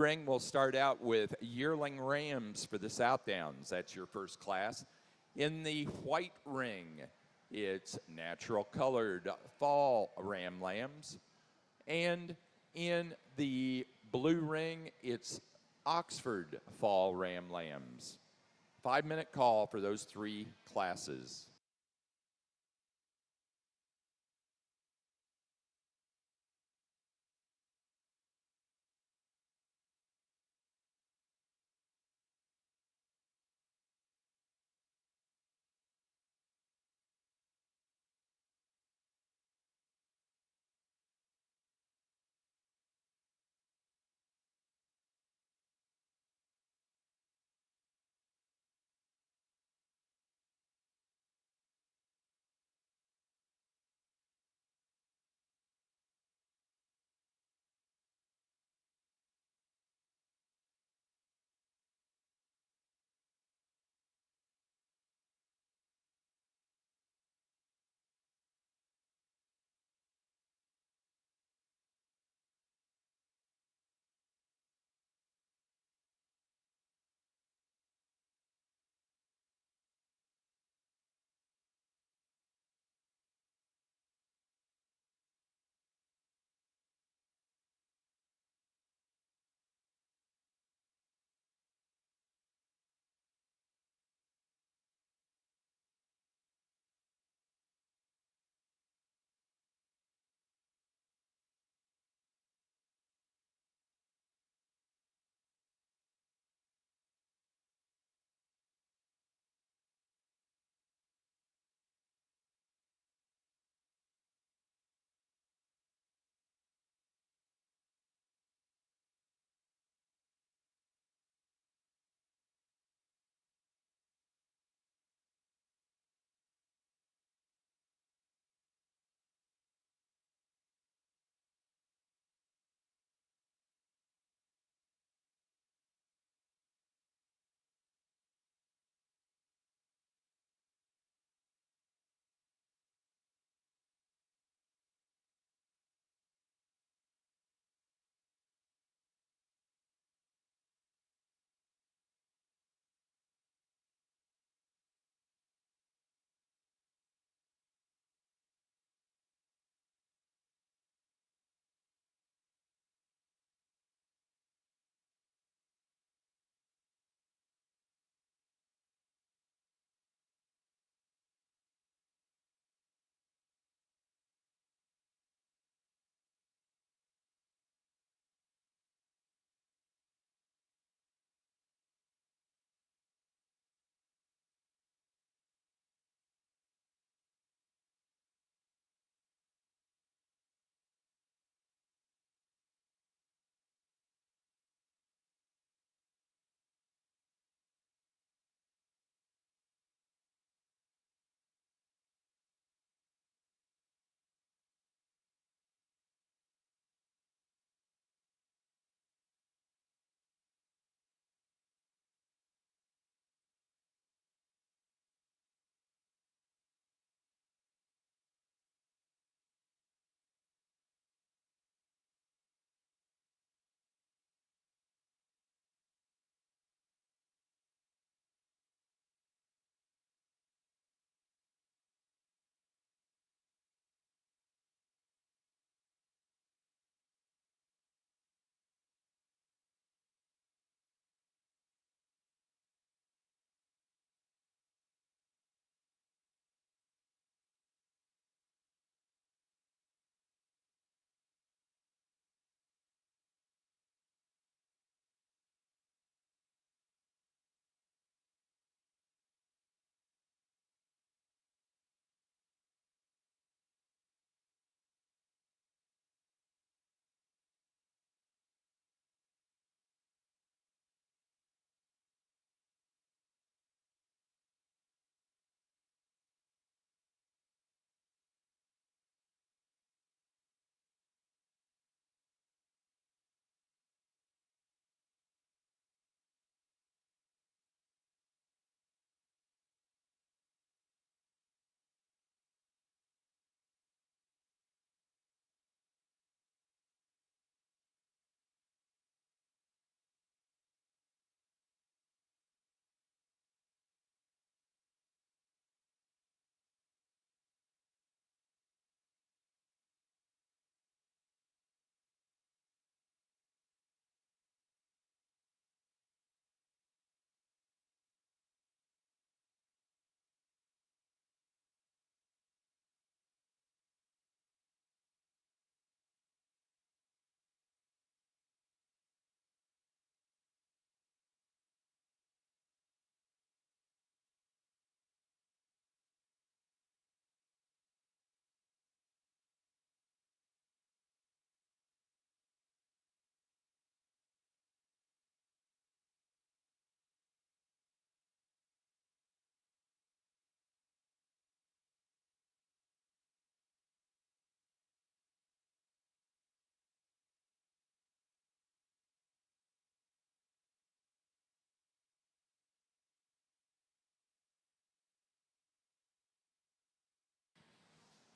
Ring, we'll start out with yearling rams for the Southdowns. That's your first class. In the white ring, it's natural colored fall ram lambs. And in the blue ring, it's Oxford fall ram lambs. 5-minute call for those 3 classes.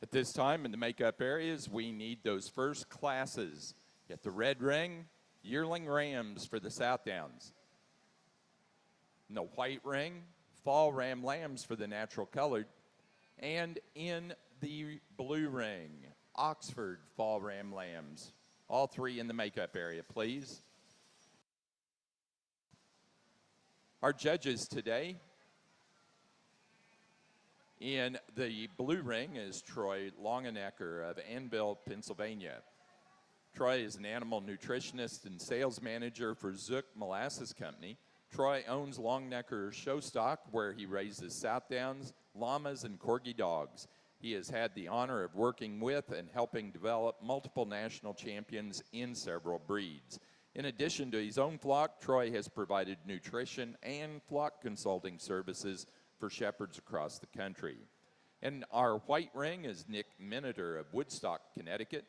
At this time in the makeup areas, we need those first classes. Get the red ring, yearling rams for the Southdowns. In the white ring, fall ram lambs for the natural colored. And in the blue ring, Oxford fall ram lambs. All three in the makeup area, please. Our judges today, in the blue ring is Troy Longenecker of Annville, Pennsylvania. Troy is an animal nutritionist and sales manager for Zook Molasses Company. Troy owns Longenecker Show Stock, where he raises Southdowns, llamas, and corgi dogs. He has had the honor of working with and helping develop multiple national champions in several breeds. In addition to his own flock, Troy has provided nutrition and flock consulting services for shepherds across the country. And our white ring is Nick Miniter of Woodstock, Connecticut.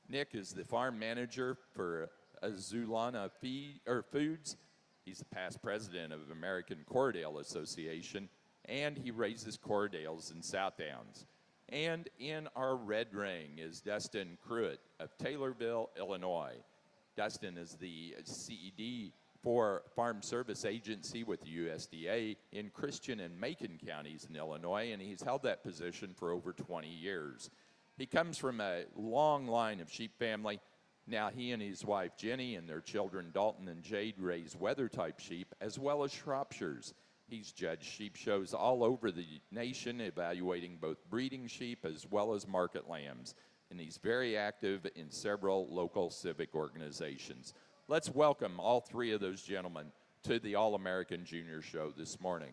Nick is the farm manager for Azulana Foods. He's the past president of American Corriedale Association, and he raises Corriedales and Southdowns. And in our red ring is Dustin Pruitt of Taylorville, Illinois. Dustin is the CED for Farm Service Agency with the USDA in Christian and Macon counties in Illinois, and he's held that position for over 20 years. He comes from a long line of sheep family. Now he and his wife Jenny and their children Dalton and Jade raise weather-type sheep as well as Shropshires. He's judged sheep shows all over the nation, evaluating both breeding sheep as well as market lambs. And he's very active in several local civic organizations. Let's welcome all three of those gentlemen to the All-American Junior Show this morning.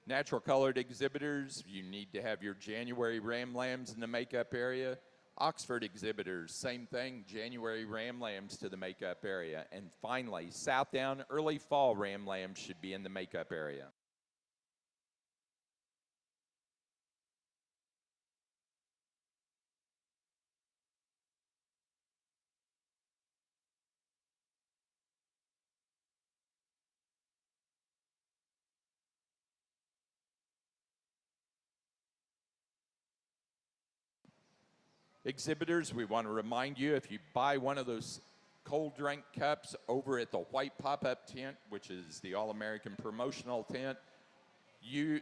Natural colored exhibitors, you need to have your January ram lambs in the makeup area. Oxford exhibitors, same thing, January ram lambs to the makeup area. And finally, Southdown early fall ram lambs should be in the makeup area. Exhibitors, we want to remind you, if you buy one of those cold drink cups over at the white pop-up tent, which is the All-American promotional tent,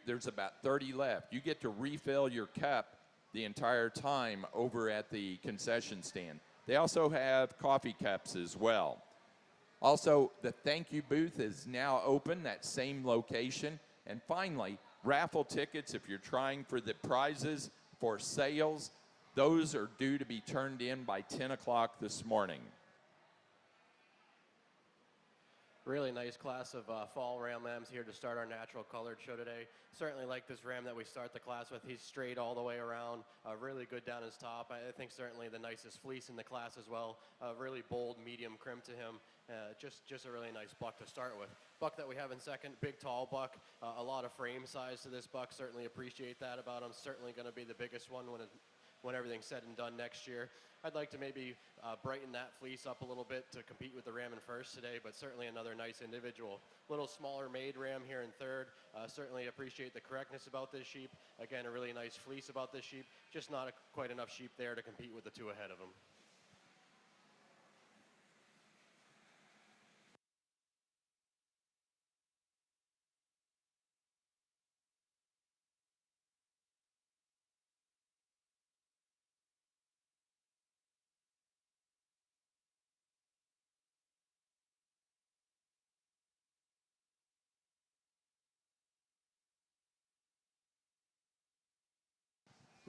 there's about 30 left. You get to refill your cup the entire time over at the concession stand. They also have coffee cups as well. Also, the thank you booth is now open, that same location. And finally, raffle tickets, if you're trying for the prizes for sales, those are due to be turned in by 10 o'clock this morning. Really nice class of fall ram lambs here to start our natural colored show today. Certainly like this ram that we start the class with. He's straight all the way around, really good down his top. I think certainly the nicest fleece in the class as well. Really bold, medium crimp to him. Just a really nice buck to start with. Buck that we have in second, big tall buck. A lot of frame size to this buck. Certainly appreciate that about him. Certainly going to be the biggest one when everything's said and done next year. I'd like to maybe brighten that fleece up a little bit to compete with the ram in first today, but certainly another nice individual. Little smaller made ram here in third. Certainly appreciate the correctness about this sheep. Again, a really nice fleece about this sheep. Just not quite enough sheep there to compete with the two ahead of him.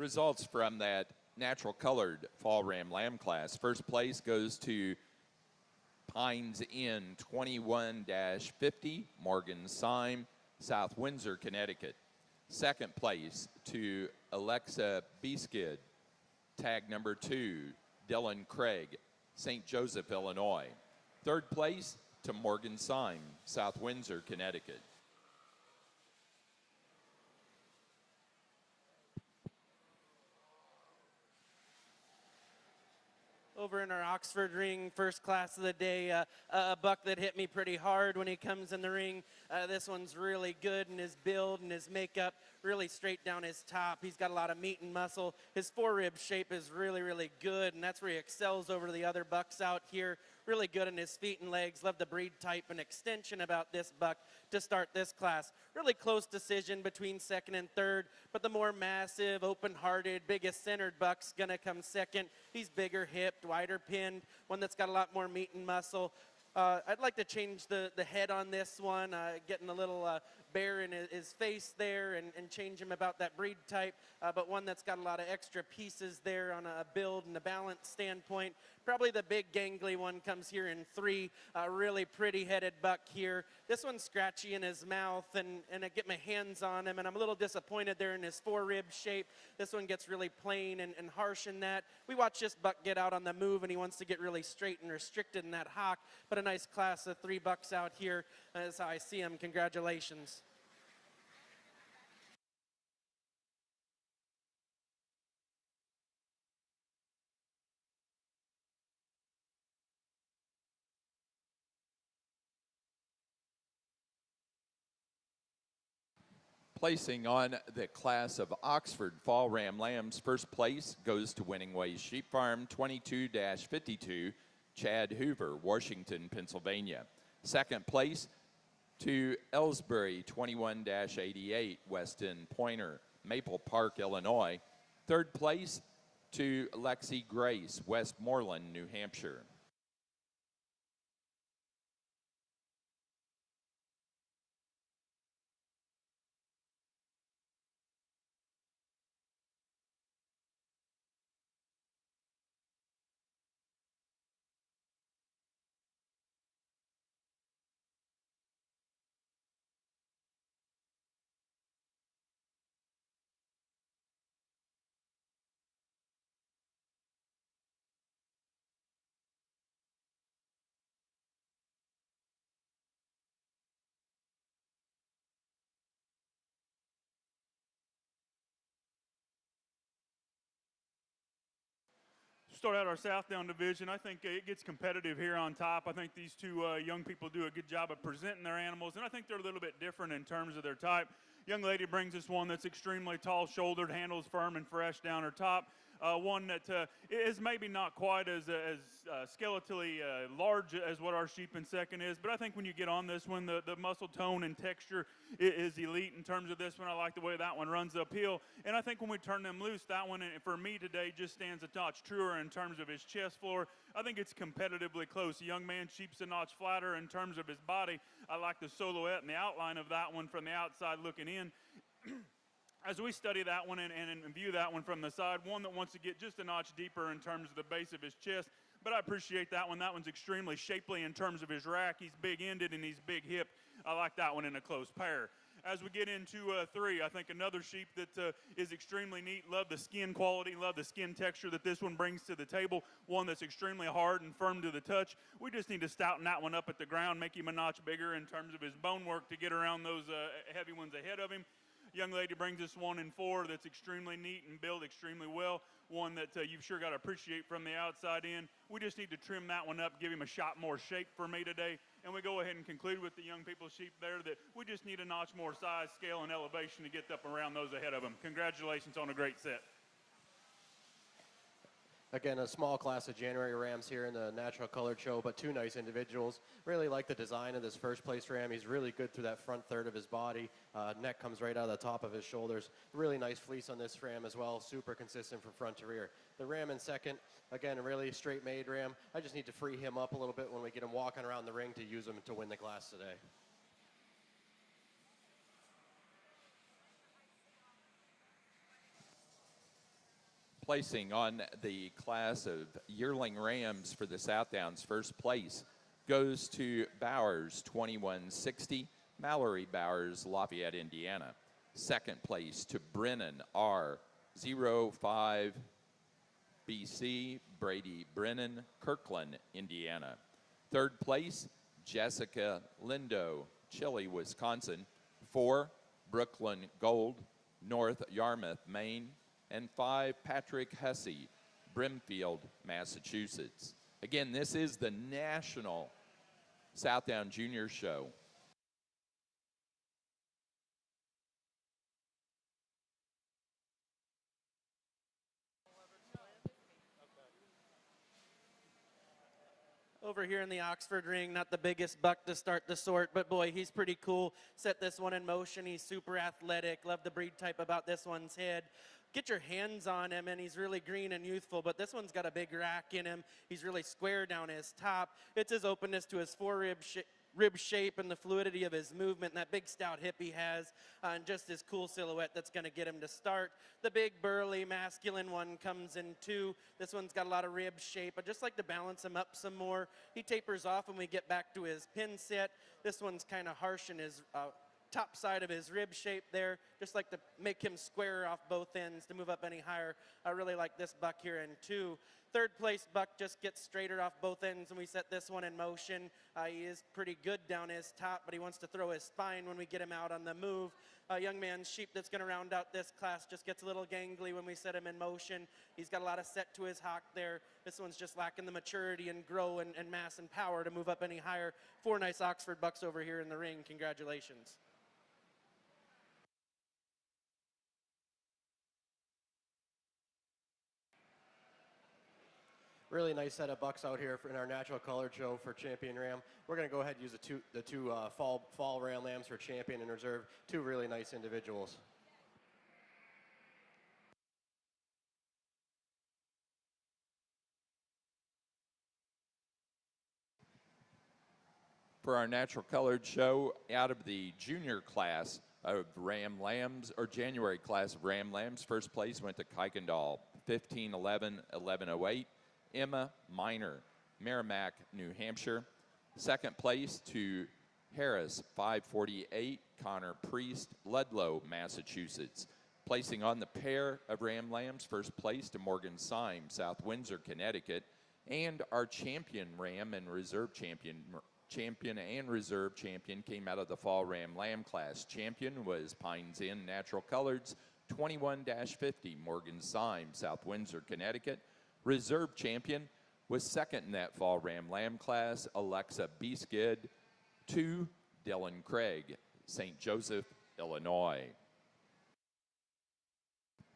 Results from that natural colored fall ram lamb class. First place goes to Pines Inn 21-50, Morgan Syme, South Windsor, Connecticut. Second place to Alexa Beeskid, tag number 2, Dylan Craig, St. Joseph, Illinois. Third place to Morgan Syme, South Windsor, Connecticut. Over in our Oxford ring, first class of the day, a buck that hit me pretty hard when he comes in the ring. This one's really good in his build and his makeup, really straight down his top. He's got a lot of meat and muscle. His forerib shape is really, really good, and that's where he excels over the other bucks out here. Really good in his feet and legs. Love the breed type and extension about this buck to start this class. Really close decision between second and third, but the more massive, open-hearted, biggest centered buck's gonna come second. He's bigger hipped, wider pinned, one that's got a lot more meat and muscle. I'd like to change the head on this one, getting a little bear in his face there and change him about that breed type, but one that's got a lot of extra pieces there on a build and a balance standpoint. Probably the big gangly one comes here in 3, a really pretty headed buck here. This one's scratchy in his mouth, and I get my hands on him, and I'm a little disappointed there in his forerib shape. This one gets really plain and harsh in that. We watch this buck get out on the move, and he wants to get really straight and restricted in that hock, but a nice class of 3 bucks out here. That's how I see him. Congratulations. Placing on the class of Oxford Fall Ram Lambs, first place goes to Winning Ways Sheep Farm 22-52, Chad Hoover, Washington, Pennsylvania. Second place to Ellsbury 21-88, Weston Pointer, Maple Park, Illinois. Third place to Lexi Grace, Westmoreland, New Hampshire. Start out our Southdown division. I think it gets competitive here on top. I think these 2 young people do a good job of presenting their animals, and I think they're a little bit different in terms of their type. Young lady brings us one that's extremely tall-shouldered, handles firm and fresh down her top. One that is maybe not quite as skeletally large as what our sheep in second is, but I think when you get on this one, the muscle tone and texture is elite in terms of this one. I like the way that one runs uphill, and I think when we turn them loose, that one, for me today, just stands a notch truer in terms of his chest floor. I think it's competitively close. The young man sheep's a notch flatter in terms of his body. I like the silhouette and the outline of that one from the outside looking in. As we study that one and view that one from the side, one that wants to get just a notch deeper in terms of the base of his chest, but I appreciate that one. That one's extremely shapely in terms of his rack. He's big-ended and he's big-hipped. I like that one in a close pair. As we get into 3, I think another sheep that is extremely neat. Love the skin quality, love the skin texture that this one brings to the table. One that's extremely hard and firm to the touch. We just need to stouten that one up at the ground, make him a notch bigger in terms of his bone work to get around those heavy ones ahead of him. Young lady brings us one in 4 that's extremely neat and built extremely well. One that you've sure got to appreciate from the outside in. We just need to trim that one up, give him a shot more shape for me today. And we go ahead and conclude with the young people's sheep there that we just need a notch more size, scale, and elevation to get up around those ahead of them. Congratulations on a great set. Again, a small class of January rams here in the natural colored show, but 2 nice individuals. Really like the design of this first place ram. He's really good through that front third of his body. Neck comes right out of the top of his shoulders. Really nice fleece on this ram as well. Super consistent from front to rear. The ram in second, again, a really straight made ram. I just need to free him up a little bit when we get him walking around the ring to use him to win the class today. Placing on the class of yearling rams for the Southdowns, first place goes to Bowers, 2160, Mallory Bowers, Lafayette, Indiana. Second place to Brennan R, 05 BC, Brady Brennan, Kirkland, Indiana. Third place, Jessica Lindo, Chile, Wisconsin. 4, Brooklyn Gold, North Yarmouth, Maine. And 5, Patrick Hussey, Brimfield, Massachusetts. Again, this is the National Southdown Junior Show. Over here in the Oxford ring, not the biggest buck to start the sort, but boy, he's pretty cool. Set this one in motion. He's super athletic. Love the breed type about this one's head. Get your hands on him, and he's really green and youthful, but this one's got a big rack in him. He's really square down his top. It's his openness to his rib shape and the fluidity of his movement, and that big stout hip he has, and just his cool silhouette that's going to get him to start. The big burly masculine one comes in 2. This one's got a lot of rib shape. I just like to balance him up some more. He tapers off when we get back to his pin set. This one's kind of harsh in his top side of his rib shape there. Just like to make him square off both ends to move up any higher. I really like this buck here in 2. Third place buck just gets straighter off both ends when we set this one in motion. He is pretty good down his top, but he wants to throw his spine when we get him out on the move. Young man's sheep that's going to round out this class just gets a little gangly when we set him in motion. He's got a lot of set to his hock there. This one's just lacking the maturity and grow and mass and power to move up any higher. 4 nice Oxford bucks over here in the ring. Congratulations. Really nice set of bucks out here in our natural colored show for Champion Ram. We're going to go ahead and use the two fall Ram lambs for Champion and Reserve. 2 really nice individuals. For our natural colored show, out of the junior class of Ram Lambs, or January class of Ram Lambs, first place went to Kuykendall, 1511, 1108. Emma Minor, Merrimack, New Hampshire. Second place to Harris, 548, Connor Priest, Ludlow, Massachusetts. Placing on the pair of Ram Lambs, first place to Morgan Syme, South Windsor, Connecticut. And our champion Ram and Reserve champion and Reserve champion came out of the Fall Ram Lamb class. Champion was Pines Inn Natural Coloreds, 21-50, Morgan Syme, South Windsor, Connecticut. Reserve champion was second in that Fall Ram Lamb class, Alexa Beeskid, 2, Dylan Craig, St. Joseph, Illinois.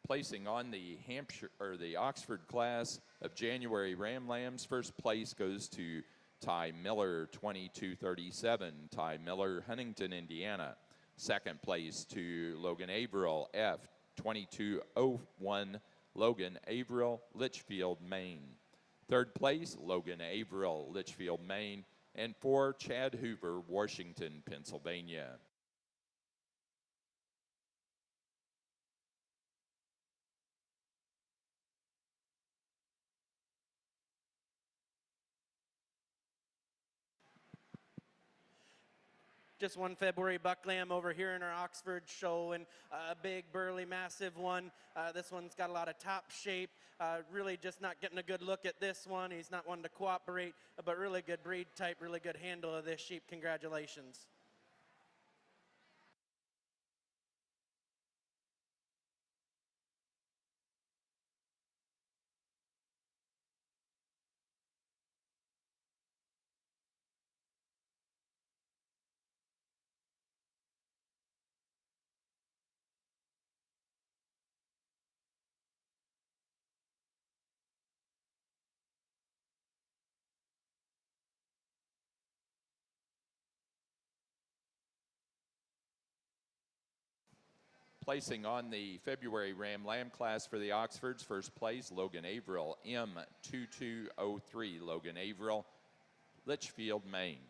Placing on the Hampshire or the Oxford class of January Ram Lambs, first place goes to Ty Miller, 2237, Ty Miller, Huntington, Indiana. Second place to Logan Averill, F, 2201, Logan Averill, Litchfield, Maine. Third place, Logan Averill, Litchfield, Maine. And 4, Chad Hoover, Washington, Pennsylvania. Just one February buck lamb over here in our Oxford show, and a big, burly, massive one. This one's got a lot of top shape. Really just not getting a good look at this one. He's not one to cooperate, but really good breed type, really good handle of this sheep. Congratulations. Placing on the February Ram Lamb class for the Oxfords, first place, Logan Averill, M2203, Logan Averill, Litchfield, Maine.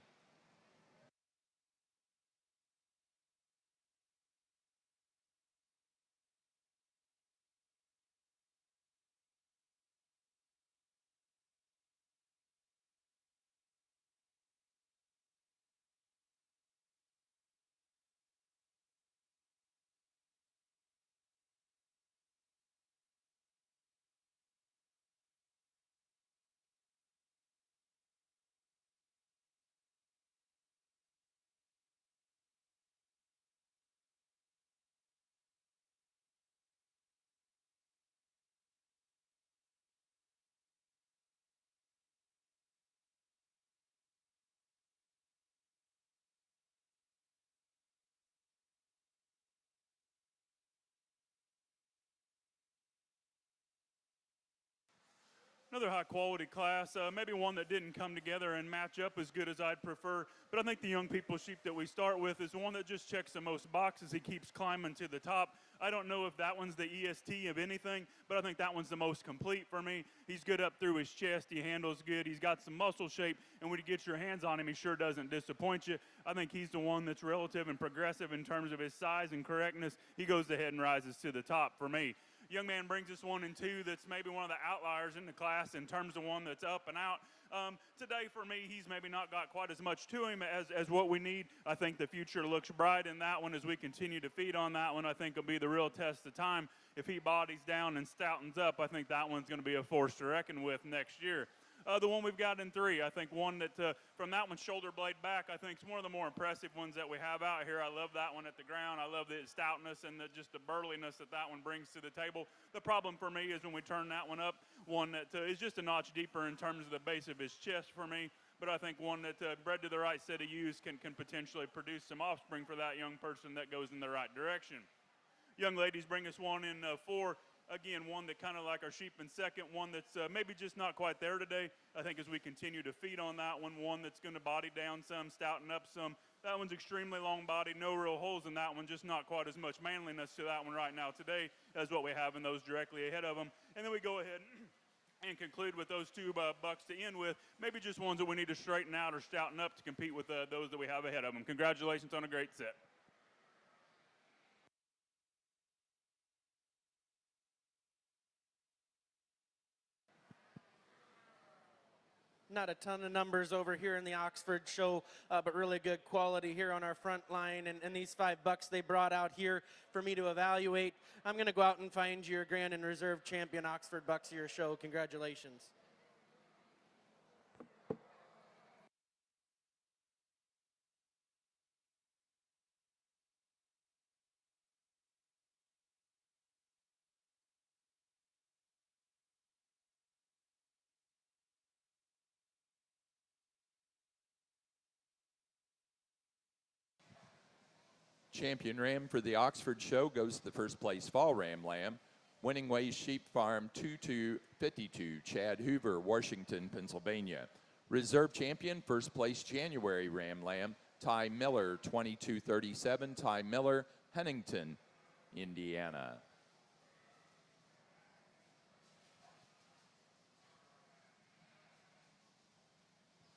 Another high-quality class, maybe one that didn't come together and match up as good as I'd prefer, but I think the young people sheep that we start with is one that just checks the most boxes. He keeps climbing to the top. I don't know if that one's the EST of anything, but I think that one's the most complete for me. He's good up through his chest. He handles good. He's got some muscle shape, and when you get your hands on him, he sure doesn't disappoint you. I think he's the one that's relative and progressive in terms of his size and correctness. He goes ahead and rises to the top for me. Young man brings us 1 and 2 that's maybe one of the outliers in the class in terms of one that's up and out. Today for me, he's maybe not got quite as much to him as what we need. I think the future looks bright in that one as we continue to feed on that one. I think it'll be the real test of time. If he bodies down and stoutens up, I think that one's going to be a force to reckon with next year. The one we've got in 3, I think one that from that one shoulder blade back, I think is one of the more impressive ones that we have out here. I love that one at the ground. I love the stoutness and just the burliness that one brings to the table. The problem for me is when we turn that one up, one that is just a notch deeper in terms of the base of his chest for me. But I think one that bred to the right set of ewes can potentially produce some offspring for that young person that goes in the right direction. Young ladies bring us 1 in 4. Again, one that kind of like our sheep in second, one that's maybe just not quite there today. I think as we continue to feed on that one that's going to body down some, stouten up some. That one's extremely long body, no real holes in that one, just not quite as much manliness to that one right now today as what we have in those directly ahead of them. And then we go ahead and conclude with those 2 bucks to end with, maybe just ones that we need to straighten out or stouten up to compete with those that we have ahead of them. Congratulations on a great set. Not a ton of numbers over here in the Oxford show, but really good quality here on our front line. And these 5 bucks they brought out here for me to evaluate. I'm going to go out and find your Grand and Reserve champion Oxford bucks of your show. Congratulations. Champion ram for the Oxford show goes to the first place fall ram lamb. Winning Ways Sheep Farm 2252, Chad Hoover, Washington, Pennsylvania. Reserve champion, first place January ram lamb, Ty Miller, 2237, Ty Miller, Huntington, Indiana.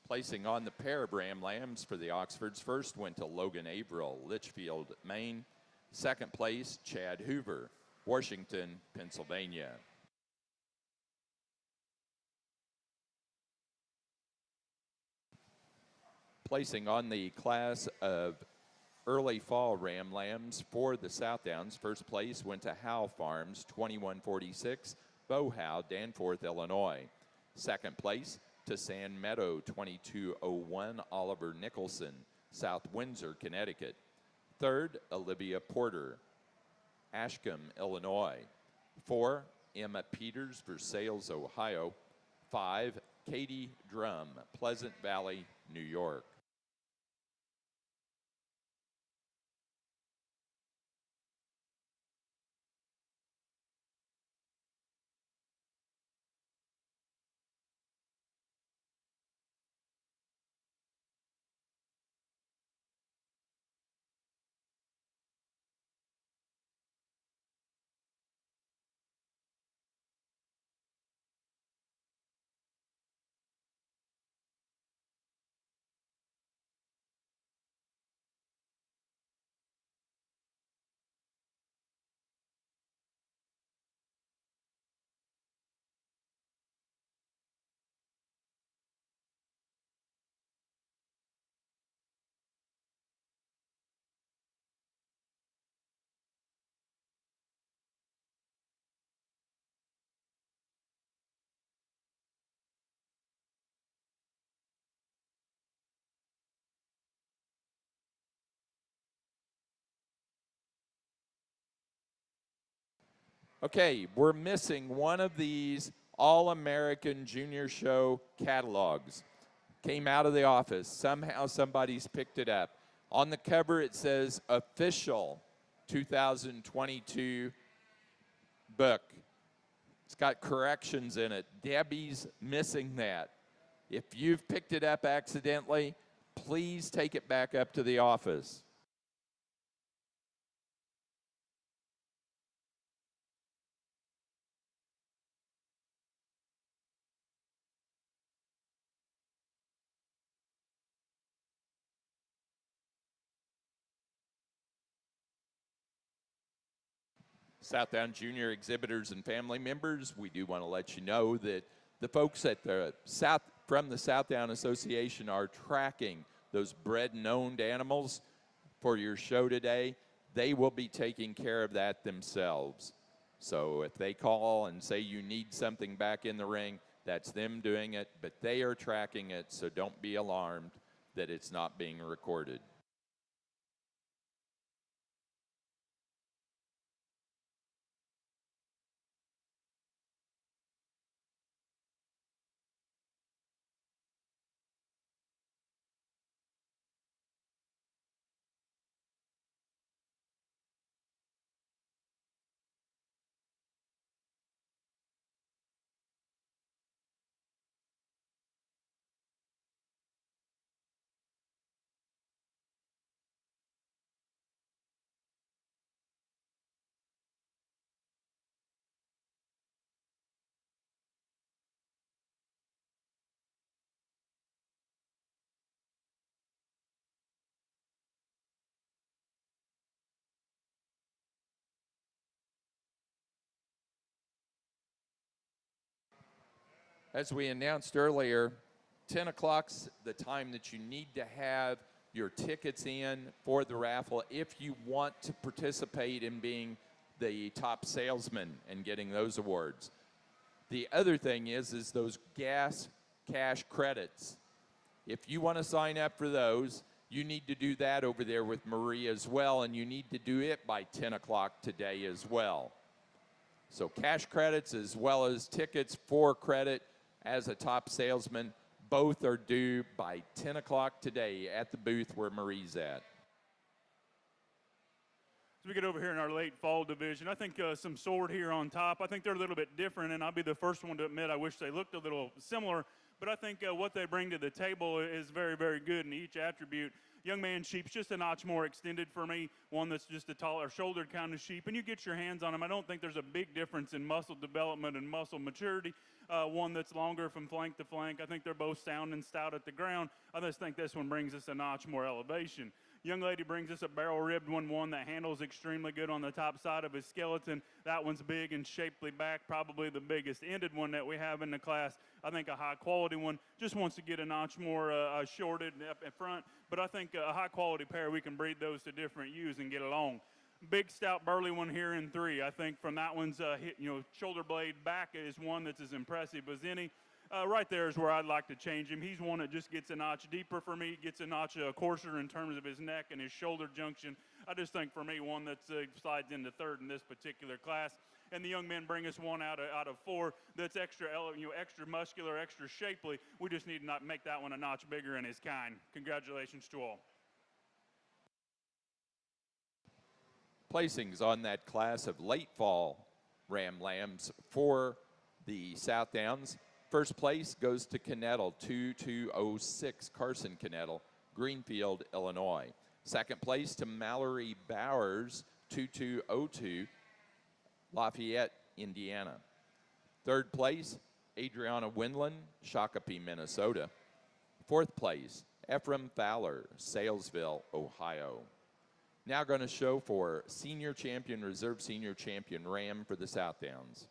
Placing on the pair of ram lambs for the Oxfords, first went to Logan Averill, Litchfield, Maine. Second place, Chad Hoover, Washington, Pennsylvania. Placing on the class of early fall ram lambs for the Southdowns, first place went to Howe Farms, 2146, Bo Howe, Danforth, Illinois. Second place to Sand Meadow, 2201, Oliver Nicholson, South Windsor, Connecticut. Third, Olivia Porter, Ashcombe, Illinois. 4, Emma Peters, Versailles, Ohio. 5, Katie Drum, Pleasant Valley, New York. Okay, we're missing one of these All-American Junior Show catalogs. Came out of the office. Somehow somebody's picked it up. On the cover it says official 2022 book. It's got corrections in it. Debbie's missing that. If you've picked it up accidentally, please take it back up to the office. Southdown Junior exhibitors and family members, we do want to let you know that the folks at the from the Southdown Association are tracking those bred and owned animals for your show today. They will be taking care of that themselves. So if they call and say you need something back in the ring, that's them doing it, but they are tracking it, so don't be alarmed that it's not being recorded. As we announced earlier, 10 o'clock's the time that you need to have your tickets in for the raffle if you want to participate in being the top salesman and getting those awards. The other thing is those gas cash credits. If you want to sign up for those, you need to do that over there with Marie as well, and you need to do it by 10 o'clock today as well. So cash credits as well as tickets for credit as a top salesman, both are due by 10 o'clock today at the booth where Marie's at. As we get over here in our late fall division, I think some sword here on top, I think they're a little bit different, and I'll be the first one to admit I wish they looked a little similar, but I think what they bring to the table is very, very good in each attribute. Young man sheep's just a notch more extended for me, one that's just a taller shouldered kind of sheep, and you get your hands on them. I don't think there's a big difference in muscle development and muscle maturity. One that's longer from flank to flank. I think they're both sound and stout at the ground. I just think this one brings us a notch more elevation. Young lady brings us a barrel-ribbed one that handles extremely good on the top side of his skeleton. That one's big and shapely back, probably the biggest ended one that we have in the class. I think a high-quality one just wants to get a notch more shorted up in front, but I think a high-quality pair, we can breed those to different ewes and get along. Big, stout, burly one here in 3. I think from that one's shoulder blade back is one that's as impressive as any. Right there is where I'd like to change him. He's one that just gets a notch deeper for me, gets a notch coarser in terms of his neck and his shoulder junction. I just think for me one that slides into 3rd in this particular class. And the young men bring us one out of 4 that's extra muscular, extra shapely. We just need to not make that one a notch bigger in his kind. Congratulations to all. Placings on that class of late fall ram lambs for the Southdowns. First place goes to Corriedale, 2206, Carson Corriedale, Greenfield, Illinois. Second place to Mallory Bowers, 2202, Lafayette, Indiana. Third place, Adriana Windland, Shakopee, Minnesota. Fourth place, Ephraim Fowler, Salesville, Ohio. Now going to show for senior champion, reserve senior champion ram for the Southdowns.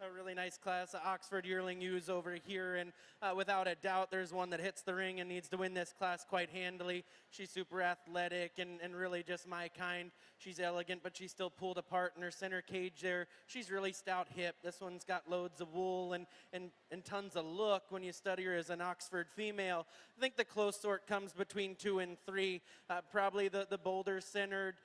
A really nice class of Oxford yearling ewes over here, and without a doubt, there's one that hits the ring and needs to win this class quite handily. She's super athletic and really just my kind. She's elegant, but she's still pulled apart in her center cage there. She's really stout hip. This one's got loads of wool and tons of look when you study her as an Oxford female. I think the close sort comes between 2 and 3. Probably the bolder-centered,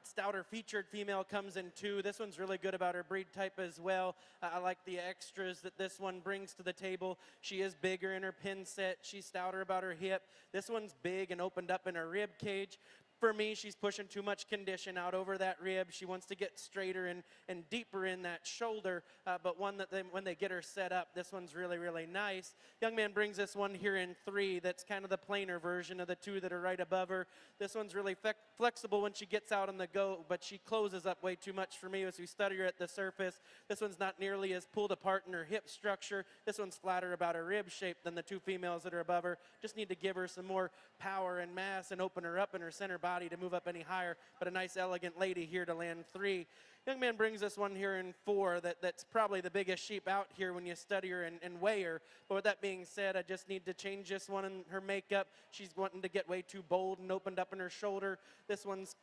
stouter featured female comes in 2. This one's really good about her breed type as well. I like the extras that this one brings to the table. She is bigger in her pin set. She's stouter about her hip. This one's big and opened up in her rib cage. For me, she's pushing too much condition out over that rib. She wants to get straighter and deeper in that shoulder, but one that when they get her set up, this one's really, really nice. Young man brings this one here in 3. That's kind of the plainer version of the 2 that are right above her. This one's really flexible when she gets out on the go, but she closes up way too much for me as we study her at the surface. This one's not nearly as pulled apart in her hip structure. This one's flatter about her rib shape than the 2 females that are above her. Just need to give her some more power and mass and open her up in her center body to move up any higher, but a nice elegant lady here to land 3. Young man brings this one here in 4. That's probably the biggest sheep out here when you study her and weigh her. But with that being said, I just need to change this one in her makeup. She's wanting to get way too bold and opened up in her shoulder. This one's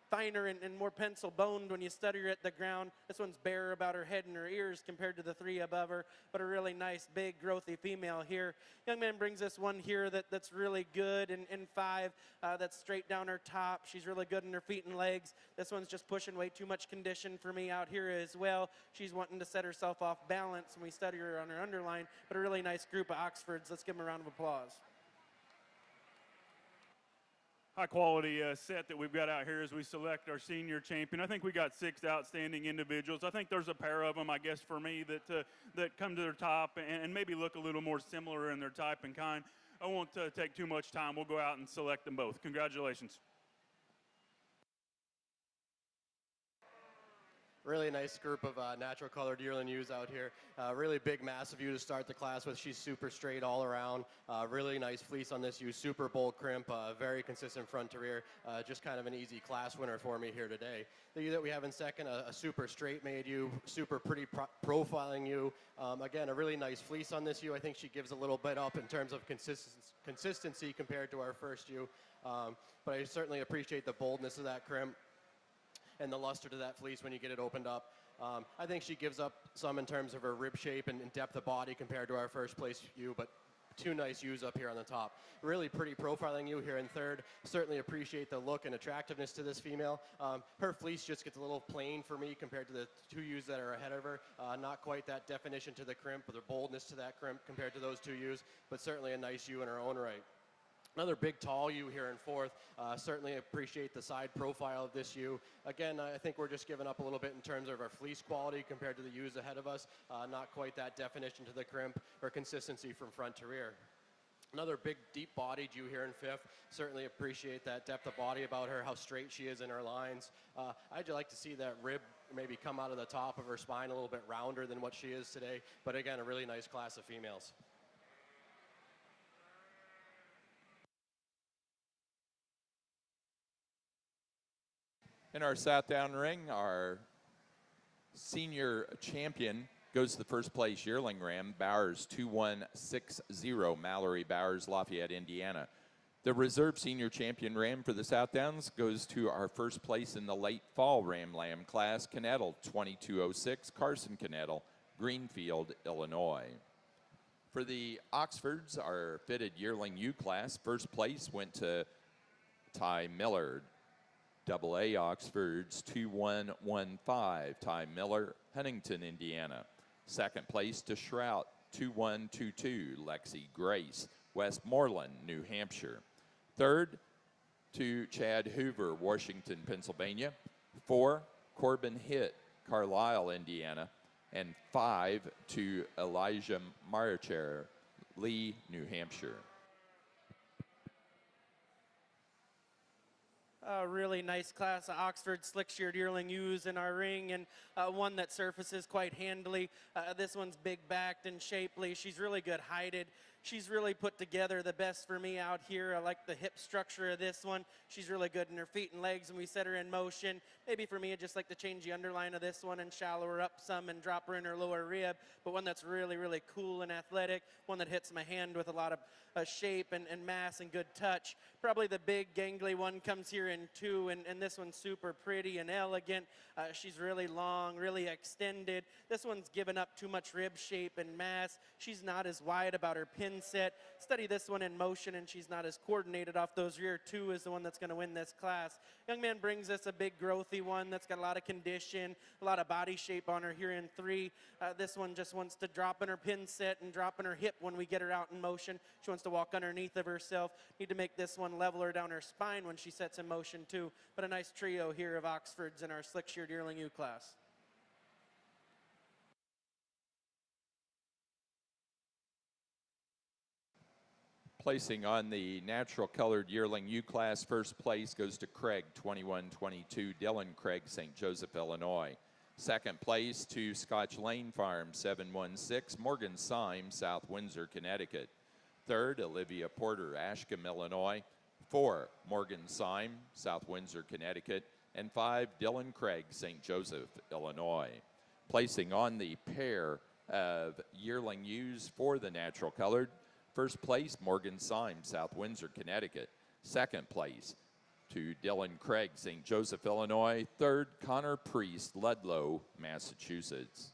finer and more pencil boned when you study her at the ground. This one's barer about her head and her ears compared to the 3 above her, but a really nice, big, growthy female here. Young man brings this one here that's really good in 5. That's straight down her top. She's really good in her feet and legs. This one's just pushing way too much condition for me out here as well. She's wanting to set herself off balance when we study her on her underline, but a really nice group of Oxfords. Let's give them a round of applause. High quality set that we've got out here as we select our senior champion. I think we got 6 outstanding individuals. I think there's a pair of them, I guess, for me that come to their top and maybe look a little more similar in their type and kind. I won't take too much time. We'll go out and select them both. Congratulations. Really nice group of natural colored yearling ewes out here. Really big, massive ewe to start the class with. She's super straight all around. Really nice fleece on this ewe. Super bold crimp. Very consistent front to rear. Just kind of an easy class winner for me here today. The ewe that we have in second, a super straight made ewe. Super pretty profiling ewe. Again, a really nice fleece on this ewe. I think she gives a little bit up in terms of consistency compared to our first ewe. But I certainly appreciate the boldness of that crimp and the luster to that fleece when you get it opened up. I think she gives up some in terms of her rib shape and depth of body compared to our first place ewe, but 2 nice ewes up here on the top. Really pretty profiling ewe here in third. Certainly appreciate the look and attractiveness to this female. Her fleece just gets a little plain for me compared to the 2 ewes that are ahead of her. Not quite that definition to the crimp or the boldness to that crimp compared to those 2 ewes, but certainly a nice ewe in her own right. Another big, tall ewe here in fourth. Certainly appreciate the side profile of this ewe. Again, I think we're just giving up a little bit in terms of our fleece quality compared to the ewes ahead of us. Not quite that definition to the crimp or consistency from front to rear. Another big, deep-bodied ewe here in fifth. Certainly appreciate that depth of body about her, how straight she is in her lines. I'd like to see that rib maybe come out of the top of her spine a little bit rounder than what she is today. But again, a really nice class of females. In our Southdown ring, our senior champion goes to the first place yearling ram, Bowers 2160, Mallory Bowers, Lafayette, Indiana. The reserve senior champion ram for the Southdowns goes to our first place in the late fall ram lamb class, Corriedale 2206, Carson Corriedale, Greenfield, Illinois. For the Oxfords, our fitted yearling ewe class, first place went to Ty Miller, AA Oxfords 2115, Ty Miller, Huntington, Indiana. Second place to Shrout 2122, Lexi Grace, Westmoreland, New Hampshire. Third to Chad Hoover, Washington, Pennsylvania. 4, Corbin Hitt, Carlisle, Indiana. And 5 to Elijah Marcher, Lee, New Hampshire. A really nice class of Oxford slick-sheared yearling ewes in our ring, and one that surfaces quite handily. This one's big-backed and shapely. She's really good heighted. She's really put together the best for me out here. I like the hip structure of this one. She's really good in her feet and legs when we set her in motion. Maybe for me, I'd just like to change the underline of this one and shallow her up some and drop her in her lower rib, but one that's really, really cool and athletic, one that hits my hand with a lot of shape and mass and good touch. Probably the big gangly one comes here in 2, and this one's super pretty and elegant. She's really long, really extended. This one's given up too much rib shape and mass. She's not as wide about her pin set. Study this one in motion, and she's not as coordinated off those rear 2 is the one that's going to win this class. Young man brings us a big growthy one that's got a lot of condition, a lot of body shape on her here in 3. This one just wants to drop in her pin set and drop in her hip when we get her out in motion. She wants to walk underneath of herself. Need to make this one level her down her spine when she sets in motion too. But a nice trio here of Oxfords in our slick-sheared yearling ewe class. Placing on the natural colored yearling ewe class, first place goes to Craig, 2122, Dylan Craig, St. Joseph, Illinois. Second place to Scotch Lane Farm, 716, Morgan Syme, South Windsor, Connecticut. Third, Olivia Porter, Ashcombe, Illinois. 4, Morgan Syme, South Windsor, Connecticut. And 5, Dylan Craig, St. Joseph, Illinois. Placing on the pair of yearling ewes for the natural colored, first place, Morgan Syme, South Windsor, Connecticut. Second place to Dylan Craig, St. Joseph, Illinois. Third, Connor Priest, Ludlow, Massachusetts.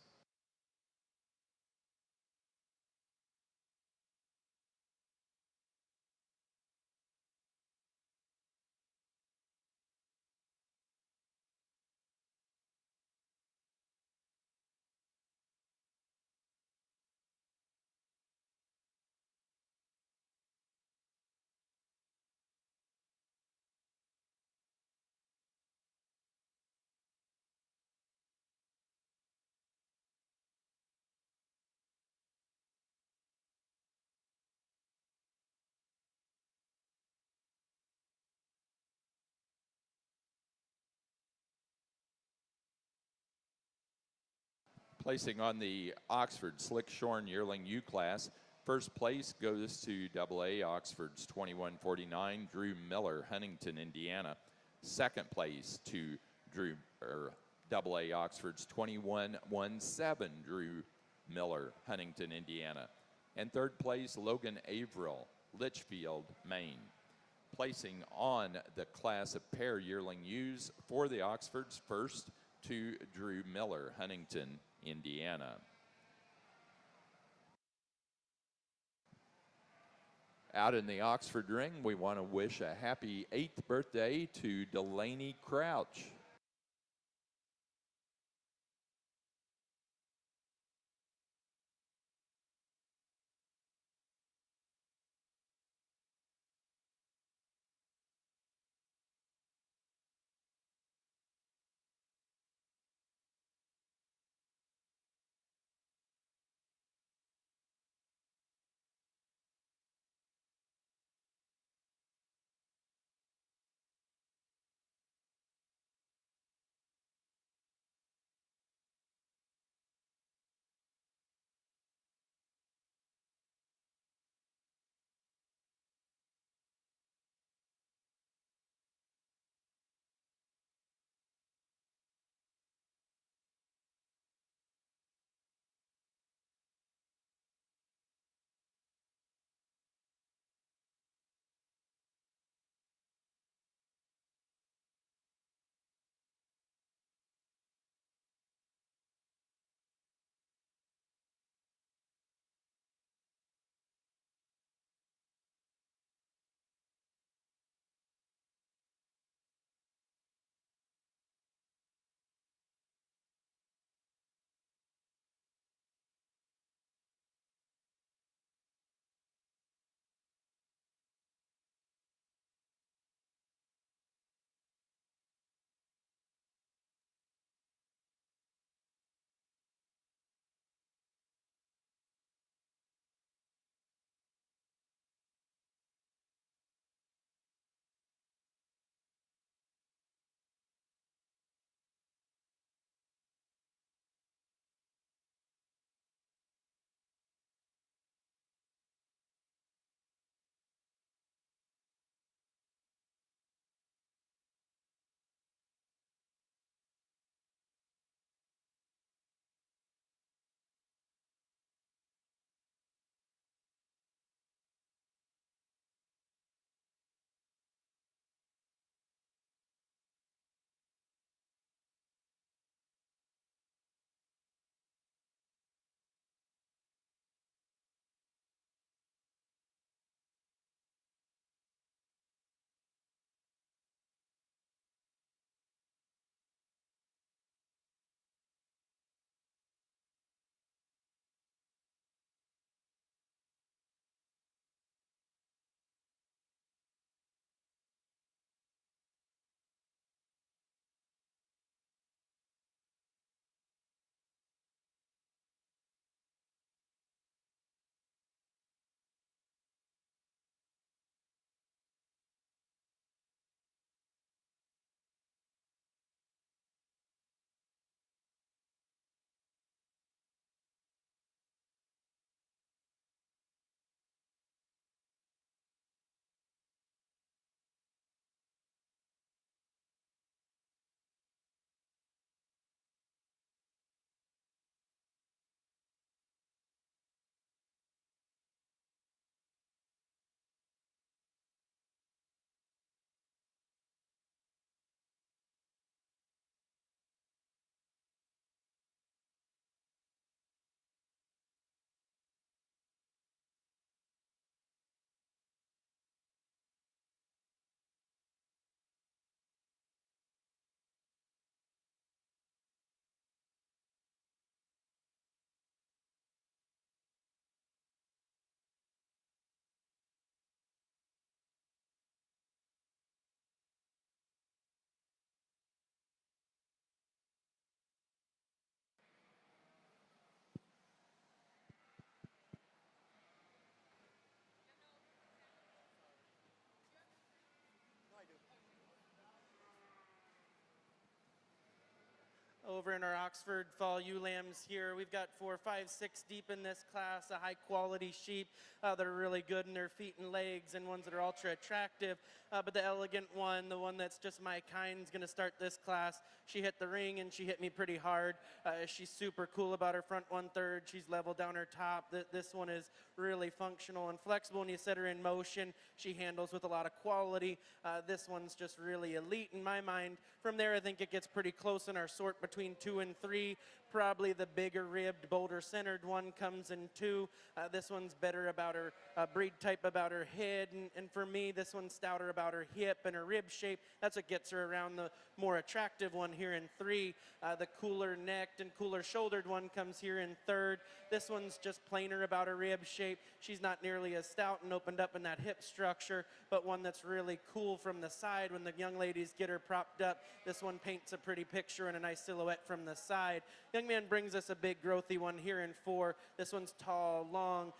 Placing on the Oxford Slick Shorn Yearling ewe class, first place goes to AA Oxford's 2149, Drew Miller, Huntington, Indiana. Second place to AA Oxford's 2117, Drew Miller, Huntington, Indiana. And third place, Logan Averill, Litchfield, Maine. Placing on the class of pair yearling ewes for the Oxfords, first to Drew Miller, Huntington, Indiana. Out in the Oxford ring, we want to wish a happy 8th birthday to Delaney Crouch. over in our Oxford Fall ewe lambs here. We've got 4, 5, 6 deep in this class, a high quality sheep that are really good in their feet and legs, and ones that are ultra attractive. But the elegant one, the one that's just my kind, is going to start this class. She hit the ring and she hit me pretty hard. She's super cool about her front 1/3. She's level down her top. This one is really functional and flexible. When you set her in motion, she handles with a lot of quality. This one's just really elite in my mind. From there, I think it gets pretty close in our sort between 2 and 3. Probably the bigger ribbed, bolder centered one comes in 2. This one's better about her breed type, about her head, and for me, this one's stouter about her hip and her rib shape. That's what gets her around. The more attractive one here in 3. The cooler necked and cooler shouldered one comes here in 3rd. This one's just plainer about her rib shape. She's not nearly as stout and opened up in that hip structure, but one that's really cool from the side when the young ladies get her propped up. This one paints a pretty picture and a nice silhouette from the side. Young man brings us a big growthy one here in 4. This one's tall, long,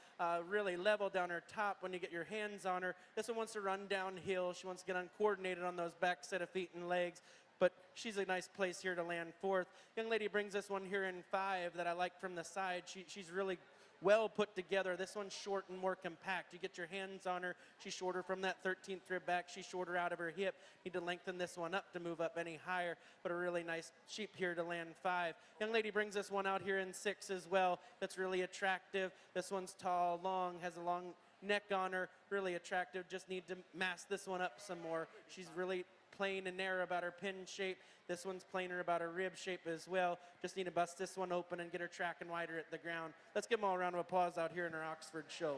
really level down her top when you get your hands on her. This one wants to run downhill. She wants to get uncoordinated on those back set of feet and legs, but she's a nice place here to land 4th. Young lady brings this one here in 5 that I like from the side. She's really well put together. This one's short and more compact. You get your hands on her. She's shorter from that 13th rib back. She's shorter out of her hip. Need to lengthen this one up to move up any higher, but a really nice sheep here to land 5. Young lady brings this one out here in 6 as well. That's really attractive. This one's tall, long, has a long neck on her, really attractive. Just need to mask this one up some more. She's really plain and narrow about her pin shape. This one's plainer about her rib shape as well. Just need to bust this one open and get her tracking wider at the ground. Let's give them all a round of applause out here in our Oxford show.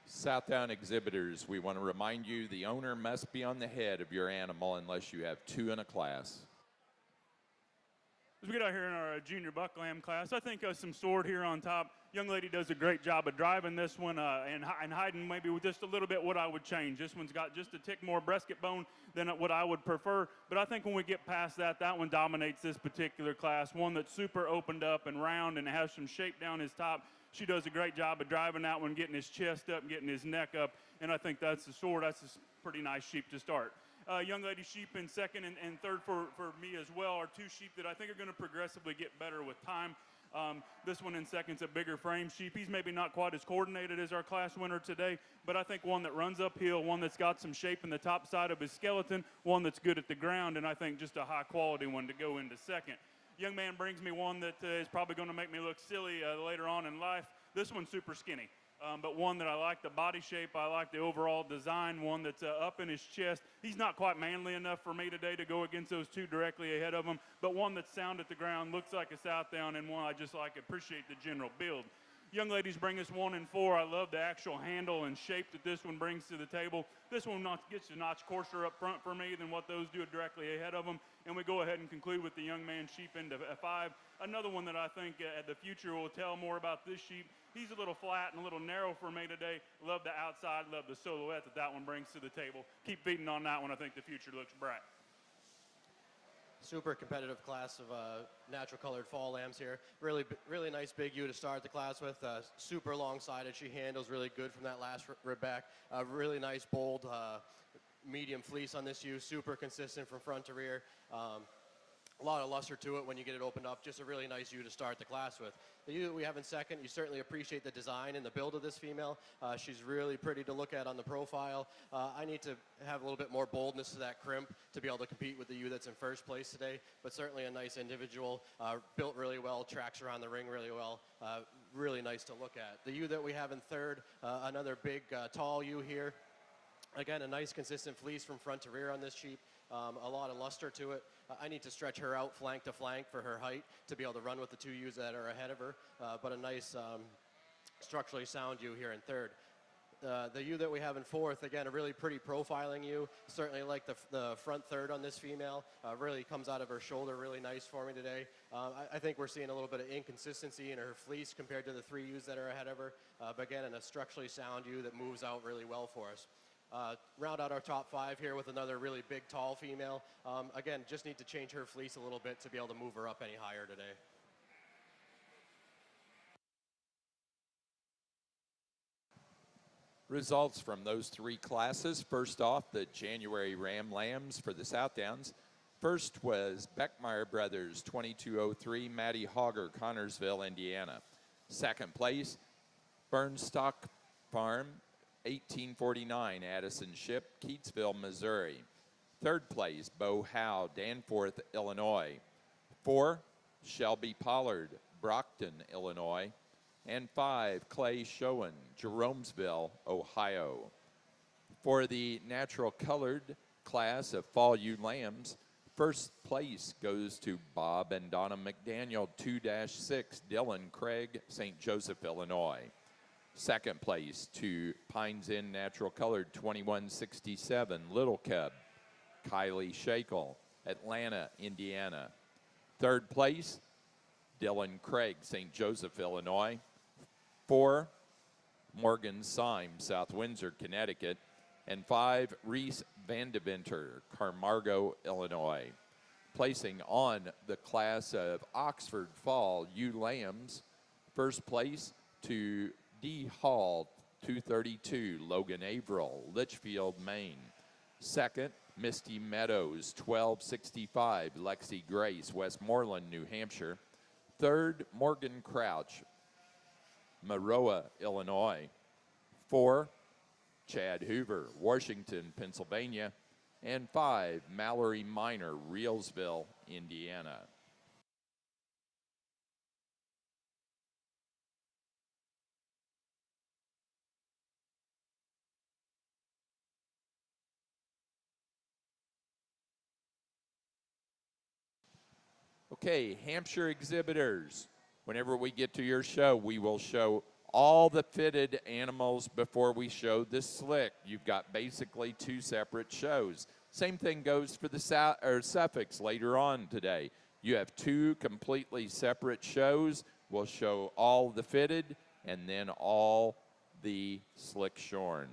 Southdown exhibitors, we want to remind you the owner must be on the head of your animal unless you have 2 in a class. As we get out here in our junior buck lamb class, I think some sword here on top. Young lady does a great job of driving this one and hiding maybe with just a little bit what I would change. This one's got just a tick more brisket bone than what I would prefer. But I think when we get past that, that one dominates this particular class. One that's super opened up and round and has some shape down his top. She does a great job of driving that one, getting his chest up, getting his neck up. And I think that's the sword. That's a pretty nice sheep to start. Young lady sheep in 2nd and 3rd for me as well are 2 sheep that I think are going to progressively get better with time. This one in 2nd's a bigger frame sheep. He's maybe not quite as coordinated as our class winner today, but I think one that runs uphill, one that's got some shape in the top side of his skeleton, one that's good at the ground, and I think just a high quality one to go into 2nd. Young man brings me one that is probably going to make me look silly later on in life. This one's super skinny. But one that I like the body shape, I like the overall design, one that's up in his chest. He's not quite manly enough for me today to go against those 2 directly ahead of him, but one that's sound at the ground, looks like a Southdown, and one I just like, appreciate the general build. Young ladies bring us 1 and 4. I love the actual handle and shape that this one brings to the table. This one gets a notch coarser up front for me than what those do directly ahead of them. And we go ahead and conclude with the young man sheep into 5. Another one that I think the future will tell more about this sheep. He's a little flat and a little narrow for me today. Love the outside, love the silhouette that one brings to the table. Keep feeding on that one. I think the future looks bright. Super competitive class of natural colored fall lambs here. Really nice big ewe to start the class with. Super long-sided. She handles really good from that last rib back. Really nice, bold, medium fleece on this ewe. Super consistent from front to rear. A lot of luster to it when you get it opened up. Just a really nice ewe to start the class with. The ewe that we have in 2nd, you certainly appreciate the design and the build of this female. She's really pretty to look at on the profile. I need to have a little bit more boldness to that crimp to be able to compete with the ewe that's in 1st place today, but certainly a nice individual, built really well, tracks around the ring really well. Really nice to look at. The ewe that we have in 3rd, another big, tall ewe here. Again, a nice consistent fleece from front to rear on this sheep. A lot of luster to it. I need to stretch her out flank to flank for her height to be able to run with the 2 ewes that are ahead of her, but a nice structurally sound ewe here in 3rd. The ewe that we have in 4th, again, a really pretty profiling ewe. Certainly like the front 3rd on this female. Really comes out of her shoulder really nice for me today. I think we're seeing a little bit of inconsistency in her fleece compared to the 3 ewes that are ahead of her, but again, in a structurally sound ewe that moves out really well for us. Round out our top 5 here with another really big, tall female. Again, just need to change her fleece a little bit to be able to move her up any higher today. Results from those 3 classes. First off, the January Ram Lambs for the Southdowns. First was Beckmeyer Brothers, 2203, Matty Hogger, Connorsville, Indiana. Second place, Burnstock Farm, 1849, Addison Ship, Keatsville, Missouri. Third place, Bo Howe, Danforth, Illinois. 4, Shelby Pollard, Brockton, Illinois. And 5, Clay Schoen, Jeromesville, Ohio. For the natural colored class of fall ewe lambs, first place goes to Bob and Donna McDaniel, 2-6, Dylan Craig, St. Joseph, Illinois. Second place to Pines Inn Natural Colored, 2167, Little Cub, Kylie Shakel, Atlanta, Indiana. Third place, Dylan Craig, St. Joseph, Illinois. 4, Morgan Symes, South Windsor, Connecticut. And 5, Reese Vandeventer, Carmargo, Illinois. Placing on the class of Oxford Fall ewe lambs, first place to D. Hall, 232, Logan Averill, Litchfield, Maine. Second, Misty Meadows, 1265, Lexi Grace, Westmoreland, New Hampshire. Third, Morgan Crouch, Maroa, Illinois. 4, Chad Hoover, Washington, Pennsylvania. And 5, Mallory Miner, Reelsville, Indiana. Okay, Hampshire exhibitors. Whenever we get to your show, we will show all the fitted animals before we show the slick. You've got basically 2 separate shows. Same thing goes for the Suffolks later on today. You have 2 completely separate shows. We'll show all the fitted and then all the slick shorn.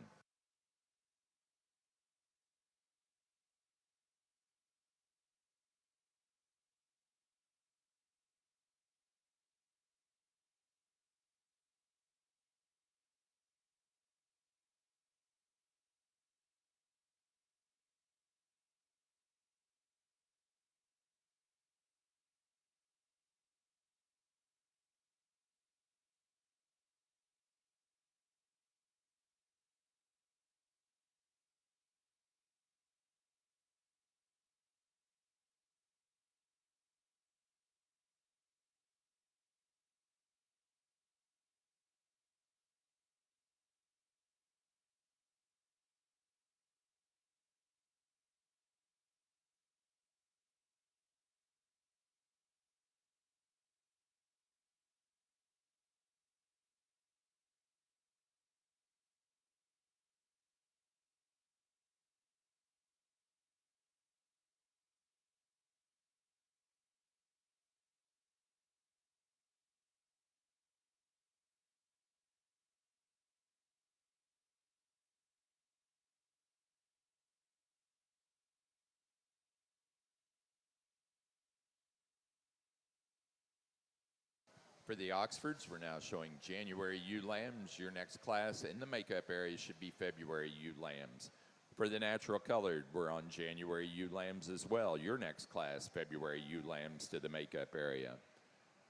For the Oxfords, we're now showing January ewe lambs. Your next class in the makeup area should be February ewe lambs. For the natural colored, we're on January ewe lambs as well. Your next class, February ewe lambs to the makeup area.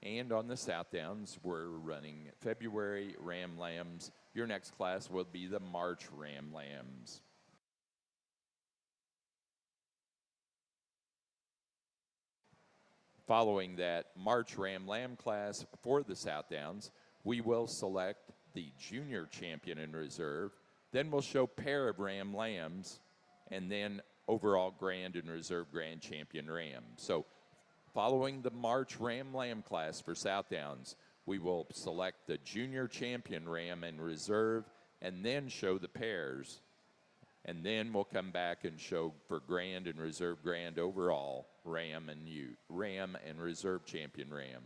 And on the Southdowns, we're running February ram lambs. Your next class will be the March ram lambs. Following that March Ram Lamb class for the Southdowns, we will select the junior champion in reserve. Then we'll show pair of Ram Lambs, and then overall grand and reserve grand champion Ram. So following the March Ram Lamb class for Southdowns, we will select the junior champion Ram in reserve and then show the pairs. And then we'll come back and show for grand and reserve grand overall Ram and reserve champion Ram.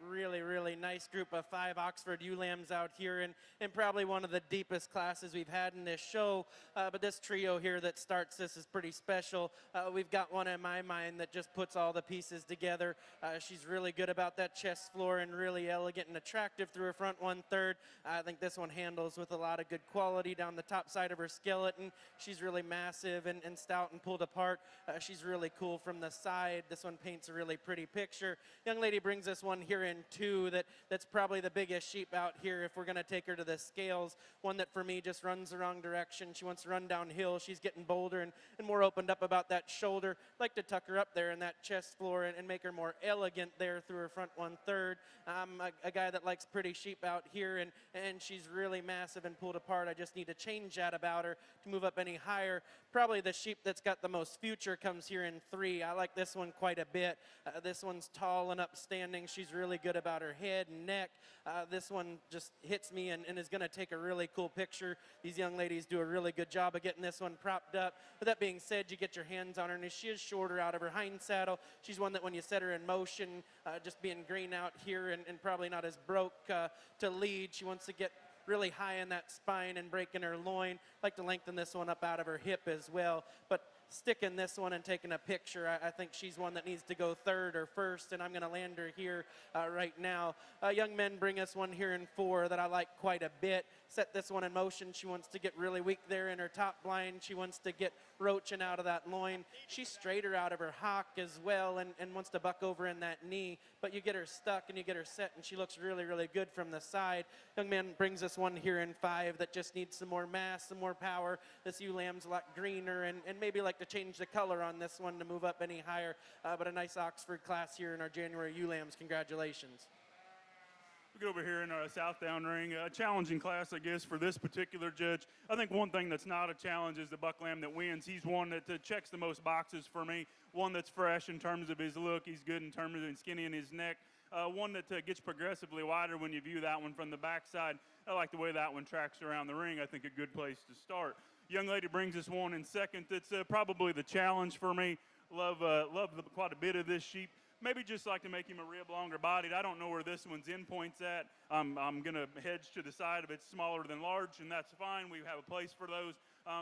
really, really nice group of 5 Oxford ewe lambs out here, and probably one of the deepest classes we've had in this show. But this trio here that starts this is pretty special. We've got one in my mind that just puts all the pieces together. She's really good about that chest floor and really elegant and attractive through her front 1/3. I think this one handles with a lot of good quality down the top side of her skeleton. She's really massive and stout and pulled apart. She's really cool from the side. This one paints a really pretty picture. Young lady brings this one here in 2 that's probably the biggest sheep out here if we're going to take her to the scales. One that for me just runs the wrong direction. She wants to run downhill. She's getting bolder and more opened up about that shoulder. Like to tuck her up there in that chest floor and make her more elegant there through her front 1/3. I'm a guy that likes pretty sheep out here, and she's really massive and pulled apart. I just need to change that about her to move up any higher. Probably the sheep that's got the most future comes here in 3. I like this one quite a bit. This one's tall and upstanding. She's really good about her head and neck. This one just hits me and is going to take a really cool picture. These young ladies do a really good job of getting this one propped up. With that being said, you get your hands on her, and she is shorter out of her hind saddle. She's one that when you set her in motion, just being green out here and probably not as broke to lead, she wants to get really high in that spine and breaking her loin. Like to lengthen this one up out of her hip as well. But sticking this one and taking a picture, I think she's one that needs to go 3rd or 1st, and I'm going to land her here right now. Young men bring us one here in 4 that I like quite a bit. Set this one in motion. She wants to get really weak there in her top blind. She wants to get roaching out of that loin. She's straighter out of her hock as well and wants to buck over in that knee, but you get her stuck and you get her set, and she looks really, really good from the side. Young man brings us one here in 5 that just needs some more mass, some more power. This ewe lamb's a lot greener and maybe like to change the color on this one to move up any higher, but a nice Oxford class here in our January ewe lambs. Congratulations. We get over here in our Southdown ring, a challenging class, I guess, for this particular judge. I think one thing that's not a challenge is the buck lamb that wins. He's one that checks the most boxes for me. One that's fresh in terms of his look. He's good in terms of skinny in his neck. One that gets progressively wider when you view that one from the backside. I like the way that one tracks around the ring. I think a good place to start. Young lady brings us one in 2nd. That's probably the challenge for me. Love quite a bit of this sheep. Maybe just like to make him a rib longer bodied. I don't know where this one's end point's at. I'm going to hedge to the side of it's smaller than large, and that's fine. We have a place for those.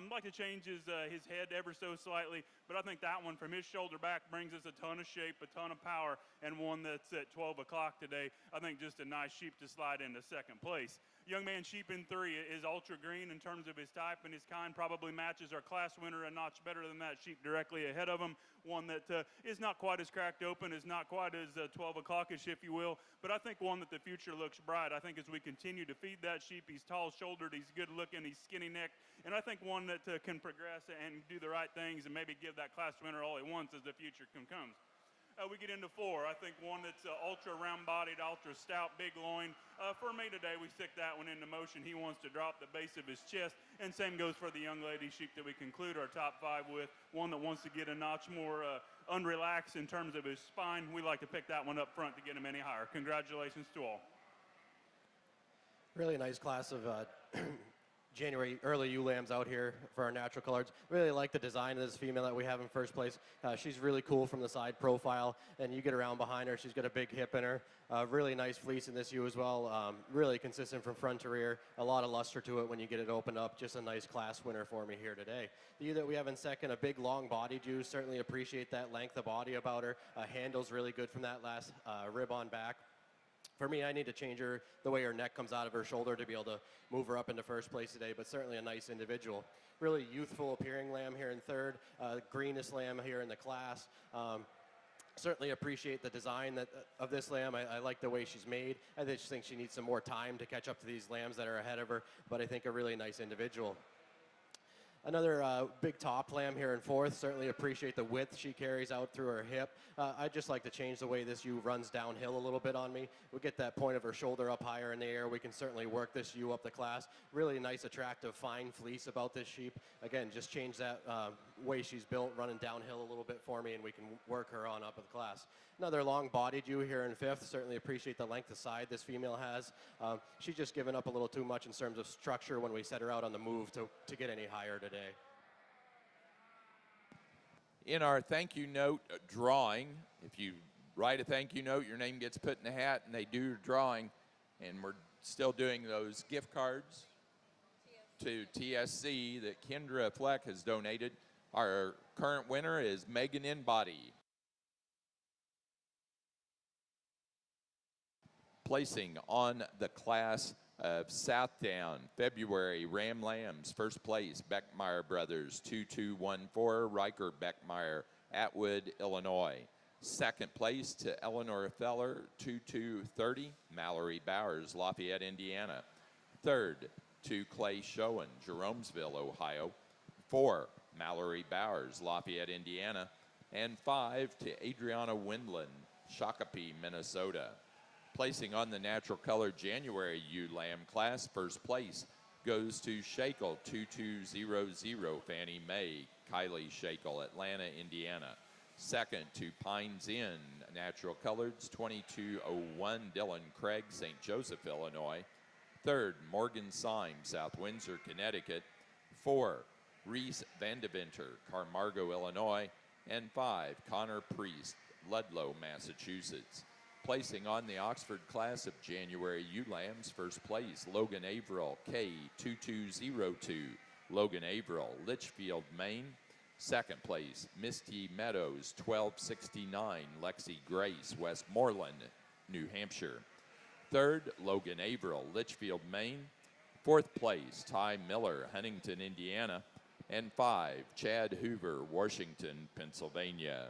Like to change his head ever so slightly, but I think that one from his shoulder back brings us a ton of shape, a ton of power, and one that's at 12 o'clock today. I think just a nice sheep to slide into 2nd place. Young man sheep in 3 is ultra green in terms of his type and his kind. Probably matches our class winner a notch better than that sheep directly ahead of him. One that is not quite as cracked open, is not quite as 12 o'clock-ish, if you will, but I think one that the future looks bright. I think as we continue to feed that sheep, he's tall-shouldered, he's good-looking, he's skinny-necked, and I think one that can progress and do the right things and maybe give that class winner all he wants as the future comes. We get into 4. I think one that's ultra round-bodied, ultra stout, big loin. For me today, we stick that one into motion. He wants to drop the base of his chest, and same goes for the young lady sheep that we conclude our top 5 with. One that wants to get a notch more unrelaxed in terms of his spine. We like to pick that one up front to get him any higher. Congratulations to all. Really nice class of January early ewe lambs out here for our natural colors. Really like the design of this female that we have in first place. She's really cool from the side profile, and you get around behind her, she's got a big hip in her. Really nice fleece in this ewe as well. Really consistent from front to rear. A lot of luster to it when you get it opened up. Just a nice class winner for me here today. The ewe that we have in 2nd, a big long bodied ewe. Certainly appreciate that length of body about her. Handles really good from that last rib on back. For me, I need to change her the way her neck comes out of her shoulder to be able to move her up into first place today, but certainly a nice individual. Really youthful appearing lamb here in 3rd, greenest lamb here in the class. Certainly appreciate the design of this lamb. I like the way she's made. I just think she needs some more time to catch up to these lambs that are ahead of her, but I think a really nice individual. Another big top lamb here in 4th. Certainly appreciate the width she carries out through her hip. I'd just like to change the way this ewe runs downhill a little bit on me. We'll get that point of her shoulder up higher in the air. We can certainly work this ewe up the class. Really nice, attractive, fine fleece about this sheep. Again, just change that way she's built, running downhill a little bit for me, and we can work her on up of the class. Another long-bodied ewe here in 5th. Certainly appreciate the length of side this female has. She's just given up a little too much in terms of structure when we set her out on the move to get any higher today. In our thank you note drawing, if you write a thank you note, your name gets put in the hat, and they do a drawing. And we're still doing those gift cards to TSC that Kendra Fleck has donated. Our current winner is Megan Inbody. Placing on the class of Southdown, February, Ram Lambs, first place, Beckmeyer Brothers, 2214, Riker Beckmeyer, Atwood, Illinois. Second place to Eleanor Feller, 2230, Mallory Bowers, Lafayette, Indiana. Third to Clay Schoen, Jeromesville, Ohio. 4, Mallory Bowers, Lafayette, Indiana. And 5 to Adriana Windland, Shakopee, Minnesota. Placing on the natural color January ewe lamb class, first place goes to Shakel, 2200, Fannie Mae, Kylie Shakel, Atlanta, Indiana. Second to Pines Inn, natural coloreds, 2201, Dylan Craig, St. Joseph, Illinois. Third, Morgan Syme, South Windsor, Connecticut. 4, Reese Vandeventer, Carmargo, Illinois. And 5, Connor Priest, Ludlow, Massachusetts. Placing on the Oxford class of January ewe lambs, first place, Logan Averill, K2202, Logan Averill, Litchfield, Maine. Second place, Misty Meadows, 1269, Lexi Grace, Westmoreland, New Hampshire. Third, Logan Averill, Litchfield, Maine. Fourth place, Ty Miller, Huntington, Indiana. And 5, Chad Hoover, Washington, Pennsylvania.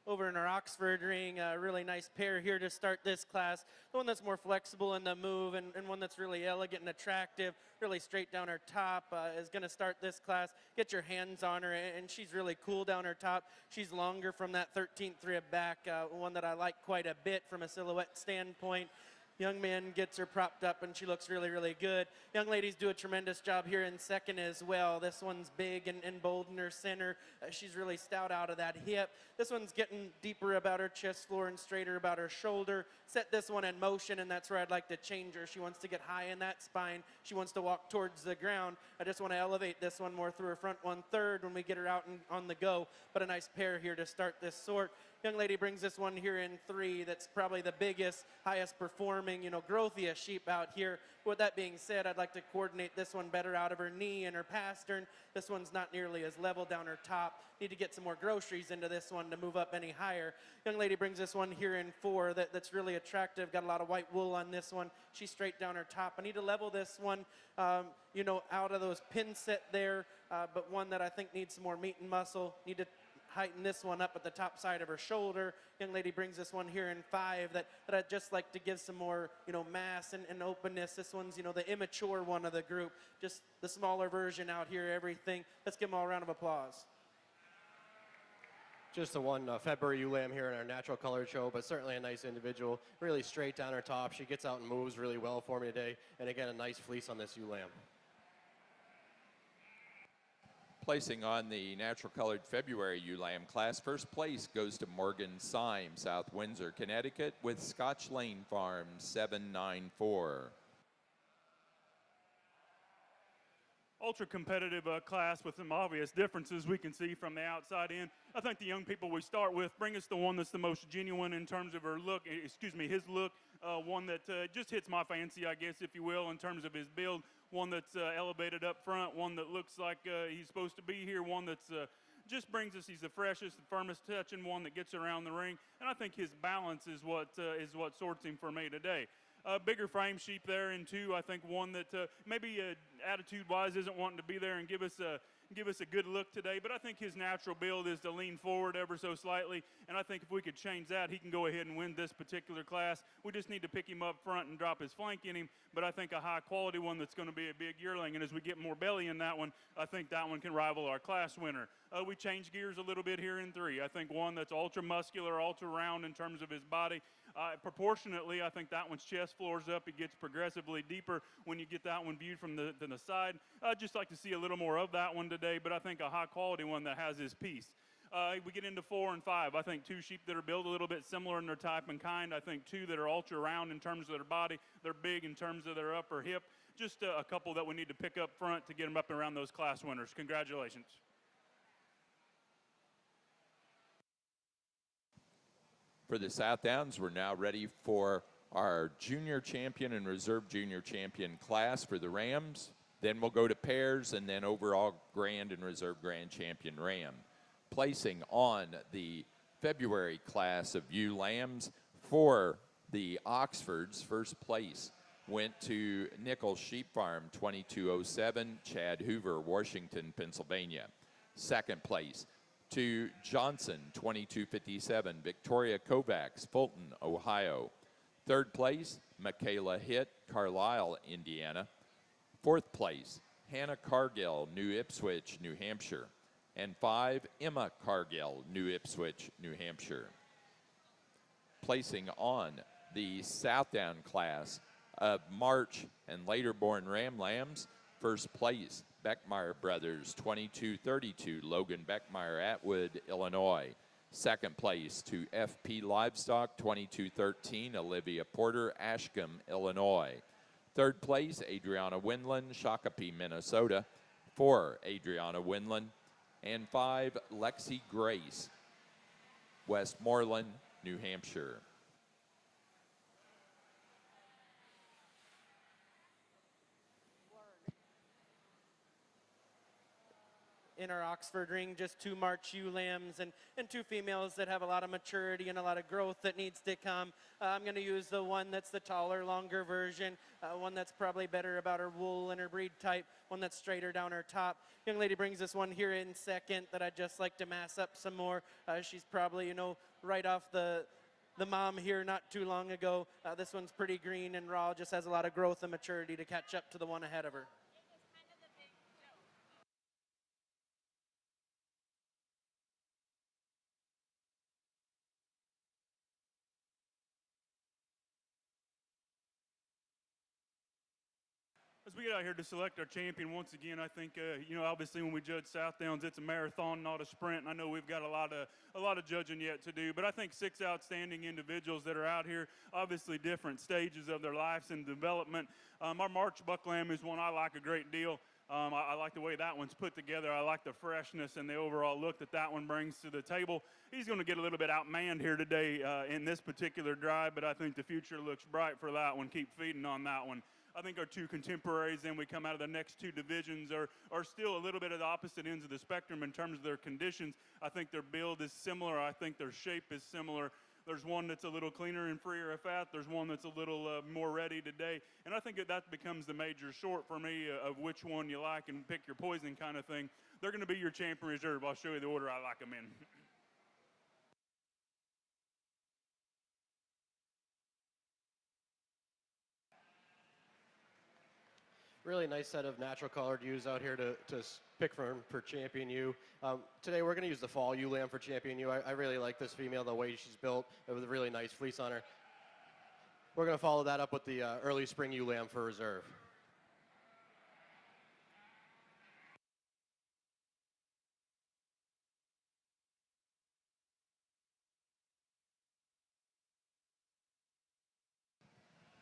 Over in our Oxford ring, a really nice pair here to start this class. The one that's more flexible in the move and one that's really elegant and attractive, really straight down her top, is going to start this class. Get your hands on her, and she's really cool down her top. She's longer from that 13th rib back, one that I like quite a bit from a silhouette standpoint. Young man gets her propped up, and she looks really, really good. Young ladies do a tremendous job here in second as well. This one's big and bold in her center. She's really stout out of that hip. This one's getting deeper about her chest floor and straighter about her shoulder. Set this one in motion, and that's where I'd like to change her. She wants to get high in that spine. She wants to walk towards the ground. I just want to elevate this one more through her front 1/3 when we get her out and on the go. But a nice pair here to start this sort. Young lady brings this one here in 3. That's probably the biggest, highest performing, growthiest sheep out here. With that being said, I'd like to coordinate this one better out of her knee and her pastern. This one's not nearly as level down her top. Need to get some more groceries into this one to move up any higher. Young lady brings this one here in 4. That's really attractive. Got a lot of white wool on this one. She's straight down her top. I need to level this one, out of those pin set there, but one that I think needs some more meat and muscle. Need to heighten this one up at the top side of her shoulder. Young lady brings this one here in 5 that I'd just like to give some more, mass and openness. This one's, the immature one of the group, just the smaller version out here, everything. Let's give them all a round of applause. Just the one February ewe lamb here in our natural colored show, but certainly a nice individual. Really straight down her top. She gets out and moves really well for me today. And again, a nice fleece on this ewe lamb. Placing on the natural colored February ewe lamb class, first place goes to Morgan Syme, South Windsor, Connecticut, with Scotch Lane Farm, 794. Ultra competitive class with some obvious differences we can see from the outside in. I think the young people we start with bring us the one that's the most genuine in terms of his look, one that just hits my fancy, I guess, if you will, in terms of his build, one that's elevated up front, one that looks like he's supposed to be here, one that's just brings us, he's the freshest, the firmest touching one that gets around the ring, and I think his balance is what sorts him for me today. Bigger frame sheep there in 2. I think one that maybe attitude-wise isn't wanting to be there and give us a good look today, but I think his natural build is to lean forward ever so slightly, and I think if we could change that, he can go ahead and win this particular class. We just need to pick him up front and drop his flank in him, but I think a high-quality one that's going to be a big yearling, and as we get more belly in that one, I think that one can rival our class winner. We changed gears a little bit here in 3. I think one that's ultra-muscular, ultra-round in terms of his body. Proportionately, I think that one's chest floors up. It gets progressively deeper when you get that one viewed from the side. I'd just like to see a little more of that one today, but I think a high-quality one that has his piece. We get into 4 and 5. I think 2 sheep that are built a little bit similar in their type and kind. I think 2 that are ultra-round in terms of their body. They're big in terms of their upper hip. Just a couple that we need to pick up front to get them up and around those class winners. Congratulations. For the Southdowns, we're now ready for our junior champion and reserve junior champion class for the Rams. Then we'll go to pairs and then overall grand and reserve grand champion Ram. Placing on the February class of ewe lambs for the Oxfords, first place went to Nichols Sheep Farm, 2207, Chad Hoover, Washington, Pennsylvania. Second place to Johnson, 2257, Victoria Kovacs, Fulton, Ohio. Third place, Michaela Hitt, Carlisle, Indiana. Fourth place, Hannah Cargill, New Ipswich, New Hampshire. And 5, Emma Cargill, New Ipswich, New Hampshire. Placing on the Southdown class of March and later born ram lambs, first place, Beckmeyer Brothers, 2232, Logan Beckmeyer, Atwood, Illinois. Second place to FP Livestock, 2213, Olivia Porter, Ashcombe, Illinois. Third place, Adriana Windland, Shakopee, Minnesota. 4, Adriana Windland. And 5, Lexi Grace, Westmoreland, New Hampshire. In our Oxford ring, just 2 March ewe lambs and 2 females that have a lot of maturity and a lot of growth that needs to come. I'm going to use the one that's the taller, longer version, one that's probably better about her wool and her breed type, one that's straighter down her top. Young lady brings this one here in second that I'd just like to mass up some more. She's probably, you know, right off the mom here not too long ago. This one's pretty green and raw, just has a lot of growth and maturity to catch up to the one ahead of her. As we get out here to select our champion, once again, I think, you know, obviously when we judge Southdowns, it's a marathon, not a sprint. And I know we've got a lot of judging yet to do, but I think 6 outstanding individuals that are out here, obviously different stages of their lives and development. Our March Buck Lamb is one I like a great deal. I like the way that one's put together. I like the freshness and the overall look that one brings to the table. He's going to get a little bit outmanned here today in this particular drive, but I think the future looks bright for that one. Keep feeding on that one. I think our 2 contemporaries, then we come out of the next 2 divisions, are still a little bit at the opposite ends of the spectrum in terms of their conditions. I think their build is similar. I think their shape is similar. There's one that's a little cleaner and freer of fat. There's one that's a little more ready today. And I think that becomes the major short for me of which one you like and pick your poison kind of thing. They're going to be your champion reserve. I'll show you the order I like them in. Really nice set of natural colored ewes out here to pick from for champion ewe. Today we're going to use the fall ewe lamb for champion ewe. I really like this female, the way she's built. It was a really nice fleece on her. We're going to follow that up with the early spring ewe lamb for reserve.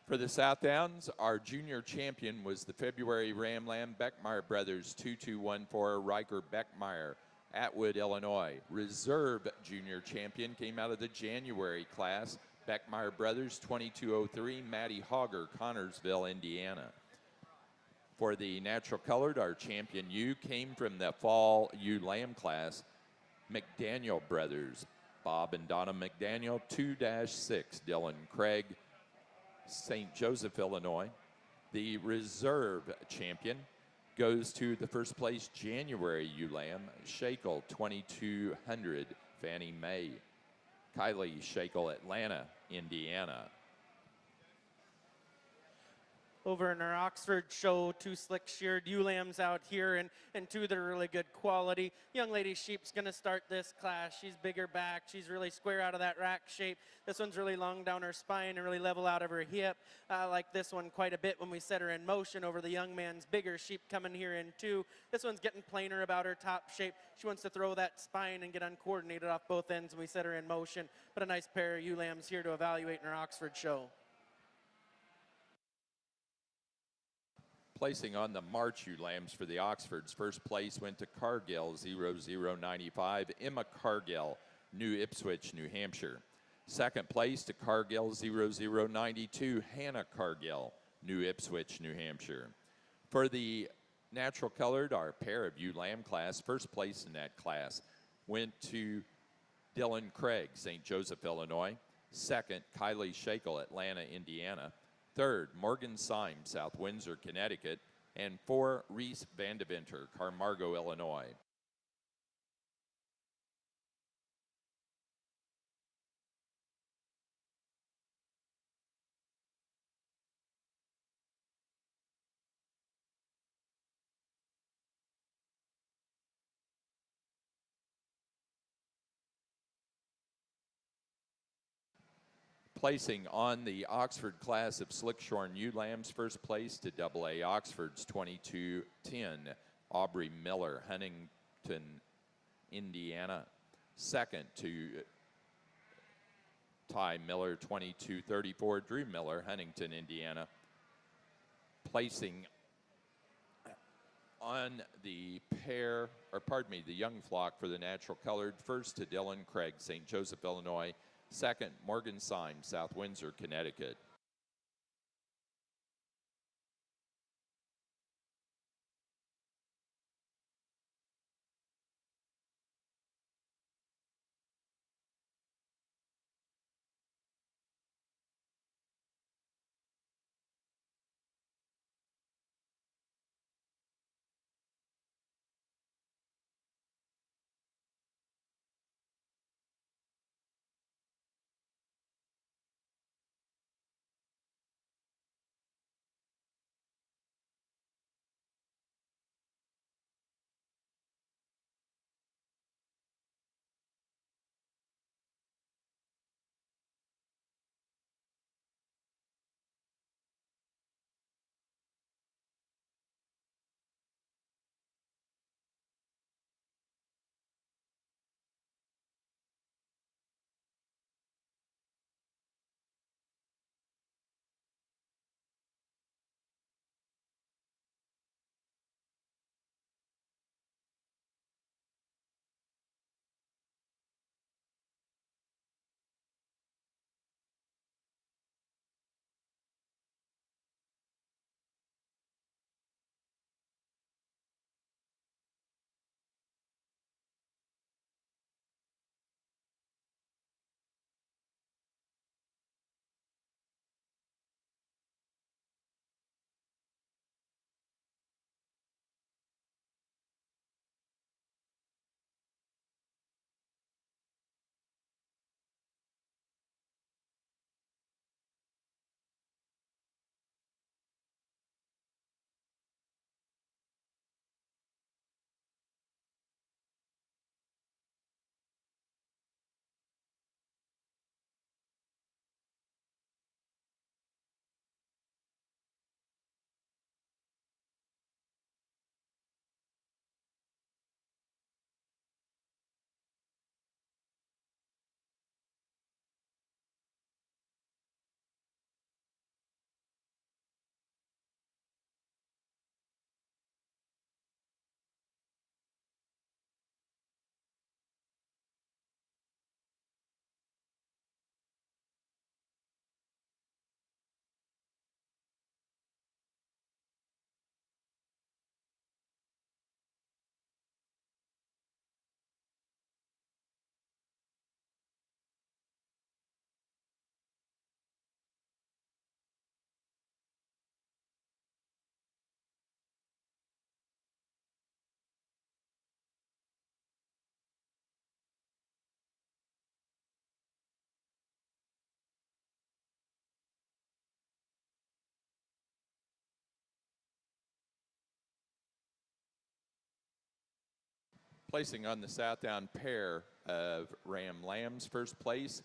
For the Southdowns, our junior champion was the February Ram Lamb Beckmeyer Brothers, 2214, Riker Beckmeyer, Atwood, Illinois. Reserve junior champion came out of the January class, Beckmeyer Brothers, 2203, Maddie Hogger, Connorsville, Indiana. For the natural colored, our champion ewe came from the fall ewe lamb class, McDaniel Brothers, Bob and Donna McDaniel, 2-6, Dylan Craig, St. Joseph, Illinois. The reserve champion goes to the first place January ewe lamb, Shakel, 2200, Fannie Mae. Kylie Shakel, Atlanta, Indiana. Over in our Oxford show, 2 slick sheared ewe lambs out here and 2 that are really good quality. Young lady sheep's going to start this class. She's bigger back. She's really square out of that rack shape. This one's really long down her spine and really level out of her hip. I like this one quite a bit when we set her in motion over the young man's bigger sheep coming here in 2. This one's getting plainer about her top shape. She wants to throw that spine and get uncoordinated off both ends when we set her in motion. But a nice pair of ewe lambs here to evaluate in our Oxford show. Placing on the March ewe lambs for the Oxfords, first place went to Cargill, 0095, Emma Cargill, New Ipswich, New Hampshire. Second place to Cargill 0092, Hannah Cargill, New Ipswich, New Hampshire. For the natural colored, our pair of ewe lamb class, first place in that class went to Dylan Craig, St. Joseph, Illinois. Second, Kylie Shakel, Atlanta, Indiana. Third, Morgan Syme, South Windsor, Connecticut. And 4, Reese Vandeventer, Carmargo, Illinois. Placing on the Oxford class of Slickshorn ewe lambs, first place to AA Oxford's 2210, Aubrey Miller, Huntington, Indiana. Second to Ty Miller, 2234, Drew Miller, Huntington, Indiana. Placing on the the young flock for the natural colored, first to Dylan Craig, St. Joseph, Illinois. Second, Morgan Syme, South Windsor, Connecticut. Placing on the Southdown pair of Ram Lambs, first place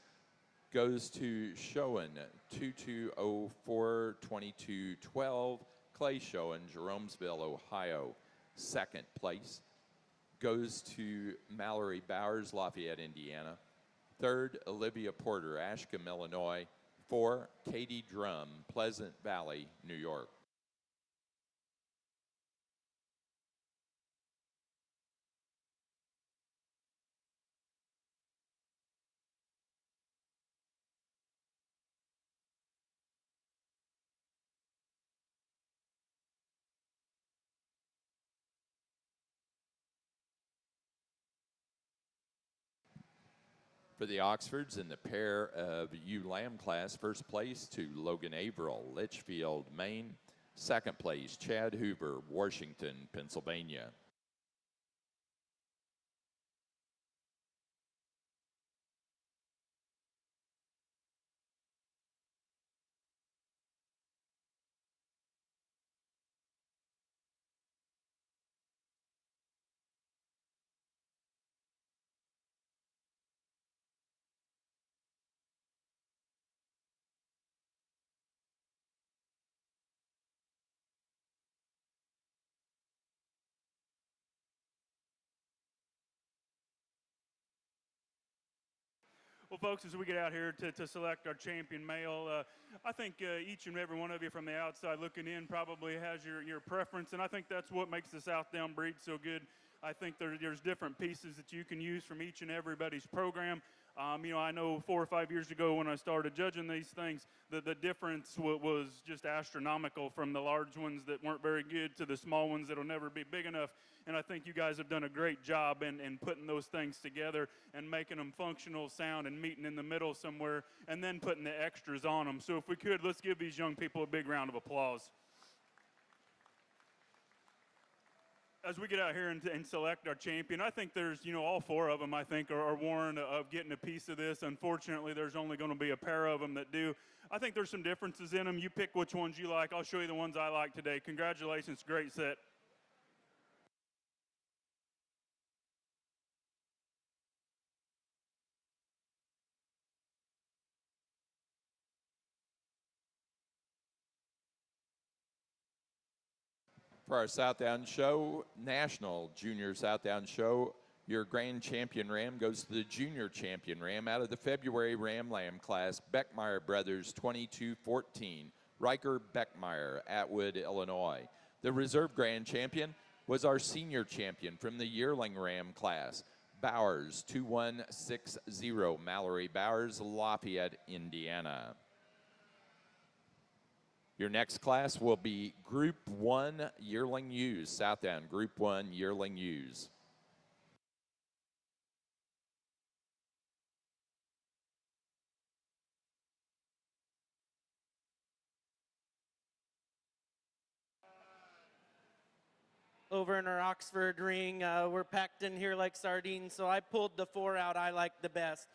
goes to Schoen, 2204-2212, Clay Schoen, Jeromesville, Ohio. Second place goes to Mallory Bowers, Lafayette, Indiana. Third, Olivia Porter, Ashcombe, Illinois. 4, Katie Drum, Pleasant Valley, New York. For the Oxfords in the pair of ewe lamb class, first place to Logan Averill, Litchfield, Maine. Second place, Chad Hoover, Washington, Pennsylvania. Well, folks, as we get out here to select our champion male, I think each and every one of you from the outside looking in probably has your preference, and I think that's what makes the Southdown breed so good. I think there's different pieces that you can use from each and everybody's program. I know 4 or 5 years ago when I started judging these things, the difference was just astronomical from the large ones that weren't very good to the small ones that'll never be big enough. And I think you guys have done a great job in putting those things together and making them functional, sound, and meeting in the middle somewhere, and then putting the extras on them. So if we could, let's give these young people a big round of applause. As we get out here and select our champion, I think there's, all 4 of them, I think, are warned of getting a piece of this. Unfortunately, there's only going to be a pair of them that do. I think there's some differences in them. You pick which ones you like. I'll show you the ones I like today. Congratulations, great set. For our Southdown show, National Junior Southdown show, your grand champion ram goes to the junior champion ram out of the February Ram Lamb class, Beckmeyer Brothers 2214, Riker Beckmeyer, Atwood, Illinois. The reserve grand champion was our senior champion from the yearling ram class, Bowers 2160, Mallory Bowers, Lafayette, Indiana. Your next class will be Group 1 Yearling Ewes, Southdown Group 1 Yearling Ewes. Over in our Oxford ring, we're packed in here like sardines, so I pulled the 4 out I like the best.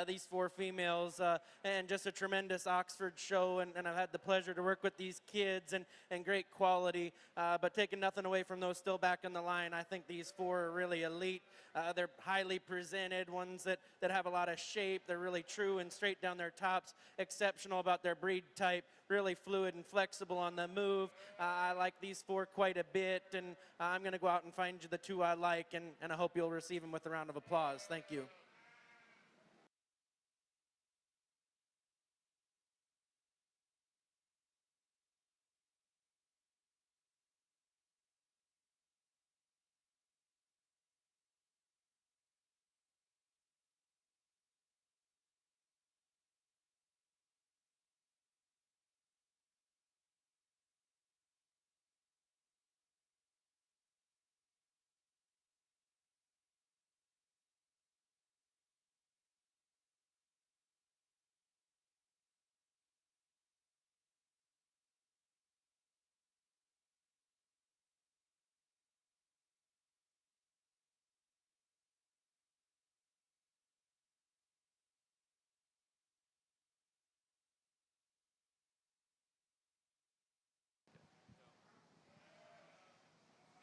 These 4 females, and just a tremendous Oxford show, and I've had the pleasure to work with these kids and great quality, but taking nothing away from those still back in the line. I think these 4 are really elite. They're highly presented, ones that have a lot of shape. They're really true and straight down their tops, exceptional about their breed type, really fluid and flexible on the move. I like these 4 quite a bit, and I'm going to go out and find you the 2 I like, and I hope you'll receive them with a round of applause. Thank you.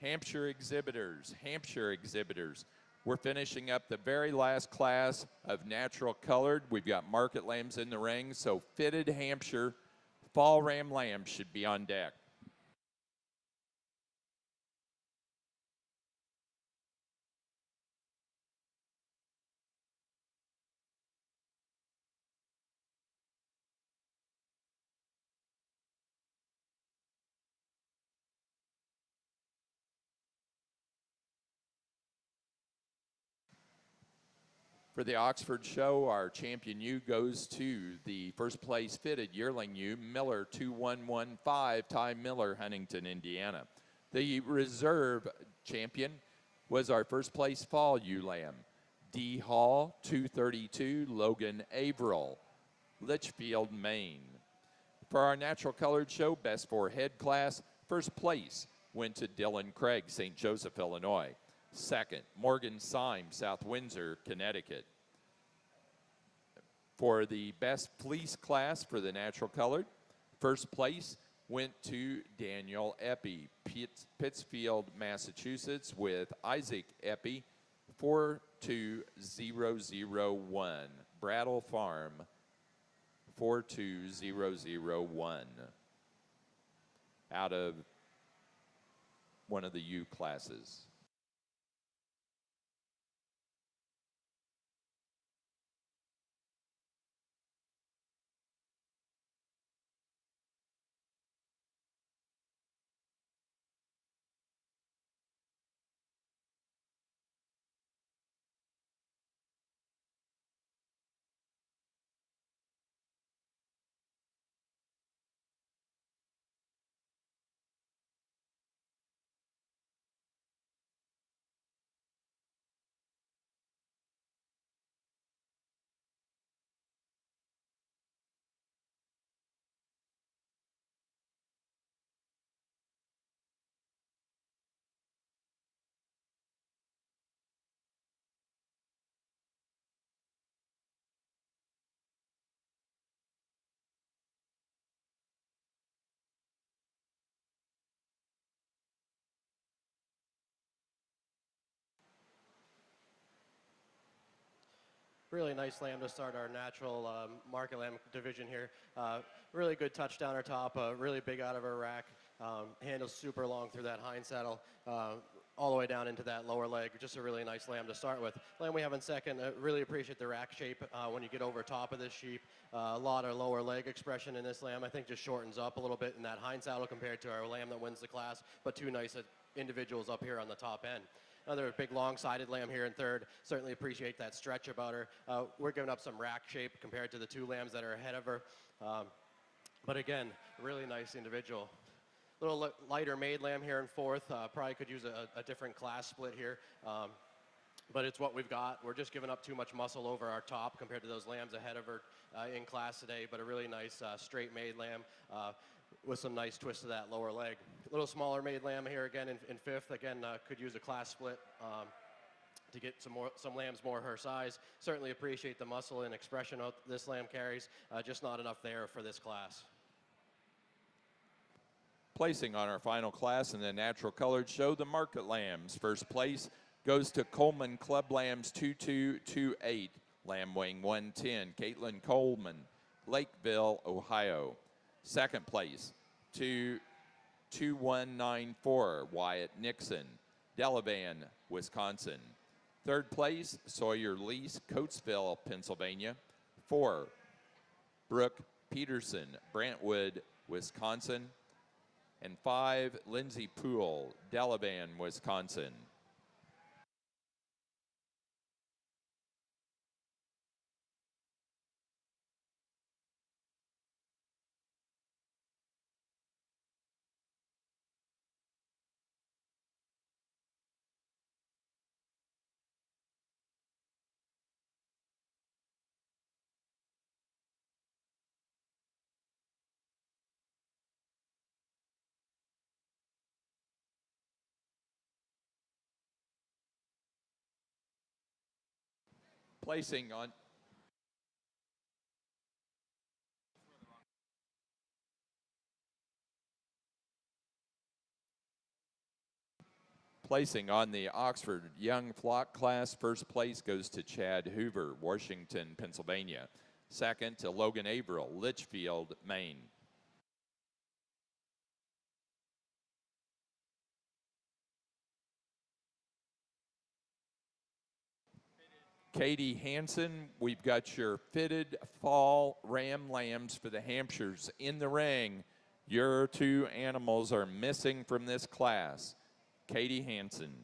Hampshire exhibitors, We're finishing up the very last class of natural colored. We've got market lambs in the ring, so fitted Hampshire fall ram lambs should be on deck. For the Oxford show, our champion ewe goes to the first place fitted yearling ewe, Miller 2115, Ty Miller, Huntington, Indiana. The reserve champion was our first place fall ewe lamb, D Hall, 232, Logan Averill, Litchfield, Maine. For our natural colored show, best for head class, first place went to Dylan Craig, St. Joseph, Illinois. Second, Morgan Syme, South Windsor, Connecticut. For the best fleece class for the natural colored, first place went to Daniel Eppy, Pittsfield, Massachusetts, with Isaac Eppy, 42001. Brattle Farm, 42001. Out of one of the U classes. Really nice lamb to start our natural market lamb division here. Really good touchdown or top, really big out of her rack. Handles super long through that hind saddle, all the way down into that lower leg. Just a really nice lamb to start with. Lamb we have in second, really appreciate the rack shape when you get over top of this sheep. A lot of lower leg expression in this lamb. I think just shortens up a little bit in that hind saddle compared to our lamb that wins the class, but two nice individuals up here on the top end. Another big long-sided lamb here in third. Certainly appreciate that stretch about her. We're giving up some rack shape compared to the two lambs that are ahead of her. But again, really nice individual. A little lighter maid lamb here in fourth. Probably could use a different class split here. But it's what we've got. We're just giving up too much muscle over our top compared to those lambs ahead of her in class today. But a really nice straight maid lamb with some nice twist to that lower leg. A little smaller maid lamb here again in fifth. Again, could use a class split to get some lambs more her size. Certainly appreciate the muscle and expression this lamb carries. Just not enough there for this class. Placing on our final class in the natural colored show, the market lambs. First place goes to Coleman Club Lambs 2228, lamb weighing 110, Caitlin Coleman, Lakeville, Ohio. Second place to 2194, Wyatt Nixon, Delavan, Wisconsin. Third place, Sawyer Lease, Coatesville, Pennsylvania. 4, Brooke Peterson, Brantwood, Wisconsin. And 5, Lindsay Poole, Delavan, Wisconsin. Placing on the Oxford Young Flock class, first place goes to Chad Hoover, Washington, Pennsylvania. Second to Logan Averill, Litchfield, Maine. Katie Hansen, we've got your fitted fall ram lambs for the Hampshires in the ring. Your two animals are missing from this class. Katie Hansen.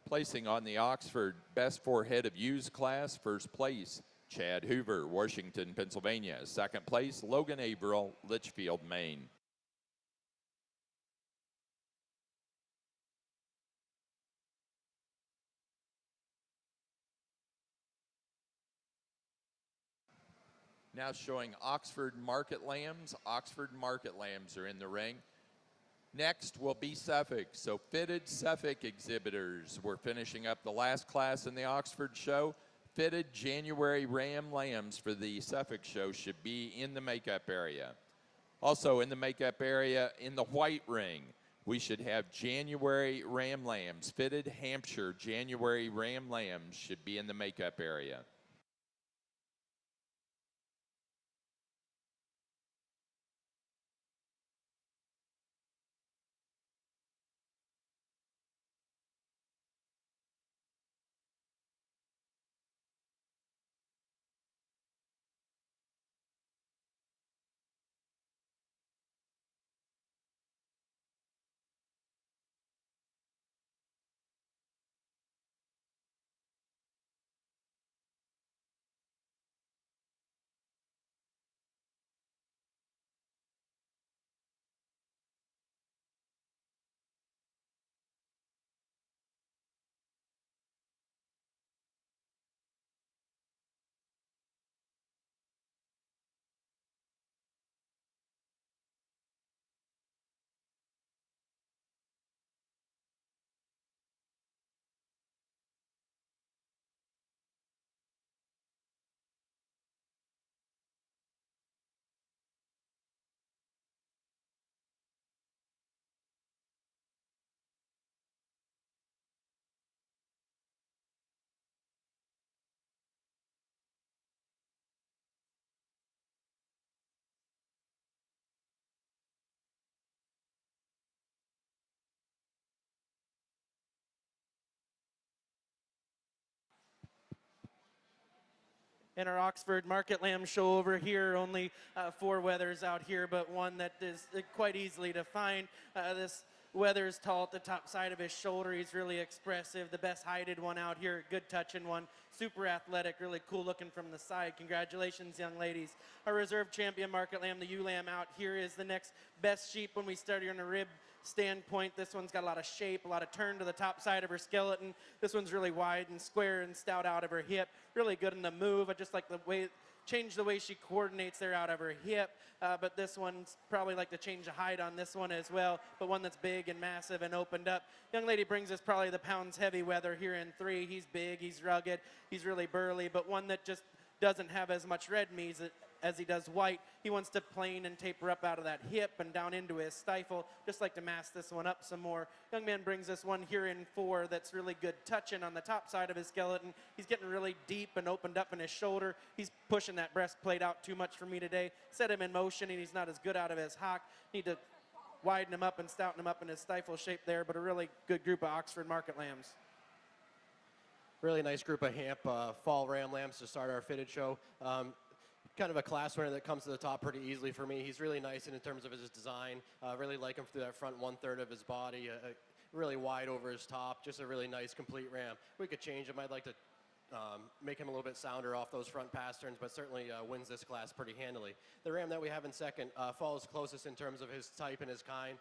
Placing on the Oxford Best Four Head of Ewes class, first place, Chad Hoover, Washington, Pennsylvania. Second place, Logan Averill, Litchfield, Maine. Now showing Oxford Market Lambs. Oxford Market Lambs are in the ring. Next will be Suffolk. So fitted Suffolk exhibitors. We're finishing up the last class in the Oxford show. Fitted January Ram Lambs for the Suffolk show should be in the makeup area. Also in the makeup area in the white ring, we should have January Ram Lambs. Fitted Hampshire January Ram Lambs should be in the makeup area. In our Oxford Market Lamb show over here, only 4 wethers out here, but one that is quite easily to find. This wether's tall at the top side of his shoulder. He's really expressive. The best heighted one out here, good touching one. Super athletic, really cool looking from the side. Congratulations, young ladies. Our reserve champion Market Lamb, the ewe lamb out here, is the next best sheep when we start here in a rib standpoint. This one's got a lot of shape, a lot of turn to the top side of her skeleton. This one's really wide and square and stout out of her hip. Really good in the move. I just like the way, change the way she coordinates there out of her hip. But this one's probably like to change the height on this one as well, but one that's big and massive and opened up. Young lady brings us probably the pounds heavy wether here in 3. He's big, he's rugged, he's really burly, but one that just doesn't have as much red meat as he does white. He wants to plane and taper up out of that hip and down into his stifle. Just like to mask this one up some more. Young man brings us one here in 4 that's really good touching on the top side of his skeleton. He's getting really deep and opened up in his shoulder. He's pushing that breastplate out too much for me today. Set him in motion and he's not as good out of his hock. Need to widen him up and stouten him up in his stifle shape there, but a really good group of Oxford Market Lambs. Really nice group of Hamp fall ram lambs to start our fitted show. Kind of a class winner that comes to the top pretty easily for me. He's really nice in terms of his design. Really like him through that front 1/3 of his body. Really wide over his top. Just a really nice complete ram. We could change him. I'd like to make him a little bit sounder off those front pasterns, but certainly wins this class pretty handily. The ram that we have in second falls closest in terms of his type and his kind.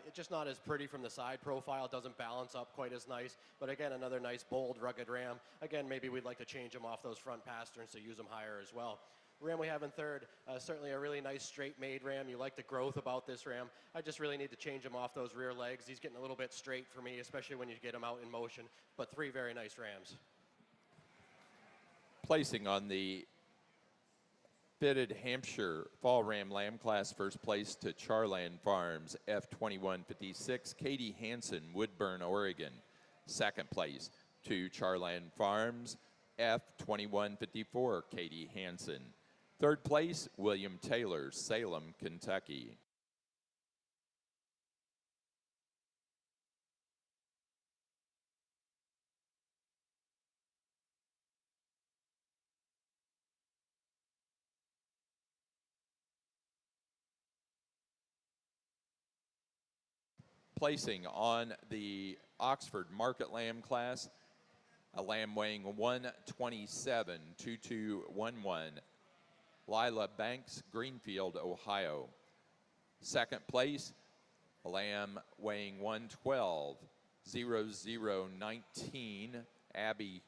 It's just not as pretty from the side profile. Doesn't balance up quite as nice, but again, another nice, bold, rugged ram. Again, maybe we'd like to change him off those front pasterns to use him higher as well. The ram we have in third, certainly a really nice straight-made ram. You like the growth about this ram. I just really need to change him off those rear legs. He's getting a little bit straight for me, especially when you get him out in motion, but 3 very nice rams. Placing on the fitted Hampshire Fall Ram Lamb class, first place to Charland Farms, F2156, Katie Hansen, Woodburn, Oregon. Second place to Charland Farms, F2154, Katie Hansen. Third place, William Taylor, Salem, Kentucky. placing on the Oxford Market Lamb class, a lamb weighing 127, 2211, Lila Banks, Greenfield, Ohio. Second place, a lamb weighing 112, 0019, Abby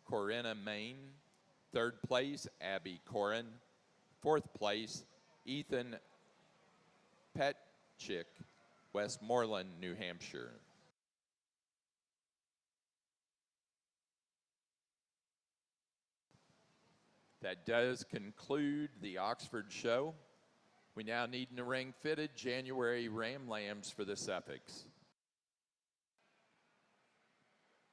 Corinna, Maine. Third place, Abby Corin. Fourth place, Ethan Petchick, Westmoreland, New Hampshire. That does conclude the Oxford show. We now need in the ring fitted January ram lambs for the Suffolks.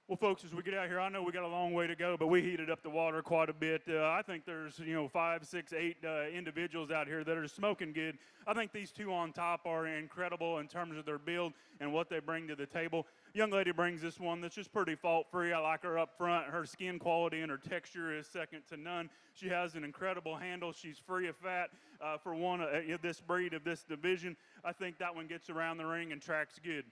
Well, folks, as we get out here, I know we got a long way to go, but we heated up the water quite a bit. I think there's, 5, 6, 8 individuals out here that are smoking good. I think these two on top are incredible in terms of their build and what they bring to the table. Young lady brings this one that's just pretty fault-free. I like her up front. Her skin quality and her texture is second to none. She has an incredible handle. She's free of fat for one of this breed of this division. I think that one gets around the ring and tracks good.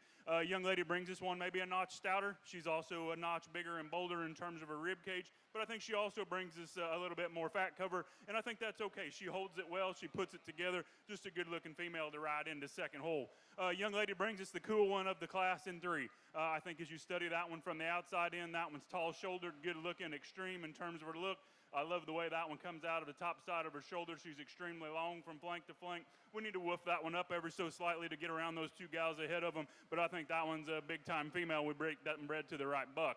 Young lady brings this one maybe a notch stouter. She's also a notch bigger and bolder in terms of her rib cage, but I think she also brings us a little bit more fat cover, and I think that's okay. She holds it well. She puts it together. Just a good-looking female to ride into second hole. Young lady brings us the cool one of the class in 3. I think as you study that one from the outside in, that one's tall-shouldered, good-looking, extreme in terms of her look. I love the way that one comes out of the top side of her shoulder. She's extremely long from flank to flank. We need to woof that one up ever so slightly to get around those two gals ahead of them, but I think that one's a big-time female. We break that and bred to the right buck.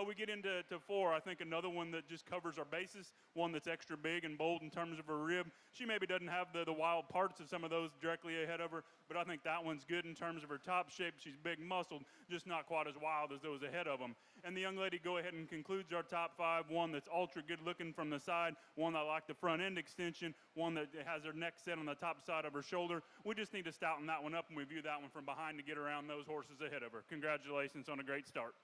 We get into 4, I think another one that just covers our bases, one that's extra big and bold in terms of her rib. She maybe doesn't have the wild parts of some of those directly ahead of her, but I think that one's good in terms of her top shape. She's big muscled, just not quite as wild as those ahead of them. And the young lady go ahead and concludes our top 5, one that's ultra good looking from the side, one that I like the front end extension, one that has her neck set on the top side of her shoulder. We just need to stouten that one up and we view that one from behind to get around those horses ahead of her. Congratulations on a great start.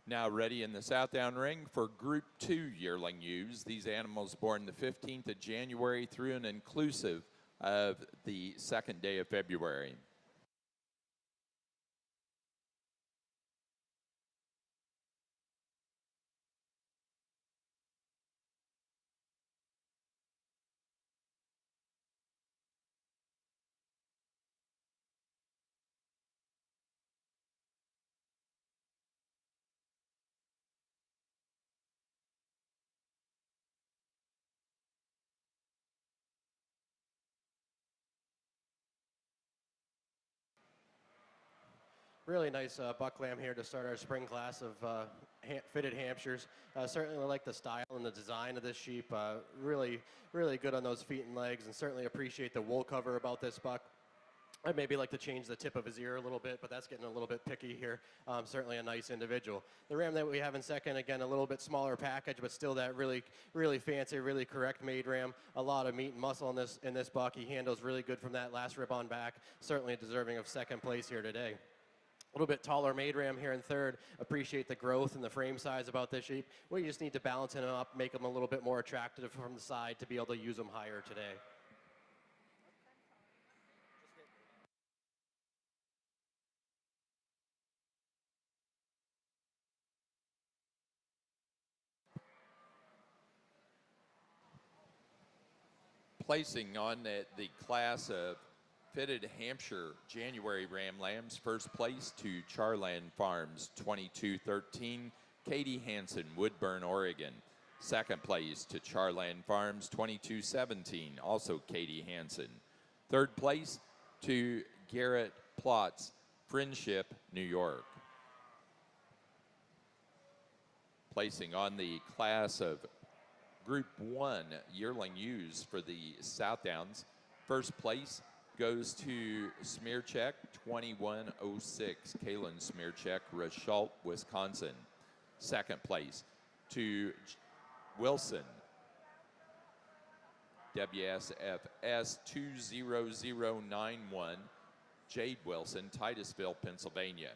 Now ready in the Southdown ring for Group 2 yearling ewes. These animals born the 15th of January through and inclusive of the 2nd day of February. Really nice buck lamb here to start our spring class of fitted Hampshires. Certainly like the style and the design of this sheep. Really good on those feet and legs, and certainly appreciate the wool cover about this buck. I'd maybe like to change the tip of his ear a little bit, but that's getting a little bit picky here. Certainly a nice individual. The ram that we have in second, again, a little bit smaller package, but still that really fancy, really correct made ram. A lot of meat and muscle in this buck. He handles really good from that last rib on back. Certainly deserving of second place here today. A little bit taller made ram here in third. Appreciate the growth and the frame size about this sheep. We just need to balance him up, make him a little bit more attractive from the side to be able to use him higher today. Placing on the class of fitted Hampshire January ram lambs, first place to Charland Farms 2213, Katie Hansen, Woodburn, Oregon. Second place to Charland Farms 2217, also Katie Hansen. Third place to Garrett Plotz, Friendship, New York. Placing on the class of Group 1 yearling ewes for the Southdowns, first place goes to Smearcheck 2106, Kalen Smearcheck, Rashalt, Wisconsin. Second place to Wilson WSFS 20091, Jade Wilson, Titusville, Pennsylvania.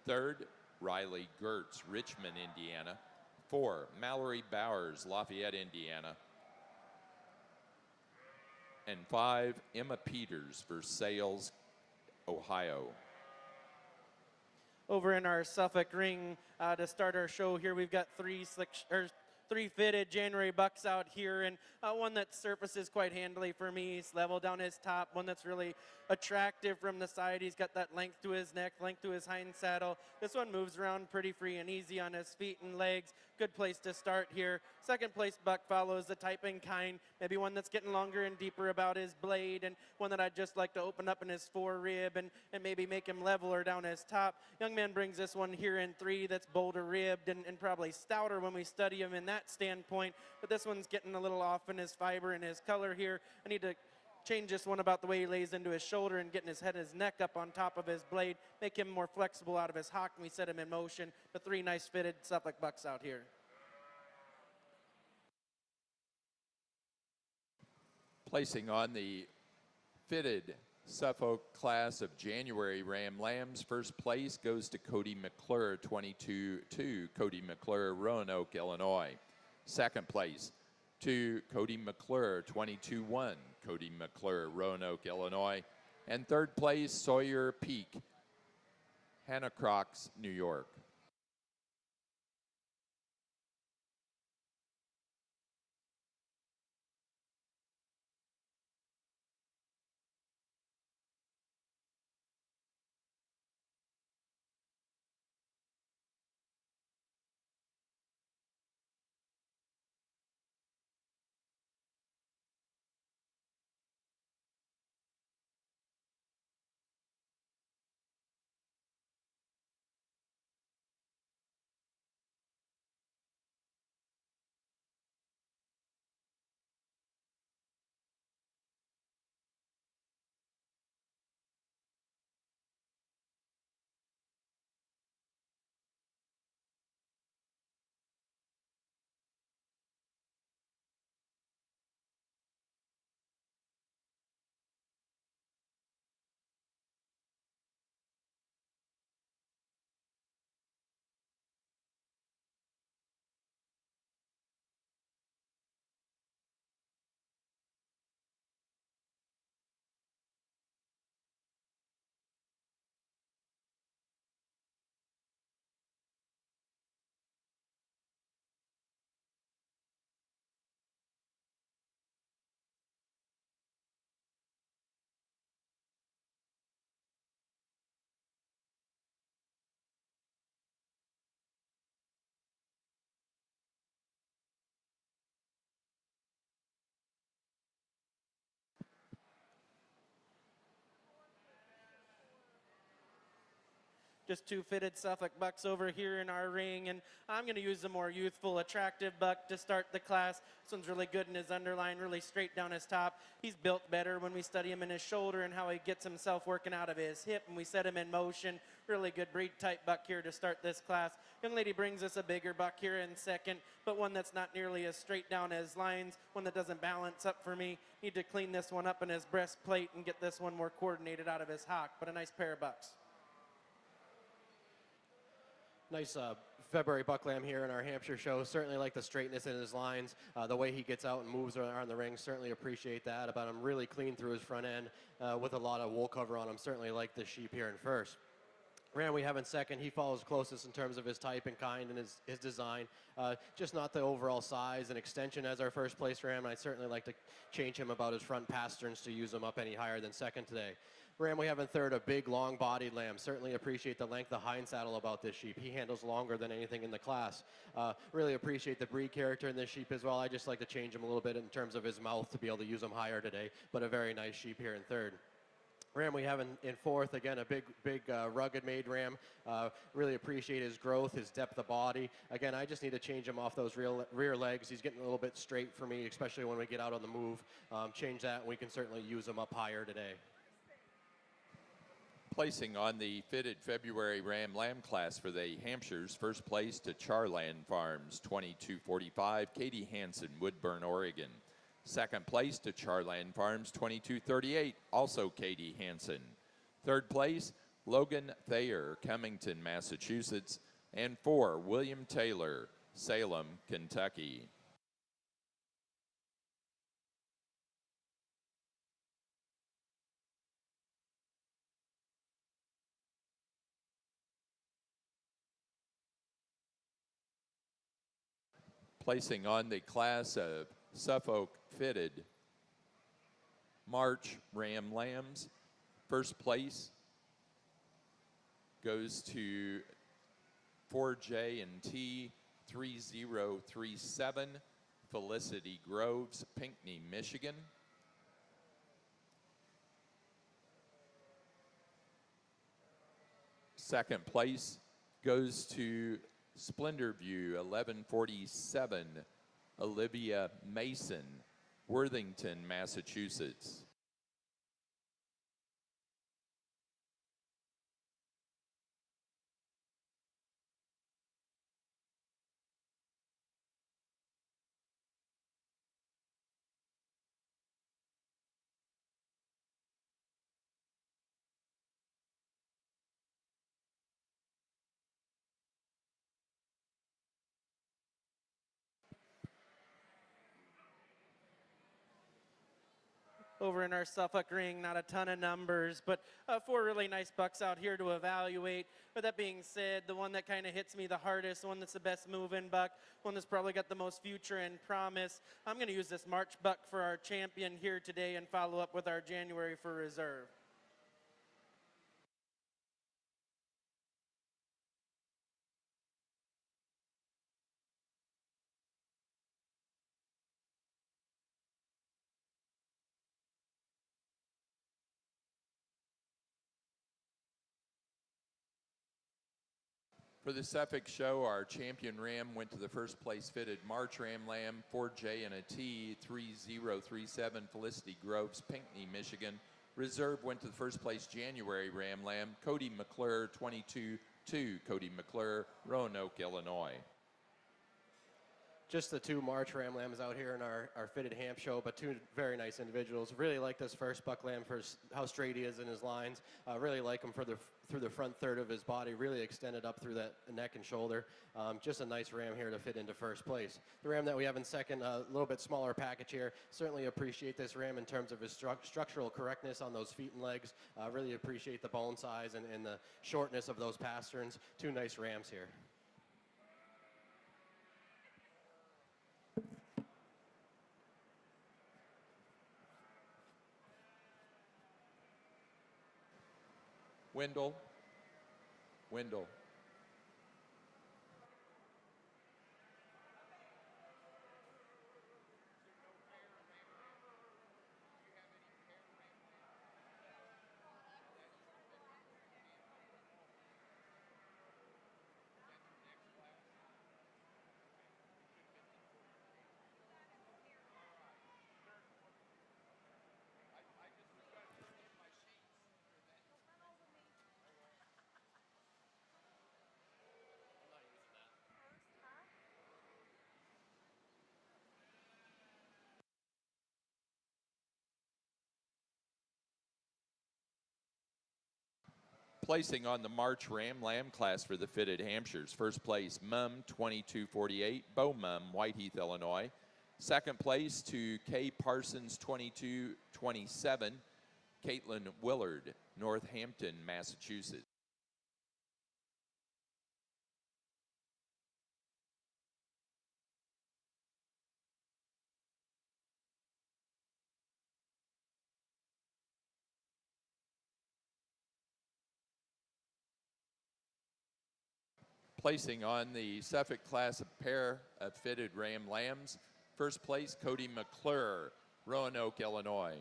Third, Riley Gertz, Richmond, Indiana. 4, Mallory Bowers, Lafayette, Indiana. And 5, Emma Peters, Versailles, Ohio. Over in our Suffolk ring, to start our show here, we've got three fitted January bucks out here, and one that surfaces quite handily for me. He's level down his top, one that's really attractive from the side. He's got that length to his neck, length to his hind saddle. This one moves around pretty free and easy on his feet and legs. Good place to start here. Second place buck follows the type and kind, maybe one that's getting longer and deeper about his blade, and one that I'd just like to open up in his forerib and maybe make him leveler down his top. Young man brings this one here in 3 that's bolder ribbed and probably stouter when we study him in that standpoint, but this one's getting a little off in his fiber and his color here. I need to change this one about the way he lays into his shoulder and getting his head and his neck up on top of his blade, make him more flexible out of his hock, and we set him in motion. The 3 nice fitted Suffolk bucks out here. Placing on the fitted Suffolk class of January Ram Lambs, first place goes to Cody McClure, 22-2, Cody McClure, Roanoke, Illinois. Second place to Cody McClure, 22-1, Cody McClure, Roanoke, Illinois. And third place, Sawyer Peak, Hannacrox, New York. Just 2 fitted Suffolk bucks over here in our ring, and I'm going to use a more youthful, attractive buck to start the class. This one's really good in his underline, really straight down his top. He's built better when we study him in his shoulder and how he gets himself working out of his hip, and we set him in motion. Really good breed-type buck here to start this class. Young lady brings us a bigger buck here in second, but one that's not nearly as straight down as lines, one that doesn't balance up for me. Need to clean this one up in his breastplate and get this one more coordinated out of his hock, but a nice pair of bucks. Nice February buck lamb here in our Hampshire show. Certainly like the straightness in his lines, the way he gets out and moves around the ring. Certainly appreciate that about him. Really clean through his front end with a lot of wool cover on him. Certainly like the sheep here in first. Ram we have in second. He follows closest in terms of his type and kind and his design. Just not the overall size and extension as our first place ram. I'd certainly like to change him about his front pasterns to use him up any higher than second today. Ram we have in third, a big, long-bodied lamb. Certainly appreciate the length of hind saddle about this sheep. He handles longer than anything in the class. Really appreciate the breed character in this sheep as well. I just like to change him a little bit in terms of his mouth to be able to use him higher today, but a very nice sheep here in third. Ram we have in fourth, again, a big rugged-made ram. Really appreciate his growth, his depth of body. Again, I just need to change him off those rear legs. He's getting a little bit straight for me, especially when we get out on the move. Change that, and we can certainly use him up higher today. Placing on the fitted February Ram Lamb class for the Hampshires, first place to Charland Farms, 2245, Katie Hansen, Woodburn, Oregon. Second place to Charland Farms 2238, also Katie Hansen. Third place, Logan Thayer, Cummington, Massachusetts. And 4, William Taylor, Salem, Kentucky. Placing on the class of Suffolk fitted March Ram Lambs, first place goes to 4J&T 3037, Felicity Groves, Pinckney, Michigan. Second place goes to Splendor View 1147, Olivia Mason, Worthington, Massachusetts. Over in our Suffolk ring, not a ton of numbers, but 4 really nice bucks out here to evaluate. But that being said, the one that kind of hits me the hardest, the one that's the best moving buck, one that's probably got the most future and promise, I'm going to use this March buck for our champion here today and follow up with our January for reserve. For the Suffolk show, our champion ram went to the first place fitted March Ram Lamb, 4J&T 3037, Felicity Groves, Pinckney, Michigan. Reserve went to the first place January Ram Lamb, Cody McClure 22-2, Cody McClure, Roanoke, Illinois. Just the 2 March Ram Lambs out here in our fitted Hamp show, but 2 very nice individuals. Really like this first buck lamb for how straight he is in his lines. Really like him through the front third of his body, really extended up through that neck and shoulder. Just a nice ram here to fit into first place. The ram that we have in second, a little bit smaller package here. Certainly appreciate this ram in terms of his structural correctness on those feet and legs. Really appreciate the bone size and the shortness of those pasterns. 2 nice rams here. Wendell. Placing on the March Ram Lamb class for the fitted Hampshires. First place, Mum 2248, Bo Mum, Whiteheath, Illinois. Second place to Kay Parsons 2227, Caitlin Willard, Northampton, Massachusetts. Placing on the Suffolk class a pair of fitted Ram Lambs. First place, Cody McClure, Roanoke, Illinois.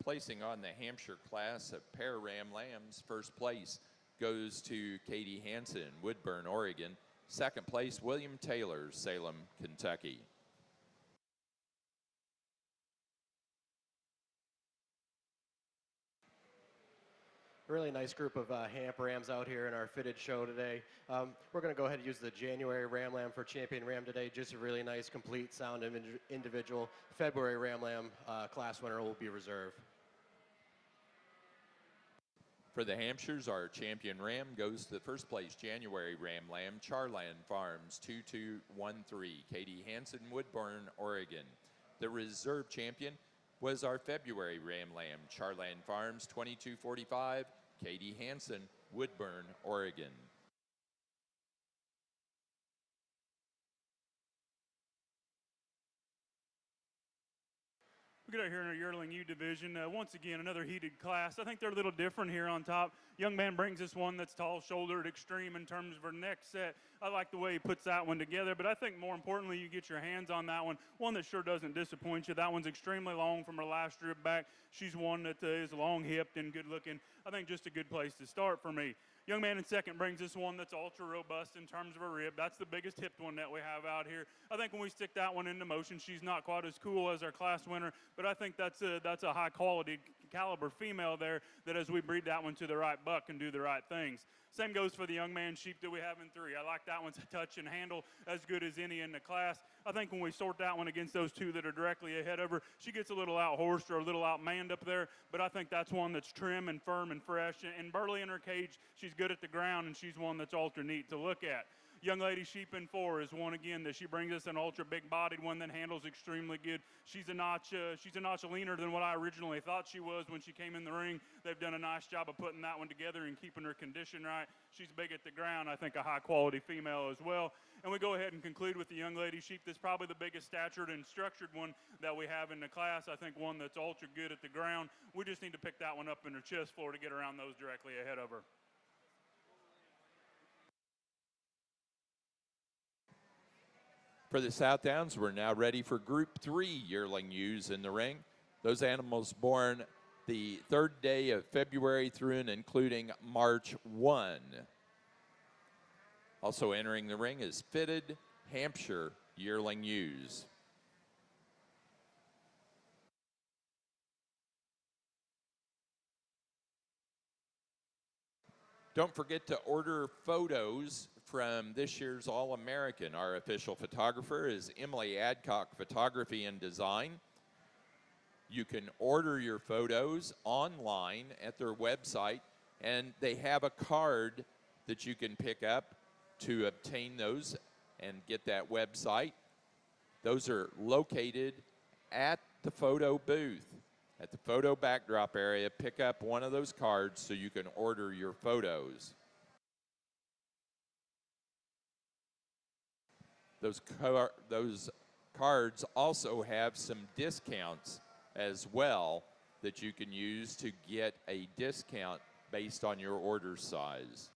Placing on the Hampshire class of pair ram lambs, first place goes to Katie Hansen, Woodburn, Oregon. Second place, William Taylor, Salem, Kentucky. Really nice group of Hamp Rams out here in our fitted show today. We're going to go ahead and use the January Ram Lamb for Champion Ram today. Just a really nice, complete, sound individual. February Ram Lamb class winner will be reserved. For the Hampshires, our champion ram goes to the first place January Ram Lamb, Charland Farms 2213, Katie Hansen, Woodburn, Oregon. The reserve champion was our February Ram Lamb, Charland Farms 2245, Katie Hansen, Woodburn, Oregon. We get out here in our yearling U division. Once again, another heated class. I think they're a little different here on top. Young man brings us one that's tall-shouldered, extreme in terms of her neck set. I like the way he puts that one together, but I think more importantly, you get your hands on that one that sure doesn't disappoint you. That one's extremely long from her last strip back. She's one that is long-hipped and good-looking. I think just a good place to start for me. Young man in second brings us one that's ultra robust in terms of her rib. That's the biggest hipped one that we have out here. I think when we stick that one into motion, she's not quite as cool as our class winner, but I think that's a high quality caliber female there that as we breed that one to the right buck can do the right things. Same goes for the young man sheep that we have in three. I like that one's touch and handle as good as any in the class. I think when we sort that one against those two that are directly ahead of her, she gets a little out-horsed or a little out-manned up there, but I think that's one that's trim and firm and fresh and burly in her cage. She's good at the ground, and she's one that's ultra neat to look at. Young lady sheep in four is one again that she brings us an ultra big-bodied one that handles extremely good. She's a notch leaner than what I originally thought she was when she came in the ring. They've done a nice job of putting that one together and keeping her condition right. She's big at the ground. I think a high-quality female as well. And we go ahead and conclude with the young lady sheep that's probably the biggest statured and structured one that we have in the class. I think one that's ultra good at the ground. We just need to pick that one up in her chest floor to get around those directly ahead of her. For the Southdowns, we're now ready for Group 3 yearling ewes in the ring. Those animals born the third day of February through and including March 1. Also entering the ring is fitted Hampshire yearling ewes. Don't forget to order photos from this year's All-American. Our official photographer is Emily Adcock Photography and Design. You can order your photos online at their website, and they have a card that you can pick up to obtain those and get that website. Those are located at the photo booth. At the photo backdrop area, pick up one of those cards so you can order your photos. Those cards also have some discounts as well that you can use to get a discount based on your order size.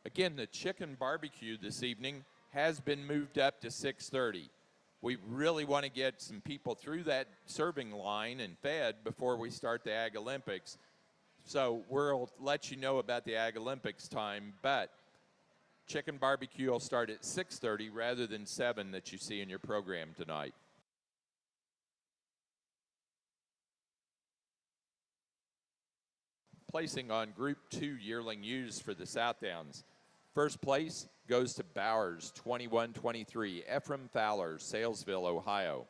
Again, the chicken barbecue this evening has been moved up to 6:30. We really want to get some people through that serving line and fed before we start the Ag Olympics. So we'll let you know about the Ag Olympics time, but chicken barbecue will start at 6:30 rather than 7 that you see in your program tonight. Placing on Group 2 yearling ewes for the Southdowns. First place goes to Bowers, 21-23. Ephraim Fowler, Salesville, Ohio.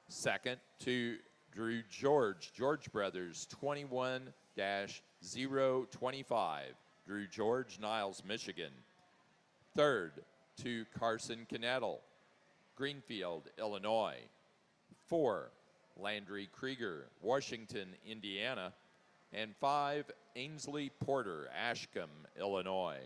Second to Drew George, George Brothers, 21-025. Drew George, Niles, Michigan. Third to Carson Knettle, Greenfield, Illinois. 4, Landry Krieger, Washington, Indiana. And 5, Ainsley Porter, Ashcombe, Illinois.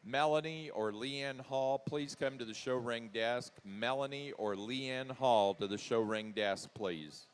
Melanie or Leanne Hall, please come to the show ring desk. Melanie or Leanne Hall to the show ring desk, please.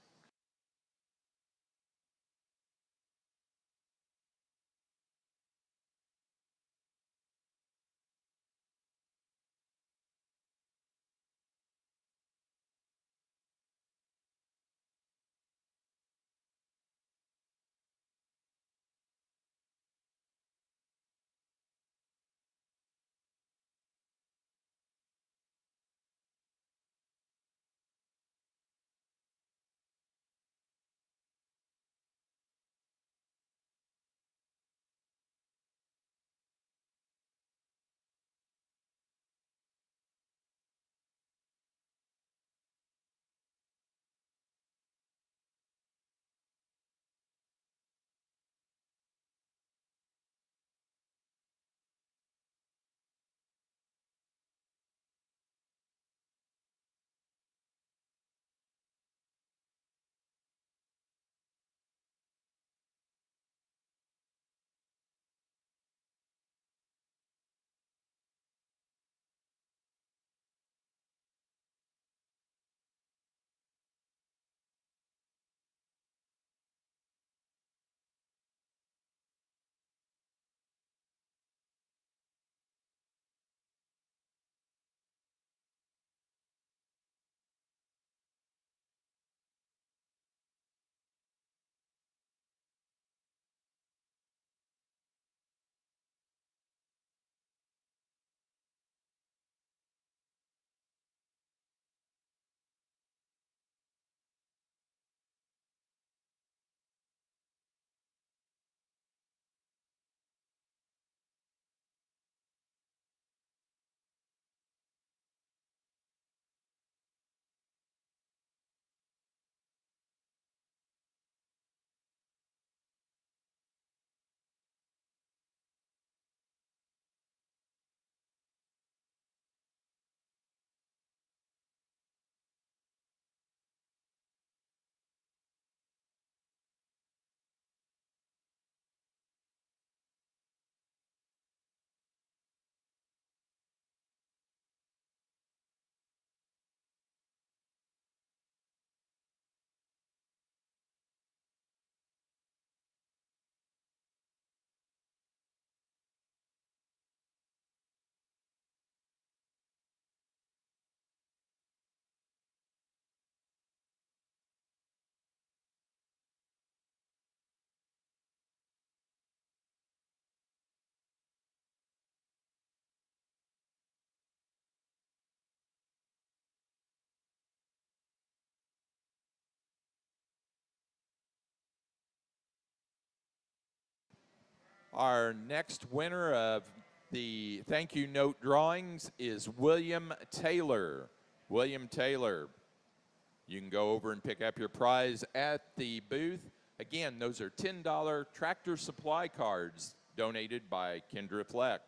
Our next winner of the thank you note drawings is William Taylor. William Taylor, you can go over and pick up your prize at the booth. Again, those are $10 Tractor Supply cards donated by Kendra Fleck.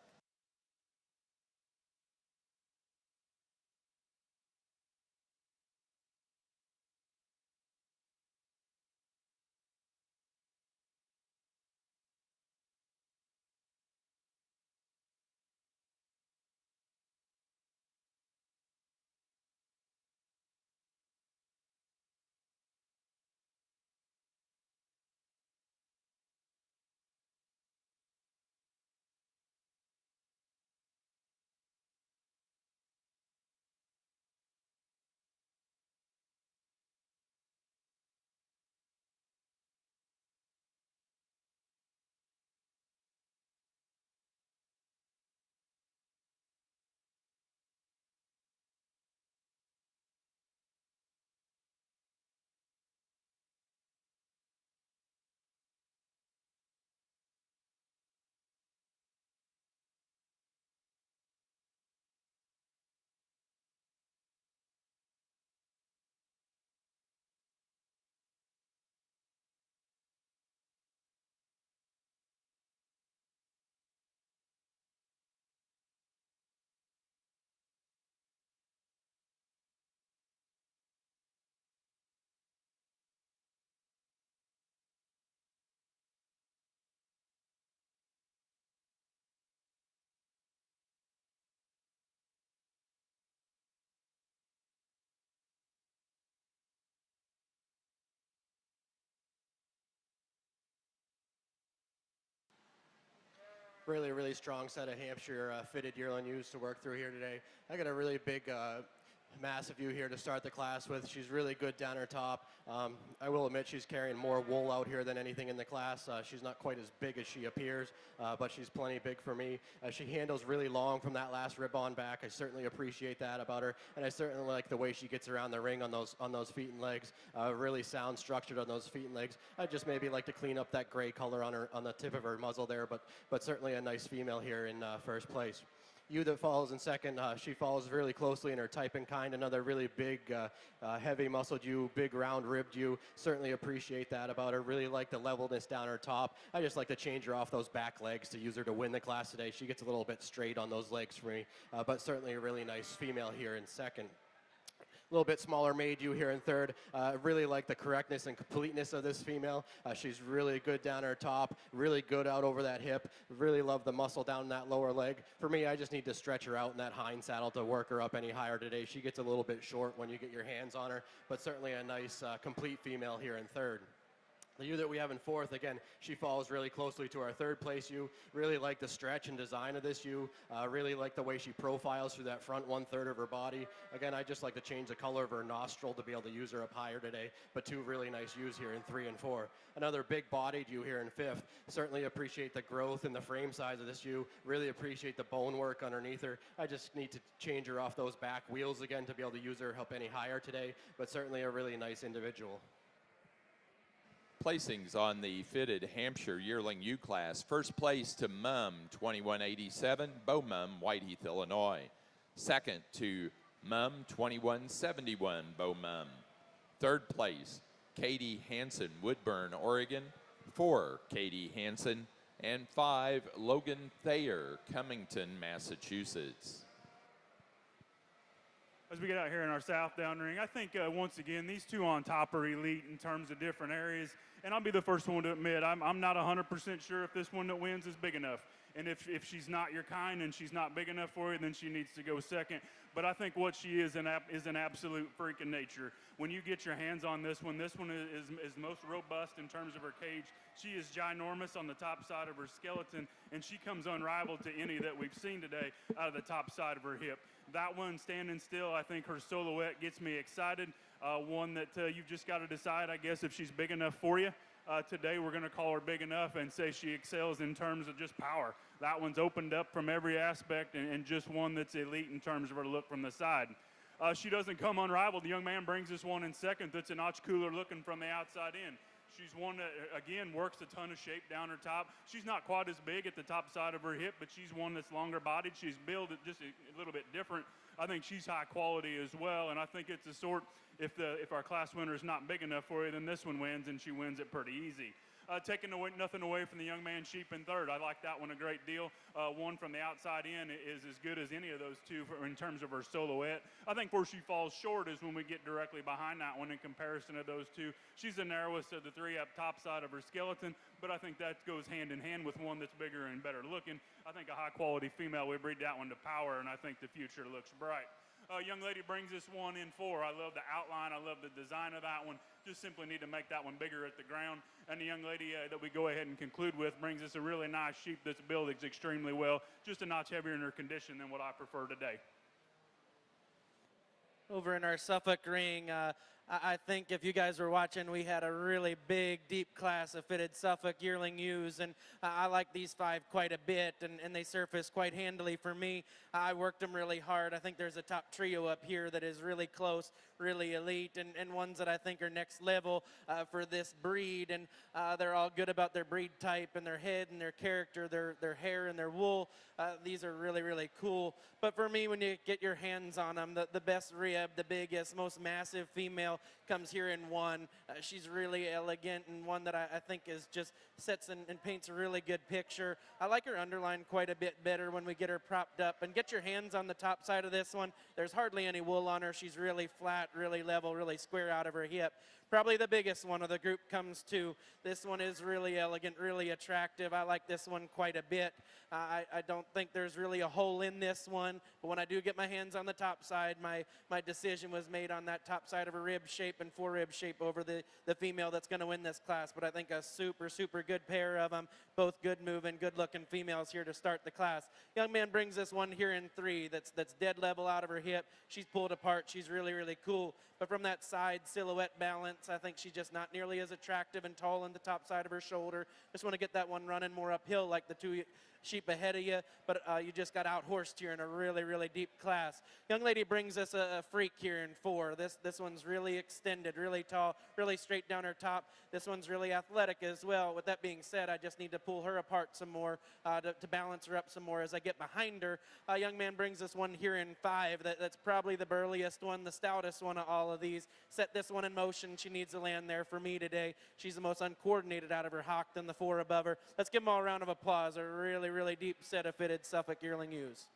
Really strong set of Hampshire fitted yearling ewes to work through here today. I got a really big massive ewe here to start the class with. She's really good down her top. I will admit she's carrying more wool out here than anything in the class. She's not quite as big as she appears, but she's plenty big for me. She handles really long from that last rib on back. I certainly appreciate that about her, and I certainly like the way she gets around the ring on those feet and legs. Really sound structured on those feet and legs. I just maybe like to clean up that gray color on the tip of her muzzle there, but certainly a nice female here in first place. Ewe that follows in second, she follows really closely in her type and kind. Another really big, heavy muscled ewe, big round ribbed ewe. Certainly appreciate that about her. Really like the levelness down her top. I just like to change her off those back legs to use her to win the class today. She gets a little bit straight on those legs for me, but certainly a really nice female here in second. A little bit smaller made ewe here in third. Really like the correctness and completeness of this female. She's really good down her top, really good out over that hip. Really love the muscle down that lower leg. For me, I just need to stretch her out in that hind saddle to work her up any higher today. She gets a little bit short when you get your hands on her, but certainly a nice complete female here in third. The ewe that we have in fourth, again, she follows really closely to our third place ewe. Really like the stretch and design of this ewe. Really like the way she profiles through that front 1/3 of her body. Again, I just like to change the color of her nostril to be able to use her up higher today, but two really nice ewes here in 3 and 4. Another big bodied ewe here in fifth. Certainly appreciate the growth and the frame size of this ewe. Really appreciate the bone work underneath her. I just need to change her off those back wheels again to be able to use her up any higher today, but certainly a really nice individual. Placings on the fitted Hampshire yearling ewe class. First place to Mum, 2187, Beau Mum, Whiteheath, Illinois. Second to Mum, 2171, Beau Mum. Third place, Katie Hansen, Woodburn, Oregon. 4, Katie Hansen. And 5, Logan Thayer, Cummington, Massachusetts. As we get out here in our Southdown ring, I think once again, these two on top are elite in terms of different areas. And I'll be the first one to admit, I'm not 100% sure if this one that wins is big enough. And if she's not your kind and she's not big enough for you, then she needs to go second. But I think what she is an absolute freak of nature. When you get your hands on this one is most robust in terms of her cage. She is ginormous on the top side of her skeleton, and she comes unrivaled to any that we've seen today out of the top side of her hip. That one standing still, I think her silhouette gets me excited. One that you've just got to decide, I guess, if she's big enough for you. Today we're going to call her big enough and say she excels in terms of just power. That one's opened up from every aspect and just one that's elite in terms of her look from the side. She doesn't come unrivaled. The young man brings this one in second that's a notch cooler looking from the outside in. She's one that, again, works a ton of shape down her top. She's not quite as big at the top side of her hip, but she's one that's longer bodied. She's built just a little bit different. I think she's high quality as well, and I think it's a sort, if our class winner is not big enough for you, then this one wins, and she wins it pretty easy. Taking nothing away from the young man sheep in third. I like that one a great deal. One from the outside in is as good as any of those two in terms of her silhouette. I think where she falls short is when we get directly behind that one in comparison to those two. She's the narrowest of the three up top side of her skeleton, but I think that goes hand in hand with one that's bigger and better looking. I think a high quality female, we breed that one to power, and I think the future looks bright. Young lady brings this one in 4. I love the outline. I love the design of that one. Just simply need to make that one bigger at the ground. And the young lady that we go ahead and conclude with brings us a really nice sheep that's built extremely well, just a notch heavier in her condition than what I prefer today. Over in our Suffolk ring, I think if you guys were watching, we had a really big, deep class of fitted Suffolk yearling ewes, and I like these 5 quite a bit, and they surface quite handily for me. I worked them really hard. I think there's a top trio up here that is really close, really elite, and ones that I think are next level for this breed, and they're all good about their breed type and their head and their character, their hair and their wool. These are really, really cool. But for me, when you get your hands on them, the best rib, the biggest, most massive female comes here in 1. She's really elegant, and one that I think is just sets and paints a really good picture. I like her underline quite a bit better when we get her propped up. And get your hands on the top side of this one. There's hardly any wool on her. She's really flat, really level, really square out of her hip. Probably the biggest one of the group comes to. This one is really elegant, really attractive. I like this one quite a bit. I don't think there's really a hole in this one, but when I do get my hands on the top side, my decision was made on that top side of her rib shape and fore-rib shape over the female that's going to win this class. But I think a super, super good pair of them, both good moving, good looking females here to start the class. Young man brings this one here in 3 that's dead level out of her hip. She's pulled apart. She's really, really cool. But from that side silhouette balance, I think she's just not nearly as attractive and tall in the top side of her shoulder. Just want to get that one running more uphill like the 2 sheep ahead of you, but you just got out-horsed here in a really, really deep class. Young lady brings us a freak here in 4. This one's really extended, really tall, really straight down her top. This one's really athletic as well. With that being said, I just need to pull her apart some more to balance her up some more as I get behind her. Young man brings us one here in 5. That's probably the burliest one, the stoutest one of all of these. Set this one in motion. She needs to land there for me today. She's the most uncoordinated out of her hock than the 4 above her. Let's give them all a round of applause. A really, really deep set of fitted Suffolk yearling ewes.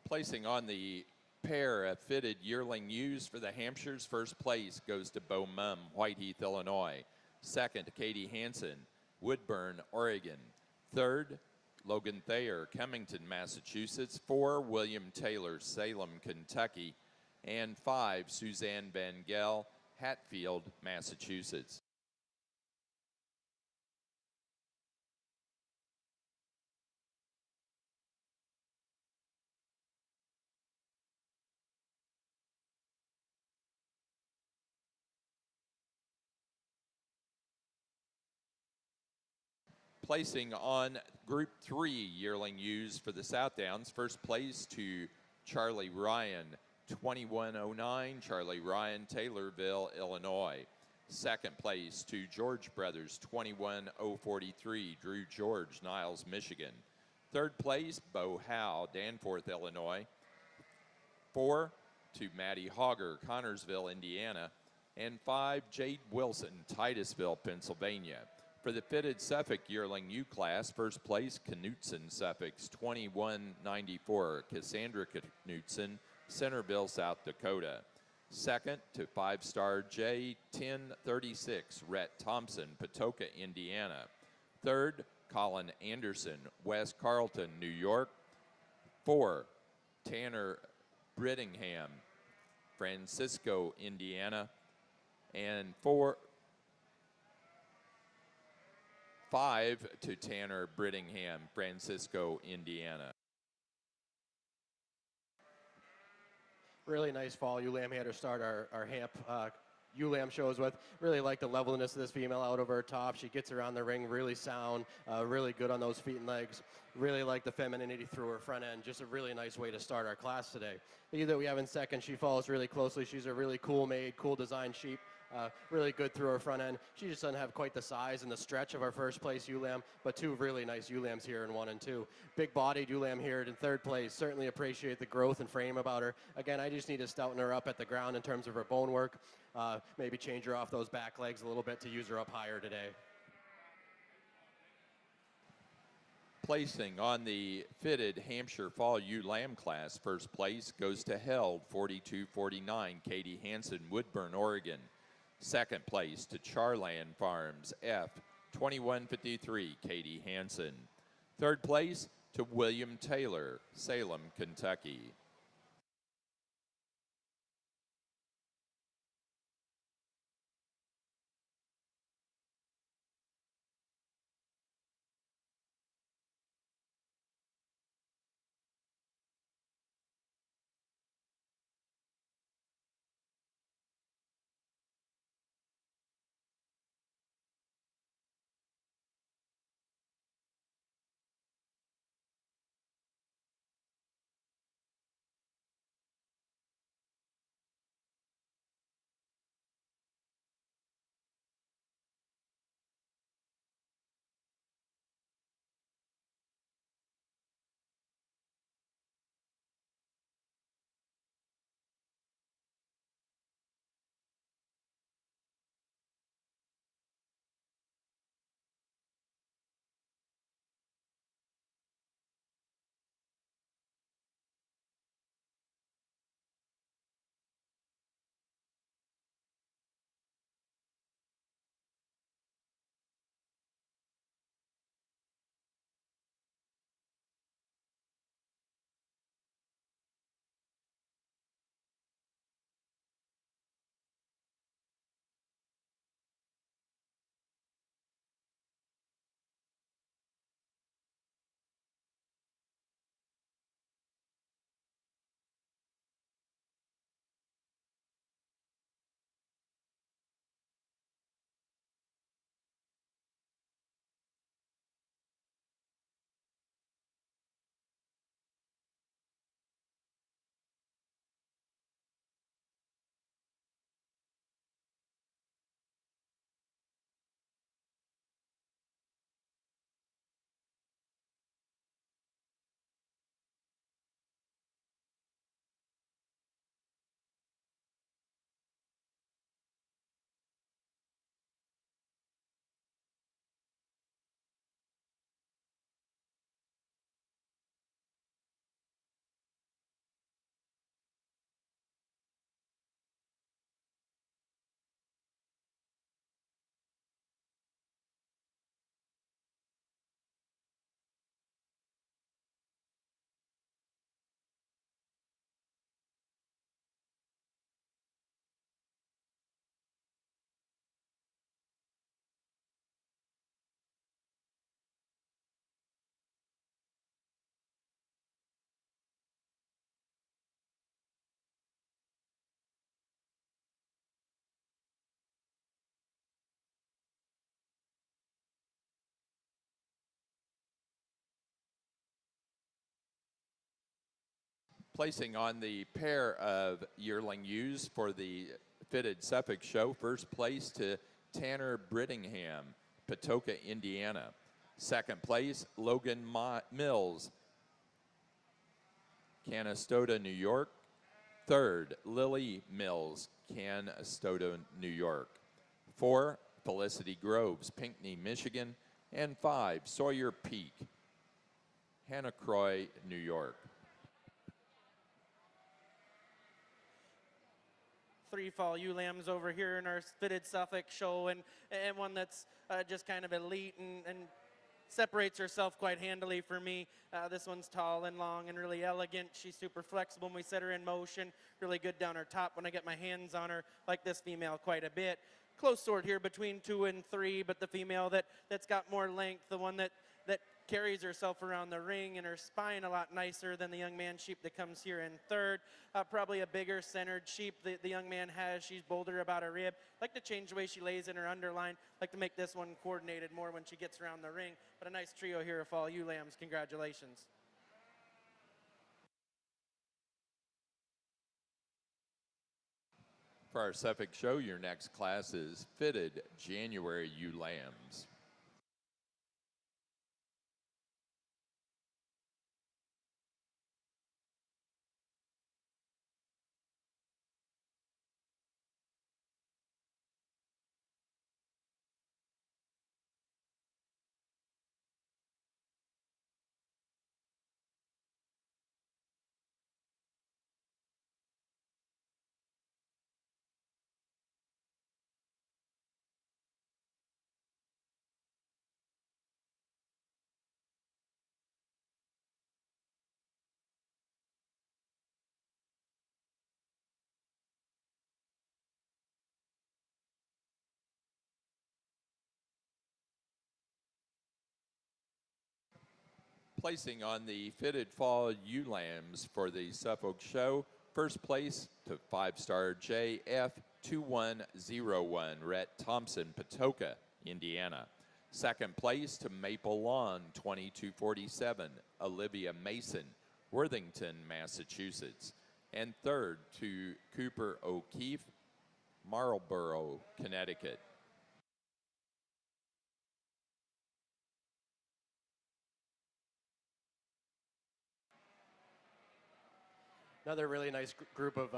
Placing on the pair of fitted yearling ewes for the Hampshires, first place goes to Bo Mum, Whiteheath, Illinois. Second to Katie Hansen, Woodburn, Oregon. Third, Logan Thayer, Cummington, Massachusetts. 4, William Taylor, Salem, Kentucky. And 5, Suzanne Van Gel, Hatfield, Massachusetts. Placing on Group 3 yearling ewes for the Southdowns. First place to Charlie Ryan, 2109, Charlie Ryan, Taylorville, Illinois. Second place to George Brothers, 21043, Drew George, Niles, Michigan. Third place, Bo Howe, Danforth, Illinois. 4 to Maddie Hogger, Connorsville, Indiana. And 5, Jade Wilson, Titusville, Pennsylvania. For the fitted Suffolk yearling ewe class, first place, Knutson, Suffolk, 2194, Cassandra Knutson, Centerville, South Dakota. Second to 5-star J 1036, Rhett Thompson, Patoka, Indiana. Third, Colin Anderson, West Carlton, New York. 4, Tanner Brittingham, Francisco, Indiana. And 5 to Tanner Brittingham, Francisco, Indiana. Really nice fall ewe lamb here to start our Hamp ewe lamb shows with. Really like the levelness of this female out over her top. She gets around the ring really sound, really good on those feet and legs. Really like the femininity through her front end. Just a really nice way to start our class today. The ewe that we have in second, she follows really closely. She's a really cool made, cool design sheep. Really good through her front end. She just doesn't have quite the size and the stretch of our first place ewe lamb, but 2 really nice ewe lambs here in 1 and 2. Big bodied ewe lamb here in third place. Certainly appreciate the growth and frame about her. Again, I just need to stouten her up at the ground in terms of her bone work. Maybe change her off those back legs a little bit to use her up higher today. Placing on the fitted Hampshire Fall Ewe Lamb class, first place goes to Held, 4249, Katie Hansen, Woodburn, Oregon. Second place to Charland Farms, F, 2153, Katie Hansen. Third place to William Taylor, Salem, Kentucky. Placing on the pair of yearling ewes for the fitted Suffolk show, first place to Tanner Brittingham, Patoka, Indiana. Second place, Logan Mills, Canastota, New York. Third, Lily Mills, Canastota, New York. 4, Felicity Groves, Pinckney, Michigan. And 5, Sawyer Peak, Hannacroy, New York. 3 fall ewe lambs over here in our fitted Suffolk show, and one that's just kind of elite and separates herself quite handily for me. This one's tall and long and really elegant. She's super flexible when we set her in motion. Really good down her top when I get my hands on her, like this female quite a bit. Close sort here between 2 and 3, but the female that's got more length, the one that carries herself around the ring and her spine a lot nicer than the young man sheep that comes here in third. Probably a bigger centered sheep the young man has. She's bolder about her rib. Like to change the way she lays in her underline. Like to make this one coordinated more when she gets around the ring. But a nice trio here of fall ewe lambs. Congratulations. For our Suffolk show, your next class is fitted January ewe lambs. Placing on the fitted fall ewe lambs for the Suffolk show, first place to 5-star JF2101, Rhett Thompson, Patoka, Indiana. Second place to Maple Lawn 2247, Olivia Mason, Worthington, Massachusetts. And third to Cooper O'Keefe, Marlborough, Connecticut. Another really nice group of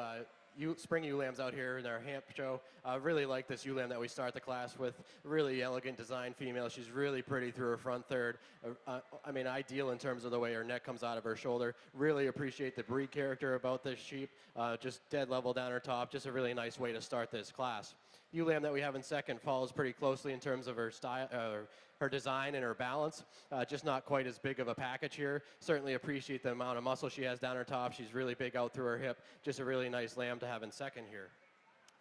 spring ewe lambs out here in our Hampshire. Really like this ewe lamb that we start the class with. Really elegant design female. She's really pretty through her front third. I mean, ideal in terms of the way her neck comes out of her shoulder. Really appreciate the breed character about this sheep. Just dead level down her top. Just a really nice way to start this class. Ewe lamb that we have in second follows pretty closely in terms of her style, her design and her balance. Just not quite as big of a package here. Certainly appreciate the amount of muscle she has down her top. She's really big out through her hip. Just a really nice lamb to have in second here.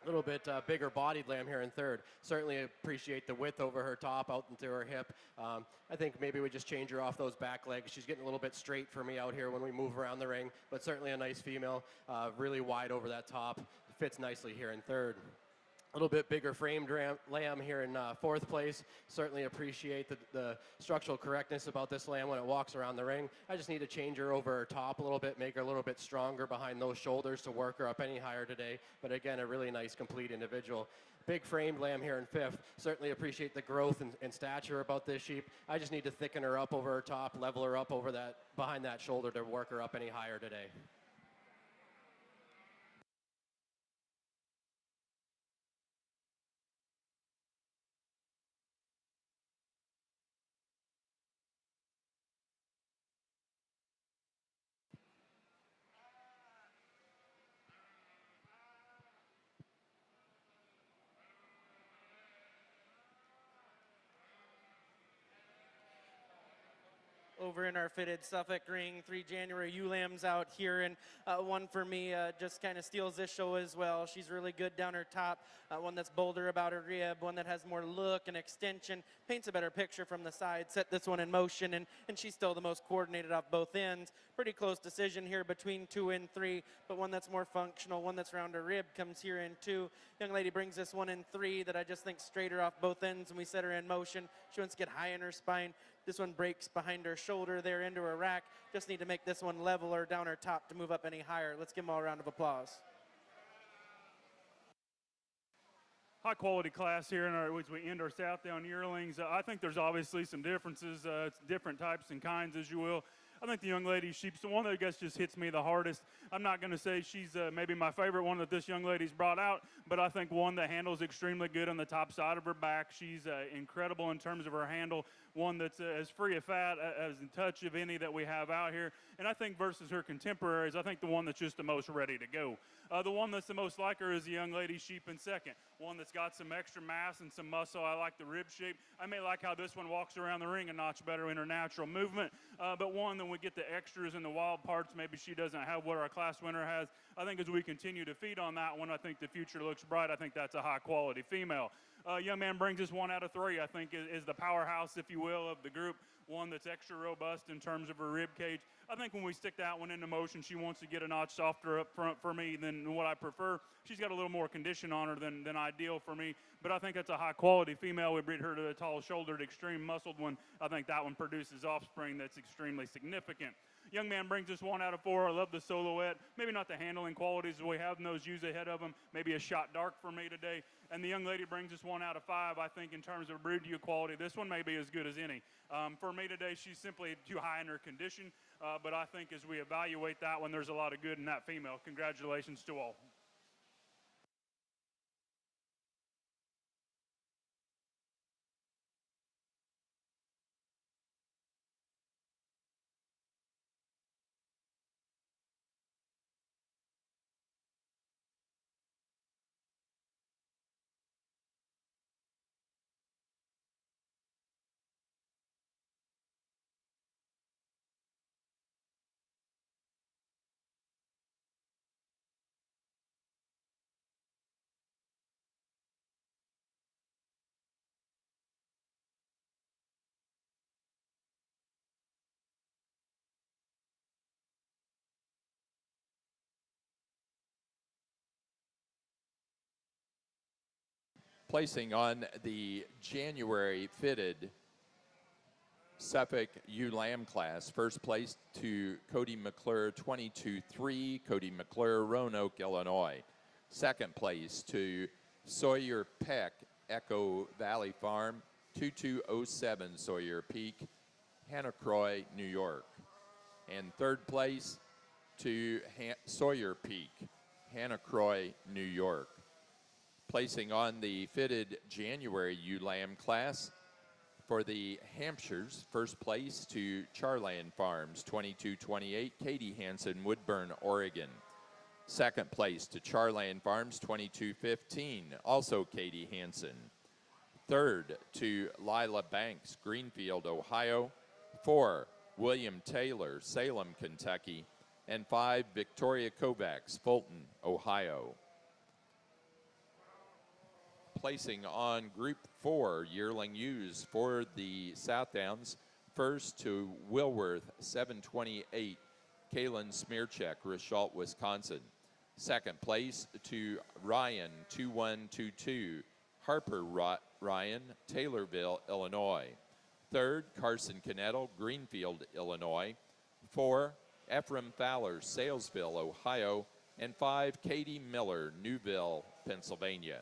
A little bit bigger bodied lamb here in third. Certainly appreciate the width over her top out into her hip. I think maybe we just change her off those back legs. She's getting a little bit straight for me out here when we move around the ring, but certainly a nice female, really wide over that top. Fits nicely here in third. A little bit bigger framed lamb here in fourth place. Certainly appreciate the structural correctness about this lamb when it walks around the ring. I just need to change her over her top a little bit, make her a little bit stronger behind those shoulders to work her up any higher today. But again, a really nice, complete individual. Big framed lamb here in fifth. Certainly appreciate the growth and stature about this sheep. I just need to thicken her up over her top, level her up over that, behind that shoulder to work her up any higher today. Over in our fitted Suffolk ring, 3 January ewe lambs out here, and one for me just kind of steals this show as well. She's really good down her top, one that's bolder about her rib, one that has more look and extension, paints a better picture from the side. Set this one in motion, and she's still the most coordinated off both ends. Pretty close decision here between 2 and 3, but one that's more functional, one that's around her rib comes here in 2. Young lady brings this one in 3 that I just think straighter off both ends, and we set her in motion. She wants to get high in her spine, This one breaks behind her shoulder there into her rack. Just need to make this one level or down her top to move up any higher. Let's give them all a round of applause. High quality class here as we end our Southdown yearlings. I think there's obviously some differences, different types and kinds, as you will. I think the young lady, she's the one that I guess just hits me the hardest. I'm not going to say she's maybe my favorite one that this young lady's brought out, but I think one that handles extremely good on the top side of her back. She's incredible in terms of her handle, one that's as free of fat, as in touch of any that we have out here. And I think versus her contemporaries, I think the one that's just the most ready to go. The one that's the most like her is the young lady sheep in second, one that's got some extra mass and some muscle. I like the rib shape. I may like how this one walks around the ring a notch better in her natural movement, but one that we get the extras and the wild parts, maybe she doesn't have what our class winner has. I think as we continue to feed on that one, I think the future looks bright. I think that's a high quality female. Young man brings us 1 out of 3, I think is the powerhouse, if you will, of the group. One that's extra robust in terms of her rib cage. I think when we stick that one into motion, she wants to get a notch softer up front for me than what I prefer. She's got a little more condition on her than ideal for me, but I think that's a high quality female. We breed her to a tall shouldered, extreme muscled one. I think that one produces offspring that's extremely significant. Young man brings us 1 out of 4. I love the silhouette. Maybe not the handling qualities we have in those ewes ahead of them. Maybe a shot dark for me today. And the young lady brings us 1 out of 5. I think in terms of brood ewe quality, this one may be as good as any. For me today, she's simply too high in her condition. But I think as we evaluate that one, there's a lot of good in that female. Congratulations to all. Placing on the January fitted Suffolk ewe lamb class, first place to Cody McClure 22-3, Cody McClure, Roanoke, Illinois. Second place to Sawyer Peck, Echo Valley Farm, 2207 Sawyer Peak, Hannacroy, New York. And third place to Sawyer Peak, Hannacroy, New York. Placing on the fitted January ewe lamb class for the Hampshires, first place to Charland Farms, 2228, Katie Hansen, Woodburn, Oregon. Second place to Charland Farms, 2215, also Katie Hansen. Third to Lila Banks, Greenfield, Ohio. 4, William Taylor, Salem, Kentucky. And 5, Victoria Kovacs, Fulton, Ohio. Placing on Group 4 yearling ewes for the Southdowns, first to Wilworth, 728, Kalen Smearcheck, Richalt, Wisconsin. Second place to Ryan, 2122, Harper Ryan, Taylorville, Illinois. Third, Carson Canettle, Greenfield, Illinois. 4, Ephraim Fowler, Salesville, Ohio. And 5, Katie Miller, Newville, Pennsylvania.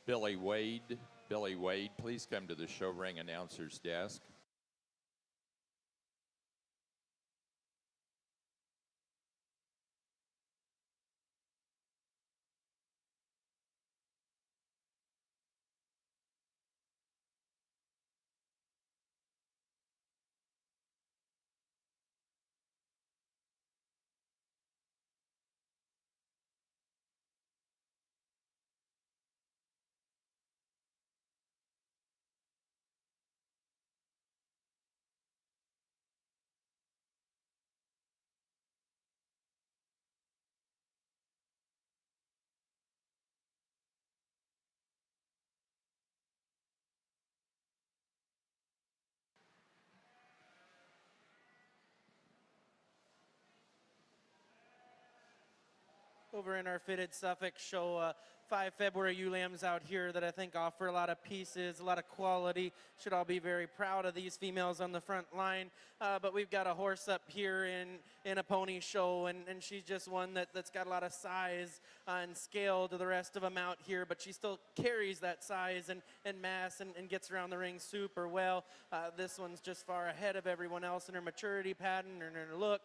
Billy Wade. Billy Wade, please come to the show ring announcer's desk. Over in our fitted Suffolk show, 5 February ewe lambs out here that I think offer a lot of pieces, a lot of quality. Should all be very proud of these females on the front line. But we've got a horse up here in a pony show, and she's just one that's got a lot of size and scale to the rest of them out here, but she still carries that size and mass and gets around the ring super well. This one's just far ahead of everyone else in her maturity pattern and her look.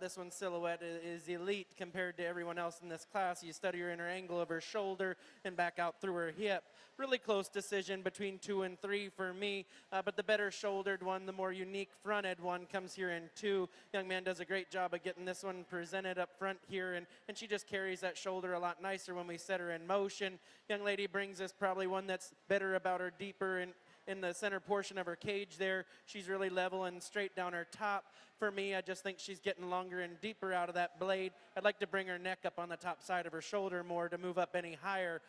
This one's silhouette is elite compared to everyone else in this class. You study her inner angle of her shoulder and back out through her hip. Really close decision between 2 and 3 for me, but the better shouldered one, the more unique fronted one comes here in 2. Young man does a great job of getting this one presented up front here, and she just carries that shoulder a lot nicer when we set her in motion. Young lady brings us probably one that's better about her deeper in the center portion of her cage there. She's really level and straight down her top. For me, I just think she's getting longer and deeper out of that blade. I'd like to bring her neck up on the top side of her shoulder more to move up any higher.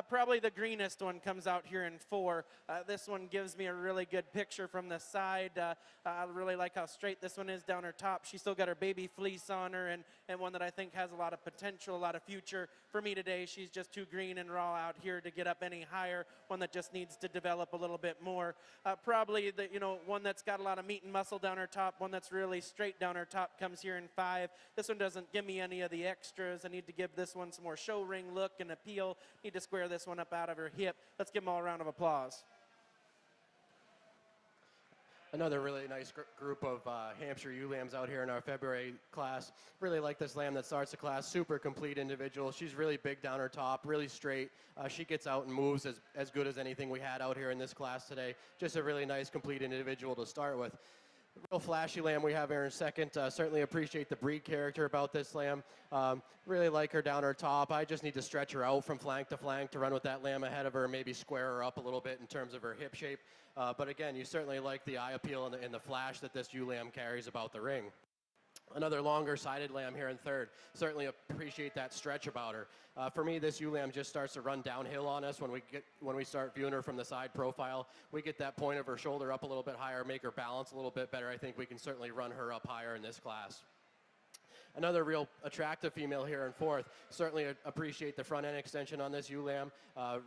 Probably the greenest one comes out here in 4. This one gives me a really good picture from the side. I really like how straight this one is down her top. She's still got her baby fleece on her, and one that I think has a lot of potential, a lot of future. For me today, she's just too green and raw out here to get up any higher, one that just needs to develop a little bit more. Probably the one that's got a lot of meat and muscle down her top, one that's really straight down her top comes here in 5. This one doesn't give me any of the extras. I need to give this one some more show ring look and appeal. Need to square this one up out of her hip. Let's give them all a round of applause. Another really nice group of Hampshire ewe lambs out here in our February class. Really like this lamb that starts the class. Super complete individual. She's really big down her top, really straight. She gets out and moves as good as anything we had out here in this class today. Just a really nice complete individual to start with. Real flashy lamb we have here in second. Certainly appreciate the breed character about this lamb. Really like her down her top. I just need to stretch her out from flank to flank to run with that lamb ahead of her, maybe square her up a little bit in terms of her hip shape. But again, you certainly like the eye appeal and the flash that this ewe lamb carries about the ring. Another longer sided lamb here in third. Certainly appreciate that stretch about her. For me, this ewe lamb just starts to run downhill on us when we start viewing her from the side profile. We get that point of her shoulder up a little bit higher, make her balance a little bit better. I think we can certainly run her up higher in this class. Another real attractive female here in fourth. Certainly appreciate the front end extension on this ewe lamb.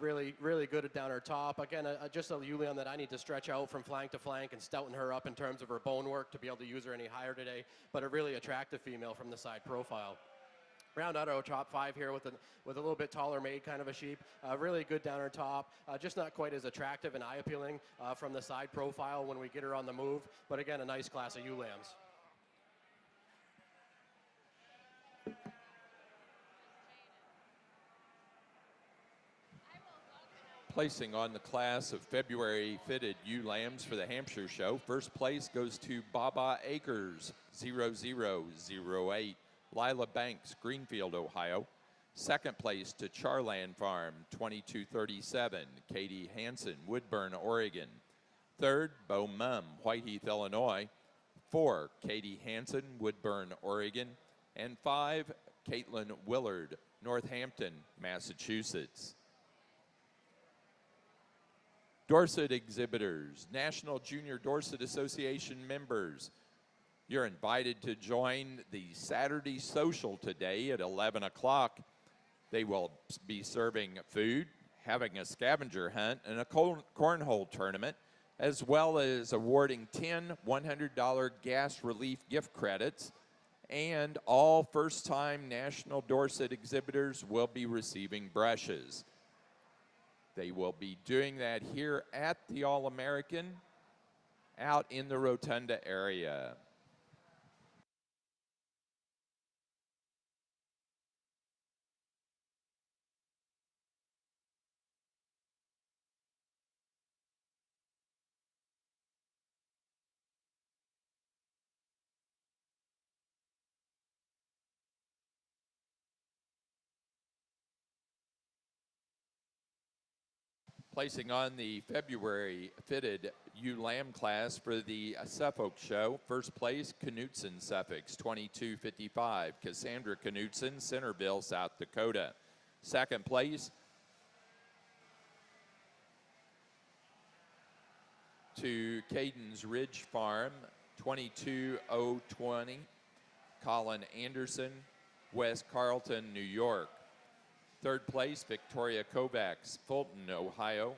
Really good down her top. Again, just a ewe lamb that I need to stretch out from flank to flank and stouten her up in terms of her bone work to be able to use her any higher today. But a really attractive female from the side profile. Round out our top 5 here with a little bit taller made kind of a sheep. Really good down her top. Just not quite as attractive and eye appealing from the side profile when we get her on the move. But again, a nice class of ewe lambs. Placing on the class of February fitted ewe lambs for the Hampshire show. First place goes to Baba Acres, 0008. Lila Banks, Greenfield, Ohio. Second place to Charland Farm, 2237. Katie Hansen, Woodburn, Oregon. Third, Bo Mum, Whiteheath, Illinois. 4, Katie Hansen, Woodburn, Oregon. And 5, Caitlin Willard, Northampton, Massachusetts. Dorset exhibitors, National Junior Dorset Association members, you're invited to join the Saturday social today at 11 o'clock. They will be serving food, having a scavenger hunt, and a cornhole tournament, as well as awarding 10 $100 gas relief gift credits. And all first-time National Dorset exhibitors will be receiving brushes. They will be doing that here at the All-American out in the Rotunda area. Placing on the February fitted ewe lamb class for the Suffolk show. First place, Knutson Suffolk, 22.55. Cassandra Knutson, Centerville, South Dakota. Second place, to Caden's Ridge Farm, 22.020. Colin Anderson, West Carlton, New York. Third place, Victoria Kovacs, Fulton, Ohio.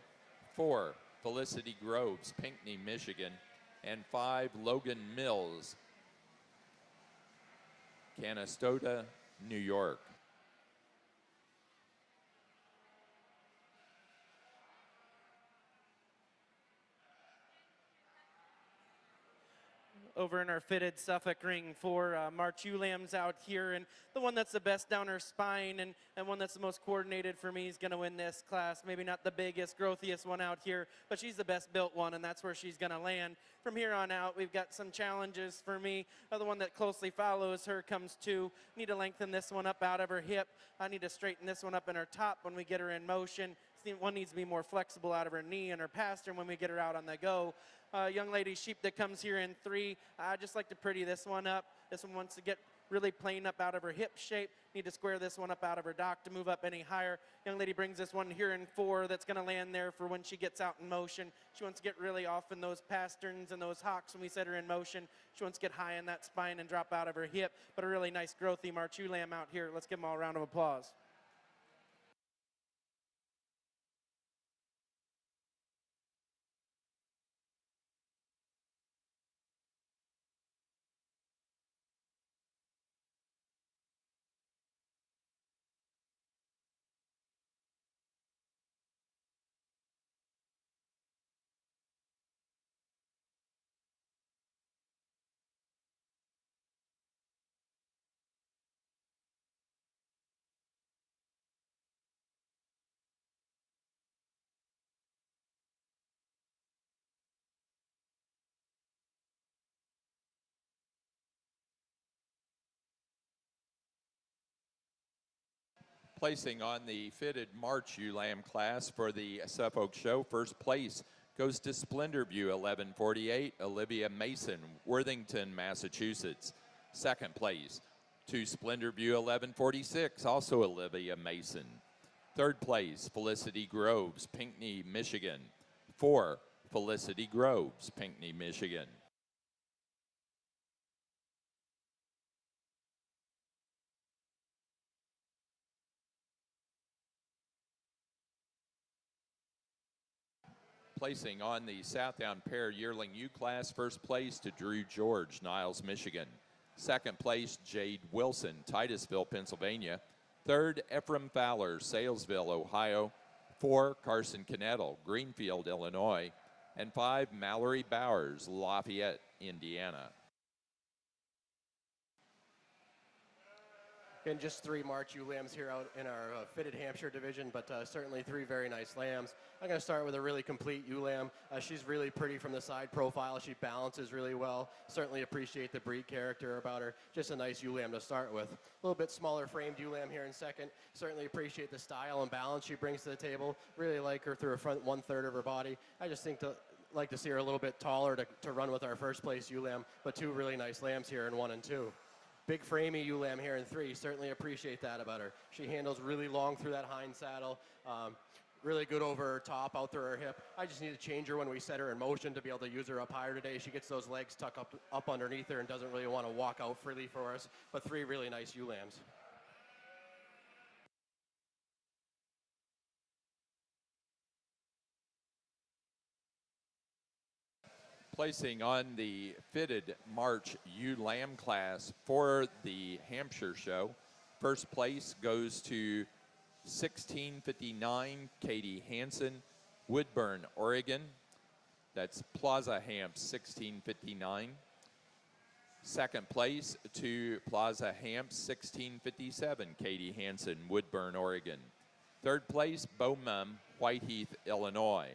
4, Felicity Groves, Pinckney, Michigan. And 5, Logan Mills, Canastota, New York. Over in our fitted Suffolk ring for March ewe lambs out here, and the one that's the best down her spine and one that's the most coordinated for me is going to win this class. Maybe not the biggest, growthiest one out here, but she's the best built one, and that's where she's going to land. From here on out, we've got some challenges for me. The one that closely follows her comes to. Need to lengthen this one up out of her hip. I need to straighten this one up in her top when we get her in motion. One needs to be more flexible out of her knee and her pastern when we get her out on the go. Young lady sheep that comes here in 3, I just like to pretty this one up. This one wants to get really plain up out of her hip shape. Need to square this one up out of her dock to move up any higher. Young lady brings this one here in 4 that's going to land there for when she gets out in motion. She wants to get really off in those pasterns and those hocks when we set her in motion. She wants to get high in that spine and drop out of her hip. But a really nice growthy March ewe lamb out here. Let's give them all a round of applause. Placing on the fitted March ewe lamb class for the Suffolk show. First place goes to Splendor View, 1148, Olivia Mason, Worthington, Massachusetts. Second place to Splendor View, 1146, also Olivia Mason. Third place, Felicity Groves, Pinckney, Michigan. 4, Felicity Groves, Pinckney, Michigan. Placing on the Southdown pair yearling ewe class, first place to Drew George, Niles, Michigan. Second place, Jade Wilson, Titusville, Pennsylvania. Third, Ephraim Fowler, Salesville, Ohio. 4, Carson Knettle, Greenfield, Illinois. And 5, Mallory Bowers, Lafayette, Indiana. And just 3 March ewe lambs here out in our fitted Hampshire division, but certainly 3 very nice lambs. I'm going to start with a really complete ewe lamb. She's really pretty from the side profile. She balances really well. Certainly appreciate the breed character about her. Just a nice ewe lamb to start with. A little bit smaller framed ewe lamb here in second. Certainly appreciate the style and balance she brings to the table. Really like her through her front 1/3 of her body. I just think like to see her a little bit taller to run with our first place ewe lamb, but 2 really nice lambs here in 1 and 2. Big framey ewe lamb here in 3. Certainly appreciate that about her. She handles really long through that hind saddle. Really good over her top, out through her hip. I just need to change her when we set her in motion to be able to use her up higher today. She gets those legs tucked up underneath her and doesn't really want to walk out freely for us. But 3 really nice ewe lambs. Placing on the fitted March ewe lamb class for the Hampshire show. First place goes to 1659, Katie Hansen, Woodburn, Oregon. That's Plaza Hamps, 1659. Second place to Plaza Hamps, 1657, Katie Hansen, Woodburn, Oregon. Third place, Beaumont, Whiteheath, Illinois.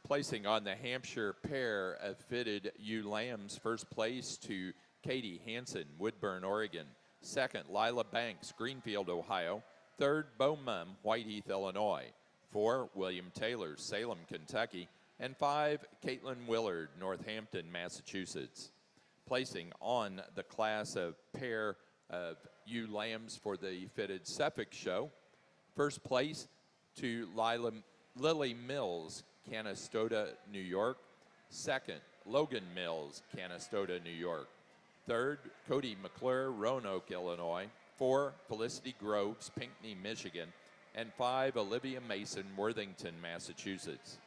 Placing on the Hampshire pair of fitted ewe lambs, first place to Katie Hansen, Woodburn, Oregon. Second, Lila Banks, Greenfield, Ohio. Third, Beaumont, Whiteheath, Illinois. 4, William Taylor, Salem, Kentucky. And 5, Caitlin Willard, Northampton, Massachusetts. Placing on the class of pair of ewe lambs for the fitted Suffolk show. First place to Lily Mills, Canastota, New York. Second, Logan Mills, Canastota, New York. Third, Cody McClure, Roanoke, Illinois. 4, Felicity Groves, Pinckney, Michigan, and 5, Olivia Mason, Worthington, Massachusetts.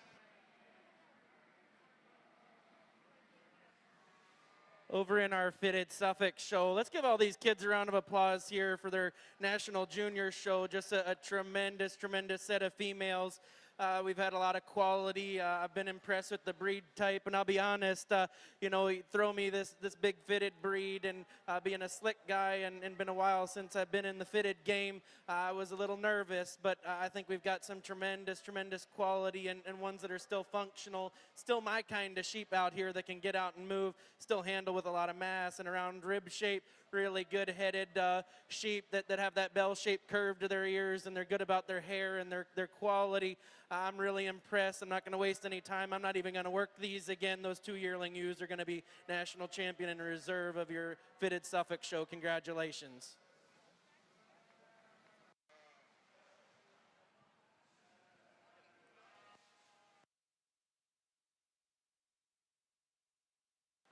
Over in our fitted Suffolk show, let's give all these kids a round of applause here for their National Junior show. Just a tremendous set of females. We've had a lot of quality. I've been impressed with the breed type, and I'll be honest, you know, you throw me this big fitted breed, and being a slick guy, and been a while since I've been in the fitted game, I was a little nervous, but I think we've got some tremendous quality, and ones that are still functional, still my kind of sheep out here that can get out and move, still handle with a lot of mass and around rib shape. Really good headed sheep that have that bell-shaped curve to their ears, and they're good about their hair and their quality. I'm really impressed. I'm not going to waste any time. I'm not even going to work these again. Those 2 yearling ewes are going to be national champion and reserve of your fitted Suffolk show. Congratulations.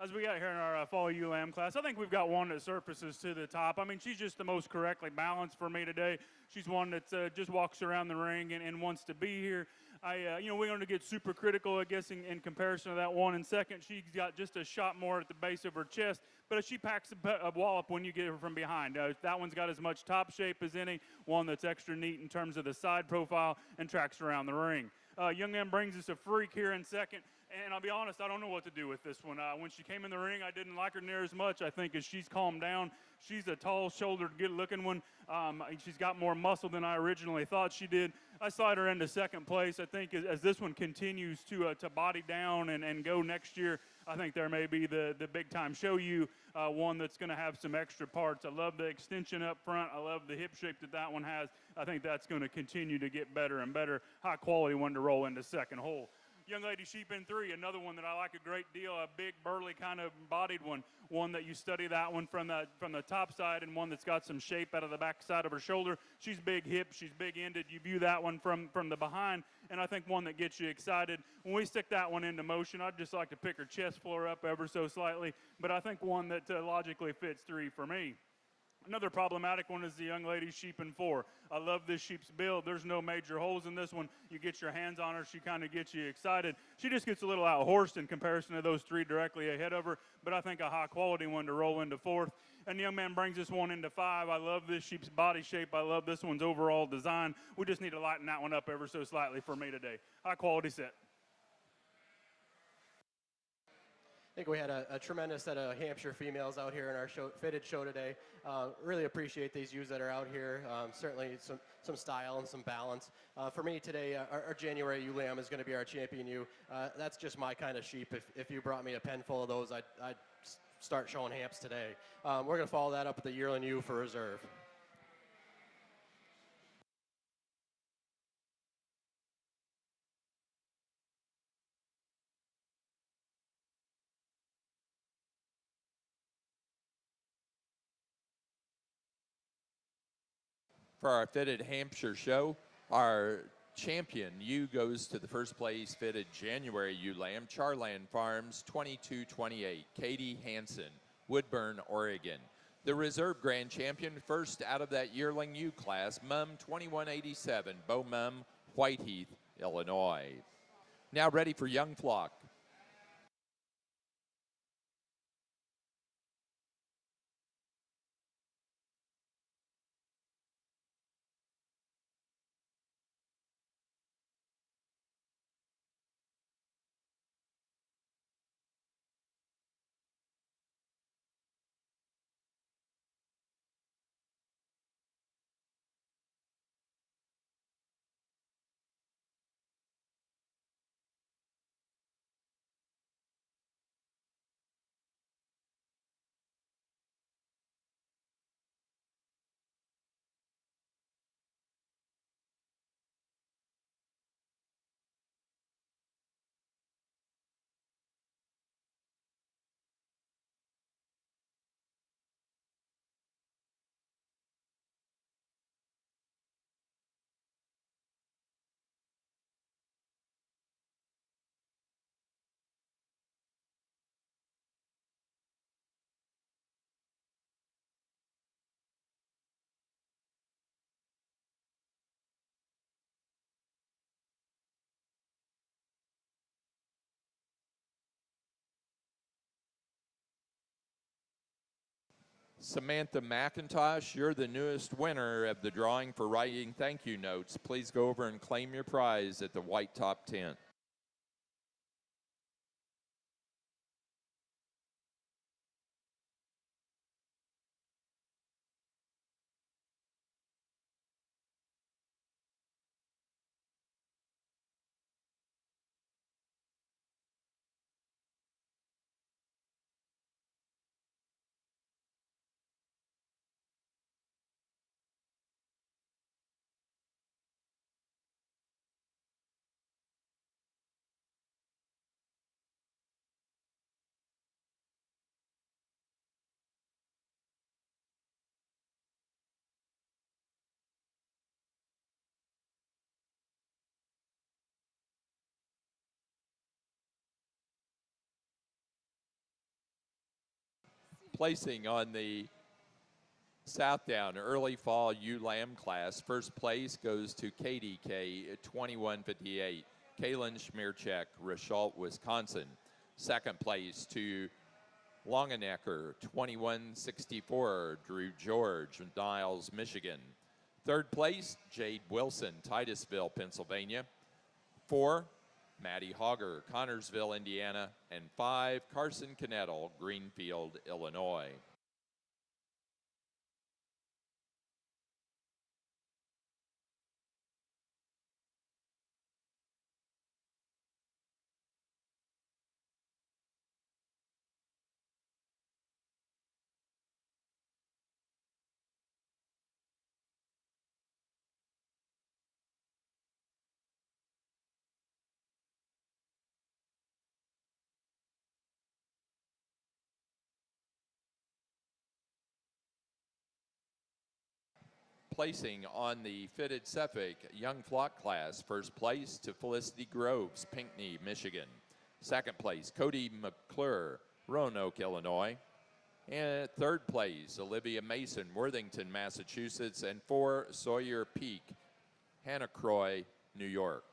As we got here in our fall ewe lamb class, I think we've got one that surfaces to the top. I mean, she's just the most correctly balanced for me today. She's one that just walks around the ring and wants to be here. You know, we're going to get super critical, I guess, in comparison to that one. In second, she's got just a shot more at the base of her chest, but she packs a wallop when you get her from behind. That one's got as much top shape as any, one that's extra neat in terms of the side profile and tracks around the ring. Young man brings us a freak here in second. And I'll be honest, I don't know what to do with this one. When she came in the ring, I didn't like her near as much. I think as she's calmed down, she's a tall-shouldered, good-looking one. She's got more muscle than I originally thought she did. I slide her into second place. I think as this one continues to body down and go next year, I think there may be the big-time show you one that's going to have some extra parts. I love the extension up front. I love the hip shape that one has. I think that's going to continue to get better and better. High-quality one to roll into second hole. Young lady sheep in 3, another one that I like a great deal, a big, burly kind of bodied one that you study that one from the top side, and one that's got some shape out of the back side of her shoulder. She's big hip, she's big ended. You view that one from the behind, and I think one that gets you excited. When we stick that one into motion, I'd just like to pick her chest floor up ever so slightly, but I think one that logically fits 3 for me. Another problematic one is the young lady sheep in 4. I love this sheep's build. There's no major holes in this one. You get your hands on her, she kind of gets you excited. She just gets a little out-horsed in comparison to those 3 directly ahead of her, but I think a high-quality one to roll into 4th. And the young man brings this one into 5. I love this sheep's body shape. I love this one's overall design. We just need to lighten that one up ever so slightly for me today. High-quality set. I think we had a tremendous set of Hampshire females out here in our fitted show today. Really appreciate these ewes that are out here. Certainly some style and some balance. For me today, our January ewe lamb is going to be our champion ewe. That's just my kind of sheep. If you brought me a pen full of those, I'd start showing Hamps today. We're going to follow that up with the yearling ewe for reserve. For our fitted Hampshire show, our champion ewe goes to the first place fitted January ewe lamb, Charland Farms 2228, Katie Hansen, Woodburn, Oregon. The reserve grand champion, first out of that yearling ewe class, Mum 2187, Beau Mum, Whiteheath, Illinois. Now ready for young flock. Samantha McIntosh, you're the newest winner of the drawing for writing thank you notes. Please go over and claim your prize at the white top tent. Placing on the Southdown Early Fall ewe lamb class, first place goes to KDK at 2158. Kaylin Schmierczak, Richalt, Wisconsin. Second place to Longenecker, 2164, Drew George, Niles, Michigan. Third place, Jade Wilson, Titusville, Pennsylvania. 4, Maddie Hogger, Connorsville, Indiana. And 5, Carson Knettel, Greenfield, Illinois. Placing on the fitted Suffolk young flock class, first place to Felicity Groves, Pinckney, Michigan. Second place, Cody McClure, Roanoke, Illinois. And third place, Olivia Mason, Worthington, Massachusetts. And 4, Sawyer Peak, Hannacroy, New York.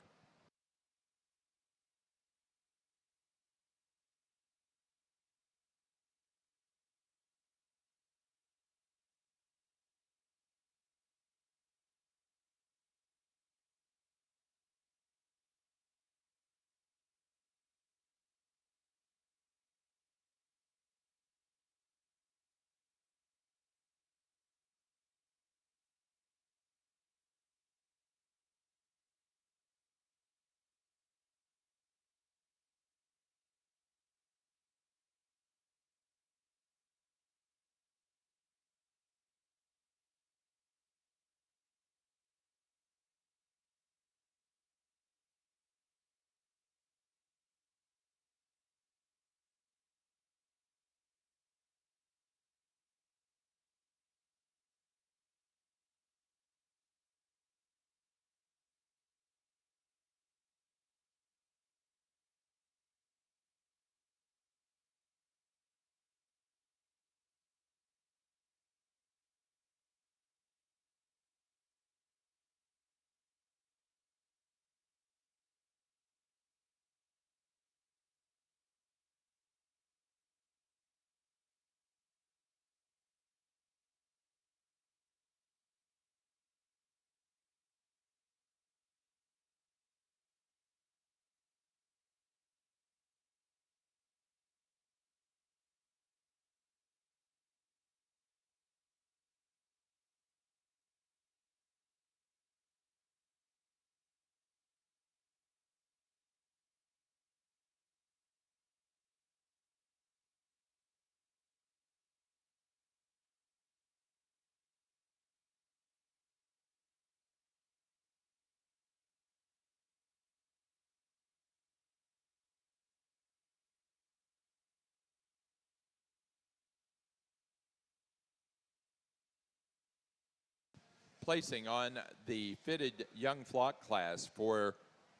Placing on the fitted young flock class for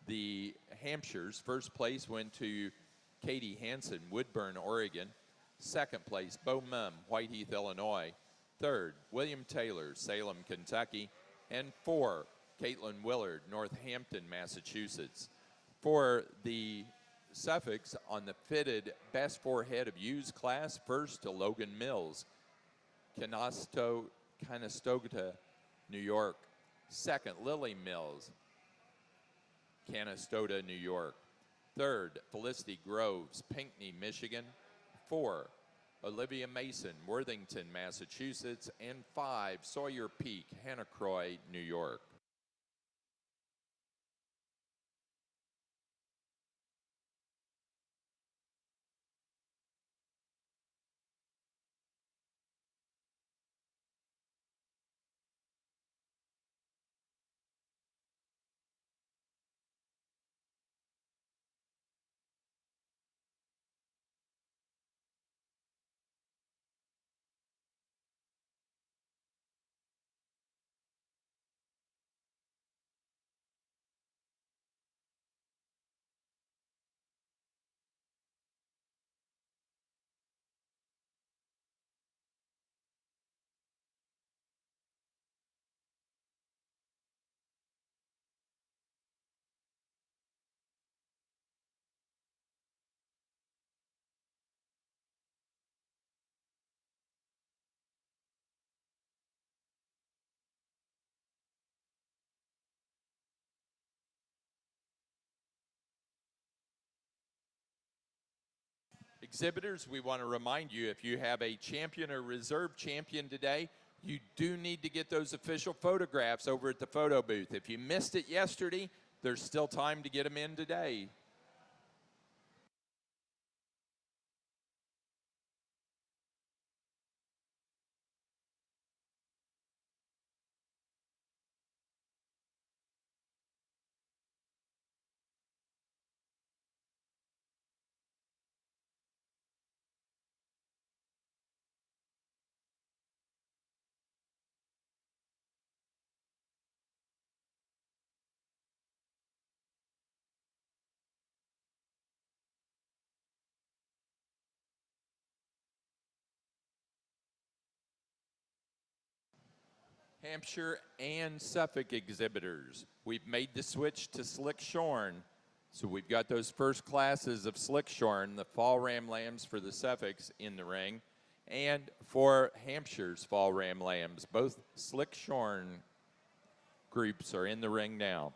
the Hampshires, first place went to Katie Hansen, Woodburn, Oregon. Second place, Bo Mum, Whiteheath, Illinois. Third, William Taylor, Salem, Kentucky. And 4, Caitlin Willard, Northampton, Massachusetts. For the Suffolks on the fitted best 4 head of ewes class, first to Logan Mills, Canastota, New York. Second, Lily Mills, Canastota, New York. Third, Felicity Groves, Pinckney, Michigan. 4, Olivia Mason, Worthington, Massachusetts. And 5, Sawyer Peak, Hannacroy, New York. Exhibitors, we want to remind you, if you have a champion or reserve champion today, you do need to get those official photographs over at the photo booth. If you missed it yesterday, there's still time to get them in today. Hampshire and Suffolk exhibitors, we've made the switch to slick shorn. So we've got those first classes of slick shorn, the fall ram lambs for the Suffolks in the ring, and for Hampshire's fall ram lambs. Both slick shorn groups are in the ring now.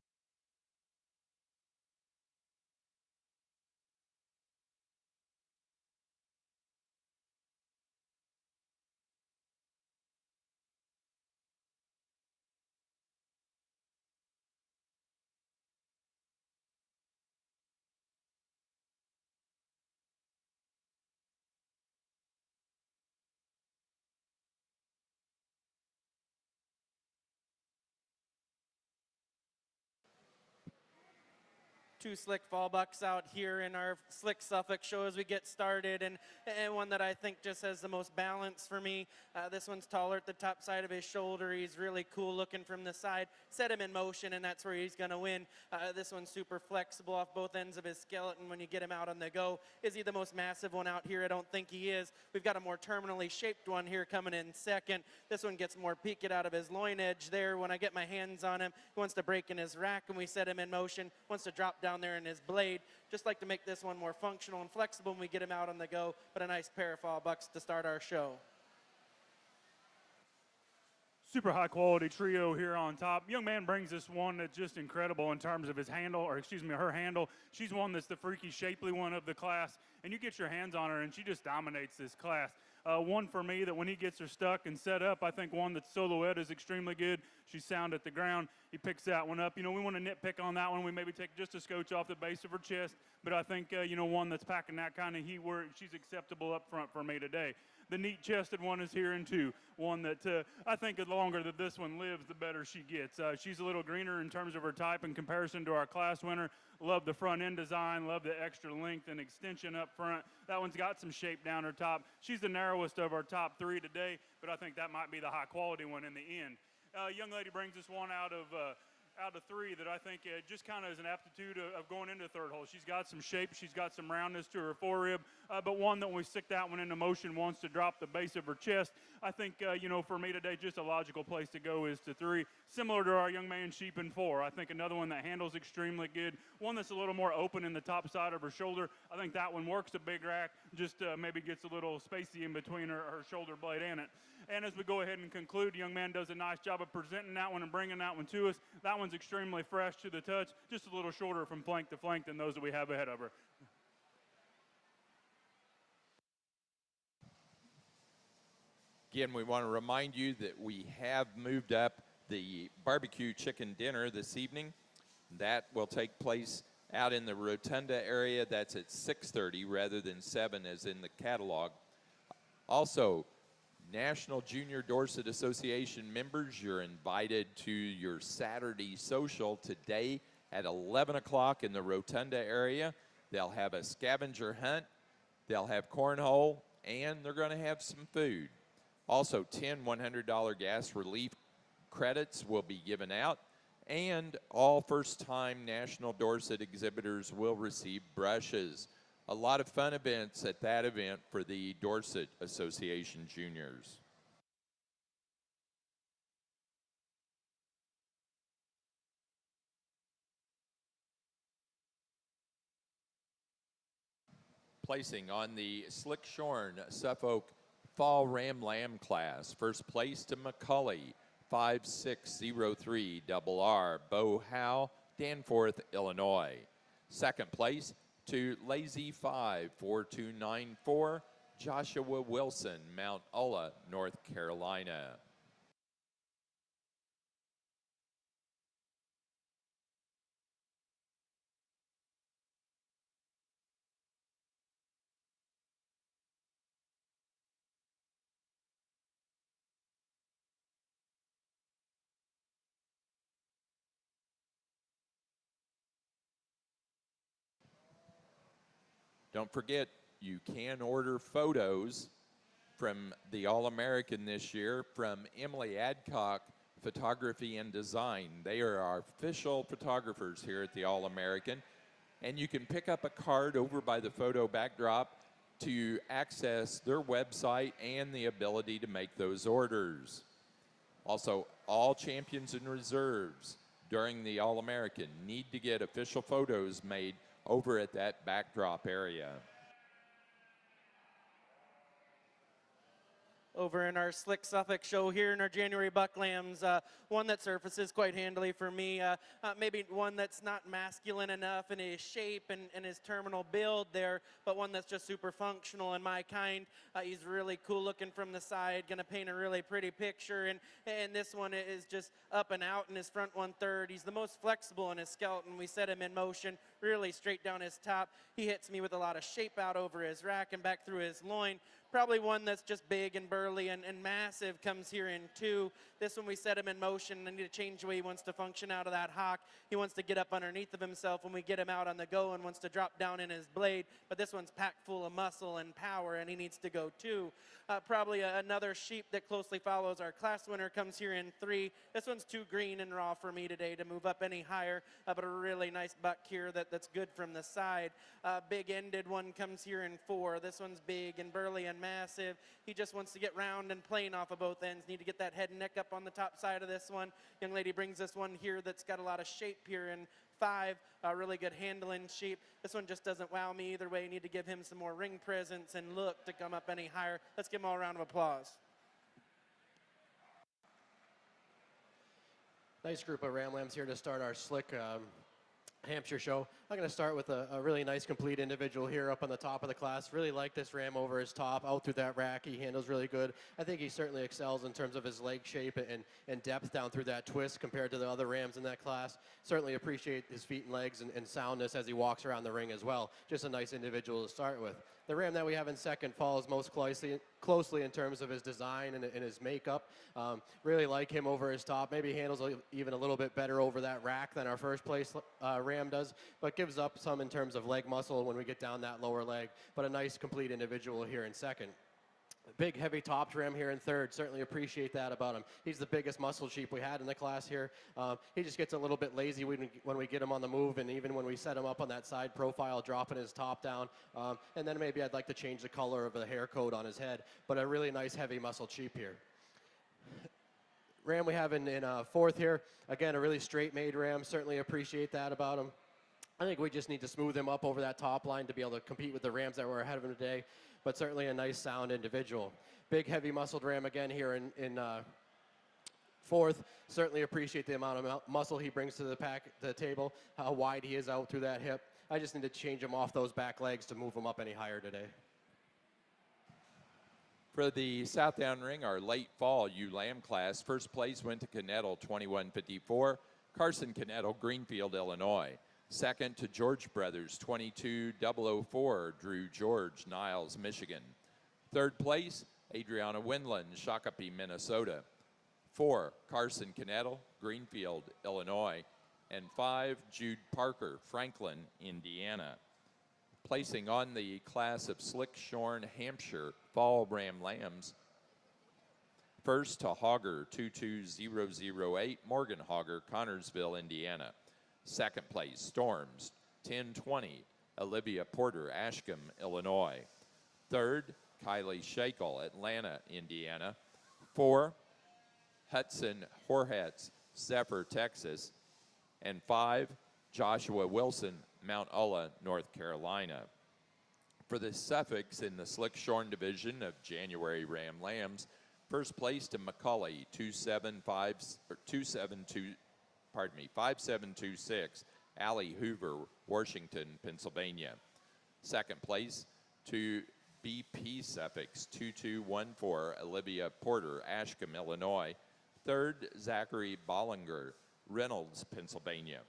Two slick fall bucks out here in our slick Suffolk show as we get started, and one that I think just has the most balance for me. This one's taller at the top side of his shoulder. He's really cool looking from the side. Set him in motion, and that's where he's going to win. This one's super flexible off both ends of his skeleton when you get him out on the go. Is he the most massive one out here? I don't think he is. We've got a more terminally shaped one here coming in second. This one gets more peaked out of his loin edge there. When I get my hands on him, he wants to break in his rack, and we set him in motion. Wants to drop down there in his blade. Just like to make this one more functional and flexible when we get him out on the go, but a nice pair of fall bucks to start our show. Super high quality trio here on top. Young man brings us one that's just incredible in terms of his handle, or excuse me, her handle. She's one that's the freaky, shapely one of the class, and you get your hands on her and she just dominates this class. One for me that when he gets her stuck and set up, I think one that's silhouette is extremely good. She's sound at the ground. He picks that one up. You know, we want to nitpick on that one. We maybe take just a scotch off the base of her chest, but I think, you know, one that's packing that kind of heat where she's acceptable up front for me today. The neat-chested one is here in two. One that I think the longer that this one lives, the better she gets. She's a little greener in terms of her type in comparison to our class winner. Love the front end design. Love the extra length and extension up front. That one's got some shape down her top. She's the narrowest of our top three today, but I think that might be the high-quality one in the end. Young lady brings us one out of three that I think just kind of is an aptitude of going into the third hole. She's got some shape, she's got some roundness to her forerib, but one that when we stick that one into motion wants to drop the base of her chest. I think, you know, for me today, just a logical place to go is to three. Similar to our young man sheep in four. I think another one that handles extremely good. One that's a little more open in the top side of her shoulder. I think that one works a big rack, just maybe gets a little spacey in between her shoulder blade and it. And as we go ahead and conclude, the young man does a nice job of presenting that one and bringing that one to us. That one's extremely fresh to the touch, just a little shorter from flank to flank than those that we have ahead of her. Again, we want to remind you that we have moved up the barbecue chicken dinner this evening. That will take place out in the Rotunda area. That's at 6:30 rather than 7 as in the catalog. Also, National Junior Dorset Association members, you're invited to your Saturday social today at 11 o'clock in the Rotunda area. They'll have a scavenger hunt, they'll have cornhole, and they're going to have some food. Also, 10 $100 gas relief credits will be given out, and all first-time National Dorset exhibitors will receive brushes. A lot of fun events at that event for the Dorset Association juniors. Placing on the Slick Shorn Suffolk Fall Ram Lamb class, first place to McCully, 5603 RR, Bo Howe, Danforth, Illinois. Second place to Lazy 5, 4294, Joshua Wilson, Mount Ulla, North Carolina. Don't forget, you can order photos from the All-American this year from Emily Adcock Photography and Design. They are our official photographers here at the All-American. And you can pick up a card over by the photo backdrop to access their website and the ability to make those orders. Also, all champions and reserves during the All-American need to get official photos made over at that backdrop area. Over in our Slick Suffolk show here in our January buck lambs, one that surfaces quite handily for me, maybe one that's not masculine enough in his shape and his terminal build there, but one that's just super functional in my kind. He's really cool looking from the side, gonna paint a really pretty picture, and this one is just up and out in his front 1/3. He's the most flexible in his skeleton. We set him in motion, really straight down his top. He hits me with a lot of shape out over his rack and back through his loin. Probably one that's just big and burly and massive comes here in 2. This one we set him in motion. I need to change the way he wants to function out of that hock. He wants to get up underneath of himself when we get him out on the go and wants to drop down in his blade. But this one's packed full of muscle and power, and he needs to go 2. Probably another sheep that closely follows our class winner comes here in 3. This one's too green and raw for me today to move up any higher, but a really nice buck here that's good from the side. Big ended one comes here in 4. This one's big and burly and massive. He just wants to get round and plain off of both ends. Need to get that head and neck up on the top side of this one. Young lady brings this one here that's got a lot of shape here in 5. Really good handling sheep. This one just doesn't wow me either way. Need to give him some more ring presence and look to come up any higher. Let's give him all a round of applause. Nice group of ram lambs here to start our Slick Hampshire show. I'm going to start with a really nice complete individual here up on the top of the class. Really like this ram over his top, out through that rack. He handles really good. I think he certainly excels in terms of his leg shape and depth down through that twist compared to the other rams in that class. Certainly appreciate his feet and legs and soundness as he walks around the ring as well. Just a nice individual to start with. The ram that we have in second follows most closely in terms of his design and his makeup. Really like him over his top. Maybe handles even a little bit better over that rack than our first place ram does, but gives up some in terms of leg muscle when we get down that lower leg. But a nice complete individual here in second. Big heavy topped ram here in third. Certainly appreciate that about him. He's the biggest muscle sheep we had in the class here. He just gets a little bit lazy when we get him on the move, and even when we set him up on that side profile, dropping his top down. And then maybe I'd like to change the color of the hair coat on his head. But a really nice heavy muscle sheep here. Ram we have in fourth here. Again, a really straight made ram. Certainly appreciate that about him. I think we just need to smooth him up over that top line to be able to compete with the rams that were ahead of him today, but certainly a nice sound individual. big, heavy muscled ram again here in fourth. Certainly appreciate the amount of muscle he brings to the table, how wide he is out through that hip. I just need to change him off those back legs to move him up any higher today. For the Southdown ring, our late fall ewe lamb class, first place went to Corriedale 2154, Carson Corriedale, Greenfield, Illinois. Second to George Brothers 22004, Drew George, Niles, Michigan. Third place, Adriana Windland, Shakopee, Minnesota. 4, Carson Corriedale, Greenfield, Illinois. And 5, Jude Parker, Franklin, Indiana. Placing on the class of slick-shorn Hampshire fall ram lambs. First to Hogger 22008, Morgan Hogger, Connorsville, Indiana. Second place, Storms 1020, Olivia Porter, Ashcombe, Illinois. Third, Kylie Shakel, Atlanta, Indiana. 4, Hudson Horhats, Zephyr, Texas. And 5, Joshua Wilson, Mount Ulla, North Carolina. For the Suffolks in the slick-shorn division of January Ram Lambs, first place to McCully 5726, Allie Hoover, Washington, Pennsylvania. Second place to BP Suffolks 2214, Olivia Porter, Ashcombe, Illinois. Third, Zachary Bollinger, Reynolds, Pennsylvania.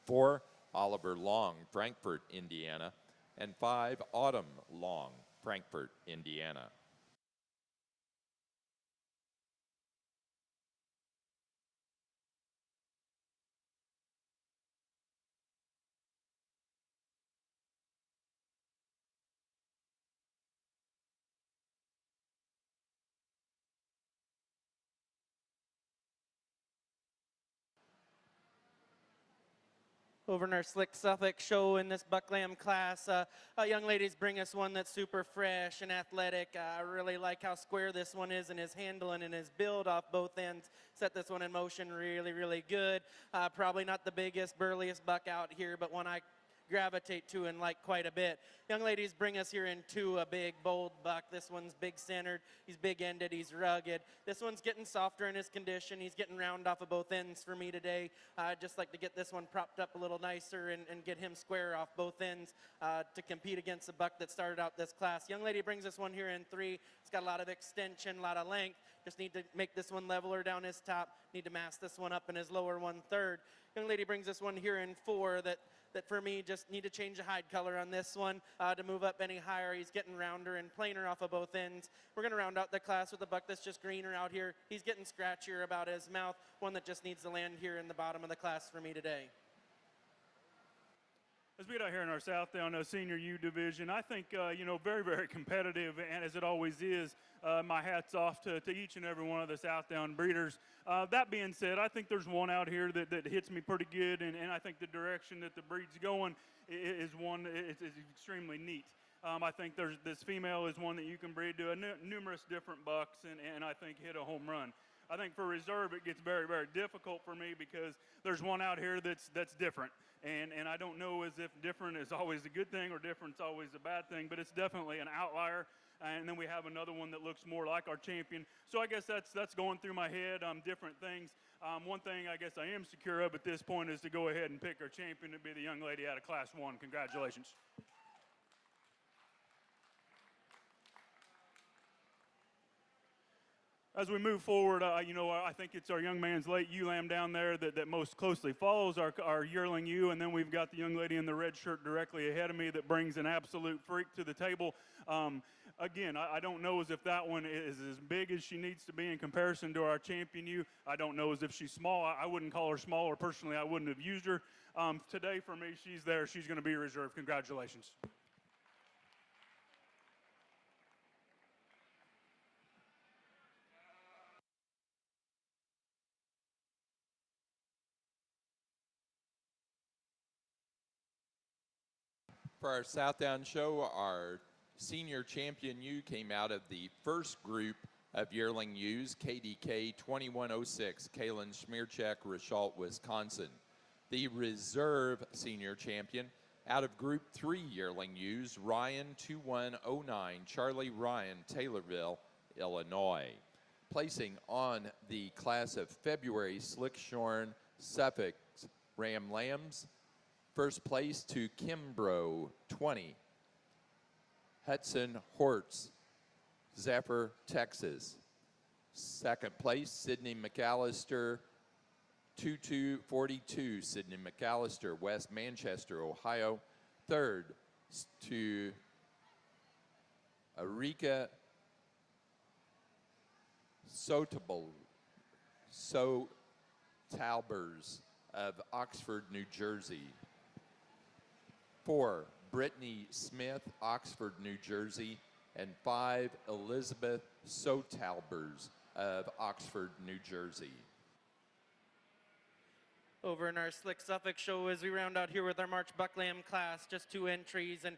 4, Oliver Long, Frankfort, Indiana. And 5, Autumn Long, Frankfort, Indiana. Over in our Slick Suffolk show in this buck lamb class, young ladies bring us one that's super fresh and athletic. I really like how square this one is in his handling and his build off both ends. Set this one in motion really, really good. Probably not the biggest, burliest buck out here, but one I gravitate to and like quite a bit. Young ladies bring us here in 2, a big, bold buck. This one's big centered. He's big ended. He's rugged. This one's getting softer in his condition. He's getting round off of both ends for me today. I'd just like to get this one propped up a little nicer and get him square off both ends to compete against the buck that started out this class. Young lady brings this one here in 3. It's got a lot of extension, a lot of length. Just need to make this one leveler down his top. Need to mask this one up in his lower 1/3. Young lady brings this one here in 4 that for me just need to change the hide color on this one to move up any higher. He's getting rounder and plainer off of both ends. We're going to round out the class with a buck that's just greener out here. He's getting scratchier about his mouth, one that just needs to land here in the bottom of the class for me today. As we get out here in our Southdown Senior U division, I think, very, very competitive, and as it always is. My hat's off to each and every one of the Southdown breeders. That being said, I think there's one out here that hits me pretty good, and I think the direction that the breed's going is one is extremely neat. I think this female is one that you can breed to numerous different bucks and I think hit a home run. I think for reserve it gets very, very difficult for me because there's one out here that's different. And I don't know as if different is always a good thing or different's always a bad thing, but it's definitely an outlier. And then we have another one that looks more like our champion. So I guess that's going through my head, different things. One thing I guess I am secure of at this point is to go ahead and pick our champion to be the young lady out of Class 1. Congratulations. As we move forward, I think it's our young man's late ewe lamb down there that most closely follows our yearling ewe, and then we've got the young lady in the red shirt directly ahead of me that brings an absolute freak to the table. Again, I don't know as if that one is as big as she needs to be in comparison to our champion ewe. I don't know as if she's small. I wouldn't call her small, or personally I wouldn't have used her. Today for me, she's there. She's going to be reserved. Congratulations. For our Southdown show, our senior champion ewe came out of the first group of yearling ewes, KDK 2106, Kaylin Schmierczek, Richalt, Wisconsin. The reserve senior champion Out of Group 3 yearling ewes, Ryan 2109, Charlie Ryan, Taylorville, Illinois. Placing on the class of February Slickshorn Suffolk Ram Lambs, first place to Kimbrough 20, Hudson Hortz, Zephyr, Texas. Second place, Sydney McAllister, 2242, Sydney McAllister, West Manchester, Ohio. Third to Erika Sotalbers of Oxford, New Jersey. 4, Brittany Smith, Oxford, New Jersey. And 5, Elizabeth Sotalbers of Oxford, New Jersey. Over in our Slick Suffolk show as we round out here with our March Buck Lamb class, just 2 entries and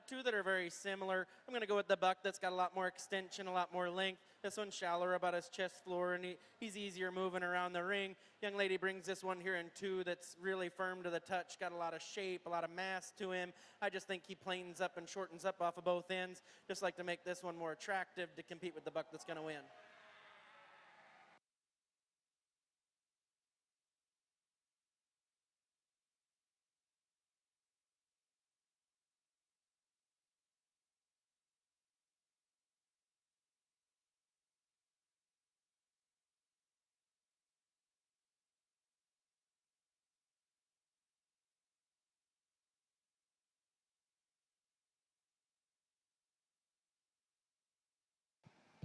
2 that are very similar. I'm going to go with the buck that's got a lot more extension, a lot more length. This one's shallower about his chest floor, and he's easier moving around the ring. Young lady brings this one here in 2 that's really firm to the touch, got a lot of shape, a lot of mass to him. I just think he planes up and shortens up off of both ends. Just like to make this one more attractive to compete with the buck that's going to win.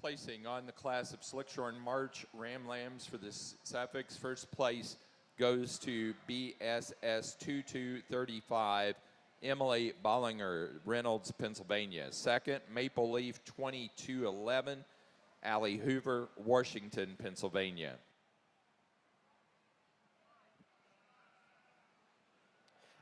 Placing on the class of Slickshorn March Ram Lambs for the Suffolks, first place goes to BSS 2235, Emily Bollinger, Reynolds, Pennsylvania. Second, Maple Leaf 2211, Allie Hoover, Washington, Pennsylvania.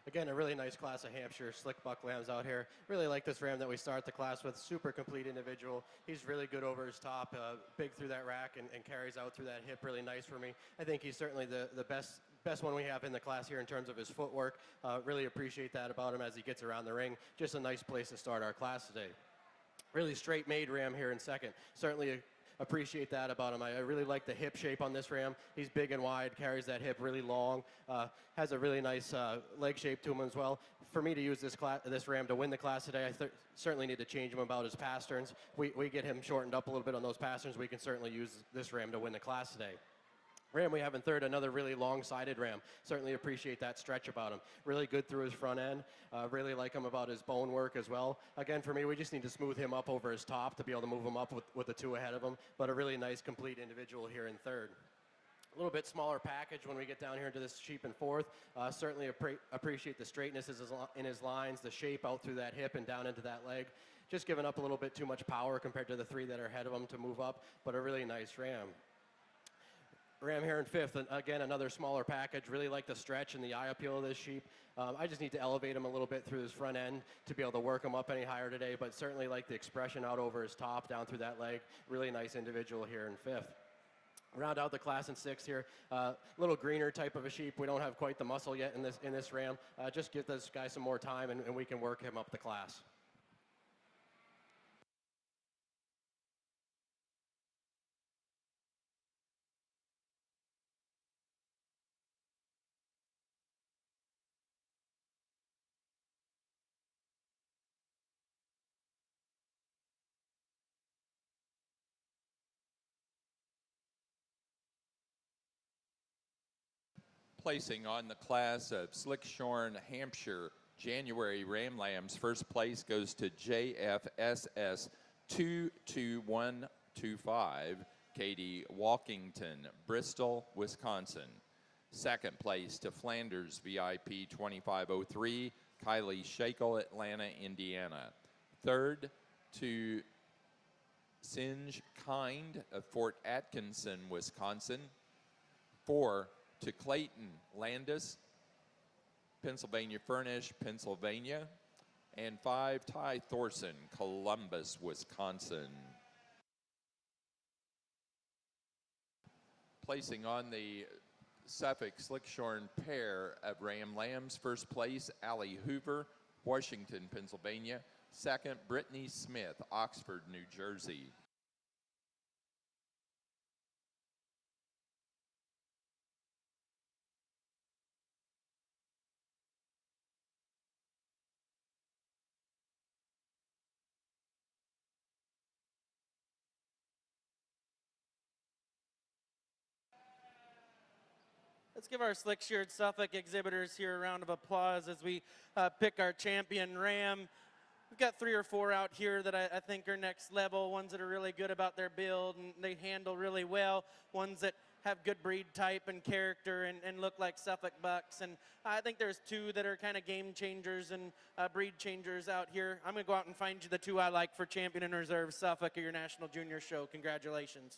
Again, a really nice class of Hampshire slick buck lambs out here. Really like this ram that we start the class with. Super complete individual. He's really good over his top, big through that rack and carries out through that hip really nice for me. I think he's certainly the best one we have in the class here in terms of his footwork. Really appreciate that about him as he gets around the ring. Just a nice place to start our class today. Really straight made ram here in second. Certainly appreciate that about him. I really like the hip shape on this ram. He's big and wide, carries that hip really long, has a really nice leg shape to him as well. For me to use this ram to win the class today, I certainly need to change him about his pasterns. We get him shortened up a little bit on those pasterns. We can certainly use this ram to win the class today. Ram we have in third, another really long-sided ram. Certainly appreciate that stretch about him. Really good through his front end. Really like him about his bone work as well. Again, for me, we just need to smooth him up over his top to be able to move him up with the 2 ahead of him. But a really nice, complete individual here in third. A little bit smaller package when we get down here into this sheep in fourth. Certainly appreciate the straightness in his lines, the shape out through that hip and down into that leg. Just giving up a little bit too much power compared to the 3 that are ahead of him to move up, but a really nice ram. Ram here in fifth, and again, another smaller package. Really like the stretch and the eye appeal of this sheep. I just need to elevate him a little bit through his front end to be able to work him up any higher today, but certainly like the expression out over his top, down through that leg. Really nice individual here in fifth. Round out the class in sixth here. Little greener type of a sheep. We don't have quite the muscle yet in this ram. Just give this guy some more time, and we can work him up the class. Placing on the class of Slickshorn Hampshire January Ram Lambs, first place goes to JFSS 22125, Katie Walkington, Bristol, Wisconsin. Second place to Flanders VIP 2503, Kylie Shakel, Atlanta, Indiana. Third to Singe Kind of Fort Atkinson, Wisconsin. 4 to Clayton Landis, Pennsylvania Furnish, Pennsylvania. And 5, Ty Thorson, Columbus, Wisconsin. Placing on the Suffolk Slickshorn pair of Ram Lambs, first place, Allie Hoover, Washington, Pennsylvania. Second, Brittany Smith, Oxford, New Jersey. Let's give our slick-sheared Suffolk exhibitors here a round of applause as we pick our champion ram. We've got 3 or 4 out here that I think are next level, ones that are really good about their build and they handle really well, ones that have good breed type and character and look like Suffolk bucks. And I think there's 2 that are kind of game changers and breed changers out here. I'm going to go out and find you the 2 I like for champion and reserve Suffolk at your National Junior Show. Congratulations.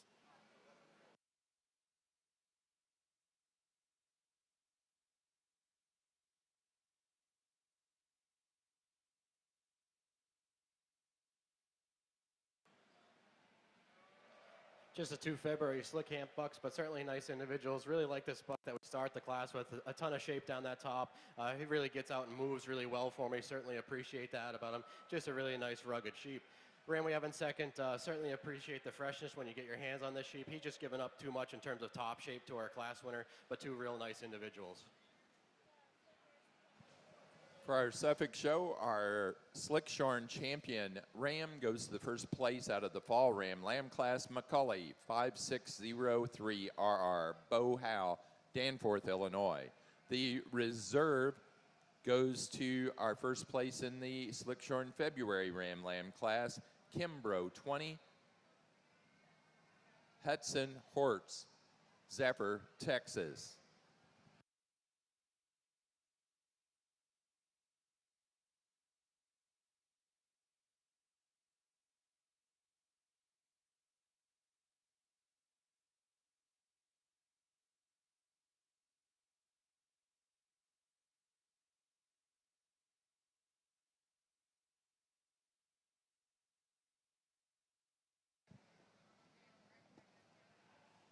Just the 2 February slick hamp bucks, but certainly nice individuals. Really like this buck that we start the class with. A ton of shape down that top. He really gets out and moves really well for me. Certainly appreciate that about him. Just a really nice rugged sheep. Ram we have in second, certainly appreciate the freshness when you get your hands on this sheep. He's just given up too much in terms of top shape to our class winner, but 2 real nice individuals. For our Suffolk show, our Slickshorn champion ram goes to the first place out of the fall ram lamb class, McCulley, 5603RR, Bo Howe, Danforth, Illinois. The reserve goes to our first place in the Slickshorn February ram lamb class, Kimbrough, 20, Hudson Hortz, Zephyr, Texas.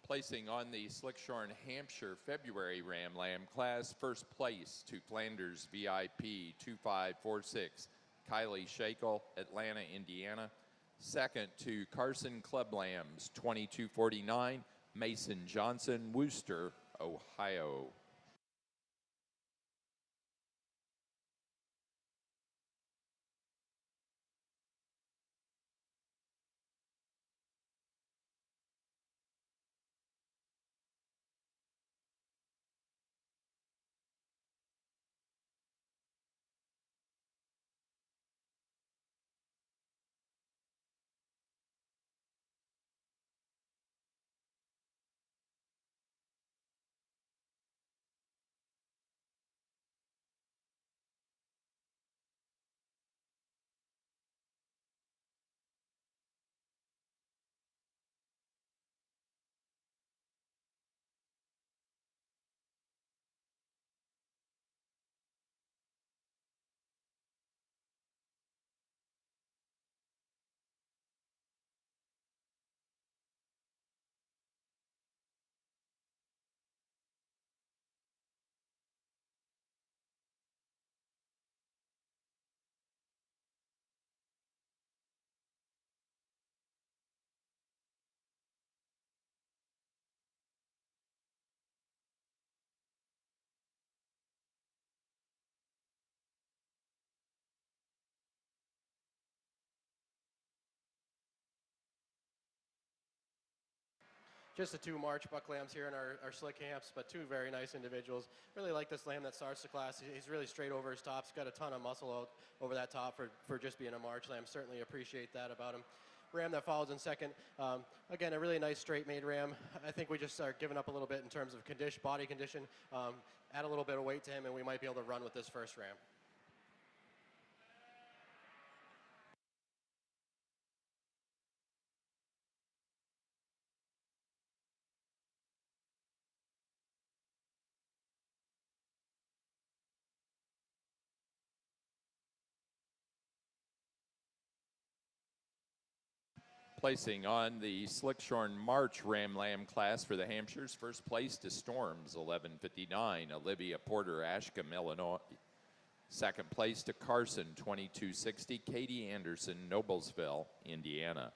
Placing on the Slickshorn Hampshire February Ram Lamb class, first place to Flanders VIP 2546, Kylie Shakel, Atlanta, Indiana. Second to Carson Club Lambs 2249, Mason Johnson, Wooster, Ohio. Just the 2 March buck lambs here in our slick hamps, but 2 very nice individuals. Really like this lamb that starts the class. He's really straight over his top. He's got a ton of muscle out over that top for just being a March lamb. Certainly appreciate that about him. Ram that follows in second. Again, a really nice straight made ram. I think we just are giving up a little bit in terms of body condition. Add a little bit of weight to him and we might be able to run with this first ram. Placing on the Slickshorn March Ram Lamb class for the Hampshires, first place to Storms, 1159, Olivia Porter, Ashcombe, Illinois. Second place to Carson, 2260, Katie Anderson, Noblesville, Indiana.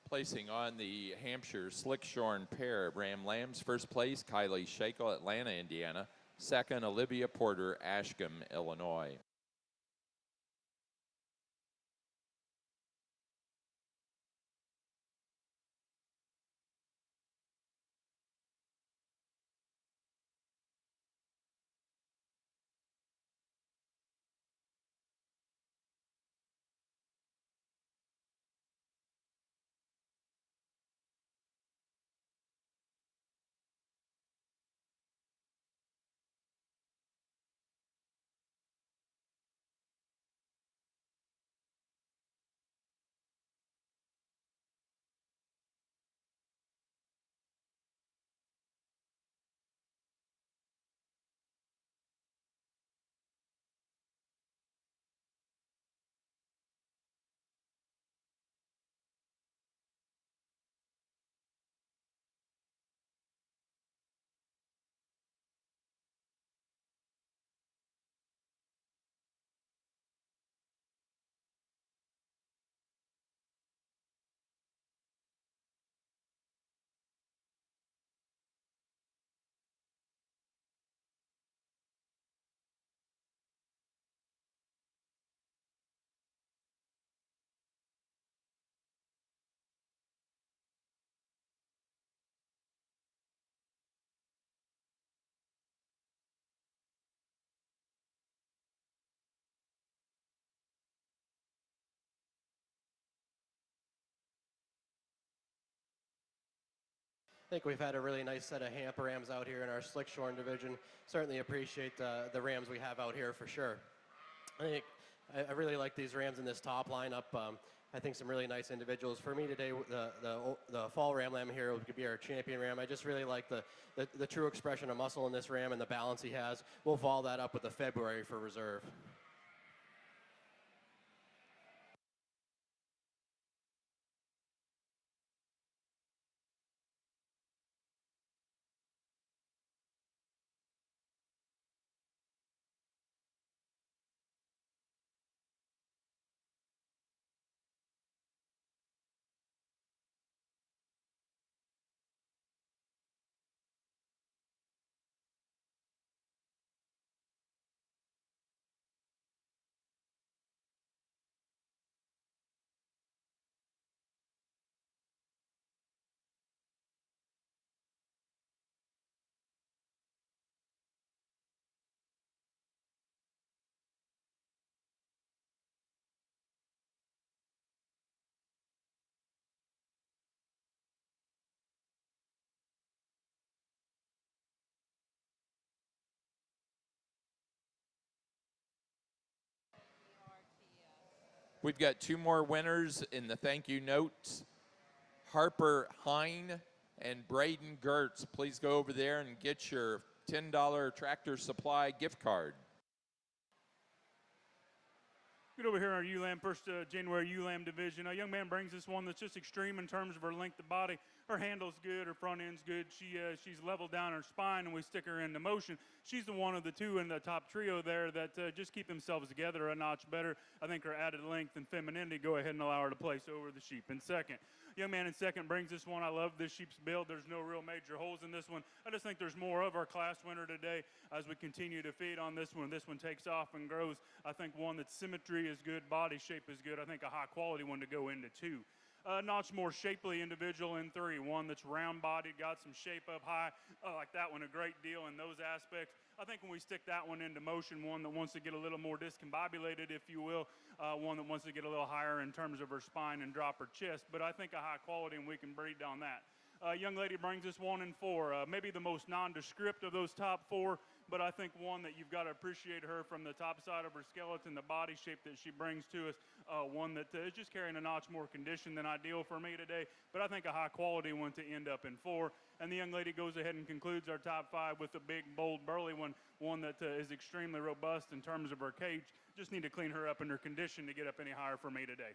Placing on the Hampshire Slickshorn pair of Ram Lambs, first place, Kylie Shakel, Atlanta, Indiana. Second, Olivia Porter, Ashcombe, Illinois. I think we've had a really nice set of Hamp Rams out here in our Slickshorn division. Certainly appreciate the Rams we have out here for sure. I really like these Rams in this top lineup. I think some really nice individuals. For me today, the fall Ram Lamb here could be our champion Ram. I just really like the true expression of muscle in this Ram and the balance he has. We'll follow that up with the February for reserve. We've got two more winners in the thank you notes. Harper Hine and Braden Gertz. Please go over there and get your $10 Tractor Supply gift card. Get over here, our ewe-lamb, first January ewe-lamb division. A young man brings this one that's just extreme in terms of her length of body. Her handle's good, her front end's good. She's leveled down her spine, and we stick her into motion. She's the one of the two in the top trio there that just keep themselves together a notch better. I think her added length and femininity go ahead and allow her to place over the sheep in second. Young man in second brings this one. I love this sheep's build. There's no real major holes in this one. I just think there's more of our class winner today as we continue to feed on this one. This one takes off and grows. I think one that's symmetry is good, body shape is good. I think a high quality one to go into two. Notch more shapely individual in three. One that's round-bodied, got some shape up high. I like that one a great deal in those aspects. I think when we stick that one into motion, one that wants to get a little more discombobulated, if you will, one that wants to get a little higher in terms of her spine and drop her chest. But I think a high quality, and we can breed on that. Young lady brings us 1 and 4. Maybe the most nondescript of those top 4, but I think one that you've got to appreciate her from the top side of her skeleton, the body shape that she brings to us, one that is just carrying a notch more condition than ideal for me today, but I think a high quality one to end up in 4. And the young lady goes ahead and concludes our top 5 with a big, bold, burly one that is extremely robust in terms of her cage. Just need to clean her up in her condition to get up any higher for me today.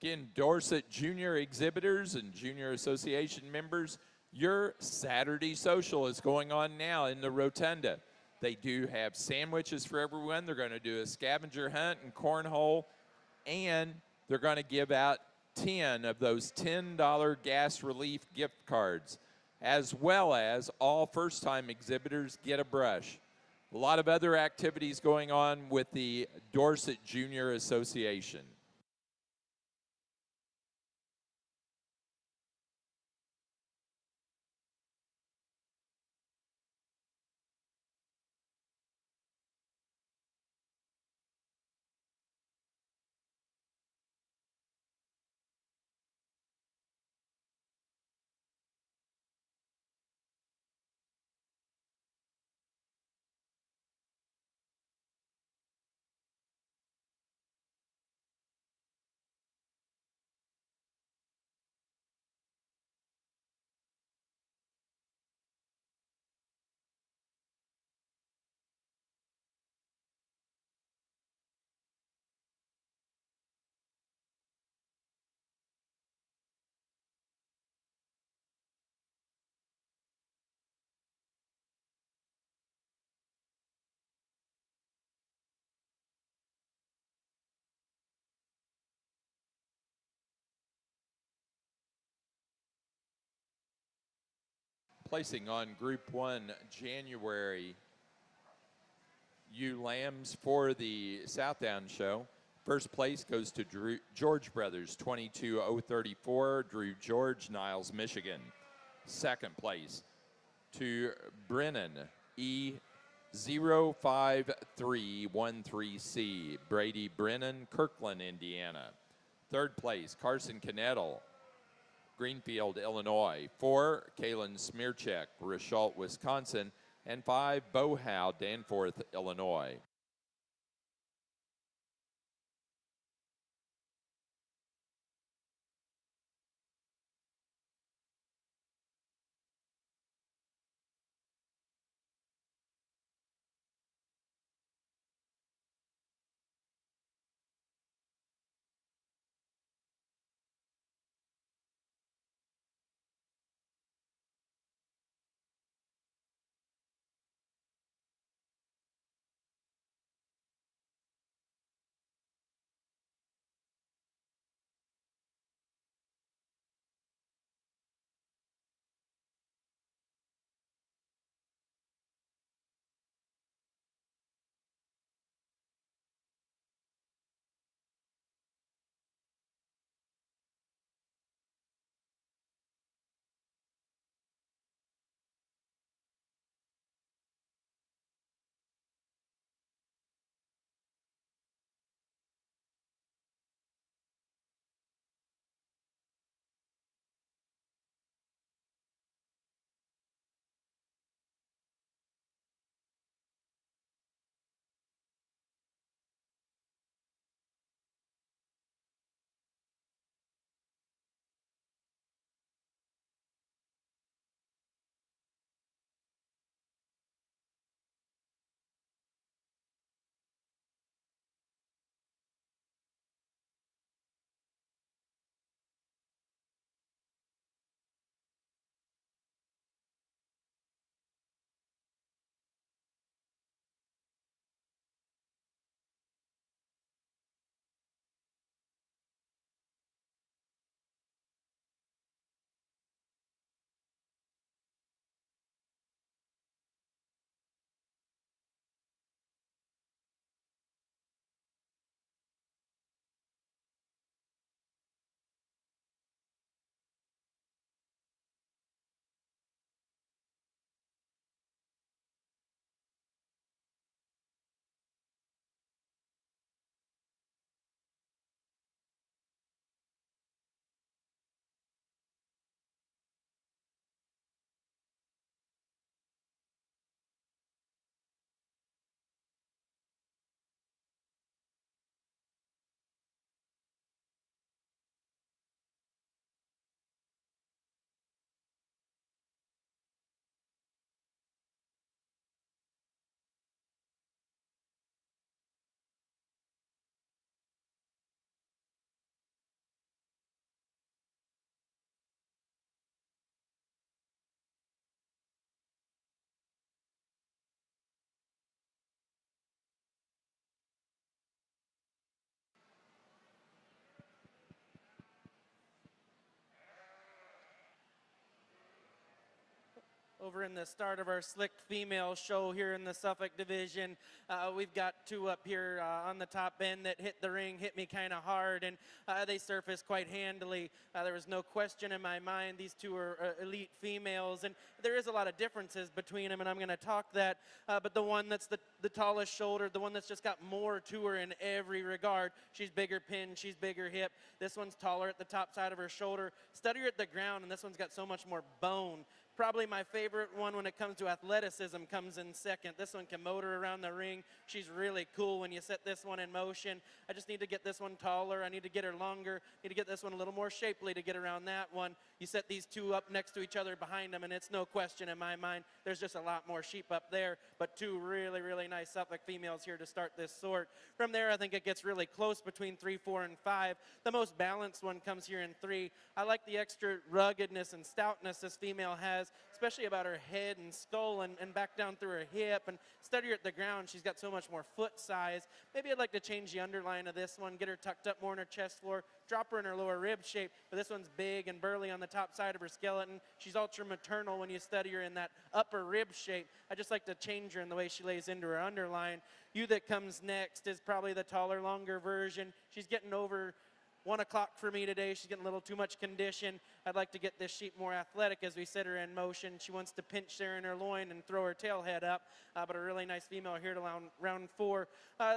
Again, Dorset Junior exhibitors and Junior Association members, your Saturday social is going on now in the Rotunda. They do have sandwiches for everyone. They're going to do a scavenger hunt and cornhole, and they're going to give out 10 of those $10 gas relief gift cards, as well as all first-time exhibitors get a brush. A lot of other activities going on with the Dorset Junior Association. Placing on Group 1 January ewe lambs for the Southdown show. First place goes to George Brothers, 22034, Drew George, Niles, Michigan. Second place to Brennan, E05313C, Brady Brennan, Kirkland, Indiana. Third place, Carson Knettel, Greenfield, Illinois. 4, Kalen Smearcheck, Richalt, Wisconsin. And 5, Bo Howe, Danforth, Illinois. Over in the start of our slicked female show here in the Suffolk division, we've got two up here on the top end that hit the ring, hit me kind of hard, and they surfaced quite handily. There was no question in my mind these two are elite females, and there is a lot of differences between them, and I'm going to talk that. But the one that's the tallest shoulder, the one that's just got more to her in every regard, she's bigger pin, she's bigger hip. This one's taller at the top side of her shoulder, steadier at the ground, and this one's got so much more bone. Probably my favorite one when it comes to athleticism comes in second. This one can motor around the ring. She's really cool when you set this one in motion. I just need to get this one taller. I need to get her longer. I need to get this one a little more shapely to get around that one. You set these two up next to each other behind them, and it's no question in my mind. There's just a lot more sheep up there, but two really, really nice Suffolk females here to start this sort. From there, I think it gets really close between 3, 4, and 5. The most balanced one comes here in 3. I like the extra ruggedness and stoutness this female has, especially about her head and skull and back down through her hip, and steadier at the ground. She's got so much more foot size. Maybe I'd like to change the underline of this one, get her tucked up more in her chest floor, drop her in her lower rib shape, but this one's big and burly on the top side of her skeleton. She's ultra maternal when you study her in that upper rib shape. I just like to change her in the way she lays into her underline. You that comes next is probably the taller, longer version. She's getting over 1 o'clock for me today. She's getting a little too much condition. I'd like to get this sheep more athletic as we set her in motion. She wants to pinch there in her loin and throw her tail head up, but a really nice female here to round 4.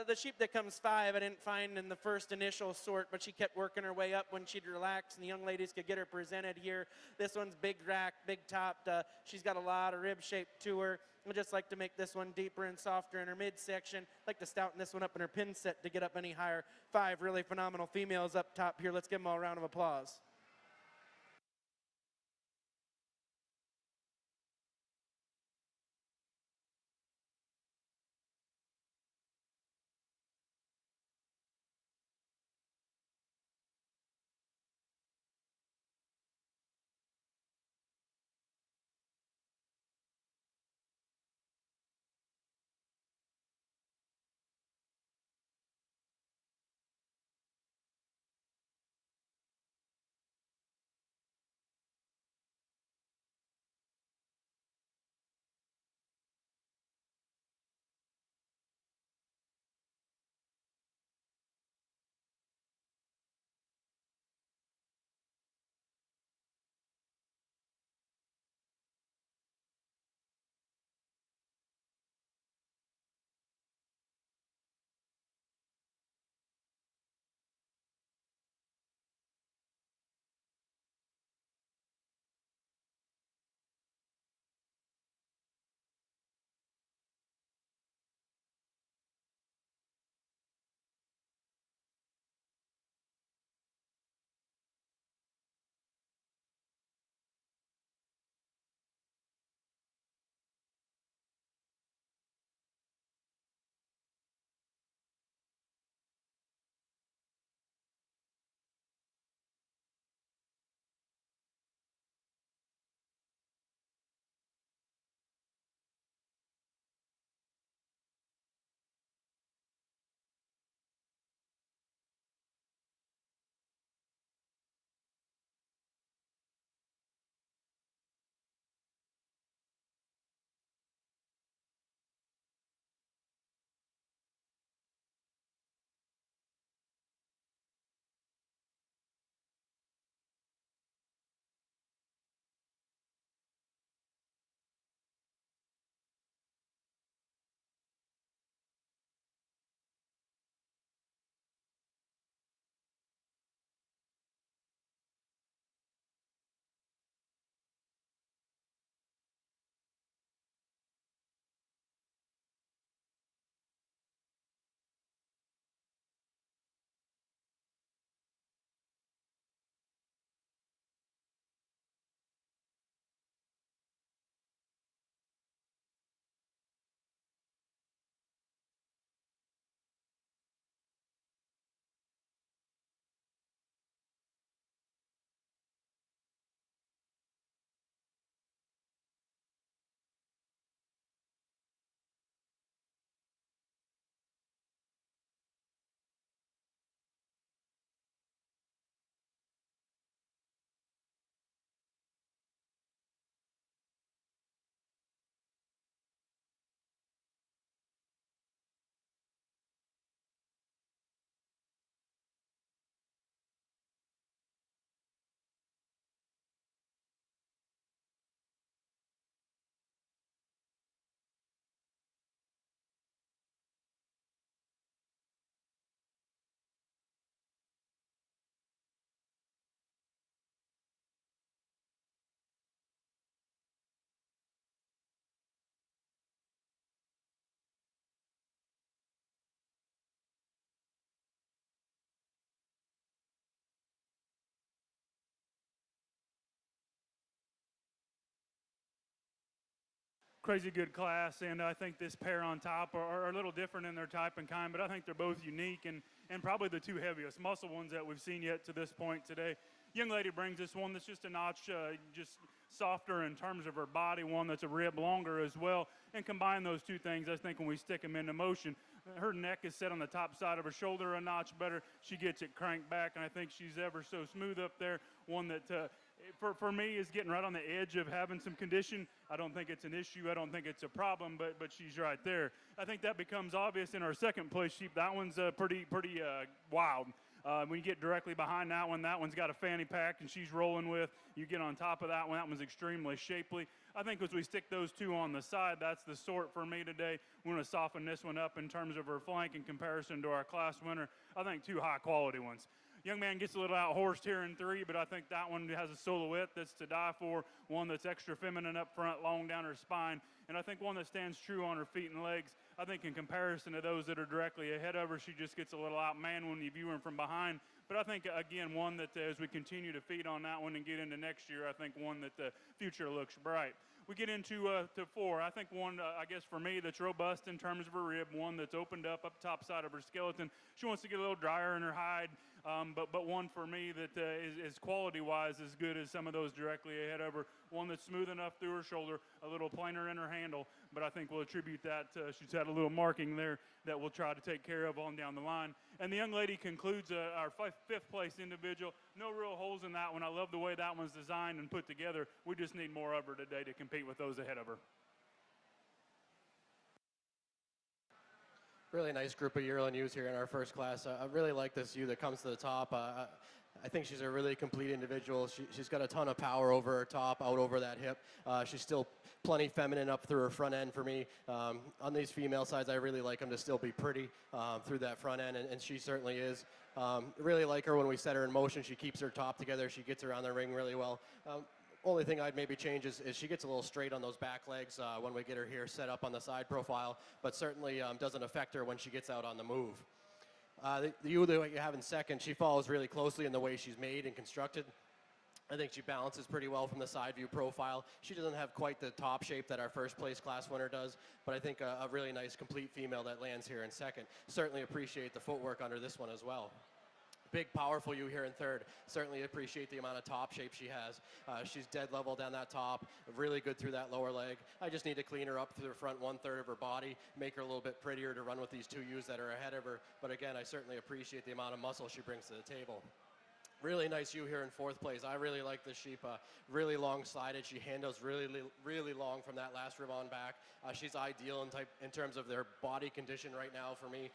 The sheep that comes 5 I didn't find in the first initial sort, but she kept working her way up when she'd relax, and the young ladies could get her presented here. This one's big rack, big topped. She's got a lot of rib shape to her. I just like to make this one deeper and softer in her midsection. Like to stouten this one up in her pin set to get up any higher. 5 really phenomenal females up top here. Let's give them all a round of applause. crazy good class, and I think this pair on top are a little different in their type and kind, but I think they're both unique and probably the two heaviest muscle ones that we've seen yet to this point today. Young lady brings us one that's just a notch just softer in terms of her body, one that's a rib longer as well, and combine those two things, I think when we stick them into motion, her neck is set on the top side of her shoulder a notch better. She gets it cranked back, and I think she's ever so smooth up there, one that for me is getting right on the edge of having some condition. I don't think it's an issue. I don't think it's a problem, but she's right there. I think that becomes obvious in our second place sheep. That one's pretty wild. When you get directly behind that one's got a fanny pack and she's rolling with. You get on top of that one's extremely shapely. I think as we stick those two on the side, that's the sort for me today. We want to soften this one up in terms of her flank in comparison to our class winner. I think two high quality ones. Young man gets a little out-horsed here in 3, but I think that one has a silhouette that's to die for, one that's extra feminine up front, long down her spine, and I think one that stands true on her feet and legs. I think in comparison to those that are directly ahead of her, she just gets a little outmanned when you view her from behind. But I think, again, one that as we continue to feed on that one and get into next year, I think one that the future looks bright. We get into to 4. I think one, I guess for me, that's robust in terms of her rib, one that's opened up top side of her skeleton. She wants to get a little drier in her hide, but one for me that is quality-wise as good as some of those directly ahead of her. One that's smooth enough through her shoulder, a little plainer in her handle, but I think we'll attribute that to, she's had a little marking there that we'll try to take care of on down the line. And the young lady concludes our 5th place individual. No real holes in that one. I love the way that one's designed and put together. We just need more of her today to compete with those ahead of her. Really nice group of yearling ewes here in our first class. I really like this ewe that comes to the top. I think she's a really complete individual. She's got a ton of power over her top, out over that hip. She's still plenty feminine up through her front end for me. On these female sides, I really like them to still be pretty through that front end, and she certainly is. Really like her when we set her in motion. She keeps her top together. She gets around the ring really well. Only thing I'd maybe change is she gets a little straight on those back legs when we get her here set up on the side profile, but certainly doesn't affect her when she gets out on the move. The ewe that you have in second, she follows really closely in the way she's made and constructed. I think she balances pretty well from the side view profile. She doesn't have quite the top shape that our first place class winner does, but I think a really nice complete female that lands here in second. Certainly appreciate the footwork under this one as well. Big, powerful ewe here in third. Certainly appreciate the amount of top shape she has. She's dead level down that top, really good through that lower leg. I just need to clean her up through the front 1/3 of her body, make her a little bit prettier to run with these two ewes that are ahead of her. But again, I certainly appreciate the amount of muscle she brings to the table. Really nice ewe here in 4th place. I really like this sheep. Really long-sided. She handles really long from that last rib on back. She's ideal in terms of their body condition right now for me.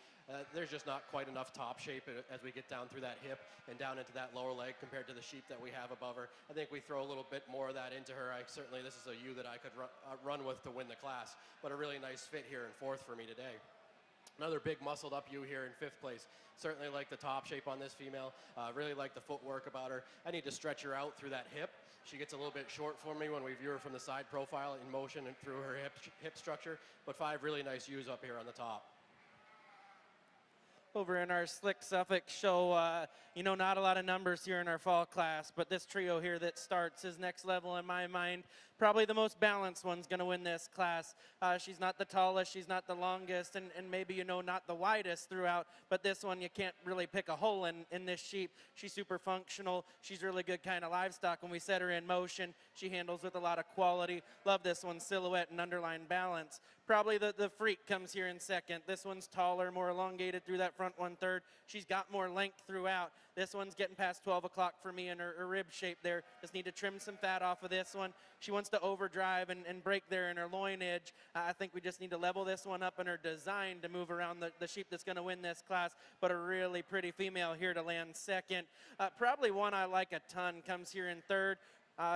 There's just not quite enough top shape as we get down through that hip and down into that lower leg compared to the sheep that we have above her. I think we throw a little bit more of that into her. Certainly this is a ewe that I could run with to win the class, but a really nice fit here in 4th for me today. Another big muscled up ewe here in 5th place. Certainly like the top shape on this female. Really like the footwork about her. I need to stretch her out through that hip. She gets a little bit short for me when we view her from the side profile in motion and through her hip structure. But 5 really nice ewes up here on the top. Over in our Slick Suffolk show, not a lot of numbers here in our fall class, but this trio here that starts is next level in my mind. Probably the most balanced one's going to win this class. She's not the tallest, she's not the longest, and maybe, not the widest throughout, but this one you can't really pick a hole in this sheep. She's super functional. She's really good kind of livestock. When we set her in motion, she handles with a lot of quality. Love this one's silhouette and underlying balance. Probably the freak comes here in second. This one's taller, more elongated through that front 1/3. She's got more length throughout. This one's getting past 12 o'clock for me in her rib shape there. Just need to trim some fat off of this one. She wants to overdrive and break there in her loin edge. I think we just need to level this one up in her design to move around the sheep that's going to win this class, but a really pretty female here to land second. Probably one I like a ton comes here in third.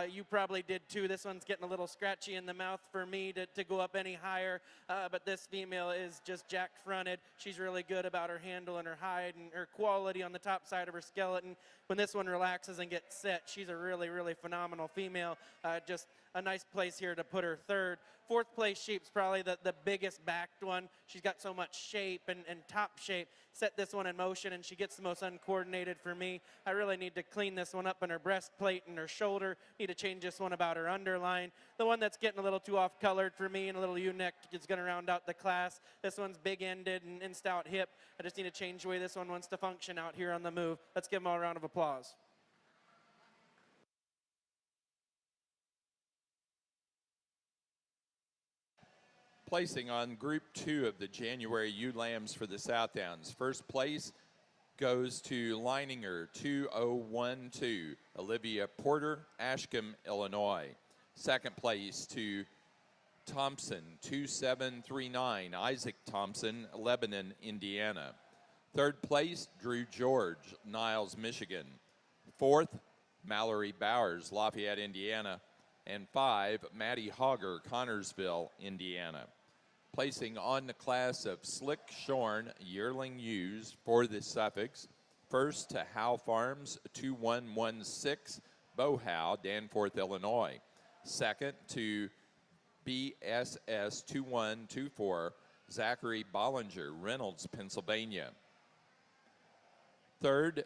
You probably did too. This one's getting a little scratchy in the mouth for me to go up any higher, but this female is just jacked fronted. She's really good about her handle and her hide and her quality on the top side of her skeleton. When this one relaxes and gets set, she's a really phenomenal female. Just a nice place here to put her third. Fourth place sheep's probably the biggest backed one. She's got so much shape and top shape. Set this one in motion, and she gets the most uncoordinated for me. I really need to clean this one up in her breastplate and her shoulder. Need to change this one about her underline. The one that's getting a little too off-colored for me and a little U-necked is going to round out the class. This one's big-ended and stout hip. I just need to change the way this one wants to function out here on the move. Let's give them all a round of applause. Placing on Group 2 of the January ewe lambs for the Southdowns. First place goes to Leininger 2012, Olivia Porter, Ashcombe, Illinois. Second place to Thompson 2739, Isaac Thompson, Lebanon, Indiana. Third place, Drew George, Niles, Michigan. Fourth, Mallory Bowers, Lafayette, Indiana. And 5, Maddie Hogger, Connorsville, Indiana. Placing on the class of Slick Shorn yearling ewes for the Suffolks. First to Howe Farms 2116, Bohow, Danforth, Illinois. Second to BSS 2124, Zachary Bollinger, Reynolds, Pennsylvania. Third,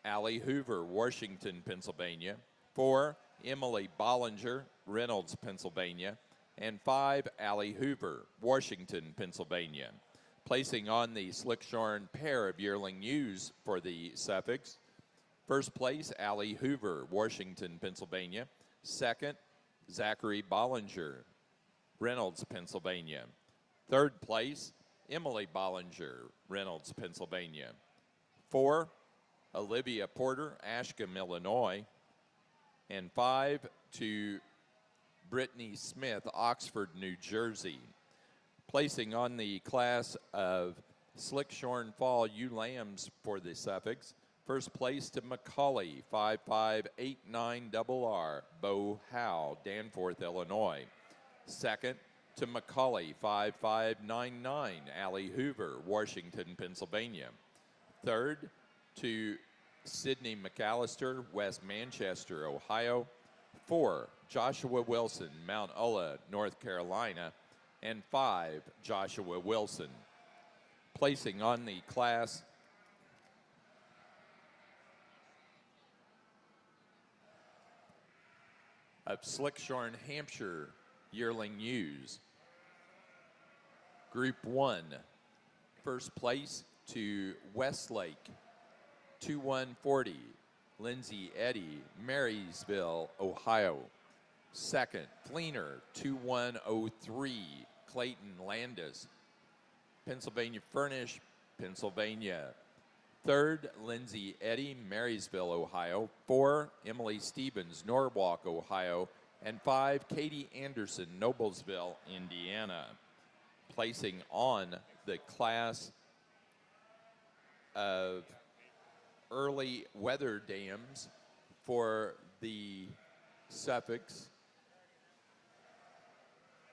Allie Hoover, Washington, Pennsylvania. 4, Emily Bollinger, Reynolds, Pennsylvania. And 5, Allie Hoover, Washington, Pennsylvania. Placing on the Slick Shorn pair of yearling ewes for the Suffolks. First place, Allie Hoover, Washington, Pennsylvania. Second, Zachary Bollinger, Reynolds, Pennsylvania. Third place, Emily Bollinger, Reynolds, Pennsylvania. 4, Olivia Porter, Ashcombe, Illinois. And 5 to Brittany Smith, Oxford, New Jersey. Placing on the class of Slick Shorn Fall ewe lambs for the Suffolks. First place to Macaulay, 5589RR, Bo Howe, Danforth, Illinois. Second to Macaulay, 5599, Allie Hoover, Washington, Pennsylvania. Third to Sydney McAllister, West Manchester, Ohio. 4, Joshua Wilson, Mount Ulla, North Carolina. And 5, Joshua Wilson. Placing on the class of Slick Shorn Hampshire yearling ewes. Group 1, first place to Westlake 2140, Lindsay Eddy, Marysville, Ohio. Second, Fleener 2103, Clayton Landis, Pennsylvania Furnish, Pennsylvania. Third, Lindsay Eddy, Marysville, Ohio. 4, Emily Stevens, Norwalk, Ohio. And 5, Katie Anderson, Noblesville, Indiana. Placing on the class of early weather dams for the Suffolks.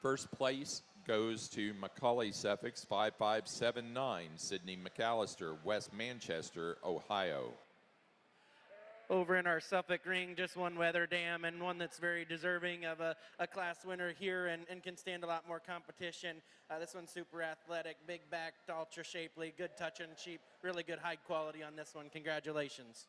First place goes to Macaulay Suffolks, 5579, Sydney McAllister, West Manchester, Ohio. Over in our Suffolk ring, just one weather dam and one that's very deserving of a class winner here and can stand a lot more competition. This one's super athletic, big backed, ultra shapely, good touch and sheep, really good hide quality on this one. Congratulations.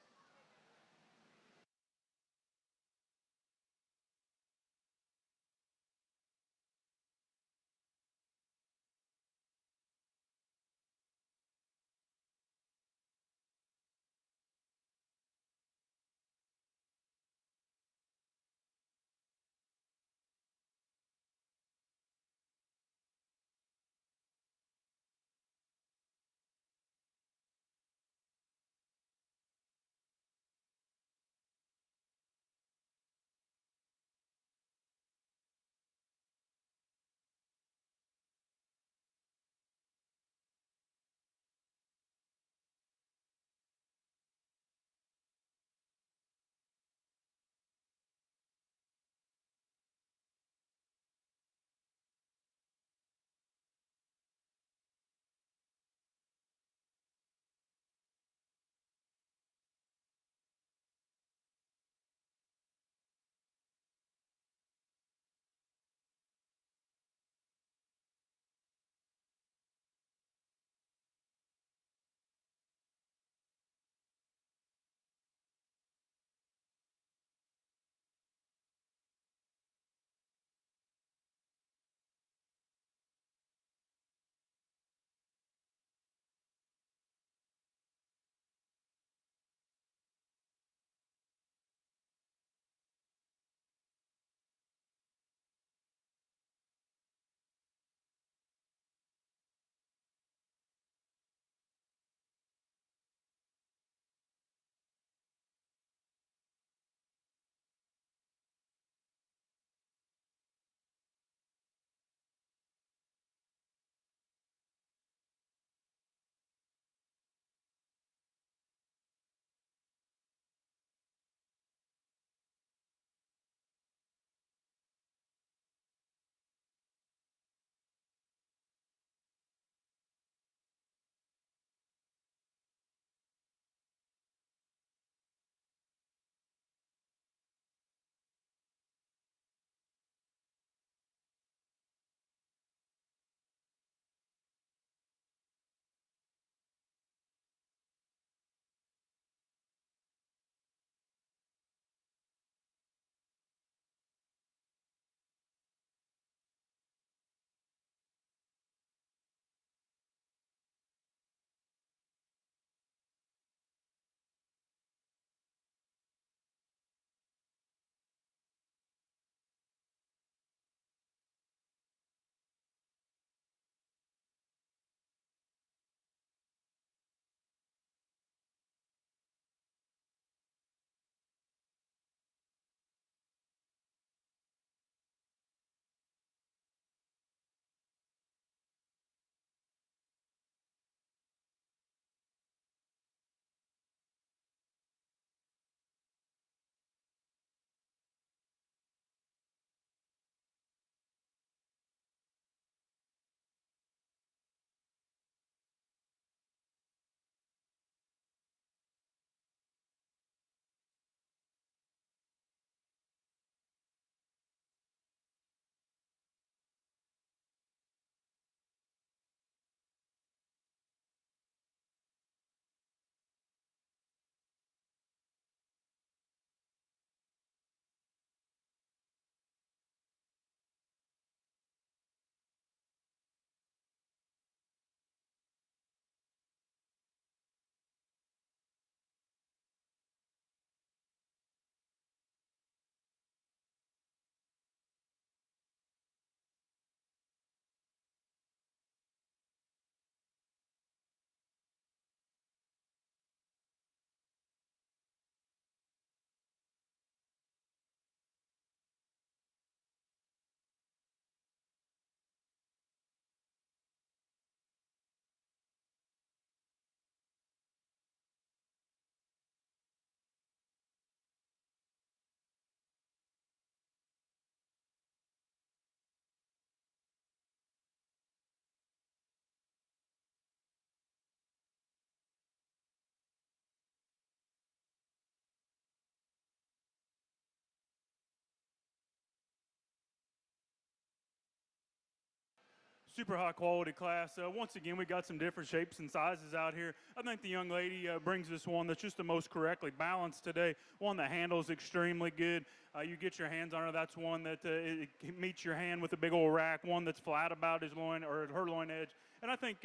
Super high quality class. Once again, we got some different shapes and sizes out here. I think the young lady brings this one that's just the most correctly balanced today. One that handles extremely good. You get your hands on her. That's one that it meets your hand with a big old rack. One that's flat about his loin or her loin edge. And I think,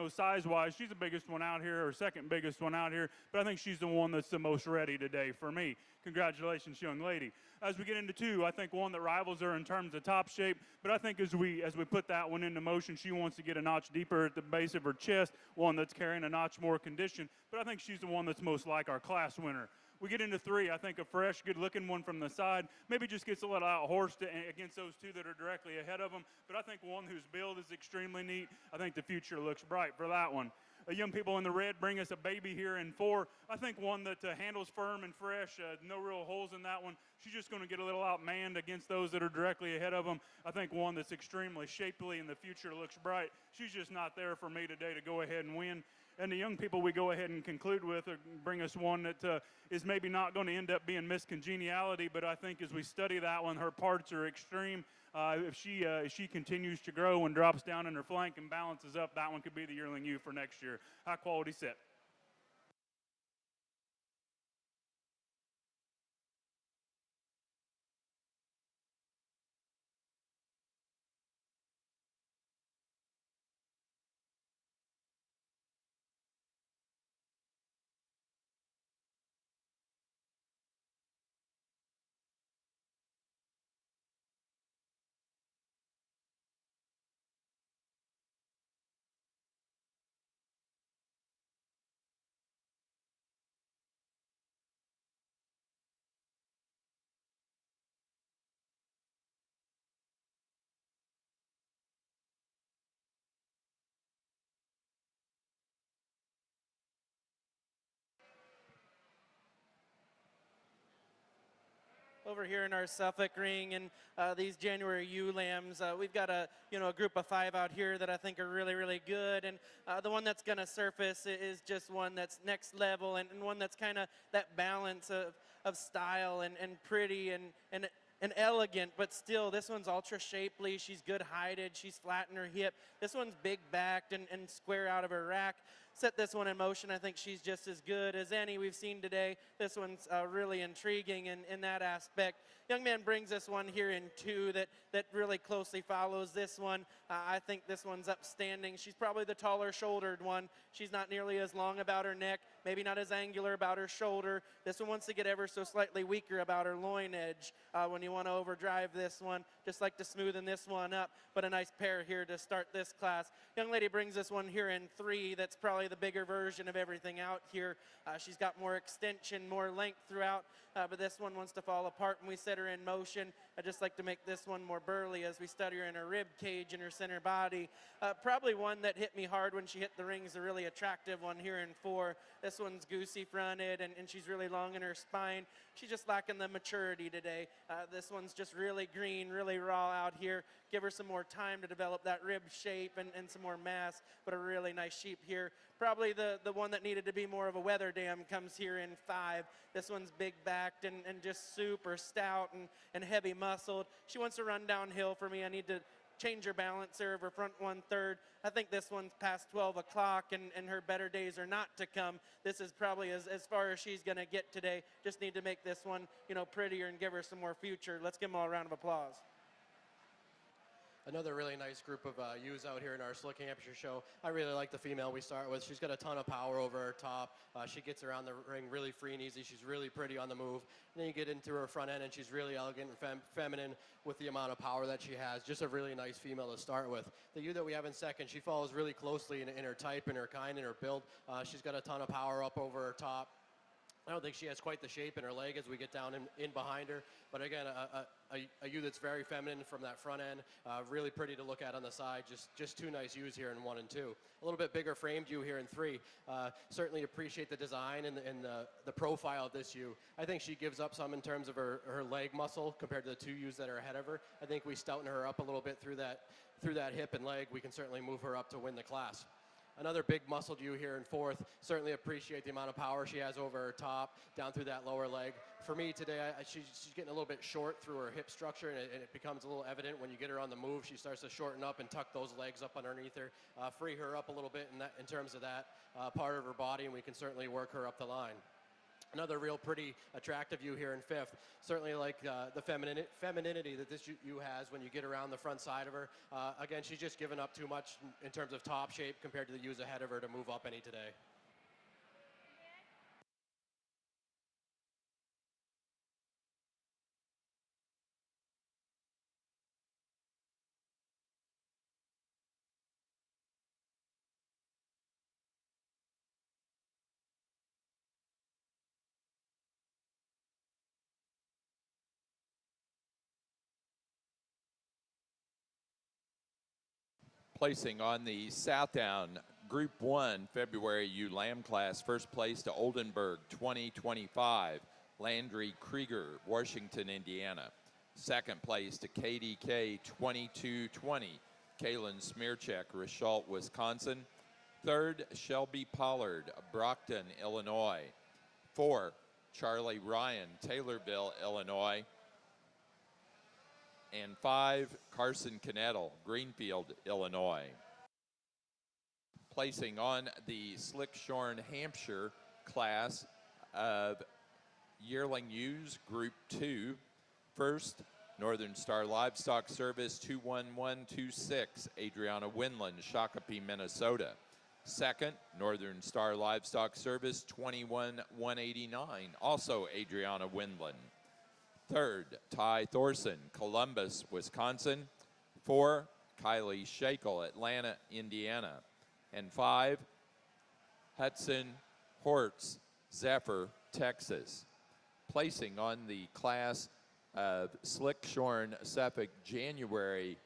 size-wise, she's the biggest one out here, or second biggest one out here. But I think she's the one that's the most ready today for me. Congratulations, young lady. As we get into 2, I think one that rivals her in terms of top shape. But I think as we put that one into motion, she wants to get a notch deeper at the base of her chest, one that's carrying a notch more condition. But I think she's the one that's most like our class winner. We get into 3, I think a fresh, good-looking one from the side. Maybe just gets a little out-horsed against those 2 that are directly ahead of them. But I think one whose build is extremely neat. I think the future looks bright for that one. Young people in the red bring us a baby here in 4. I think one that handles firm and fresh, no real holes in that one. She's just going to get a little outmanned against those that are directly ahead of them. I think one that's extremely shapely and the future looks bright. She's just not there for me today to go ahead and win. And the young people we go ahead and conclude with bring us one that is maybe not going to end up being Miss Congeniality, but I think as we study that one, her parts are extreme. If she continues to grow and drops down in her flank and balances up, that one could be the yearling ewe for next year. High quality set. Over here in our Suffolk ring and these January ewe lambs, we've got a group of 5 out here that I think are really, really good. And the one that's going to surface is just one that's next level and one that's kind of that balance of style and pretty and elegant, but still this one's ultra shapely. She's good heighted. She's flat in her hip. This one's big backed and square out of her rack. Set this one in motion. I think she's just as good as any we've seen today. This one's really intriguing in that aspect. Young man brings this one here in 2 that really closely follows this one. I think this one's upstanding. She's probably the taller shouldered one. She's not nearly as long about her neck, maybe not as angular about her shoulder. This one wants to get ever so slightly weaker about her loin edge when you want to overdrive this one. Just like to smoothen this one up, but a nice pair here to start this class. Young lady brings this one here in 3. That's probably the bigger version of everything out here. She's got more extension, more length throughout, but this one wants to fall apart when we set her in motion. I just like to make this one more burly as we study her in her rib cage and her center body. Probably one that hit me hard when she hit the ring is a really attractive one here in 4. This one's goosey fronted and she's really long in her spine. She's just lacking the maturity today. This one's just really green, really raw out here. Give her some more time to develop that rib shape and some more mass, but a really nice sheep here. Probably the one that needed to be more of a weather dam comes here in 5. This one's big backed and just super stout and heavy muscled. She wants to run downhill for me. I need to change her balancer of her front 1/3. I think this one's past 12 o'clock and her better days are not to come. This is probably as far as she's going to get today. Just need to make this one, prettier and give her some more future. Let's give them all a round of applause. Another really nice group of ewes out here in our Slick Hampshire show. I really like the female we start with. She's got a ton of power over her top. She gets around the ring really free and easy. She's really pretty on the move. And then you get into her front end, and she's really elegant and feminine with the amount of power that she has. Just a really nice female to start with. The ewe that we have in second, she follows really closely in her type, in her kind, in her build. She's got a ton of power up over her top. I don't think she has quite the shape in her leg as we get down in behind her. But again, a ewe that's very feminine from that front end. Really pretty to look at on the side. Just 2 nice ewes here in 1 and 2. A little bit bigger framed ewe here in 3. Certainly appreciate the design and the profile of this ewe. I think she gives up some in terms of her leg muscle compared to the 2 ewes that are ahead of her. I think we stouten her up a little bit through that hip and leg. We can certainly move her up to win the class. Another big muscled ewe here in fourth. Certainly appreciate the amount of power she has over her top, down through that lower leg. For me today, she's getting a little bit short through her hip structure, and it becomes a little evident when you get her on the move. She starts to shorten up and tuck those legs up underneath her, free her up a little bit in terms of that part of her body, and we can certainly work her up the line. Another real pretty attractive ewe here in fifth. Certainly like the femininity that this ewe has when you get around the front side of her. Again, she's just given up too much in terms of top shape compared to the ewes ahead of her to move up any today. Placing on the Southdown Group 1 February ewe lamb class, first place to Oldenburg 2025, Landry Krieger, Washington, Indiana. Second place to KDK 2220, Kaylin Smearcheck, Richalt, Wisconsin. Third, Shelby Pollard, Brockton, Illinois. 4, Charlie Ryan, Taylorville, Illinois. And 5, Carson Knettle, Greenfield, Illinois. Placing on the Slickshorn, Hampshire class of yearling ewes, Group 2. First, Northern Star Livestock Service 21126, Adriana Winland, Shakopee, Minnesota. Second, Northern Star Livestock Service 21189, also Adriana Winland. Third, Ty Thorson, Columbus, Wisconsin. 4, Kylie Shakel, Atlanta, Indiana. And 5, Hudson Hortz, Zephyr, Texas. Placing on the class of Slickshorn, Suffolk, January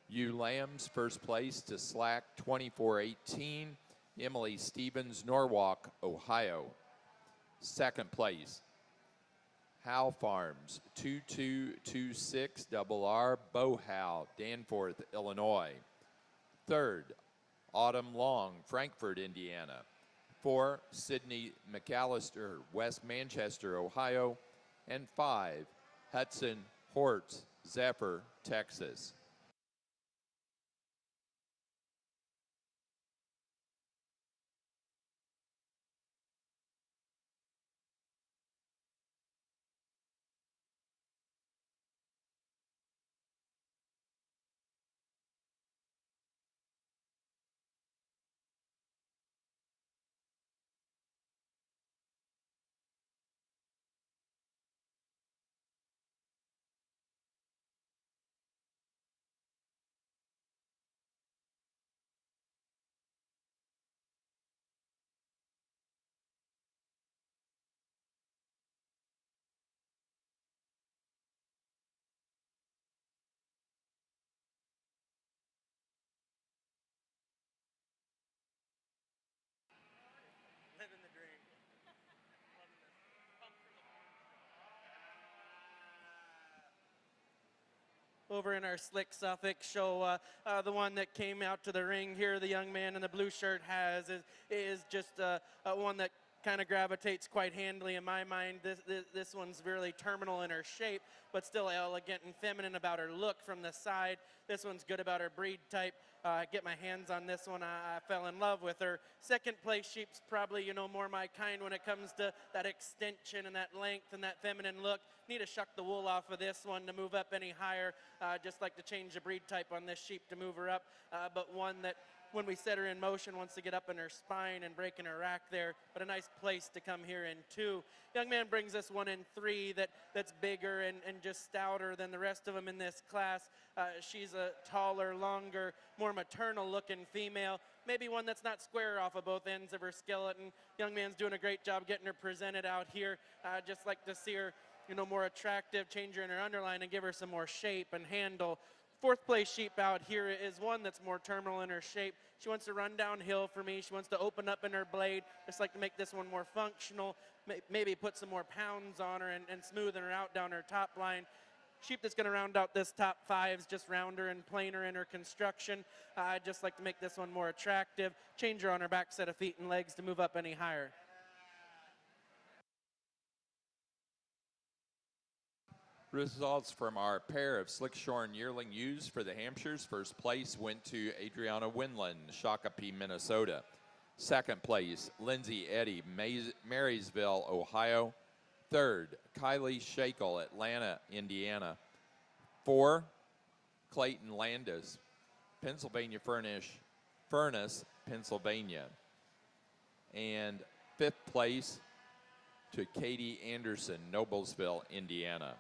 ewe lambs, first place to Slack 2418, Emily Stevens, Norwalk, Ohio. Second place, Howe Farms 2226 RR Bohow, Danforth, Illinois. Third, Autumn Long, Frankfort, Indiana. 4, Sydney McAllister, West Manchester, Ohio. And 5, Hudson Hortz, Zephyr, Texas. Living the dream. Over in our Slick Suffolk show, the one that came out to the ring here, the young man in the blue shirt is just one that kind of gravitates quite handily in my mind. This one's really terminal in her shape, but still elegant and feminine about her look from the side. This one's good about her breed type. Get my hands on this one. I fell in love with her. Second place sheep's probably, more my kind when it comes to that extension and that length and that feminine look. Need to shuck the wool off of this one to move up any higher. Just like to change the breed type on this sheep to move her up. But one that when we set her in motion wants to get up in her spine and break in her rack there, but a nice place to come here in 2. Young man brings us one in 3 that's bigger and just stouter than the rest of them in this class. She's a taller, longer, more maternal looking female, maybe one that's not square off of both ends of her skeleton. Young man's doing a great job getting her presented out here. Just like to see her more attractive, change her in her underline and give her some more shape and handle. Fourth place sheep out here is one that's more terminal in her shape. She wants to run downhill for me. She wants to open up in her blade. Just like to make this one more functional, maybe put some more pounds on her and smoothen her out down her top line. sheep that's going to round out this top 5 is just rounder and plainer in her construction. I'd just like to make this one more attractive, change her on her back set of feet and legs to move up any higher. Results from our pair of Slickshorn yearling ewes for the Hampshires. First place went to Adriana Winland, Shakopee, Minnesota. Second place, Lindsay Eddy, Marysville, Ohio. Third, Kylie Shakel, Atlanta, Indiana. 4, Clayton Landis, Pennsylvania Furnace, Pennsylvania. And 5th place to Katie Anderson, Noblesville, Indiana.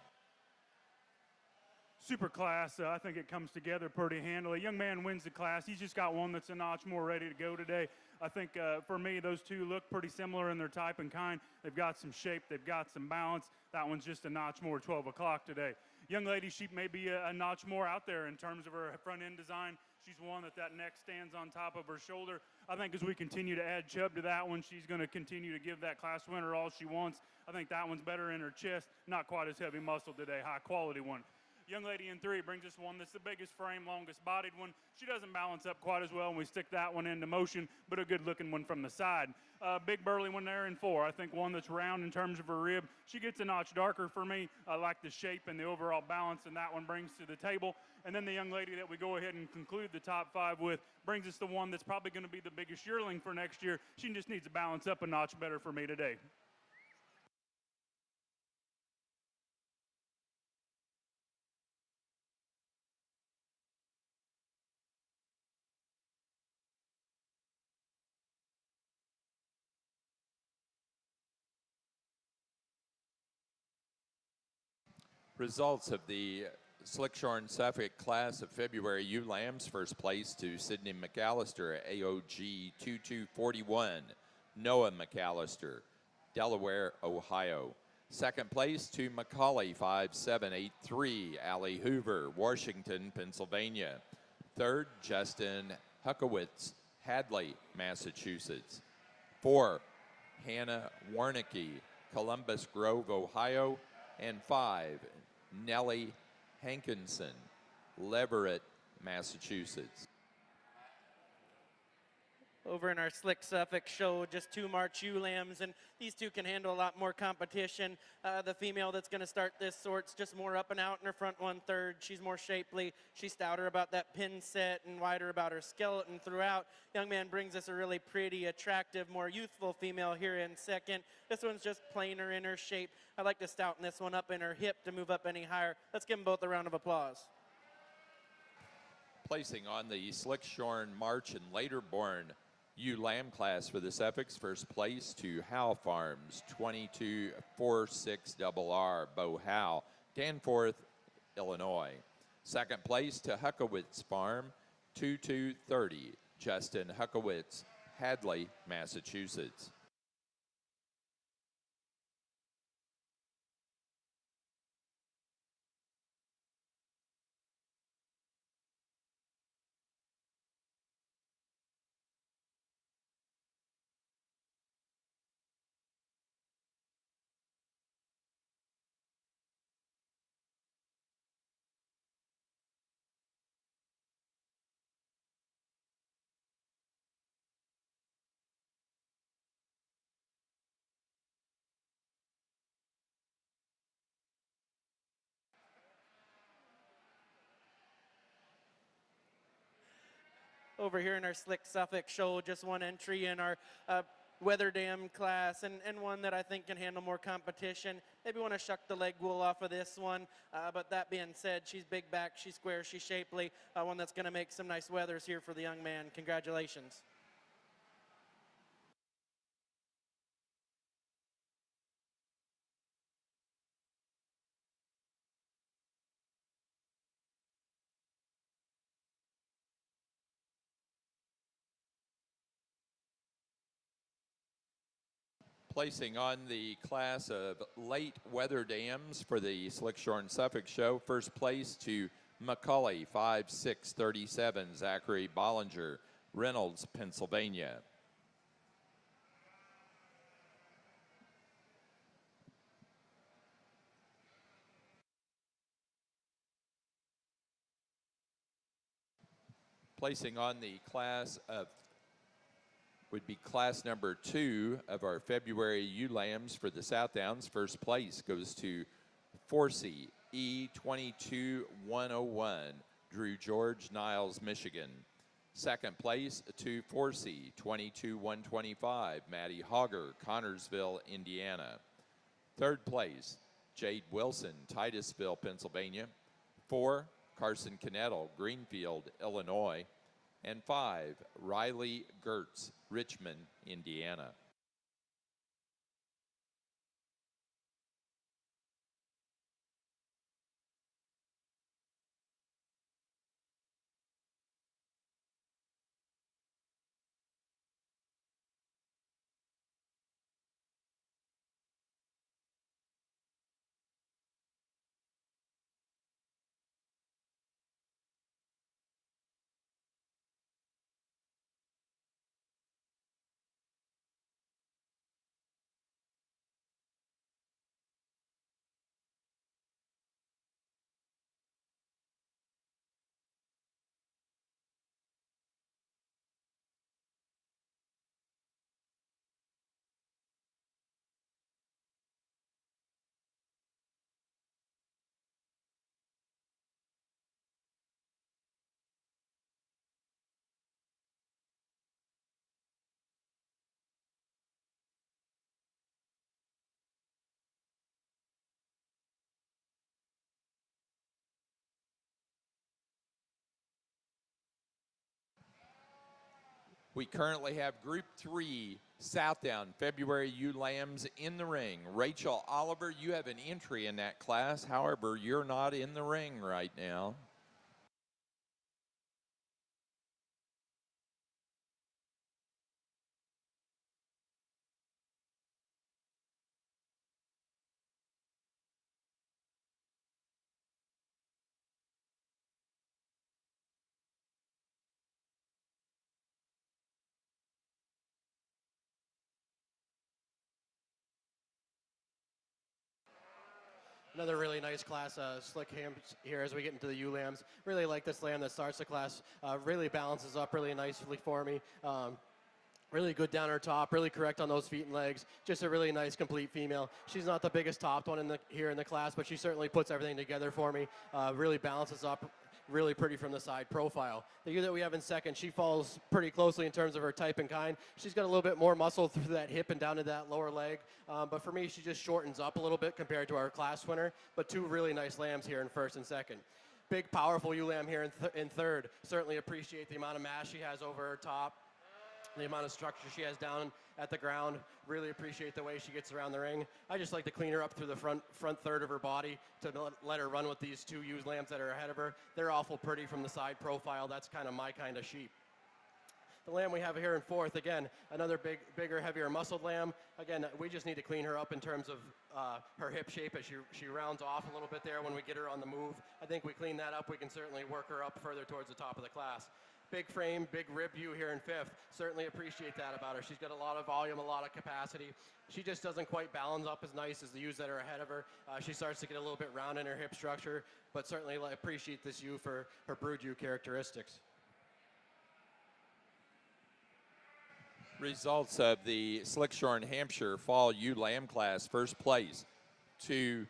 Super class. I think it comes together pretty handily. Young man wins the class. He's just got one that's a notch more ready to go today. I think for me, those two look pretty similar in their type and kind. They've got some shape. They've got some balance. That one's just a notch more 12 o'clock today. Young lady sheep may be a notch more out there in terms of her front end design. She's one that neck stands on top of her shoulder. I think as we continue to add chub to that one, she's going to continue to give that class winner all she wants. I think that one's better in her chest. Not quite as heavy muscle today. High quality one. Young lady in 3 brings us one that's the biggest frame, longest bodied one. She doesn't balance up quite as well when we stick that one into motion, but a good looking one from the side. Big burly one there in 4. I think one that's round in terms of her rib. She gets a notch darker for me. I like the shape and the overall balance and that one brings to the table. And then the young lady that we go ahead and conclude the top 5 with brings us the one that's probably going to be the biggest yearling for next year. She just needs to balance up a notch better for me today. Results of the Slickshorn Suffolk class of February ewe lambs. First place to Sydney McAllister, AOG 2241. Noah McAllister, Delaware, Ohio. Second place to Macaulay 5783, Allie Hoover, Washington, Pennsylvania. Third, Justin Huckowitz, Hadley, Massachusetts. 4, Hannah Warnicki, Columbus Grove, Ohio. And 5, Nellie Hankinson, Leverett, Massachusetts. Over in our Slick Suffolk show, just 2 March ewe lambs, and these two can handle a lot more competition. The female that's going to start this sort's just more up and out in her front 1/3. She's more shapely. She's stouter about that pin set and wider about her skeleton throughout. Young man brings us a really pretty, attractive, more youthful female here in second. This one's just plainer in her shape. I like to stouten this one up in her hip to move up any higher. Let's give them both a round of applause. Placing on the Slickshorn March and later born ewe lamb class for the Suffolks. First place to Howe Farms, 2246RR, Bo Howe, Danforth, Illinois. Second place to Huckowitz Farm, 2230, Justin Huckowitz, Hadley, Massachusetts. Over here in our Slick Suffolk show, just 1 entry in our Weather Dam class, and one that I think can handle more competition. Maybe want to shuck the leg wool off of this one, but that being said, she's big back, she's square, she's shapely, one that's going to make some nice weathers here for the young man. Congratulations. Placing on the class of late weather dams for the Slickshorn Suffolk show. First place to Macaulay 5637, Zachary Bollinger, Reynolds, Pennsylvania. Placing on the class of would be class number 2 of our February ewe lambs for the Southdowns. First place goes to Forsey E22101, Drew George, Niles, Michigan. Second place to Forsey 22125, Maddie Hogger, Connorsville, Indiana. Third place, Jade Wilson, Titusville, Pennsylvania. 4, Carson Knettle, Greenfield, Illinois. And 5, Riley Gertz, Richmond, Indiana. We currently have Group 3 Southdown February ewe lambs in the ring. Rachel Oliver, you have an entry in that class. However, you're not in the ring right now. Another really nice class, slick hams here as we get into the ewe lambs. Really like this lamb that starts the class. Really balances up really nicely for me. Really good down her top, really correct on those feet and legs. Just a really nice, complete female. She's not the biggest topped one here in the class, but she certainly puts everything together for me. Really balances up, really pretty from the side profile. The ewe that we have in second, she falls pretty closely in terms of her type and kind. She's got a little bit more muscle through that hip and down to that lower leg. But for me, she just shortens up a little bit compared to our class winner. But 2 really nice lambs here in first and second. Big, powerful ewe lamb here in third. Certainly appreciate the amount of mass she has over her top. The amount of structure she has down at the ground. Really appreciate the way she gets around the ring. I just like to clean her up through the front third of her body to let her run with these 2 ewe lambs that are ahead of her. They're awful pretty from the side profile. That's kind of my kind of sheep. The lamb we have here in fourth, again, another bigger, heavier muscled lamb. Again, we just need to clean her up in terms of her hip shape as she rounds off a little bit there when we get her on the move. I think we clean that up, we can certainly work her up further towards the top of the class. Big frame, big rib ewe here in fifth. Certainly appreciate that about her. She's got a lot of volume, a lot of capacity. She just doesn't quite balance up as nice as the ewes that are ahead of her. She starts to get a little bit round in her hip structure, but certainly appreciate this ewe for her brood ewe characteristics. Results of the Slickshorn Hampshire Fall ewe lamb class. First place to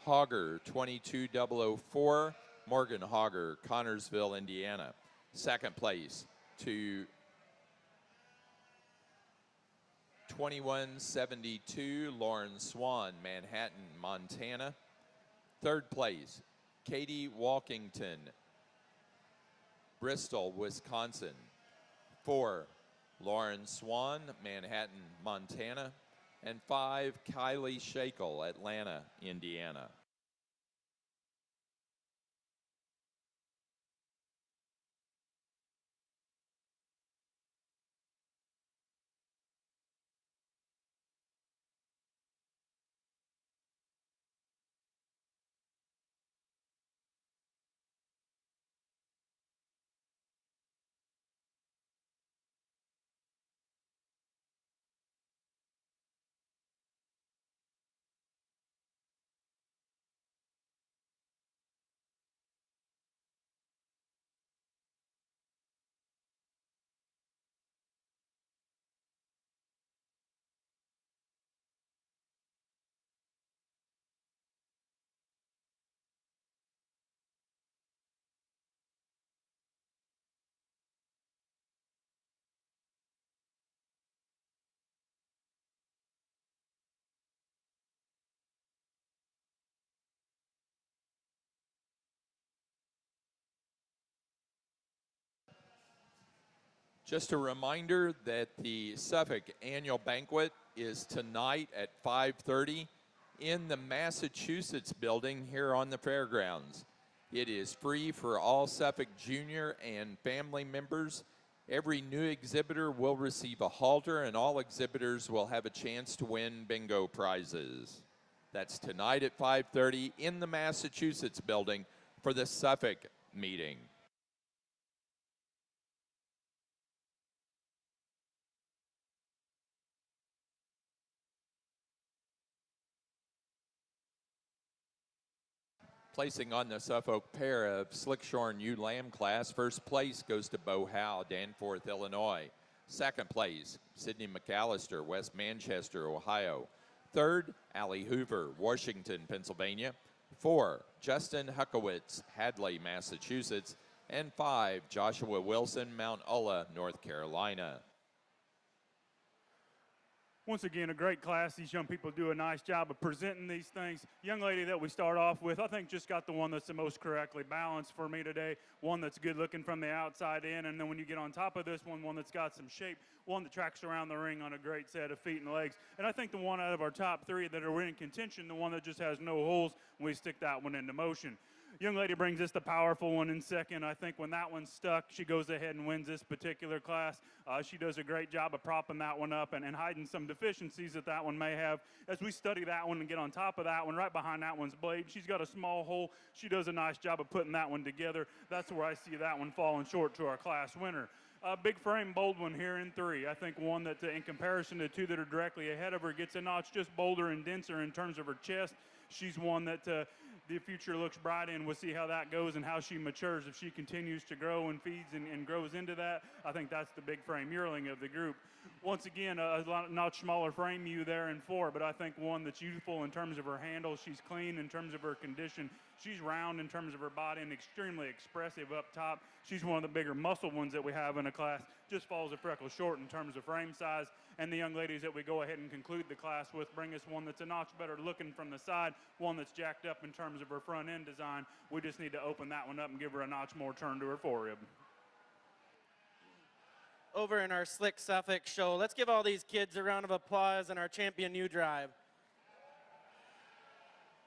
Hogger 22004, Morgan Hogger, Connorsville, Indiana. Second place to 2172, Lauren Swan, Manhattan, Montana. Third place, Katie Walkington, Bristol, Wisconsin. 4, Lauren Swan, Manhattan, Montana. And 5, Kylie Shakel, Atlanta, Indiana. Just a reminder that the Suffolk Annual Banquet is tonight at 5:30 in the Massachusetts building here on the fairgrounds. It is free for all Suffolk Junior and family members. Every new exhibitor will receive a halter, and all exhibitors will have a chance to win bingo prizes. That's tonight at 5:30 in the Massachusetts building for the Suffolk meeting. Placing on the Suffolk pair of Slickshorn Ewe Lamb class, first place goes to Bo Howe, Danforth, Illinois. Second place, Sidney McAllister, West Manchester, Ohio. Third, Allie Hoover, Washington, Pennsylvania. 4, Justin Huckowitz, Hadley, Massachusetts. And 5, Joshua Wilson, Mount Ulla, North Carolina. Once again, a great class. These young people do a nice job of presenting these things. Young lady that we start off with, I think just got the one that's the most correctly balanced for me today. One that's good looking from the outside in, and then when you get on top of this one that's got some shape, one that tracks around the ring on a great set of feet and legs. And I think the one out of our top 3 that are in contention, the one that just has no holes, when we stick that one into motion. Young lady brings us the powerful one in second. I think when that one's stuck, she goes ahead and wins this particular class. She does a great job of propping that one up and hiding some deficiencies that one may have. As we study that one and get on top of that one, right behind that one's blade, she's got a small hole. She does a nice job of putting that one together. That's where I see that one falling short to our class winner. Big frame, bold one here in 3. I think one that, in comparison to 2 that are directly ahead of her, gets a notch just bolder and denser in terms of her chest. She's one that the future looks bright in. We'll see how that goes and how she matures. If she continues to grow and feeds and grows into that, I think that's the big frame yearling of the group. Once again, a notch smaller frame ewe there in 4, but I think one that's youthful in terms of her handle. She's clean in terms of her condition. She's round in terms of her body and extremely expressive up top. She's one of the bigger muscle ones that we have in a class. Just falls a freckle short in terms of frame size. And the young ladies that we go ahead and conclude the class with bring us one that's a notch better looking from the side, one that's jacked up in terms of her front end design. We just need to open that one up and give her a notch more turn to her forerib. Over in our Slick Suffolk show, let's give all these kids a round of applause and our champion ewe drive.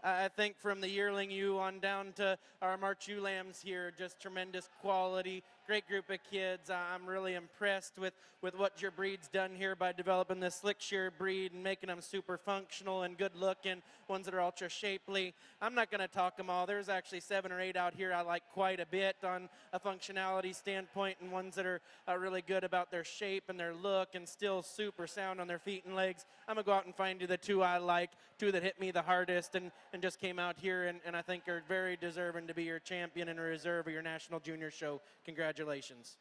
I think from the yearling ewe on down to our March ewe lambs here, just tremendous quality, great group of kids. I'm really impressed with what your breed's done here by developing this slick shear breed and making them super functional and good looking, ones that are ultra shapely. I'm not going to talk them all. There's actually 7 or 8 out here I like quite a bit on a functionality standpoint, and ones that are really good about their shape and their look and still super sound on their feet and legs. I'm going to go out and find you the 2 I like, 2 that hit me the hardest and just came out here and I think are very deserving to be your champion and a reserve of your National Junior Show. Congratulations.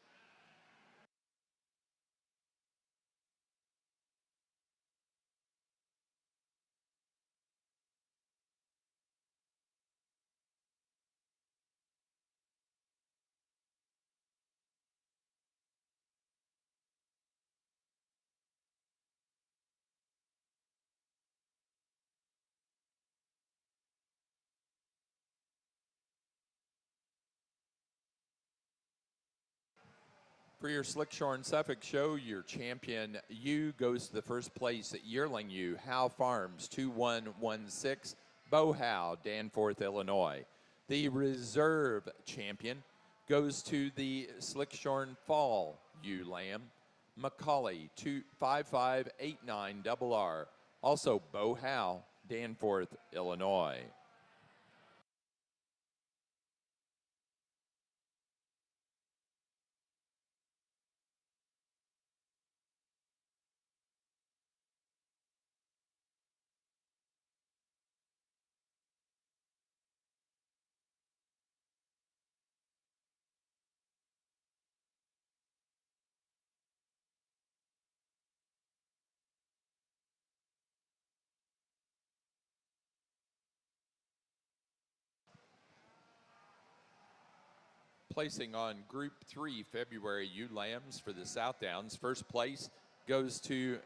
For your Slickshorn Suffolk show, your champion ewe goes to the first place at yearling ewe, Howe Farms 2116, Bo Howe, Danforth, Illinois. The reserve champion goes to the Slickshorn Fall ewe lamb, Macaulay 25589RR, also Bo Howe, Danforth, Illinois. Placing on Group 3 February ewe lambs for the Southdowns. First place goes to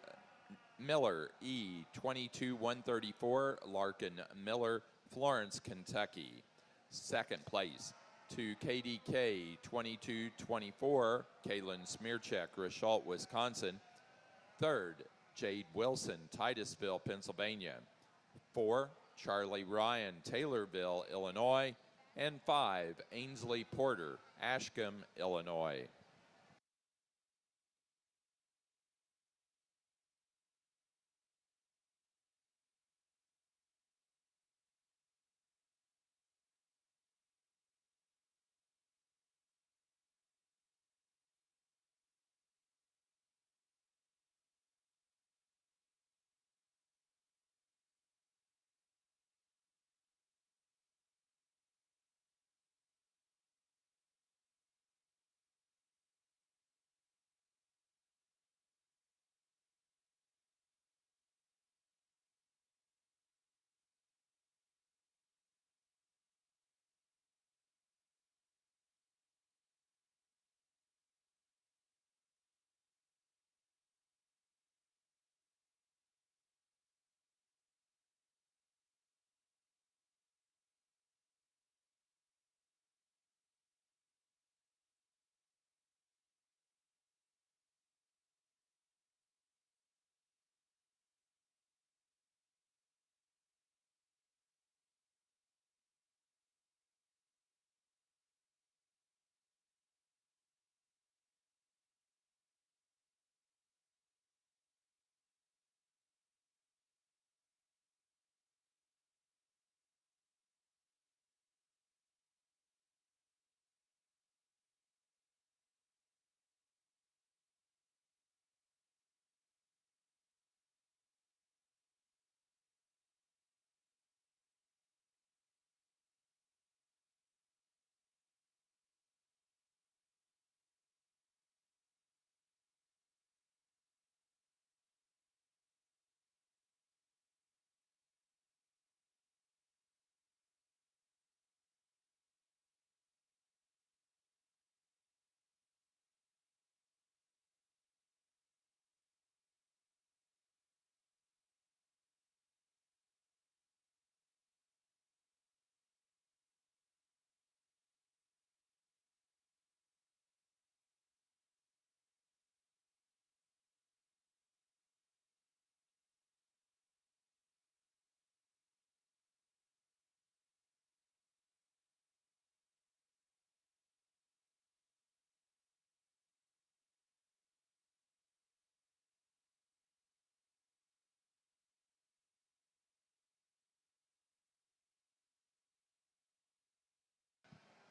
Miller, E 22134, Larkin Miller, Florence, Kentucky. Second place, to KDK 2224, Kaylin Smearcheck, Richalt, Wisconsin. 3rd, Jade Wilson, Titusville, Pennsylvania. 4, Charlie Ryan, Taylorville, Illinois. And 5, Ainsley Porter, Ashcombe, Illinois.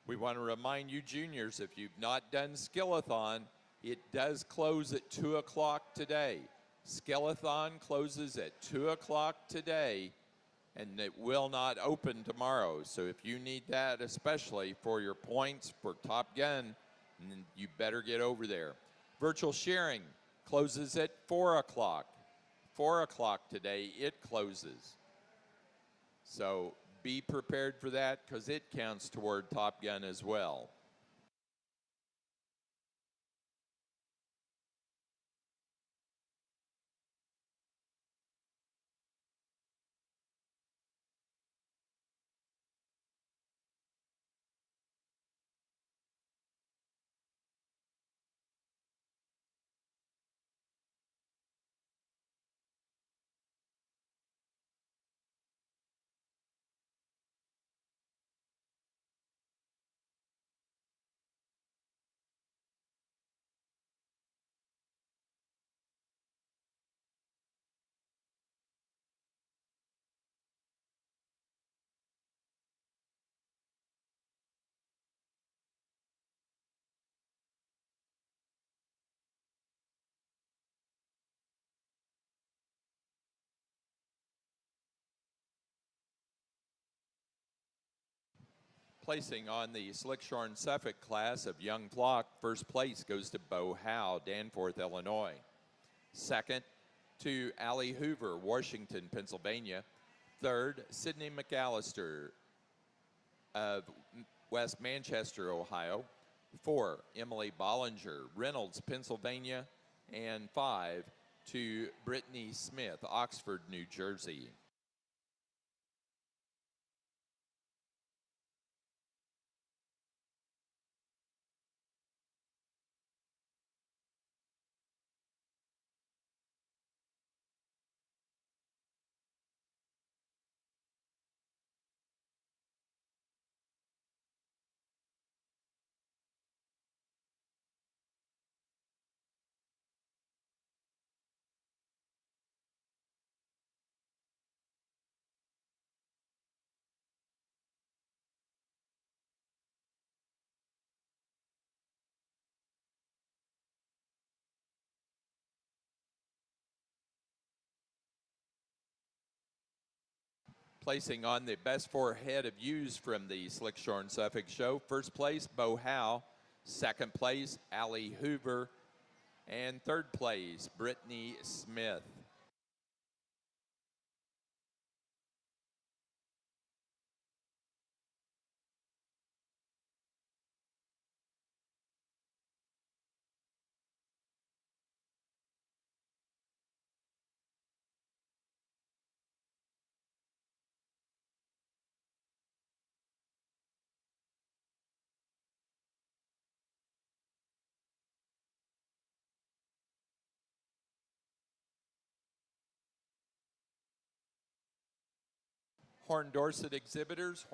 We want to remind you juniors, if you've not done Skillathon, it does close at 2 o'clock today. Skillathon closes at 2 o'clock today, and it will not open tomorrow. So if you need that, especially for your points for Top Gun, you better get over there. Virtual sharing closes at 4 o'clock. 4 o'clock today, it closes. So be prepared for that because it counts toward Top Gun as well. Placing on the Slickshorn Suffolk class of young flock, first place goes to Bo Howe, Danforth, Illinois. Second to Allie Hoover, Washington, Pennsylvania. Third, Sydney McAllister of West Manchester, Ohio. 4, Emily Bollinger, Reynolds, Pennsylvania. And 5, to Brittany Smith, Oxford, New Jersey. Placing on the best 4 head of ewes from the Slickshore and Suffolk show. First place, Bo Howe. Second place, Allie Hoover. And third place, Brittany Smith. Horn Dorset exhibitors,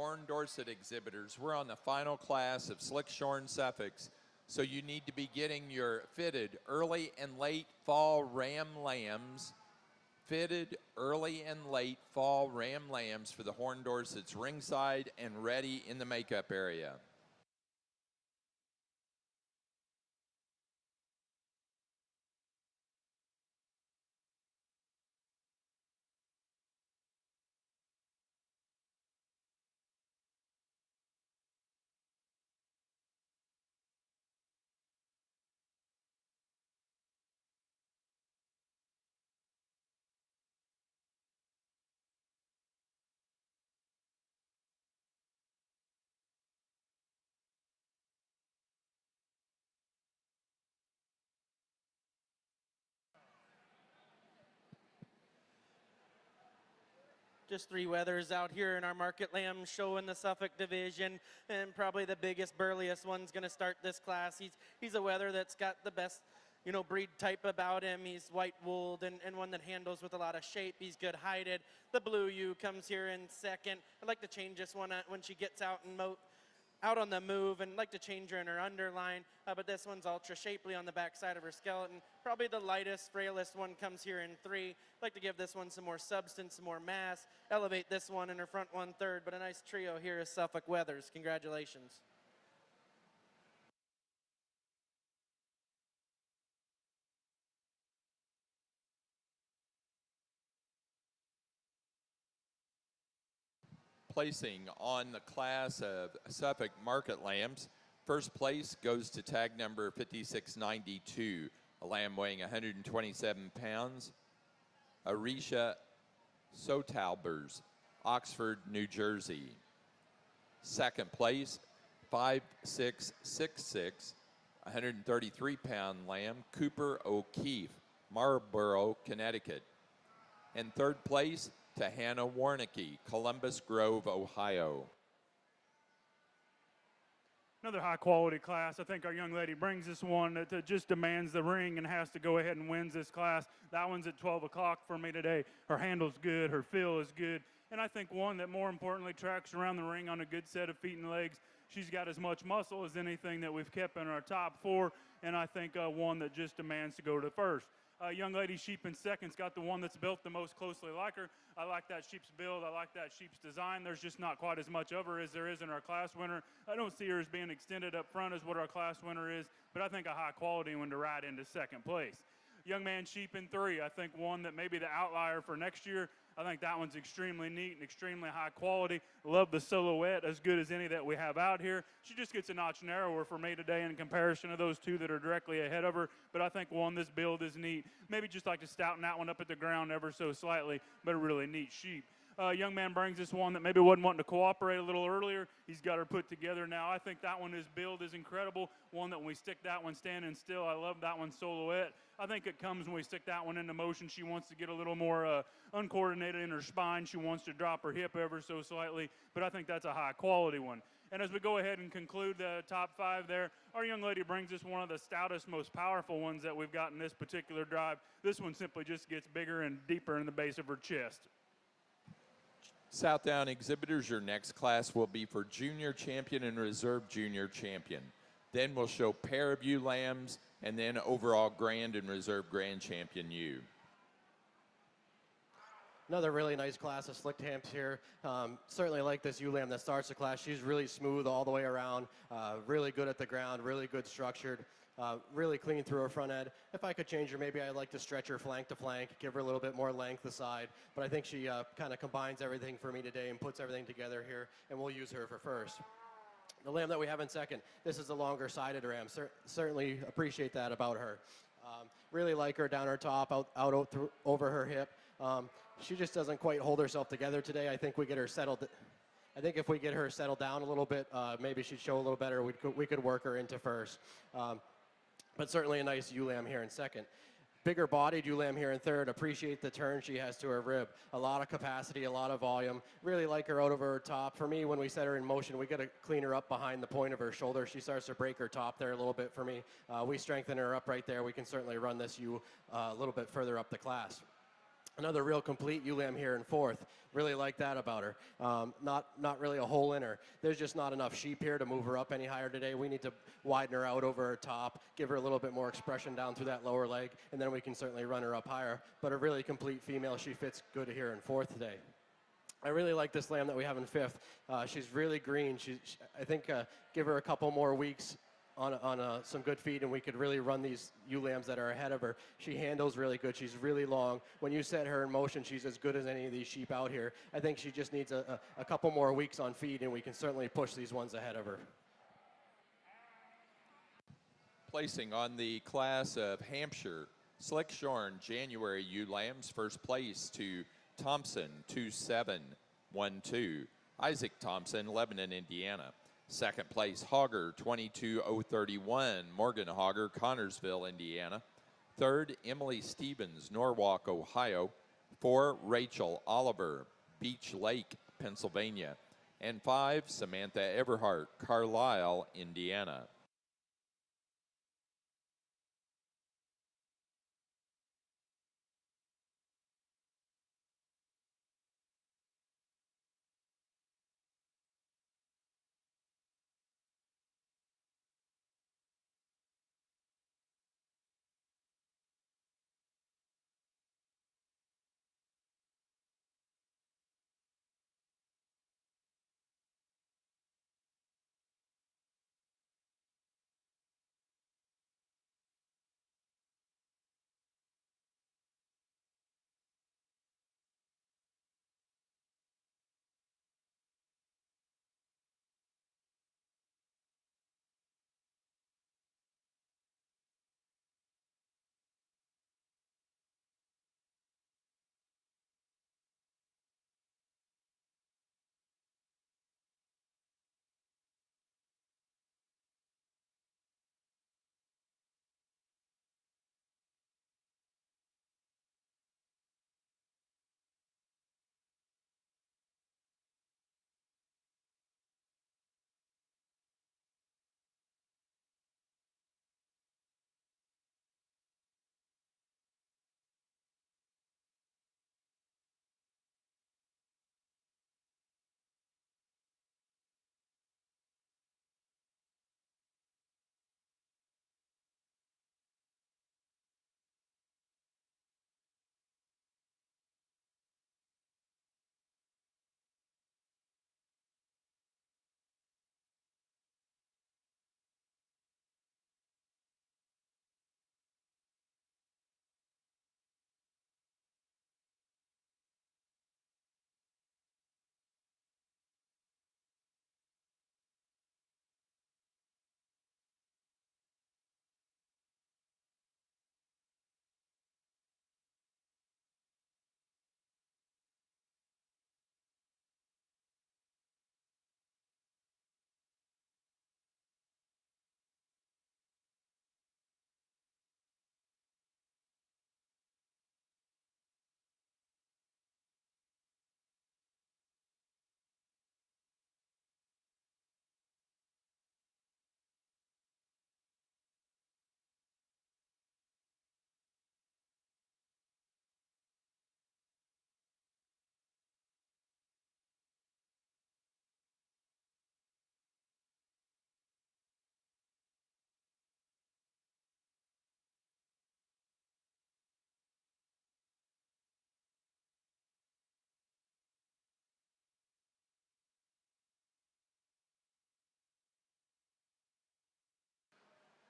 we're on the final class of Slickshore Suffolks, so you need to be getting your fitted early and late fall ram lambs, fitted early and late fall ram lambs for the Horn Dorsets ringside and ready in the makeup area. Just 3 wethers out here in our market lamb show in the Suffolk division, and probably the biggest, burliest one's going to start this class. He's a wether that's got the best, breed type about him. He's white-wooled and one that handles with a lot of shape. He's good hided. The blue ewe comes here in second. I'd like to change this one when she gets out and out on the move, and like to change her in her underline, but this one's ultra shapely on the back side of her skeleton. Probably the lightest, frailest one comes here in 3. Like to give this one some more substance, some more mass, elevate this one in her front 1/3, but a nice trio here is Suffolk Weathers. Congratulations. Placing on the class of Suffolk market lambs, first place goes to tag number 5692, a lamb weighing 127 pounds, Arisha Sotalbers, Oxford, New Jersey. Second place, 5666, 133-pound lamb, Cooper O'Keefe, Marlborough, Connecticut. And third place, to Hannah Warnicki, Columbus Grove, Ohio. Another high-quality class. I think our young lady brings this one that just demands the ring and has to go ahead and wins this class. That one's at 12 o'clock for me today. Her handle's good. Her feel is good. And I think one that more importantly tracks around the ring on a good set of feet and legs. She's got as much muscle as anything that we've kept in our top 4, and I think one that just demands to go to first. Young lady sheep in second's got the one that's built the most closely like her. I like that sheep's build. I like that sheep's design. There's just not quite as much of her as there is in our class winner. I don't see her as being extended up front as what our class winner is, but I think a high quality one to ride into second place. Young man sheep in 3, I think one that may be the outlier for next year. I think that one's extremely neat and extremely high quality. Love the silhouette, as good as any that we have out here. She just gets a notch narrower for me today in comparison to those 2 that are directly ahead of her. But I think one, this build is neat. Maybe just like to stouten that one up at the ground ever so slightly, but a really neat sheep. Young man brings this one that maybe wasn't wanting to cooperate a little earlier. He's got her put together now. I think that one, his build is incredible. One that when we stick that one standing still, I love that one silhouette. I think it comes when we stick that one into motion. She wants to get a little more uncoordinated in her spine. She wants to drop her hip ever so slightly, but I think that's a high quality one. And as we go ahead and conclude the top 5 there, our young lady brings us one of the stoutest, most powerful ones that we've got in this particular drive. This one simply just gets bigger and deeper in the base of her chest. Southdown exhibitors, your next class will be for junior champion and reserve junior champion. Then we'll show pair of ewe lambs, and then overall grand and reserve grand champion ewe. Another really nice class of slicked hams here. Certainly like this ewe lamb that starts the class. She's really smooth all the way around, really good at the ground, really good structured. Really clean through her front end. If I could change her, maybe I'd like to stretch her flank to flank, give her a little bit more length aside. But I think she kind of combines everything for me today and puts everything together here, and we'll use her for first. The lamb that we have in second, this is a longer sided ram. Certainly appreciate that about her. Really like her down her top, over her hip. She just doesn't quite hold herself together today. I think we get her settled. I think if we get her settled down a little bit, maybe she'd show a little better. We could work her into first. But certainly a nice ewe lamb here in second. Bigger bodied ewe lamb here in third. Appreciate the turn she has to her rib. A lot of capacity, a lot of volume. Really like her out of her top. For me, when we set her in motion, we got to clean her up behind the point of her shoulder. She starts to break her top there a little bit for me. We strengthen her up right there. We can certainly run this ewe a little bit further up the class. Another real complete ewe lamb here in fourth. Really like that about her. Not really a hole in her. There's just not enough sheep here to move her up any higher today. We need to widen her out over her top, give her a little bit more expression down through that lower leg, and then we can certainly run her up higher. But a really complete female. She fits good here in fourth today. I really like this lamb that we have in fifth. She's really green. I think give her a couple more weeks on some good feed, and we could really run these ewe lambs that are ahead of her. She handles really good. She's really long. When you set her in motion, she's as good as any of these sheep out here. I think she just needs a couple more weeks on feed, and we can certainly push these ones ahead of her. Placing on the class of Hampshire, Slick Shorn January ewe lambs, first place to Thompson 2712. Isaac Thompson, Lebanon, Indiana. Second place, Hogger, 22031, Morgan Hogger, Connorsville, Indiana. Third, Emily Stevens, Norwalk, Ohio. 4, Rachel Oliver, Beach Lake, Pennsylvania. And 5, Samantha Everhart, Carlisle, Indiana.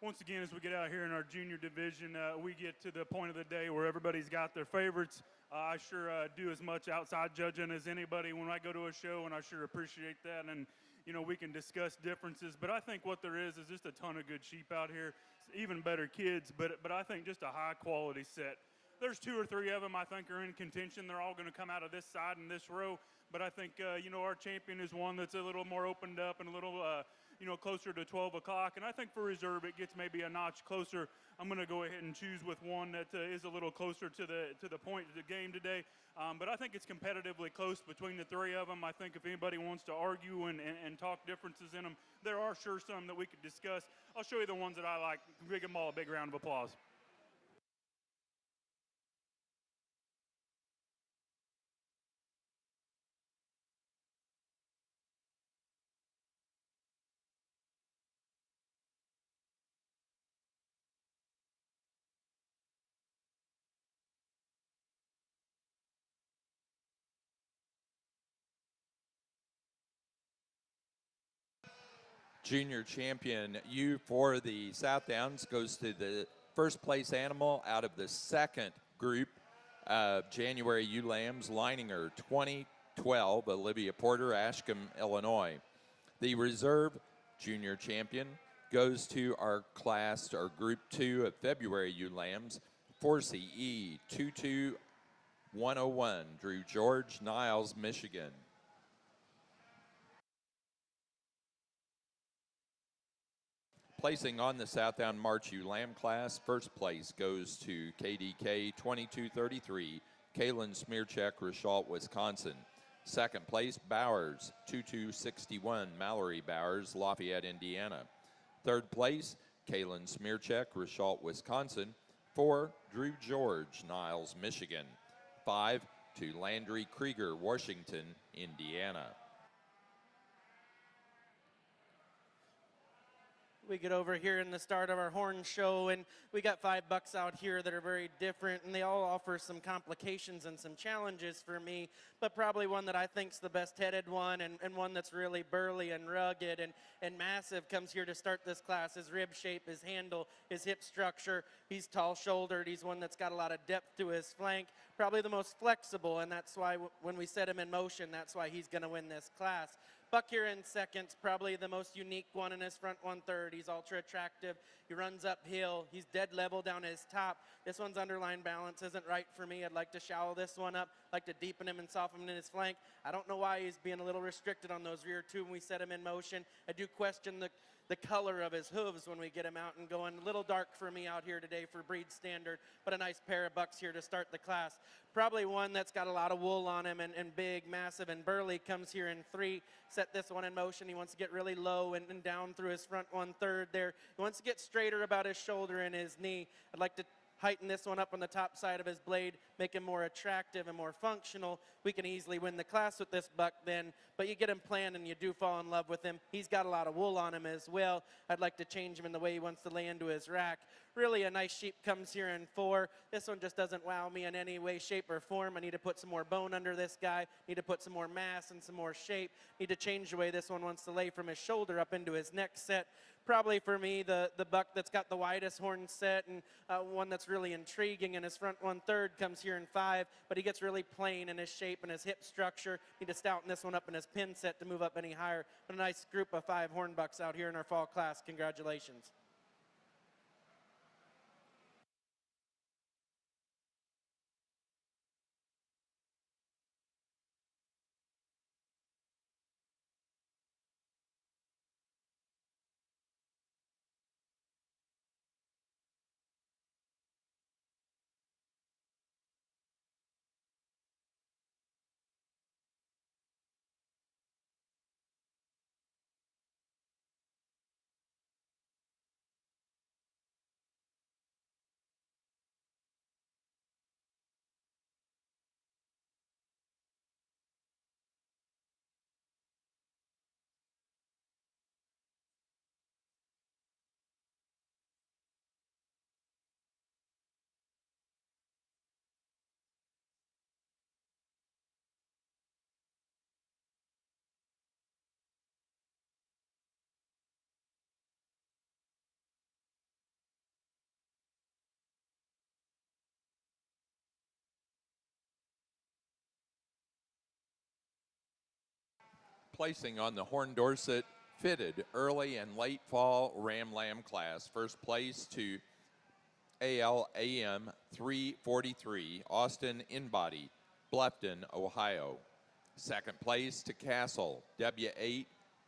once again, as we get out here in our junior division, we get to the point of the day where everybody's got their favorites. I sure do as much outside judging as anybody when I go to a show, and I sure appreciate that. And, you know, we can discuss differences, but I think what there is just a ton of good sheep out here, even better kids, but I think just a high-quality set. There's 2 or 3 of them I think are in contention. They're all going to come out of this side in this row, but I think, you know, our champion is one that's a little more opened up and a little, you know, closer to 12 o'clock. And I think for reserve, it gets maybe a notch closer. I'm going to go ahead and choose with one that is a little closer to the point of the game today. But I think it's competitively close between the 3 of them. I think if anybody wants to argue and talk differences in them, there are sure some that we could discuss. I'll show you the ones that I like. Give them all a big round of applause. Junior champion U for the Southdowns goes to the first place animal out of the second group of January ewe lambs, Leininger 2012, Olivia Porter, Ashcombe, Illinois. The reserve junior champion goes to our class, our group 2 of February ewe lambs, Forsey E 22101, Drew George, Niles, Michigan. Placing on the Southdown March ewe lamb class, first place goes to KDK 2233, Kalen Smearcheck, Richalt, Wisconsin. Second place, Bowers 2261, Mallory Bowers, Lafayette, Indiana. Third place, Kalen Smearcheck, Richalt, Wisconsin. 4, Drew George, Niles, Michigan. 5, to Landry Krieger, Washington, Indiana. We get over here in the start of our horn show, and we got 5 bucks out here that are very different, and they all offer some complications and some challenges for me, but probably one that I think's the best-headed one, and one that's really burly and rugged and massive comes here to start this class. His rib shape, his handle, his hip structure. He's tall-shouldered. He's one that's got a lot of depth to his flank, probably the most flexible, and that's why when we set him in motion, that's why he's going to win this class. Buck here in second, probably the most unique one in his front 1/3. He's ultra attractive. He runs uphill. He's dead level down his top. This one's underline balance isn't right for me. I'd like to shallow this one up, like to deepen him and soften him in his flank. I don't know why he's being a little restricted on those rear 2 when we set him in motion. I do question the color of his hooves when we get him out and going. A little dark for me out here today for breed standard, but a nice pair of bucks here to start the class. Probably one that's got a lot of wool on him and big, massive, and burly comes here in 3. Set this one in motion. He wants to get really low and down through his front 1/3 there. He wants to get straighter about his shoulder and his knee. I'd like to heighten this one up on the top side of his blade, make him more attractive and more functional. We can easily win the class with this buck then, but you get him planned and you do fall in love with him. He's got a lot of wool on him as well. I'd like to change him in the way he wants to lay into his rack. Really a nice sheep comes here in 4. This one just doesn't wow me in any way, shape, or form. I need to put some more bone under this guy. Need to put some more mass and some more shape. Need to change the way this one wants to lay from his shoulder up into his neck set. Probably for me, the buck that's got the widest horn set and one that's really intriguing in his front 1/3 comes here in 5, but he gets really plain in his shape and his hip structure. Need to stouten this one up in his pin set to move up any higher. But a nice group of 5 horn bucks out here in our fall class. Congratulations. Placing on the Horn Dorset fitted early and late fall Ram Lamb class. First place to ALAM 343, Austin Inbody, Bluffton, Ohio. Second place to Castle, W8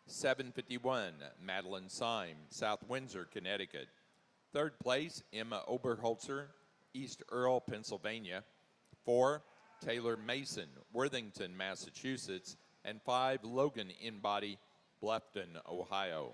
751, Madeline Syme, South Windsor, Connecticut. Third place, Emma Oberholzer, East Earl, Pennsylvania. 4, Taylor Mason, Worthington, Massachusetts. And 5, Logan Inbody, Bluffton, Ohio.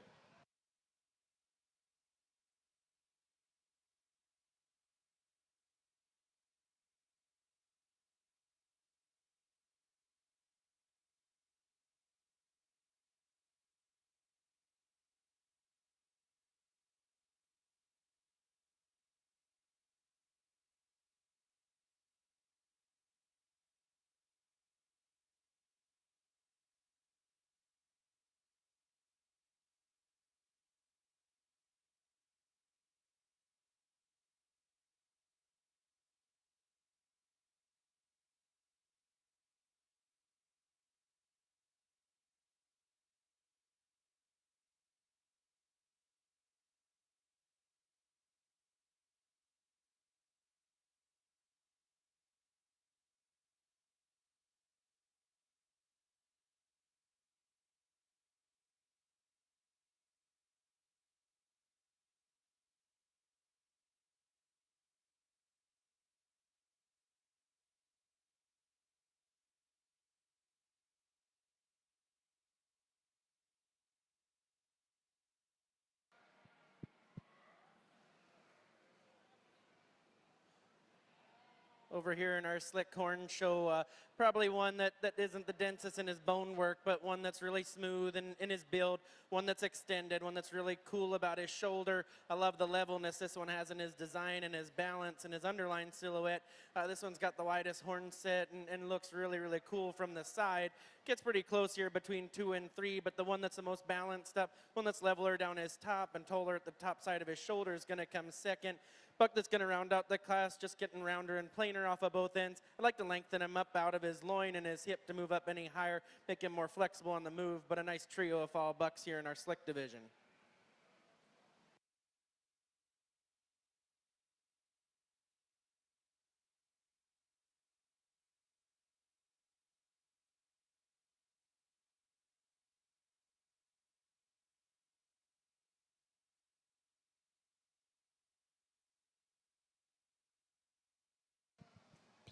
Over here in our slick horn show, probably one that isn't the densest in his bone work, but one that's really smooth in his build, one that's extended, one that's really cool about his shoulder. I love the levelness this one has in his design and his balance and his underline silhouette. This one's got the widest horn set and looks really, really cool from the side. Gets pretty close here between 2 and 3, but the one that's the most balanced up, one that's leveler down his top and taller at the top side of his shoulder is going to come second. Buck that's going to round out the class, just getting rounder and plainer off of both ends. I'd like to lengthen him up out of his loin and his hip to move up any higher, make him more flexible on the move, but a nice trio of fall bucks here in our slick division.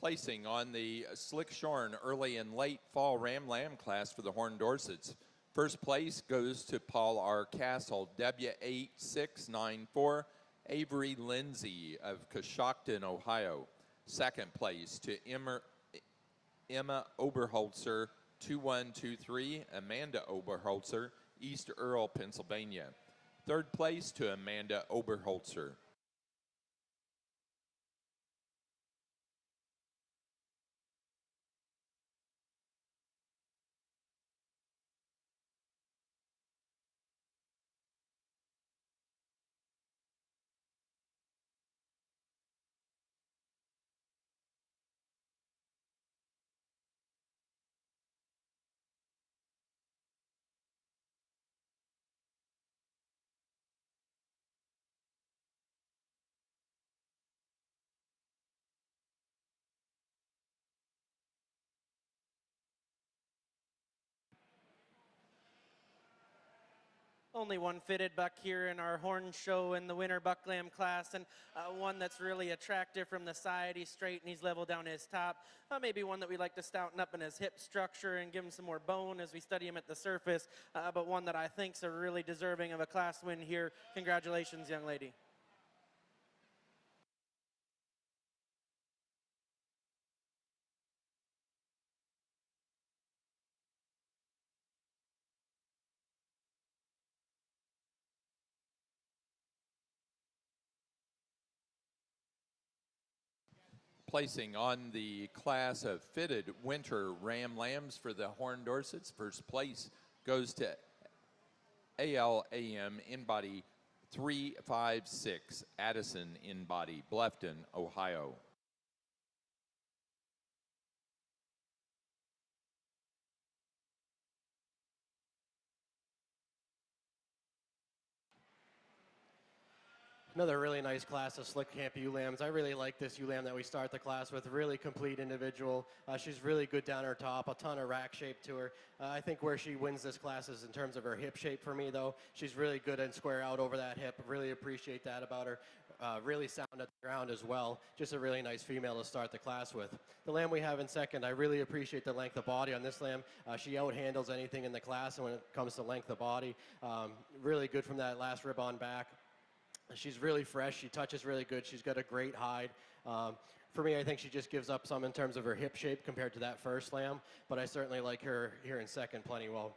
Placing on the Slick Shorn early and late fall Ram Lamb class for the Horn Dorsets. First place goes to Paul R. Castle, W8694, Avery Lindsay of Coshocton, Ohio. Second place to Emma Oberholzer, 2123, Amanda Oberholzer, East Earl, Pennsylvania. Third place to Amanda Oberholzer. Only one fitted buck here in our horn show in the winter buck lamb class, and one that's really attractive from the side. He's straight and he's level down his top. Maybe one that we'd like to stouten up in his hip structure and give him some more bone as we study him at the surface, but one that I think's a really deserving of a class win here. Congratulations, young lady. Placing on the class of fitted winter Ram Lambs for the Horn Dorsets. First place goes to ALAM Inbody 356, Addison Inbody, Bluffton, Ohio. Another really nice class of slick camp ewe lambs. I really like this ewe lamb that we start the class with. Really complete individual. She's really good down her top, a ton of rack shape to her. I think where she wins this class is in terms of her hip shape for me, though. She's really good and square out over that hip. Really appreciate that about her. Really sound at the ground as well. Just a really nice female to start the class with. The lamb we have in second, I really appreciate the length of body on this lamb. She out-handles anything in the class, and when it comes to length of body, really good from that last rib on back. She's really fresh. She touches really good. She's got a great hide. For me, I think she just gives up some in terms of her hip shape compared to that first lamb, but I certainly like her here in second plenty well.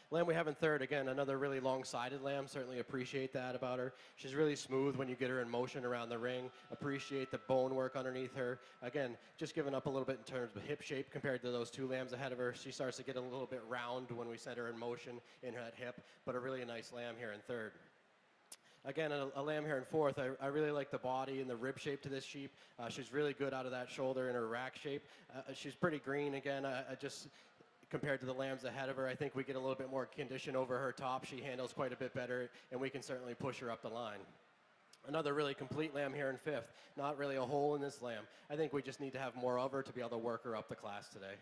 Lamb we have in third, again, another really long-sided lamb. Certainly appreciate that about her. She's really smooth when you get her in motion around the ring. Appreciate the bone work underneath her. Again, just giving up a little bit in terms of hip shape compared to those two lambs ahead of her. She starts to get a little bit round when we set her in motion in that hip, but a really nice lamb here in third. Again, a lamb here in fourth. I really like the body and the rib shape to this sheep. She's really good out of that shoulder in her rack shape. She's pretty green again. I just compared to the lambs ahead of her, I think we get a little bit more condition over her top. She handles quite a bit better, and we can certainly push her up the line. Another really complete lamb here in fifth. Not really a hole in this lamb. I think we just need to have more of her to be able to work her up the class today.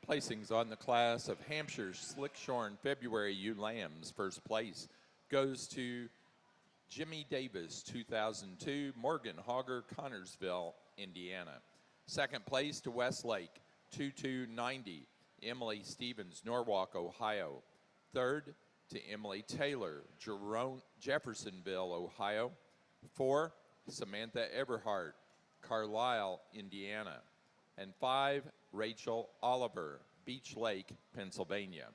Placings on the class of Hampshire Slick-Shorn February ewe lambs. First place goes to Jimmy Davis, 2002, Morgan Hogger, Connorsville, Indiana. Second place to Westlake, 2290, Emily Stevens, Norwalk, Ohio. Third to Emily Taylor, Jeffersonville, Ohio. 4, Samantha Everhart, Carlisle, Indiana. And 5, Rachel Oliver, Beach Lake, Pennsylvania.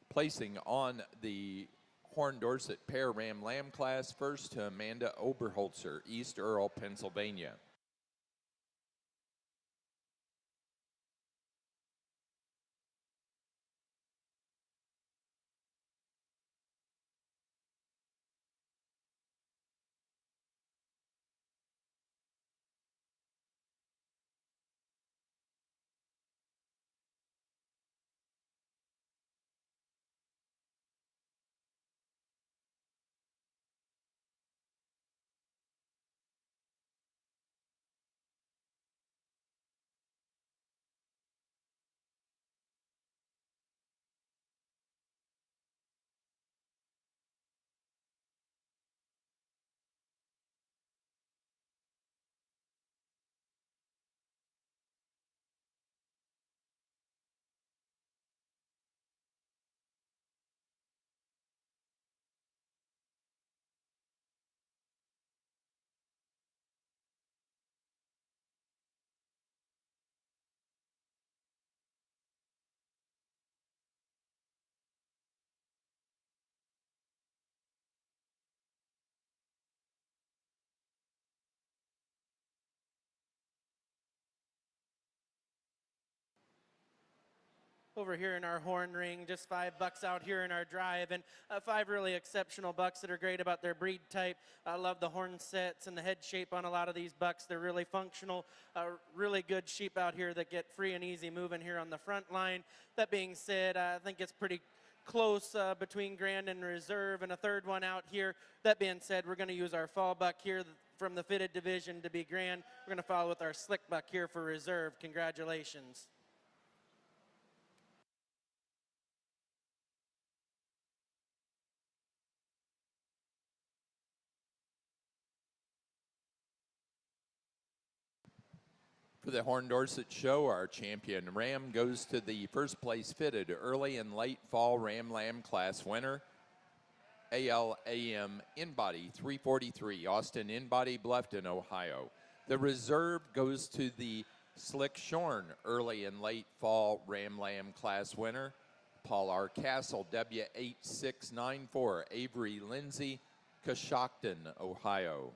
Placing on the Horn Dorset Pair Ram Lamb class, first to Amanda Oberholzer, East Earl, Pennsylvania. Over here in our horn ring, just 5 bucks out here in our drive, and 5 really exceptional bucks that are great about their breed type. I love the horn sets and the head shape on a lot of these bucks. They're really functional, really good sheep out here that get free and easy moving here on the front line. That being said, I think it's pretty close between Grand and Reserve, and a third one out here. That being said, we're going to use our fall buck here from the fitted division to be Grand. We're going to follow with our slick buck here for Reserve. Congratulations. For the Horn Dorset Show, our champion ram goes to the first place fitted early and late fall Ram Lamb class winner, ALAM InBody 343, Austin InBody, Bluffton, Ohio. The reserve goes to the Slick Shorn early and late fall Ram Lamb class winner, Paul R. Castle, W8694, Avery Lindsay, Coshocton, Ohio.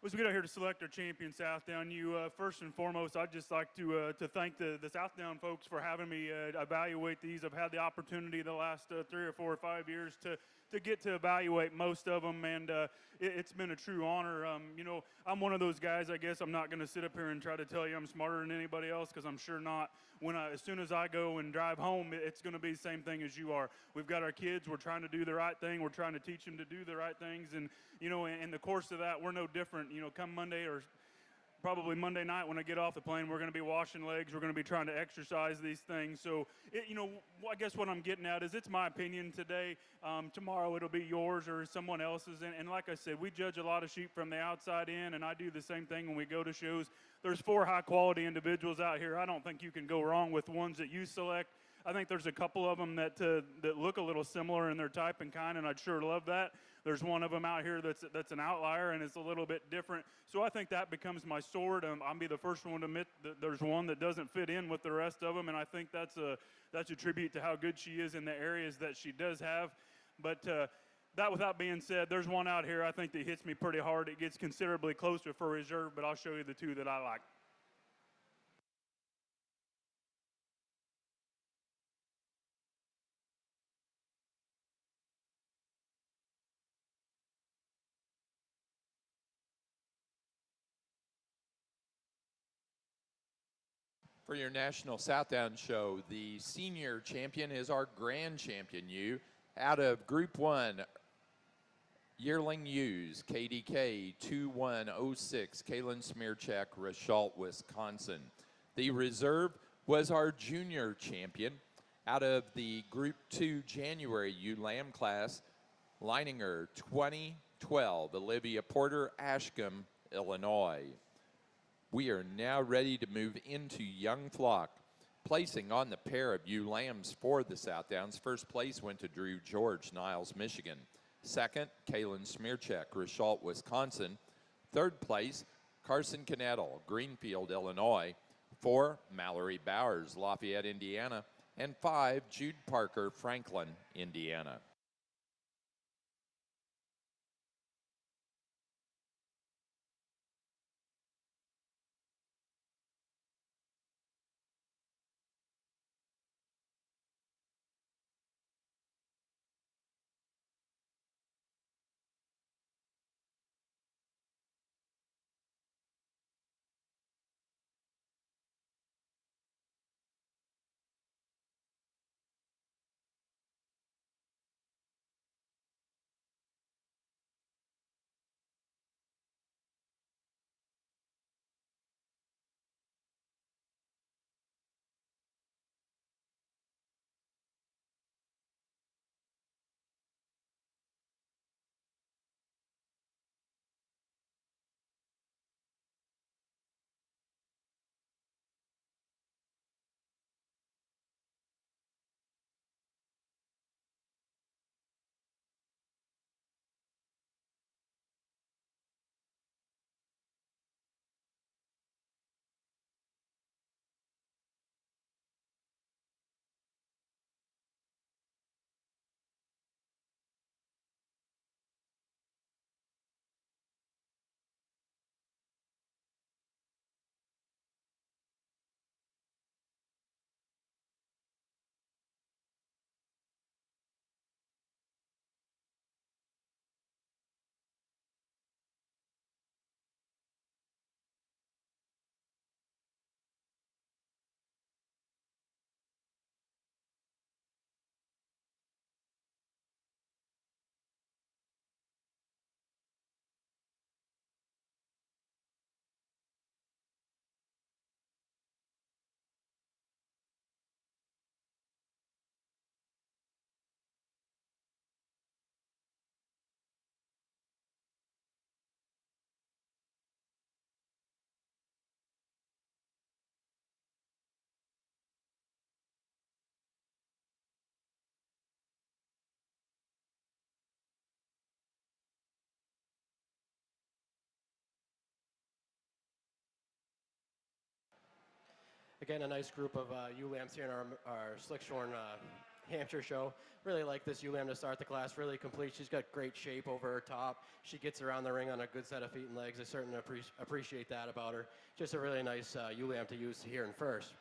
As we get out here to select our champion, Southdown, first and foremost, I'd just like to thank the Southdown folks for having me evaluate these. I've had the opportunity the last 3 or 4 or 5 years to get to evaluate most of them, and it's been a true honor. I'm one of those guys, I guess. I'm not going to sit up here and try to tell you I'm smarter than anybody else, because I'm sure not. As soon as I go and drive home, it's going to be the same thing as you are. We've got our kids. We're trying to do the right thing. We're trying to teach them to do the right things, and in the course of that, we're no different. Come Monday or probably Monday night when I get off the plane, we're going to be washing legs. We're going to be trying to exercise these things. So, I guess what I'm getting at is it's my opinion today. Tomorrow it'll be yours or someone else's. And like I said, we judge a lot of sheep from the outside in, and I do the same thing when we go to shows. There's 4 high-quality individuals out here. I don't think you can go wrong with the ones that you select. I think there's a couple of them that look a little similar in their type and kind, and I'd sure love that. There's one of them out here that's an outlier, and it's a little bit different. So I think that becomes my sword. I'll be the first one to admit that there's one that doesn't fit in with the rest of them, and I think that's a tribute to how good she is in the areas that she does have. But that without being said, there's one out here I think that hits me pretty hard. It gets considerably closer for reserve, but I'll show you the 2 that I like. For your National Southdown show, the senior champion is our grand champion ewe out of Group 1 Yearling Ewes, KDK 2106, Kaylin Smearcheck, Rashalt, Wisconsin. The reserve was our junior champion out of the Group 2 January ewe lamb class, Leininger 2012, Olivia Porter, Ashcombe, Illinois. We are now ready to move into young flock. Placing on the pair of ewe lambs for the Southdowns, first place went to Drew George, Niles, Michigan. Second, Kaylin Smearcheck, Rashalt, Wisconsin. Third place, Carson Knettle, Greenfield, Illinois. 4, Mallory Bowers, Lafayette, Indiana. And 5, Jude Parker, Franklin, Indiana. Again, a nice group of ewe lambs here in our slick-shorn Hampshire show. Really like this ewe lamb to start the class, really complete. She's got great shape over her top. She gets around the ring on a good set of feet and legs. I certainly appreciate that about her. Just a really nice ewe lamb to use here in first.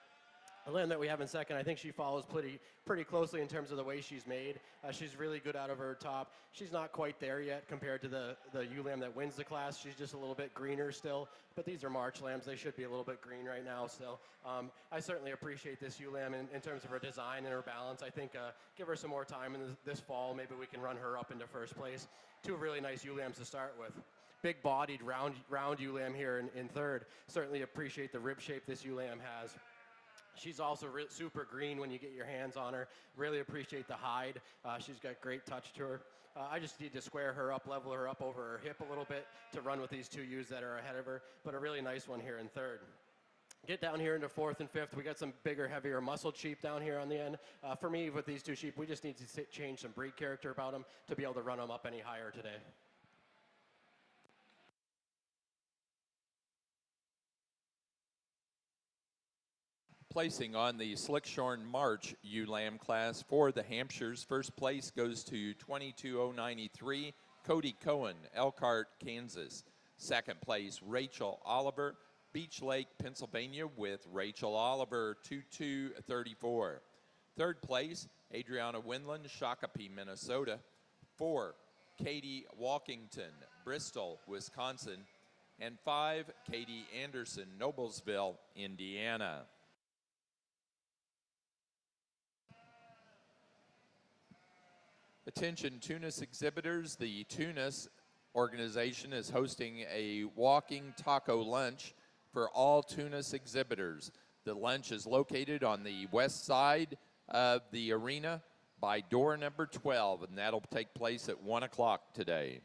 The lamb that we have in second, I think she follows pretty closely in terms of the way she's made. She's really good out of her top. She's not quite there yet compared to the ewe lamb that wins the class. She's just a little bit greener still, but these are March lambs. They should be a little bit green right now still. I certainly appreciate this ewe lamb in terms of her design and her balance. I think give her some more time in this fall. Maybe we can run her up into first place. Two really nice ewe lambs to start with. Big-bodied, round ewe lamb here in third. Certainly appreciate the rib shape this ewe lamb has. She's also super green when you get your hands on her. Really appreciate the hide. She's got great touch to her. I just need to square her up, level her up over her hip a little bit to run with these two ewes that are ahead of her, but a really nice one here in third. Get down here into fourth and fifth. We got some bigger, heavier muscled sheep down here on the end. For me, with these two sheep, we just need to change some breed character about them to be able to run them up any higher today. Placing on the Slickshorn March ewe lamb class for the Hampshires, first place goes to 22093 Cody Cohen, Elkhart, Kansas. Second place, Rachel Oliver, Beach Lake, Pennsylvania, with Rachel Oliver, 2234. Third place, Adriana Windland, Shakopee, Minnesota. 4, Katie Walkington, Bristol, Wisconsin. And 5, Katie Anderson, Noblesville, Indiana. Attention Tunis exhibitors, the Tunis organization is hosting a walking taco lunch for all Tunis exhibitors. The lunch is located on the west side of the arena by door number 12, and that'll take place at 1 o'clock today.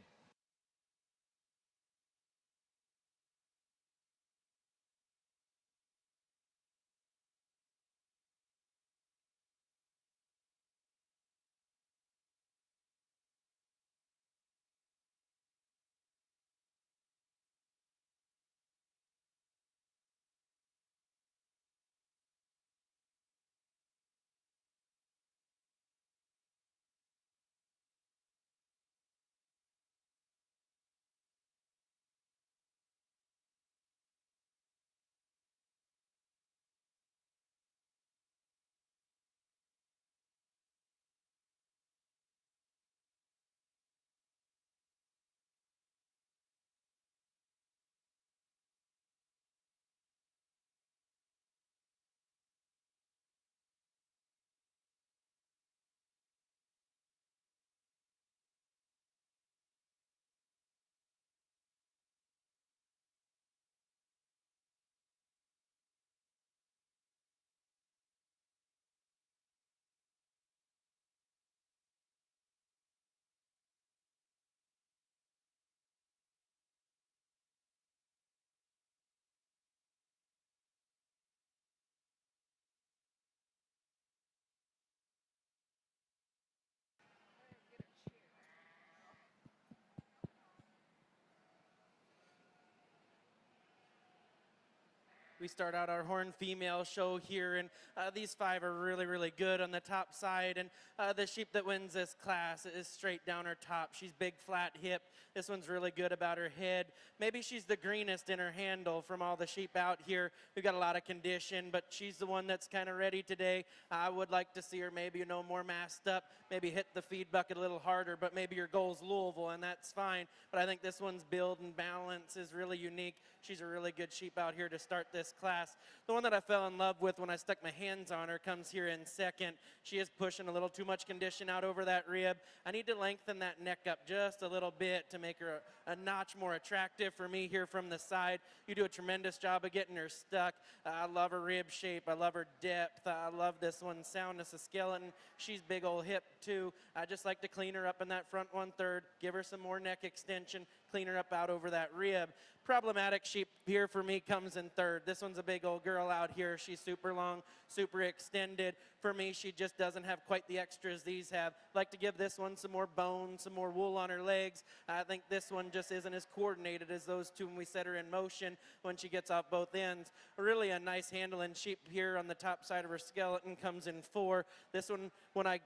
We start out our horn female show here, and these 5 are really good on the top side. And the sheep that wins this class is straight down her top. She's big, flat hip. This one's really good about her head. Maybe she's the greenest in her handle from all the sheep out here. We've got a lot of condition, but she's the one that's kind of ready today. I would like to see her maybe, more masked up, maybe hit the feed bucket a little harder, but maybe your goal's Louisville, and that's fine. But I think this one's build and balance is really unique. She's a really good sheep out here to start this class. The one that I fell in love with when I stuck my hands on her comes here in second. She is pushing a little too much condition out over that rib. I need to lengthen that neck up just a little bit to make her a notch more attractive for me here from the side. You do a tremendous job of getting her stuck. I love her rib shape. I love her depth. I love this one's soundness of skeleton. She's big old hip too. I just like to clean her up in that front 1/3, give her some more neck extension, clean her up out over that rib. Problematic sheep here for me comes in third. This one's a big old girl out here. She's super long, super extended. For me, she just doesn't have quite the extras these have. Like to give this one some more bone, some more wool on her legs. I think this one just isn't as coordinated as those two when we set her in motion when she gets off both ends. Really a nice handling sheep here on the top side of her skeleton comes in 4. This one, when I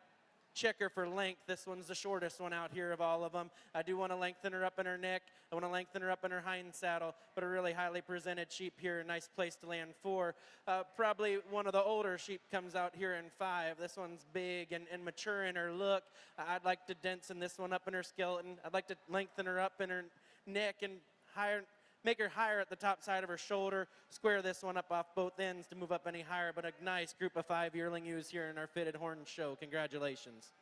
check her for length, this one's the shortest one out here of all of them. I do want to lengthen her up in her neck. I want to lengthen her up in her hind saddle, but a really highly presented sheep here, a nice place to land 4. Probably one of the older sheep comes out here in 5. This one's big and mature in her look. I'd like to densen this one up in her skeleton. I'd like to lengthen her up in her neck and make her higher at the top side of her shoulder, square this one up off both ends to move up any higher, but a nice group of 5 yearling ewes here in our fitted horn show. Congratulations.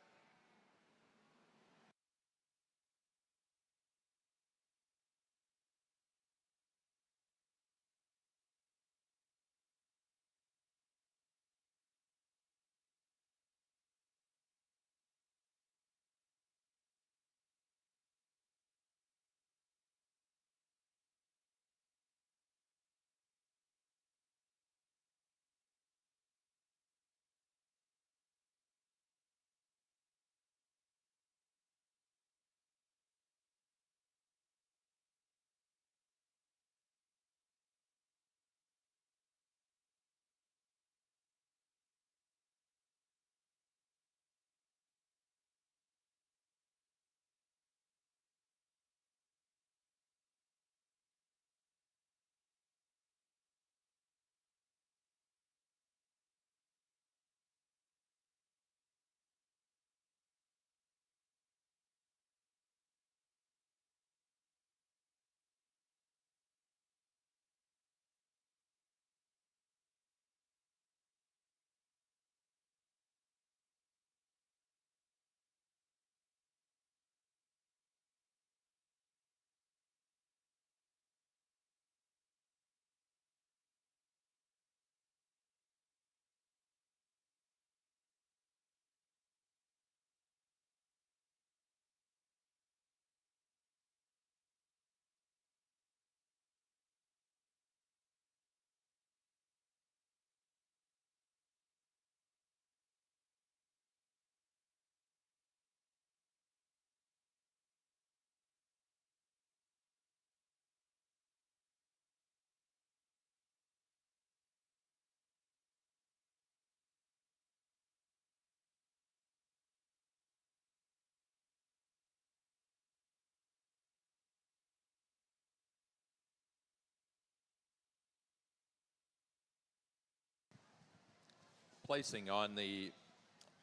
Placing on the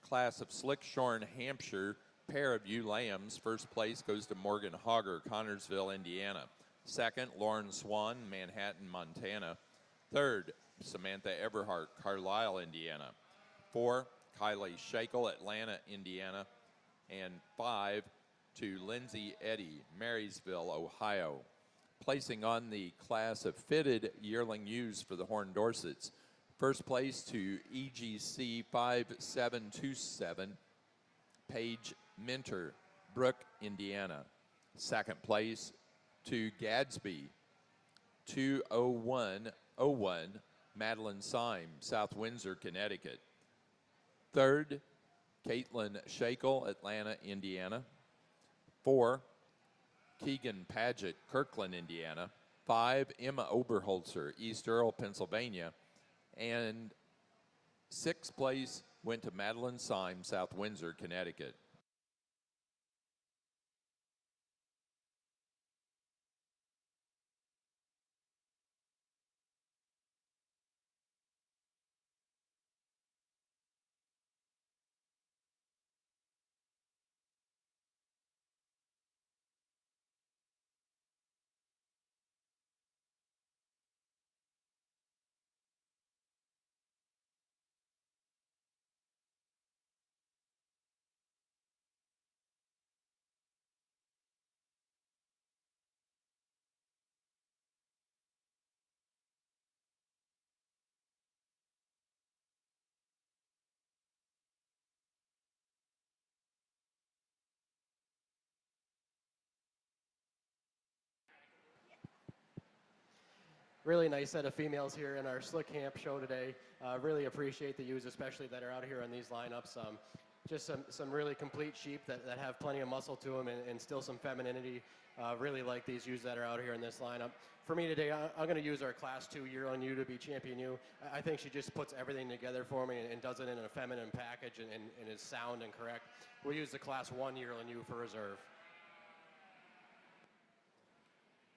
class of slick-shorn Hampshire pair of ewe lambs, first place goes to Morgan Hogger, Connorsville, Indiana. Second, Lauren Swan, Manhattan, Montana. Third, Samantha Everhart, Carlisle, Indiana. 4, Kylie Shakel, Atlanta, Indiana. And 5, to Lindsay Eddy, Marysville, Ohio. Placing on the class of fitted yearling ewes for the Horned Dorsets. First place to EGC 5727, Paige Minter, Brooke, Indiana. Second place to Gadsby 20101, Madeline Syme, South Windsor, Connecticut. Third, Caitlin Shakel, Atlanta, Indiana. 4, Keegan Paget, Kirkland, Indiana. 5, Emma Oberholzer, East Earl, Pennsylvania. And 6th place went to Madeline Syme, South Windsor, Connecticut. Really nice set of females here in our Slick Camp show today. Really appreciate the ewes, especially that are out here in these lineups. Just some really complete sheep that have plenty of muscle to them and still some femininity. Really like these ewes that are out here in this lineup. For me today, I'm going to use our Class 2 yearling ewe to be champion ewe. I think she just puts everything together for me and does it in a feminine package and is sound and correct. We'll use the Class 1 yearling ewe for reserve.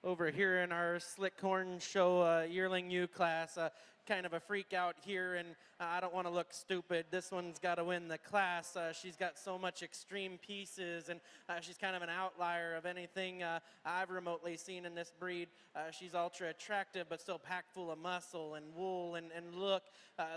Over here in our Slick Horn Show yearling ewe class, kind of a freak out here, and I don't want to look stupid. This one's got to win the class. She's got so much extreme pieces, and she's kind of an outlier of anything I've remotely seen in this breed. She's ultra attractive, but still packed full of muscle and wool and look.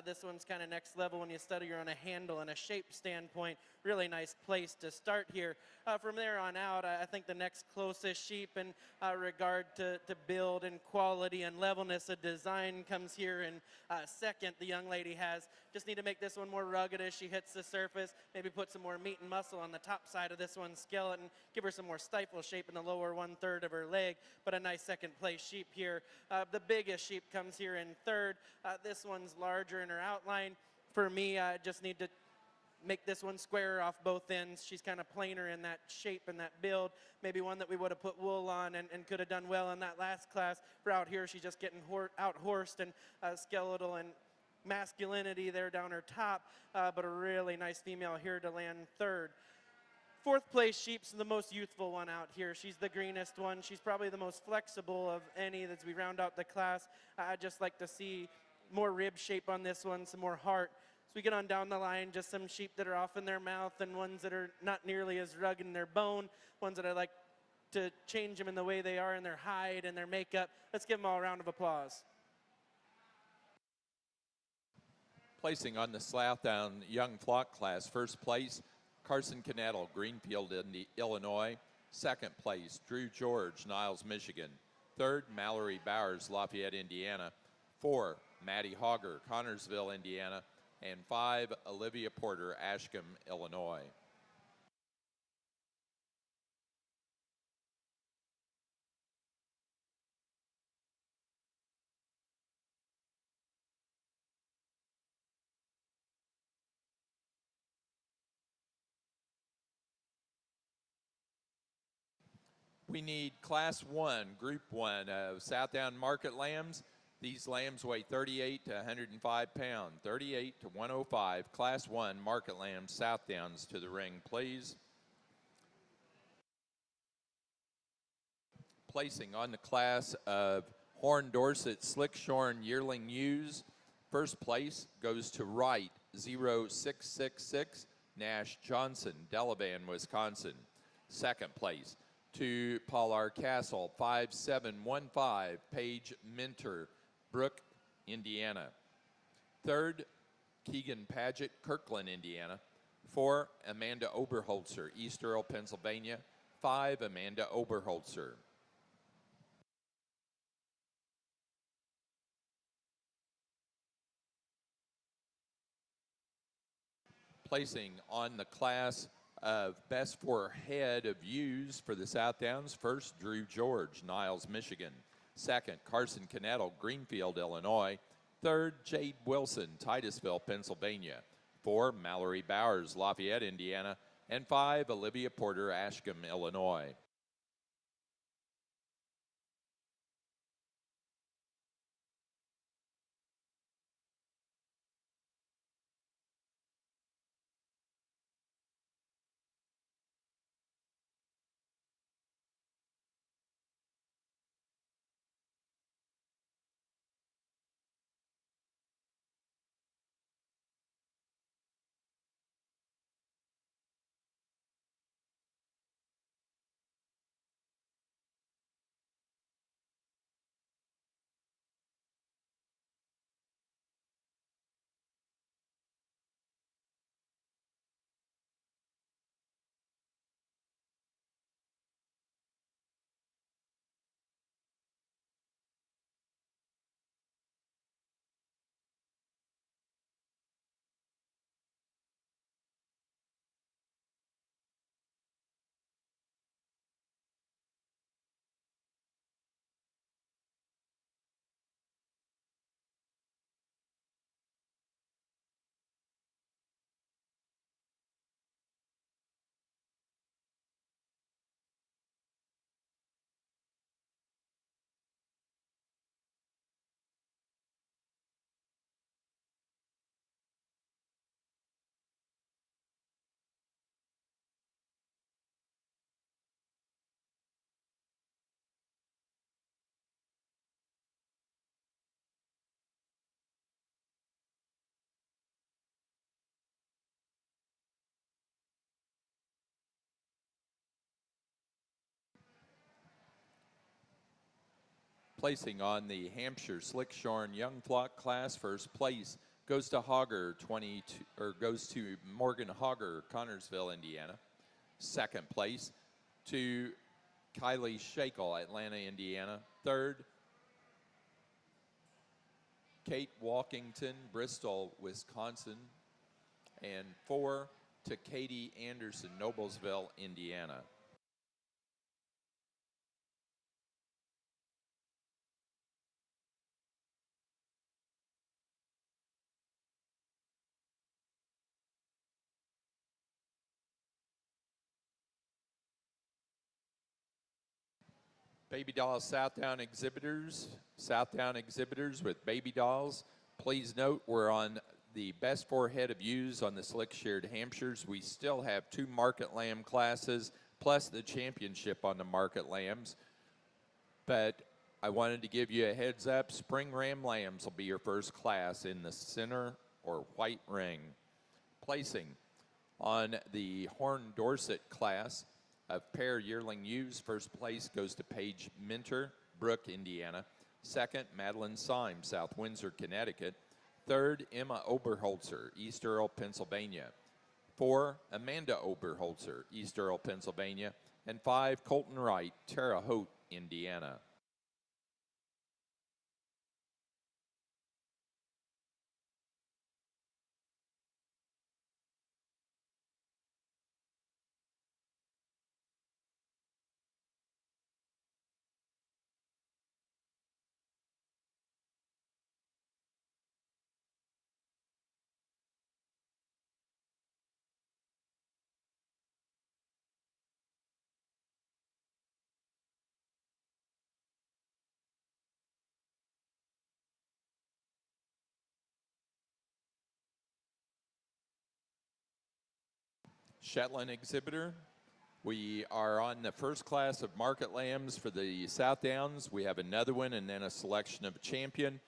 This one's kind of next level when you study her on a handle and a shape standpoint. Really nice place to start here. From there on out, I think the next closest sheep in regard to build and quality and levelness of design comes here in second. The young lady has. Just need to make this one more rugged as she hits the surface. Maybe put some more meat and muscle on the top side of this one's skeleton. Give her some more stifle shape in the lower 1/3 of her leg. But a nice second place sheep here. The biggest sheep comes here in third. This one's larger in her outline. For me, I just need to make this one square off both ends. She's kind of plainer in that shape and that build. Maybe one that we would have put wool on and could have done well in that last class. For out here, she's just getting out-horsed and skeletal and masculinity there down her top, but a really nice female here to land third. Fourth place sheep's the most youthful one out here. She's the greenest one. She's probably the most flexible of any as we round out the class. I'd just like to see more rib shape on this one, some more heart. So we get on down the line, just some sheep that are off in their mouth and ones that are not nearly as rugged in their bone, ones that I like to change them in the way they are in their hide and their makeup. Let's give them all a round of applause. Placing on the Southdown Young Flock class, first place, Carson Canettle, Greenfield, Illinois. Second place, Drew George, Niles, Michigan. Third, Mallory Bowers, Lafayette, Indiana. 4, Maddie Hogger, Connorsville, Indiana. And 5, Olivia Porter, Ashcombe, Illinois. We need Class 1, Group 1 of Southdown Market lambs. These lambs weigh 38 to 105 pounds, 38 to 105. Class 1 market lambs, Southdowns to the ring, please. Placing on the class of Horn Dorset Slick Shorn Yearling Ewes. First place goes to Wright, 0666, Nash Johnson, Delavan, Wisconsin. Second place to Paul R. Castle, 5715, Paige Minter, Brook, Indiana. Third, Keegan Paget, Kirkland, Indiana. 4, Amanda Oberholzer, East Earl, Pennsylvania. 5, Amanda Oberholzer. Placing on the class of best for head of ewes for the Southdowns. First, Drew George, Niles, Michigan. Second, Carson Canettle, Greenfield, Illinois. Third, Jade Wilson, Titusville, Pennsylvania. 4, Mallory Bowers, Lafayette, Indiana. And 5, Olivia Porter, Ashcombe, Illinois. Placing on the Hampshire Slickshorn Young Flock class, first place goes to Morgan Hogger, Connorsville, Indiana. Second place to Kylie Shakel, Atlanta, Indiana. Third, Kate Walkington, Bristol, Wisconsin. And 4 to Katie Anderson, Noblesville, Indiana. Babydoll Southdown exhibitors with Babydolls. Please note we're on the best 4 head of ewes on the slick sheared Hampshires. We still have 2 market lamb classes plus the championship on the market lambs. But I wanted to give you a heads up. Spring ram lambs will be your first class in the center or white ring. Placing on the Horn Dorset class of pair yearling ewes, first place goes to Paige Minter, Brooke, Indiana. Second, Madeline Syme, South Windsor, Connecticut. Third, Emma Oberholzer, East Earl, Pennsylvania. 4, Amanda Oberholzer, East Earl, Pennsylvania. And 5, Colton Wright, Terre Haute, Indiana. Shetland exhibitor. We are on the first class of market lambs for the Southdowns. We have another one and then a selection of a champion.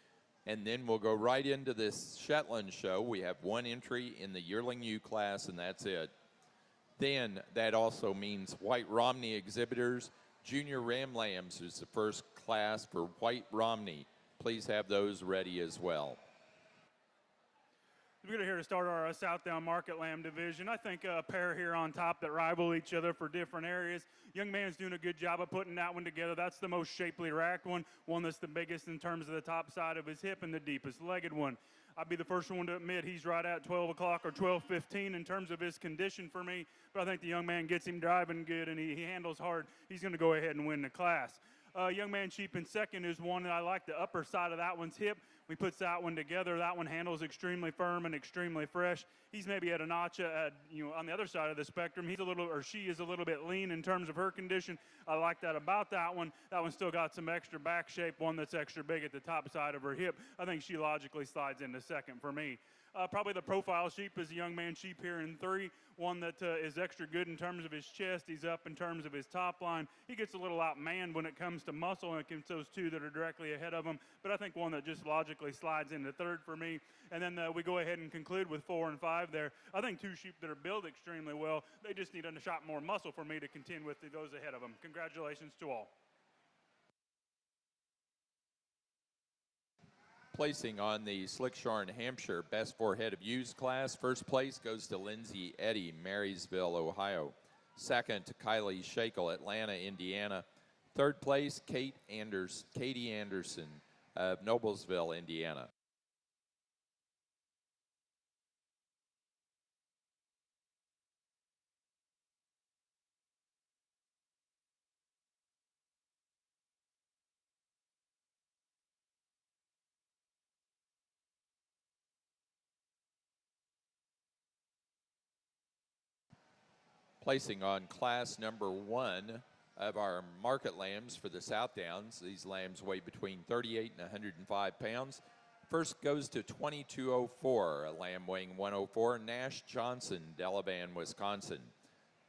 And then we'll go right into this Shetland show. We have 1 entry in the yearling ewe class, and that's it. Then that also means White Romney exhibitors. Junior Ram Lambs is the first class for White Romney. Please have those ready as well. We're here to start our Southdown Market Lamb division. I think a pair here on top that rival each other for different areas. Young man's doing a good job of putting that one together. That's the most shapely racked one that's the biggest in terms of the top side of his hip and the deepest legged one. I'd be the first one to admit he's right at 12 o'clock or 12:15 in terms of his condition for me, but I think the young man gets him driving good and he handles hard. He's going to go ahead and win the class. Young man sheep in second is one that I like the upper side of that one's hip. We puts that one together. That one handles extremely firm and extremely fresh. He's maybe at a notch on the other side of the spectrum. She is a little bit lean in terms of her condition. I like that about that one. That one's still got some extra back shape, one that's extra big at the top side of her hip. I think she logically slides into second for me. Probably the profile sheep is a young man sheep here in 3, one that is extra good in terms of his chest. He's up in terms of his top line. He gets a little outmanned when it comes to muscle and against those 2 that are directly ahead of him, but I think one that just logically slides into third for me. And then we go ahead and conclude with 4 and 5 there. I think 2 sheep that are built extremely well. They just need a shot more muscle for me to contend with those ahead of them. Congratulations to all. Placing on the Slickshorn Hampshire best 4 head of ewes class, first place goes to Lindsay Eddy, Marysville, Ohio. Second to Kylie Shakel, Atlanta, Indiana. Third place, Katie Anderson of Noblesville, Indiana. Placing on class number 1 of our market lambs for the Southdowns. These lambs weigh between 38 and 105 pounds. First goes to 2204, a lamb weighing 104, Nash Johnson, Delavan, Wisconsin.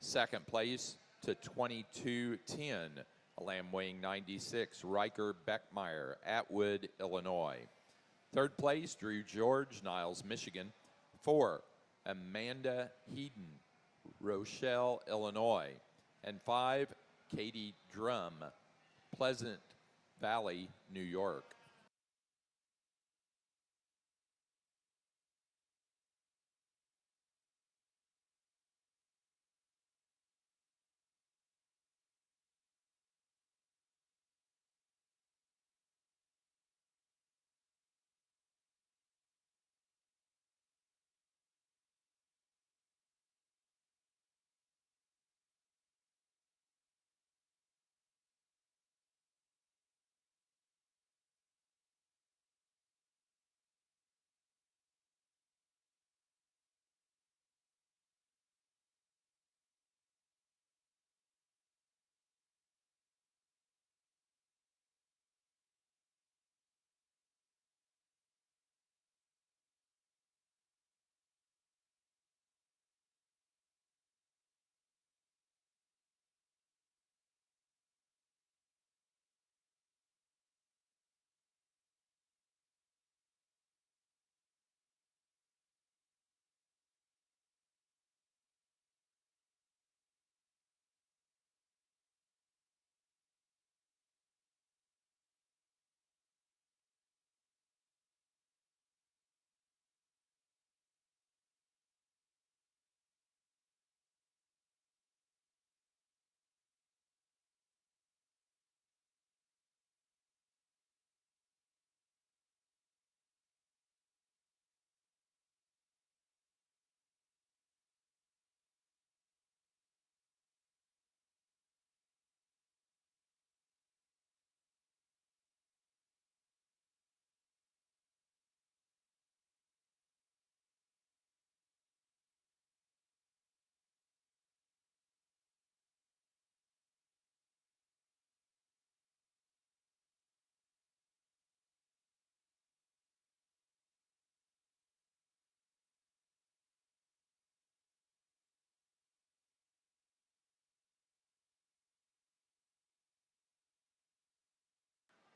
Second place to 2210, a lamb weighing 96, Riker Beckmeyer, Atwood, Illinois. Third place, Drew George, Niles, Michigan. 4, Amanda Heaton, Rochelle, Illinois. And 5, Katie Drum, Pleasant Valley, New York.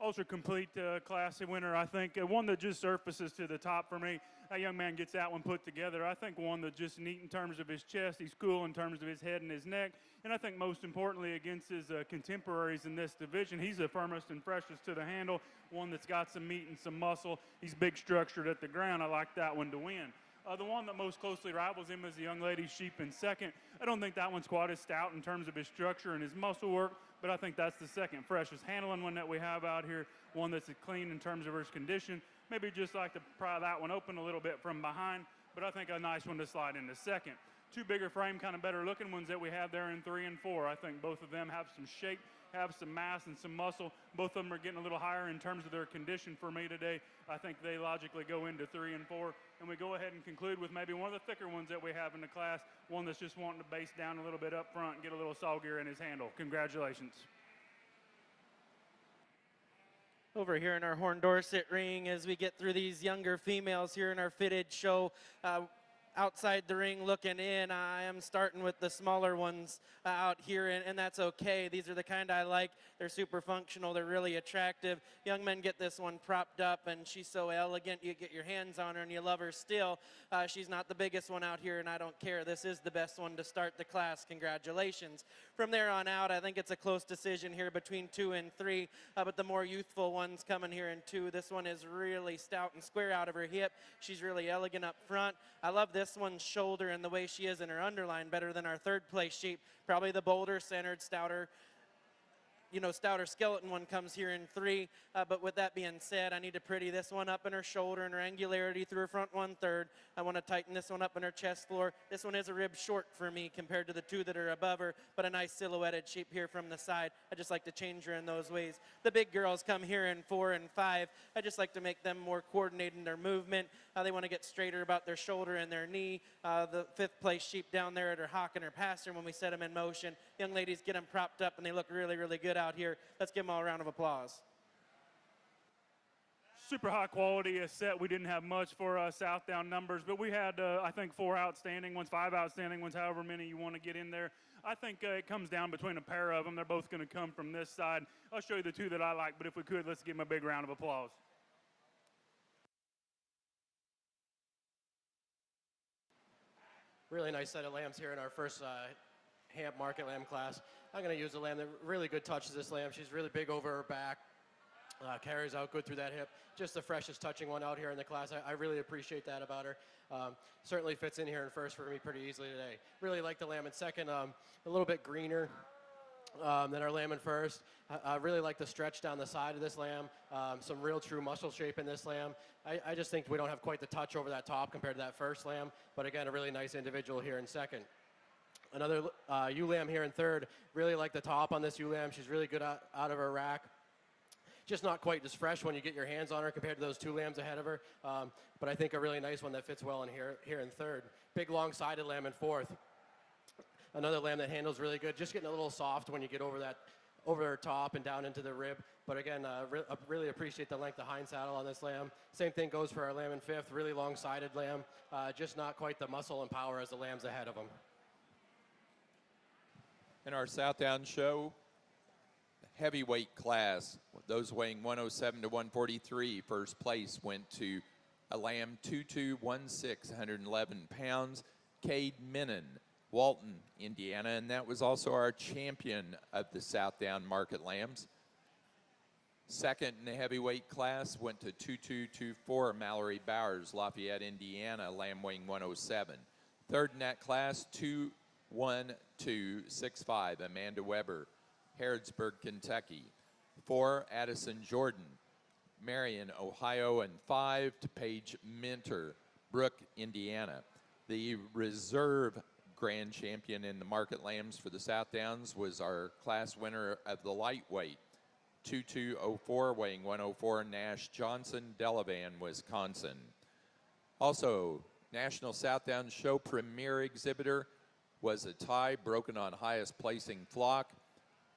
Ultra complete classy winner, I think. One that just surfaces to the top for me. That young man gets that one put together. I think one that just neat in terms of his chest. He's cool in terms of his head and his neck. And I think most importantly against his contemporaries in this division, he's the firmest and freshest to the handle. One that's got some meat and some muscle. He's big structured at the ground. I like that one to win. The one that most closely rivals him is the young lady's sheep in second. I don't think that one's quite as stout in terms of his structure and his muscle work, but I think that's the second freshest handling one that we have out here, one that's clean in terms of his condition. Maybe just like to pry that one open a little bit from behind, but I think a nice one to slide into second. Two bigger frame, kind of better looking ones that we have there in 3 and 4. I think both of them have some shape, have some mass and some muscle. Both of them are getting a little higher in terms of their condition for me today. I think they logically go into 3 and 4. And we go ahead and conclude with maybe one of the thicker ones that we have in the class, one that's just wanting to base down a little bit up front and get a little saw gear in his handle. Congratulations. Over here in our Horn Dorset ring, as we get through these younger females here in our fitted show, outside the ring looking in, I am starting with the smaller ones out here, and that's okay. These are the kind I like. They're super functional. They're really attractive. Young men get this one propped up, and she's so elegant. You get your hands on her, and you love her still. She's not the biggest one out here, and I don't care. This is the best one to start the class. Congratulations. From there on out, I think it's a close decision here between 2 and 3, but the more youthful ones coming here in 2. This one is really stout and square out of her hip. She's really elegant up front. I love this one's shoulder and the way she is in her underline better than our third place sheep. Probably the bolder, centered, stouter skeleton one comes here in 3. But with that being said, I need to pretty this one up in her shoulder and her angularity through her front 1/3. I want to tighten this one up in her chest floor. This one is a rib short for me compared to the 2 that are above her, but a nice silhouetted sheep here from the side. I just like to change her in those ways. The big girls come here in 4 and 5. I just like to make them more coordinated in their movement. They want to get straighter about their shoulder and their knee. The 5th place sheep down there at her hock and her pasture when we set them in motion. Young ladies get them propped up and they look really, really good out here. Let's give them all a round of applause. Super high quality set. We didn't have much for Southdown numbers, but we had, I think, 4 outstanding ones, 5 outstanding ones, however many you want to get in there. I think it comes down between a pair of them. They're both going to come from this side. I'll show you the 2 that I like, but if we could, let's give them a big round of applause. Really nice set of lambs here in our first Hamp market lamb class. I'm going to use a lamb that really good touches this lamb. She's really big over her back. Carries out good through that hip. Just the freshest touching one out here in the class. I really appreciate that about her. Certainly fits in here in first for me pretty easily today. Really like the lamb in second. A little bit greener than our lamb in first. I really like the stretch down the side of this lamb. Some real true muscle shape in this lamb. I just think we don't have quite the touch over that top compared to that first lamb. But again, a really nice individual here in second. Another ewe lamb here in third. Really like the top on this ewe lamb. She's really good out of her rack. Just not quite as fresh when you get your hands on her compared to those two lambs ahead of her. But I think a really nice one that fits well in here in third. Big long-sided lamb in fourth. Another lamb that handles really good. Just getting a little soft when you get over her top and down into the rib. But again, really appreciate the length of hind saddle on this lamb. Same thing goes for our lamb in fifth. Really long-sided lamb. Just not quite the muscle and power as the lambs ahead of them. In our Southdown show, heavyweight class, those weighing 107 to 143, first place went to a lamb 2216, 111 pounds, Cade Minnan, Walton, Indiana, and that was also our champion of the Southdown Market Lambs. Second in the heavyweight class went to 2224, Mallory Bowers, Lafayette, Indiana, lamb weighing 107. Third in that class, 21265, Amanda Weber, Harrodsburg, Kentucky. 4, Addison Jordan, Marion, Ohio, and 5 to Paige Minter, Brooke, Indiana. The reserve grand champion in the market lambs for the Southdowns was our class winner of the lightweight, 2204, weighing 104, Nash Johnson, Delavan, Wisconsin. Also, National Southdown Show premier exhibitor was a tie broken on highest placing flock.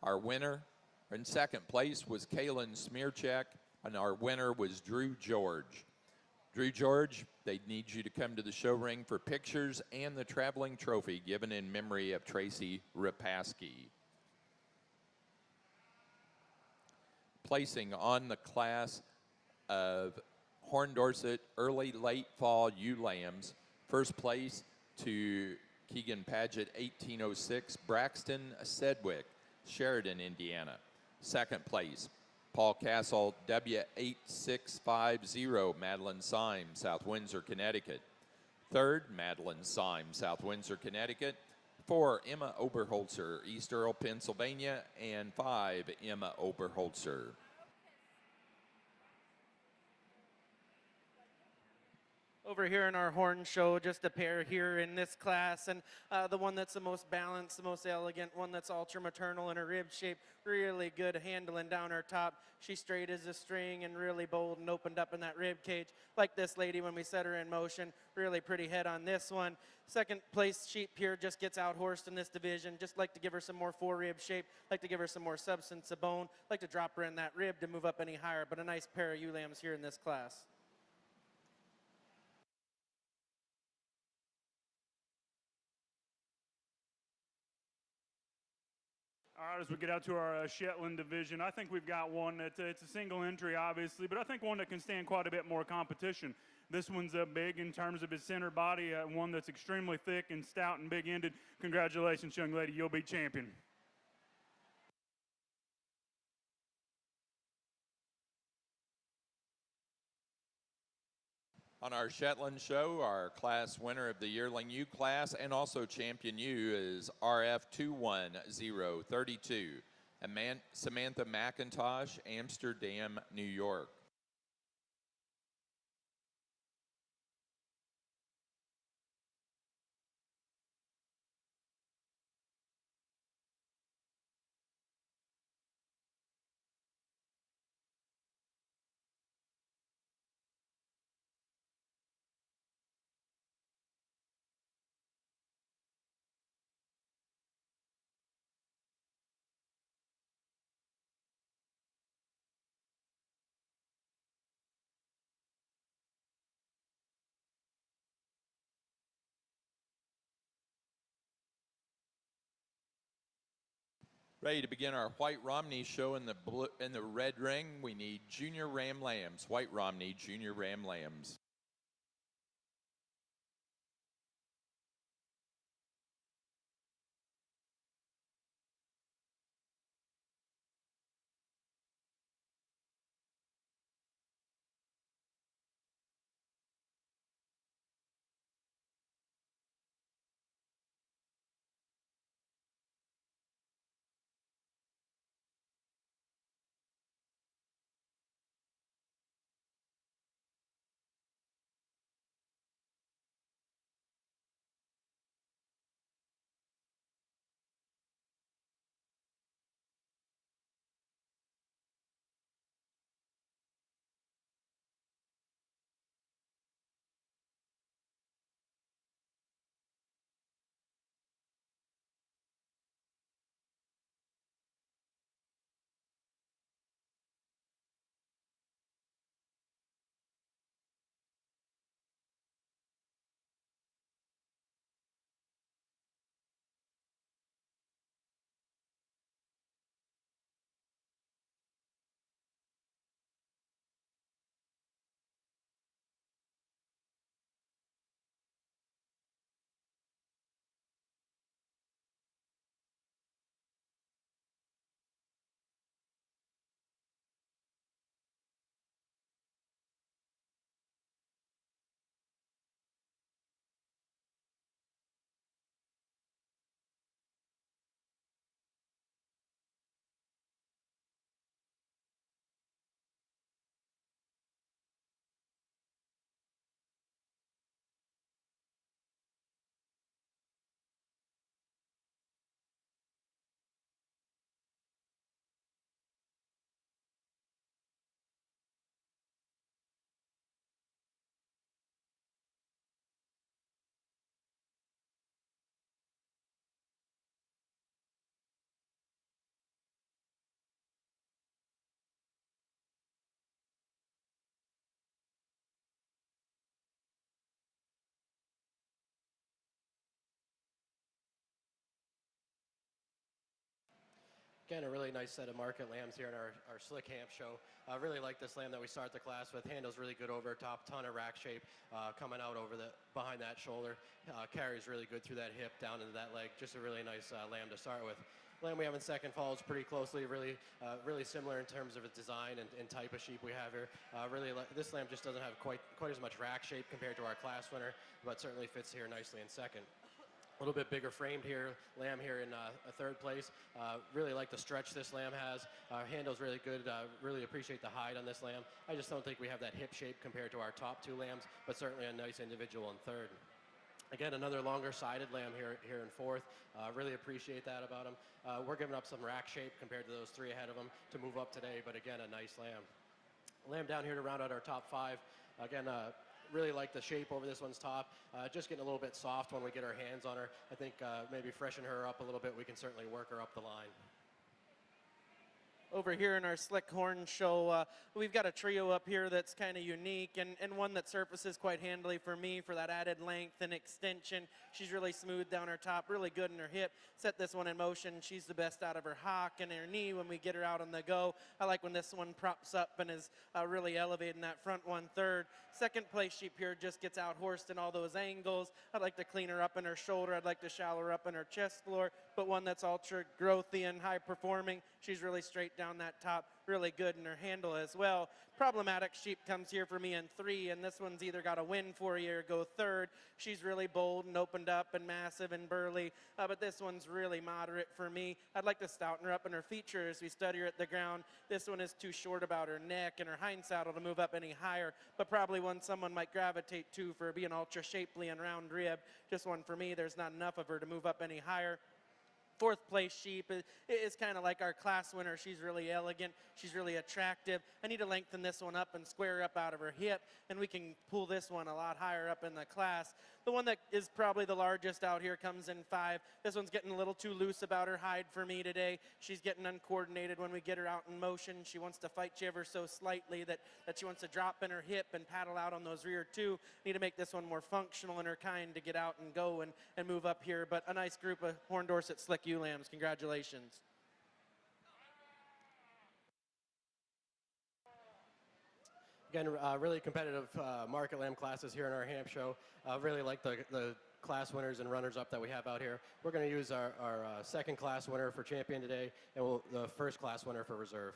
Our winner in second place was Kaylin Smearcheck, and our winner was Drew George. Drew George, they need you to come to the show ring for pictures and the traveling trophy given in memory of Tracy Rapaski. Placing on the class of Horn Dorset early late fall ewe lambs, first place to Keegan Paget 1806, Braxton Sedgwick, Sheridan, Indiana. Second place, Paul Castle W8650, Madeline Syme, South Windsor, Connecticut. Third, Madeline Syme, South Windsor, Connecticut. 4, Emma Oberholzer, East Earl, Pennsylvania. And 5, Emma Oberholzer. Over here in our horn show, just a pair here in this class, and the one that's the most balanced, the most elegant, one that's ultra maternal in her rib shape, really good handling down her top. She's straight as a string and really bold and opened up in that rib cage, like this lady when we set her in motion. Really pretty head on this one. Second place sheep here just gets out horsed in this division. Just like to give her some more fore-rib shape, like to give her some more substance of bone, like to drop her in that rib to move up any higher, but a nice pair of ewe lambs here in this class. All right, as we get out to our Shetland division, I think we've got one that it's a single entry, obviously, but I think one that can stand quite a bit more competition. This one's big in terms of his center body, one that's extremely thick and stout and big-ended. Congratulations, young lady, you'll be champion. On our Shetland show, our class winner of the yearling ewe class and also champion ewe is RF21032, Samantha McIntosh, Amsterdam, New York. Ready to begin our White Romney show in the red ring. We need junior ram lambs, White Romney junior ram lambs. Again, a really nice set of market lambs here in our Slick Hamp show. I really like this lamb that we start the class with. Handles really good over top, ton of rack shape coming out over behind that shoulder. Carries really good through that hip down into that leg. Just a really nice lamb to start with. Lamb we have in second follows pretty closely, really similar in terms of its design and type of sheep we have here. This lamb just doesn't have quite as much rack shape compared to our class winner, but certainly fits here nicely in second. A little bit bigger framed here, lamb here in a third place. Really like the stretch this lamb has. Handle's really good. Really appreciate the hide on this lamb. I just don't think we have that hip shape compared to our top two lambs, but certainly a nice individual in third. Again, another longer sided lamb here in fourth. Really appreciate that about him. We're giving up some rack shape compared to those three ahead of him to move up today, but again, a nice lamb. Lamb down here to round out our top five. Again, really like the shape over this one's top. Just getting a little bit soft when we get our hands on her. I think maybe freshen her up a little bit. We can certainly work her up the line. Over here in our Slick Horn show, we've got a trio up here that's kind of unique and one that surfaces quite handily for me for that added length and extension. She's really smooth down her top, really good in her hip. Set this one in motion. She's the best out of her hock and her knee when we get her out on the go. I like when this one props up and is really elevating that front 1/3. Second place sheep here just gets out horsed in all those angles. I'd like to clean her up in her shoulder. I'd like to shallow her up in her chest floor, but one that's ultra growthy and high performing. She's really straight down that top, really good in her handle as well. Problematic sheep comes here for me in 3, and this one's either got a win for you or go third. She's really bold and opened up and massive and burly, but this one's really moderate for me. I'd like to stouten her up in her features. We study her at the ground. This one is too short about her neck and her hind saddle to move up any higher, but probably one someone might gravitate to for being ultra shapely and round rib. Just one for me. There's not enough of her to move up any higher. Fourth place sheep is kind of like our class winner. She's really elegant. She's really attractive. I need to lengthen this one up and square her up out of her hip, and we can pull this one a lot higher up in the class. The one that is probably the largest out here comes in 5. This one's getting a little too loose about her hide for me today. She's getting uncoordinated when we get her out in motion. She wants to fight you ever so slightly that she wants to drop in her hip and paddle out on those rear 2. Need to make this one more functional in her kind to get out and go and move up here. But a nice group of Horn Dorset Slick ewe lambs. Congratulations. Again, really competitive market lamb classes here in our Hamp show. Really like the class winners and runners-up that we have out here. We're going to use our second class winner for champion today, and the first class winner for reserve.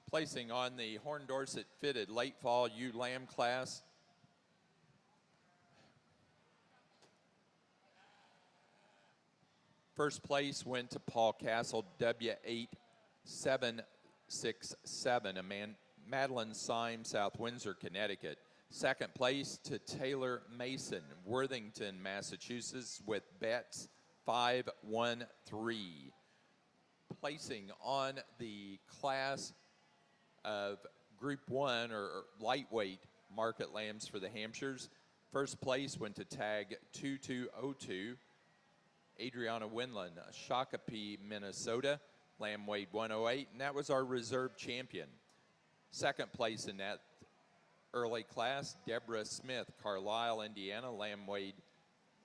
Placing on the Horn Dorset fitted late fall ewe lamb class, first place went to Paul Castle, W8767, Madeline Syme, South Windsor, Connecticut. Second place to Taylor Mason, Worthington, Massachusetts, with bets 513. Placing on the class of Group 1 or lightweight market lambs for the Hampshires. First place went to tag 2202, Adriana Winland, Shakopee, Minnesota. Lamb weighed 108, and that was our reserve champion. Second place in that early class, Deborah Smith, Carlisle, Indiana. Lamb weighed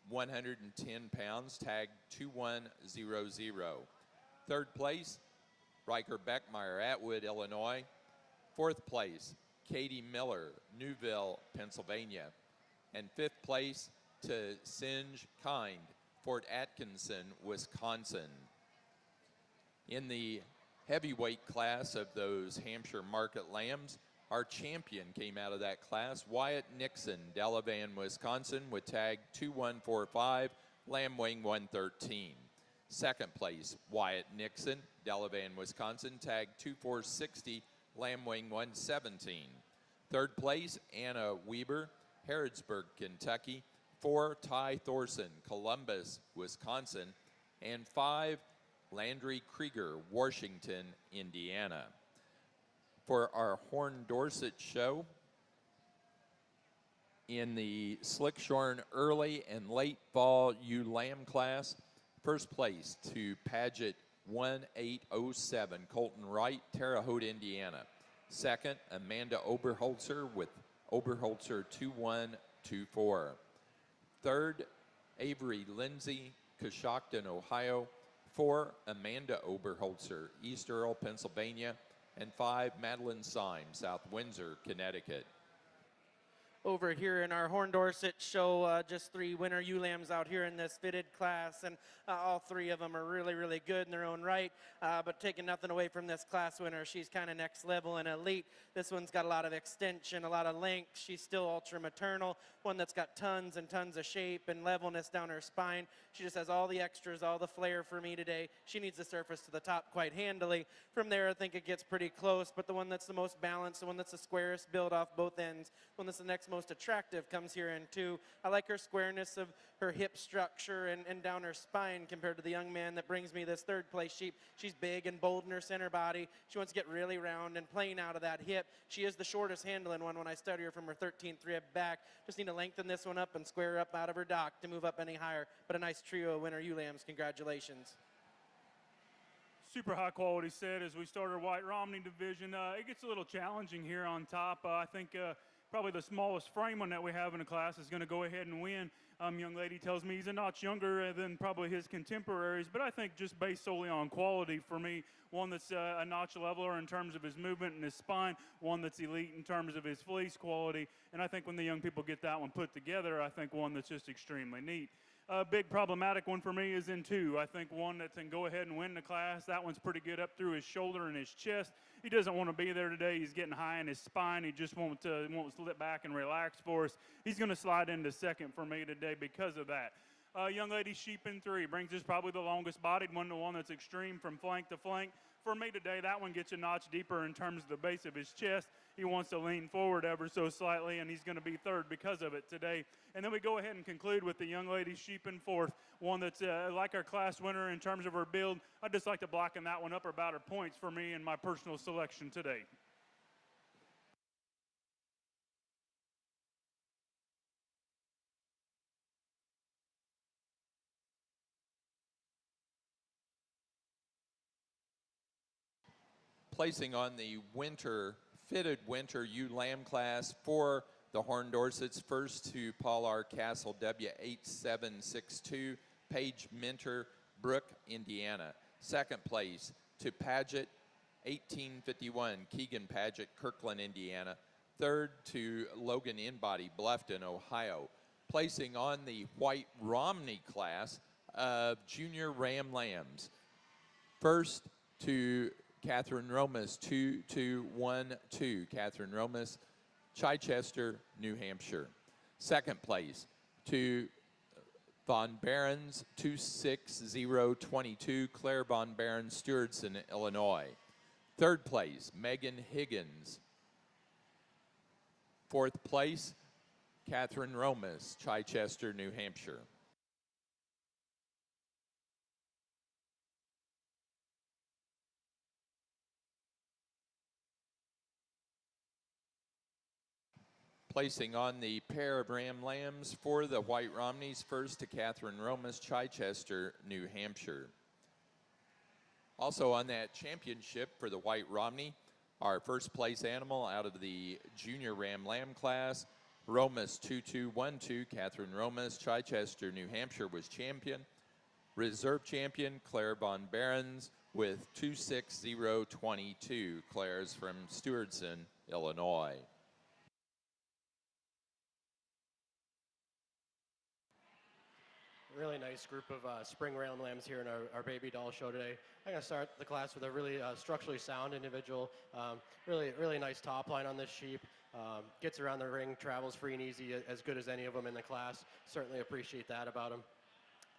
110 pounds, tagged 2100. Third place, Riker Beckmeyer, Atwood, Illinois. Fourth place, Katie Miller, Newville, Pennsylvania. And fifth place to Singe Kind, Fort Atkinson, Wisconsin. In the heavyweight class of those Hampshire market lambs, our champion came out of that class, Wyatt Nixon, Delavan, Wisconsin, with tag 2145, lamb weighing 113. Second place, Wyatt Nixon, Delavan, Wisconsin, tag 2460, lamb weighing 117. Third place, Anna Weber, Harrodsburg, Kentucky. 4, Ty Thorson, Columbus, Wisconsin. And 5, Landry Krieger, Washington, Indiana. For our Horn Dorset show, in the Slickshorn early and late fall ewe lamb class, first place to Paget 1807, Colton Wright, Terre Haute, Indiana. Second, Amanda Oberholzer with Oberholzer 2124. Third, Avery Lindsay, Coshocton, Ohio. 4, Amanda Oberholzer, East Earl, Pennsylvania. And 5, Madeline Syme, South Windsor, Connecticut. Over here in our Horn Dorset show, just 3 winner ewe lambs out here in this fitted class, and all 3 of them are really, really good in their own right, but taking nothing away from this class winner. She's kind of next level and elite. This one's got a lot of extension, a lot of length. She's still ultra maternal, one that's got tons and tons of shape and levelness down her spine. She just has all the extras, all the flair for me today. She needs to surface to the top quite handily. From there, I think it gets pretty close, but the one that's the most balanced, the one that's the squarest build off both ends, the one that's the next most attractive comes here in 2. I like her squareness of her hip structure and down her spine compared to the young man that brings me this 3rd place sheep. She's big and bold in her center body. She wants to get really round and playing out of that hip. She is the shortest handling one when I study her from her 13th rib back. Just need to lengthen this one up and square her up out of her dock to move up any higher. But a nice trio of winner ewe lambs. Congratulations. Super high quality set as we start our White Romney division. It gets a little challenging here on top. I think probably the smallest frame one that we have in the class is going to go ahead and win. Young lady tells me he's a notch younger than probably his contemporaries, but I think just based solely on quality for me, one that's a notch leveler in terms of his movement and his spine, one that's elite in terms of his fleece quality, and I think when the young people get that one put together, I think one that's just extremely neat. A big problematic one for me is in 2. I think one that can go ahead and win the class. That one's pretty good up through his shoulder and his chest. He doesn't want to be there today. He's getting high in his spine. He just won't slip back and relax for us. He's going to slide into 2nd for me today because of that. Young lady sheep in 3 brings us probably the longest bodied one, the one that's extreme from flank to flank. For me today, that one gets a notch deeper in terms of the base of his chest. He wants to lean forward ever so slightly, and he's going to be 3rd because of it today. And then we go ahead and conclude with the young lady sheep in 4th, one that's like our class winner in terms of her build. I'd just like to blacken that one up about her points for me in my personal selection today. Placing on the fitted winter ewe lamb class for the Horn Dorsets, first to Paul R. Castle, W8762, Paige Minter, Brook, Indiana. 2nd place to Paget, 1851, Keegan Paget, Kirkland, Indiana. 3rd to Logan Inbody, Bluffton, Ohio. Placing on the White Romney class of junior ram lambs. First to Catherine Romas, 2212. Catherine Romas, Chichester, New Hampshire. 2nd place to Von Barons, 26022. Claire Von Barons, Stewardson, Illinois. 3rd place, Megan Higgins. 4th place, Catherine Romas, Chichester, New Hampshire. Placing on the pair of ram lambs for the White Romneys, first to Catherine Romas, Chichester, New Hampshire. Also on that championship for the White Romney, our 1st place animal out of the junior ram lamb class, Romas 2212, Catherine Romas, Chichester, New Hampshire was champion. Reserve champion, Claire Von Barons with 26022. Claire's from Stewardson, Illinois. Really nice group of spring ram lambs here in our Babydoll show today. I'm going to start the class with a really structurally sound individual. Really nice top line on this sheep. Gets around the ring, travels free and easy, as good as any of them in the class. Certainly appreciate that about him.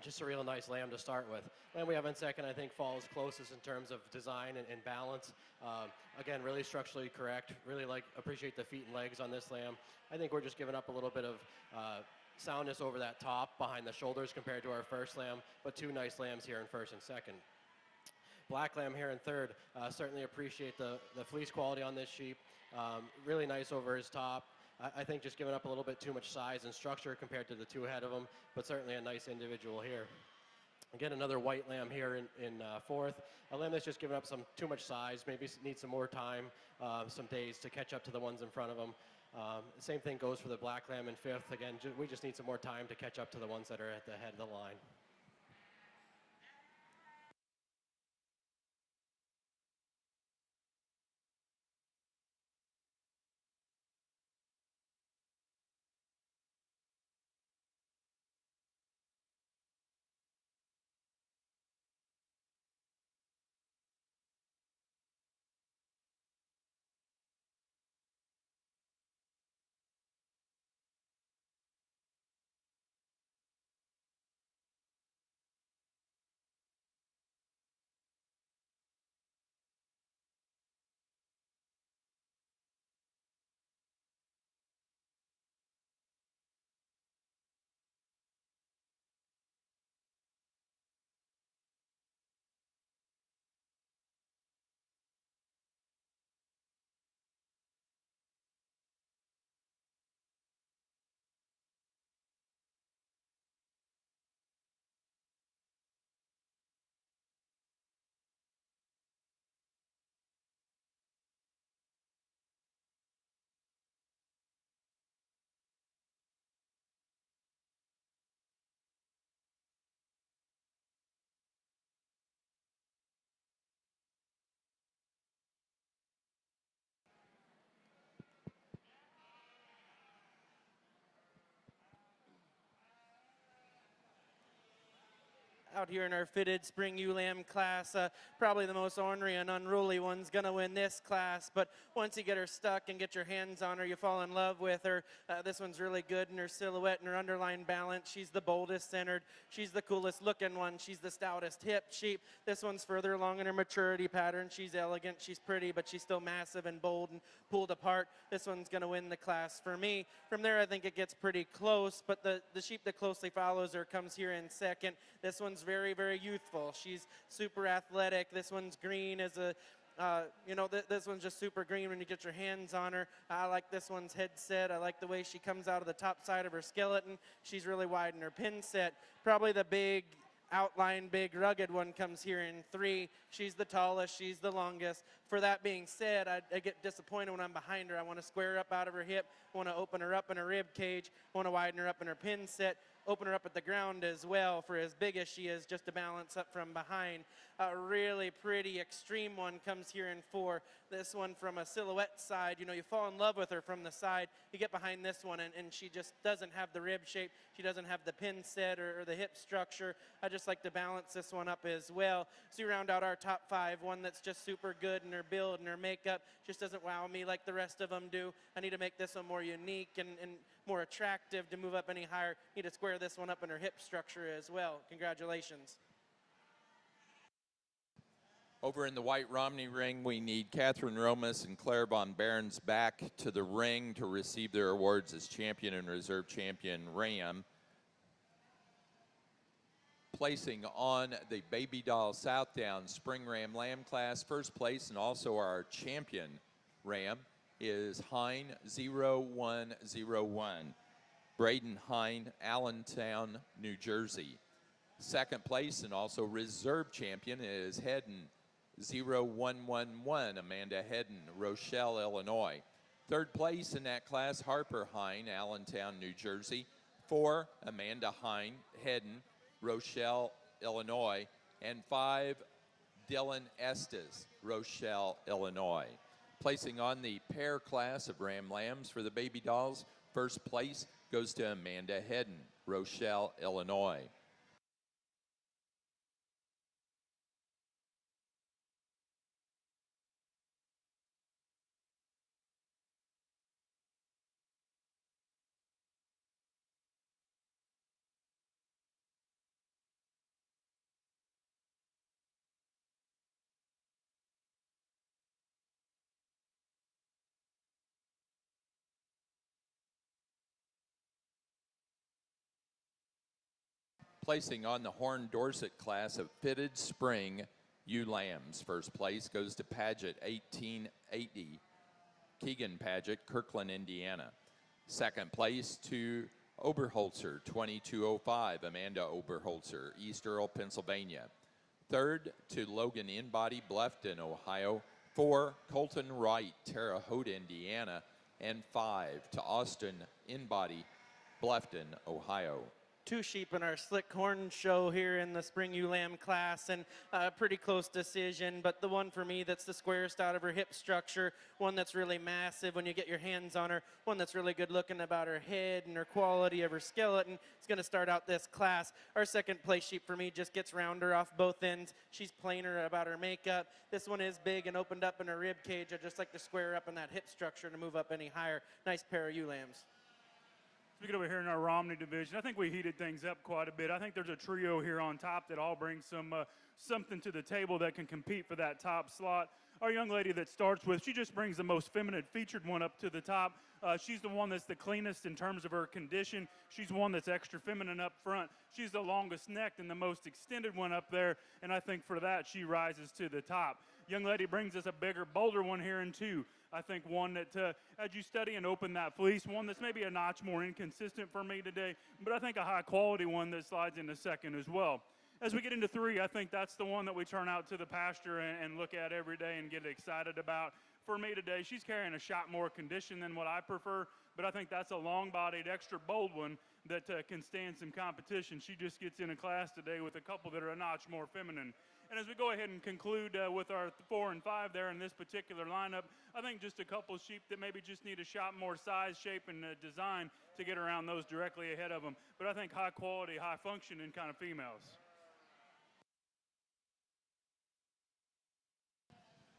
Just a real nice lamb to start with. Lamb we have in 2nd, I think, falls closest in terms of design and balance. Again, really structurally correct. Really appreciate the feet and legs on this lamb. I think we're just giving up a little bit of soundness over that top behind the shoulders compared to our 1st lamb, but 2 nice lambs here in 1st and 2nd. Black lamb here in 3rd. Certainly appreciate the fleece quality on this sheep. Really nice over his top. I think just giving up a little bit too much size and structure compared to the 2 ahead of him, but certainly a nice individual here. Again, another white lamb here in 4th. A lamb that's just given up too much size, maybe needs some more time, some days to catch up to the ones in front of him. Same thing goes for the black lamb in fifth. Again, we just need some more time to catch up to the ones that are at the head of the line. Out here in our fitted spring ewe lamb class, probably the most ornery and unruly one's gonna win this class, but once you get her stuck and get your hands on her, you fall in love with her. This one's really good in her silhouette and her underline balance. She's the boldest centered. She's the coolest looking one. She's the stoutest hip sheep. This one's further along in her maturity pattern. She's elegant, she's pretty, but she's still massive and bold and pulled apart. This one's gonna win the class for me. From there, I think it gets pretty close, but the sheep that closely follows her comes here in second. This one's very, very youthful. She's super athletic. This one's green as a, this one's just super green when you get your hands on her. I like this one's head set. I like the way she comes out of the top side of her skeleton. She's really wide in her pin set. Probably the big outline, big rugged one comes here in three. She's the tallest, she's the longest. For that being said, I get disappointed when I'm behind her. I want to square her up out of her hip, want to open her up in her rib cage, want to widen her up in her pin set, open her up at the ground as well for as big as she is, just to balance up from behind. A really pretty extreme one comes here in four. This one from a silhouette side, you fall in love with her from the side. You get behind this one and she just doesn't have the rib shape. She doesn't have the pin set or the hip structure. I just like to balance this one up as well. So you round out our top five, one that's just super good in her build and her makeup, just doesn't wow me like the rest of them do. I need to make this one more unique and more attractive to move up any higher. Need to square this one up in her hip structure as well. Congratulations. Over in the White Romney ring, we need Catherine Romas and Claire Von Behrens back to the ring to receive their awards as champion and reserve champion Ram. Placing on the Babydoll Southdown Spring Ram Lamb class, first place and also our champion Ram is Hine 0101. Braden Hine, Allentown, New Jersey. Second place and also reserve champion is Hedden 0111, Amanda Hedden, Rochelle, Illinois. Third place in that class, Harper Hine, Allentown, New Jersey. 4, Amanda Hine, Hedden, Rochelle, Illinois. And 5, Dylan Estes, Rochelle, Illinois. Placing on the pair class of Ram Lambs for the Baby Dolls, first place goes to Amanda Hedden, Rochelle, Illinois. Placing on the Horn Dorset class of fitted spring ewe lambs. First place goes to Paget 1880, Keegan Paget, Kirkland, Indiana. Second place to Oberholzer 2205, Amanda Oberholzer, East Earl, Pennsylvania. Third to Logan Inbody, Bluffton, Ohio. 4, Colton Wright, Terre Haute, Indiana. and 5 to Austin Inbody, Bluffton, Ohio. 2 sheep in our slick horn show here in the spring ewe lamb class, and a pretty close decision, but the one for me that's the squarest out of her hip structure, one that's really massive when you get your hands on her, one that's really good looking about her head and her quality of her skeleton, is going to start out this class. Our second place sheep for me just gets rounder off both ends. She's plainer about her makeup. This one is big and opened up in her rib cage. I just like to square her up in that hip structure to move up any higher. Nice pair of ewe lambs. Speaking over here in our Romney division, I think we heated things up quite a bit. I think there's a trio here on top that all brings something to the table that can compete for that top slot. Our young lady that starts with, she just brings the most feminine featured one up to the top. She's the one that's the cleanest in terms of her condition. She's one that's extra feminine up front. She's the longest necked and the most extended one up there, and I think for that she rises to the top. Young lady brings us a bigger, bolder one here in 2. I think one that, as you study and open that fleece, one that's maybe a notch more inconsistent for me today, but I think a high quality one that slides into second as well. As we get into 3, I think that's the one that we turn out to the pasture and look at every day and get excited about. For me today, she's carrying a shot more condition than what I prefer, but I think that's a long-bodied, extra bold one that can stand some competition. She just gets in a class today with a couple that are a notch more feminine. And as we go ahead and conclude with our 4 and 5 there in this particular lineup, I think just a couple sheep that maybe just need a shot more size, shape, and design to get around those directly ahead of them. But I think high quality, high functioning kind of females.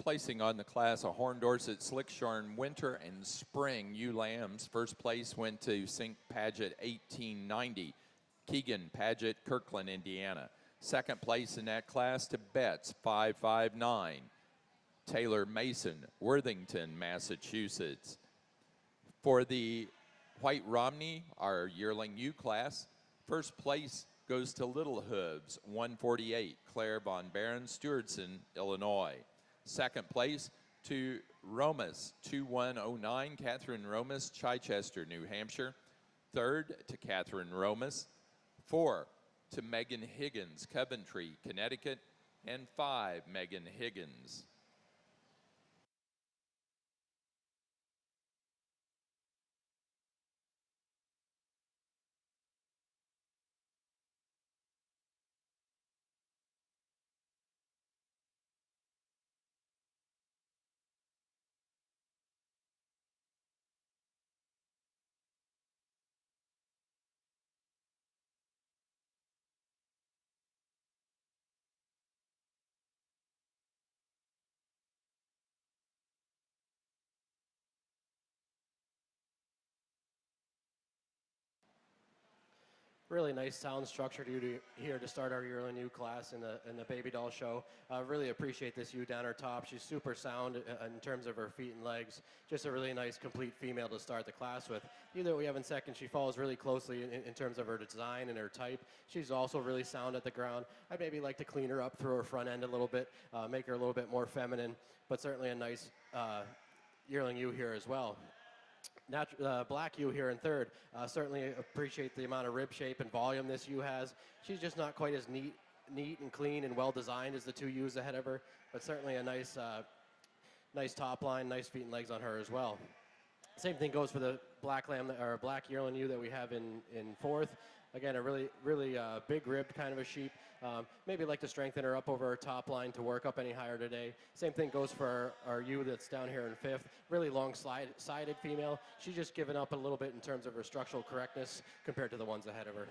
Placing on the class a Horn Dorset, Slickshorn, Winter, and Spring ewe lambs. First place went to St. Paget 1890, Keegan Paget, Kirkland, Indiana. Second place in that class to Betts 559, Taylor Mason, Worthington, Massachusetts. For the White Romney, our yearling ewe class, first place goes to Little Hooves 148, Claire Von Baron, Stewardson, Illinois. Second place to Romas 2109, Catherine Romas, Chichester, New Hampshire. Third to Catherine Romas. 4 to Megan Higgins, Coventry, Connecticut. And 5, Megan Higgins. Really nice sound structure here to start our yearling ewe class in the Babydoll show. Really appreciate this ewe down her top. She's super sound in terms of her feet and legs. Just a really nice, complete female to start the class with. Either we have in second, she follows really closely in terms of her design and her type. She's also really sound at the ground. I'd maybe like to clean her up through her front end a little bit, make her a little bit more feminine, but certainly a nice yearling ewe here as well. Black ewe here in third. Certainly appreciate the amount of rib shape and volume this ewe has. She's just not quite as neat and clean and well designed as the 2 ewes ahead of her, but certainly a nice top line, nice feet and legs on her as well. Same thing goes for the black lamb or black yearling ewe that we have in fourth. Again, a really big ribbed kind of a sheep. Maybe like to strengthen her up over her top line to work up any higher today. Same thing goes for our ewe that's down here in fifth. Really long sided female. She's just given up a little bit in terms of her structural correctness compared to the ones ahead of her.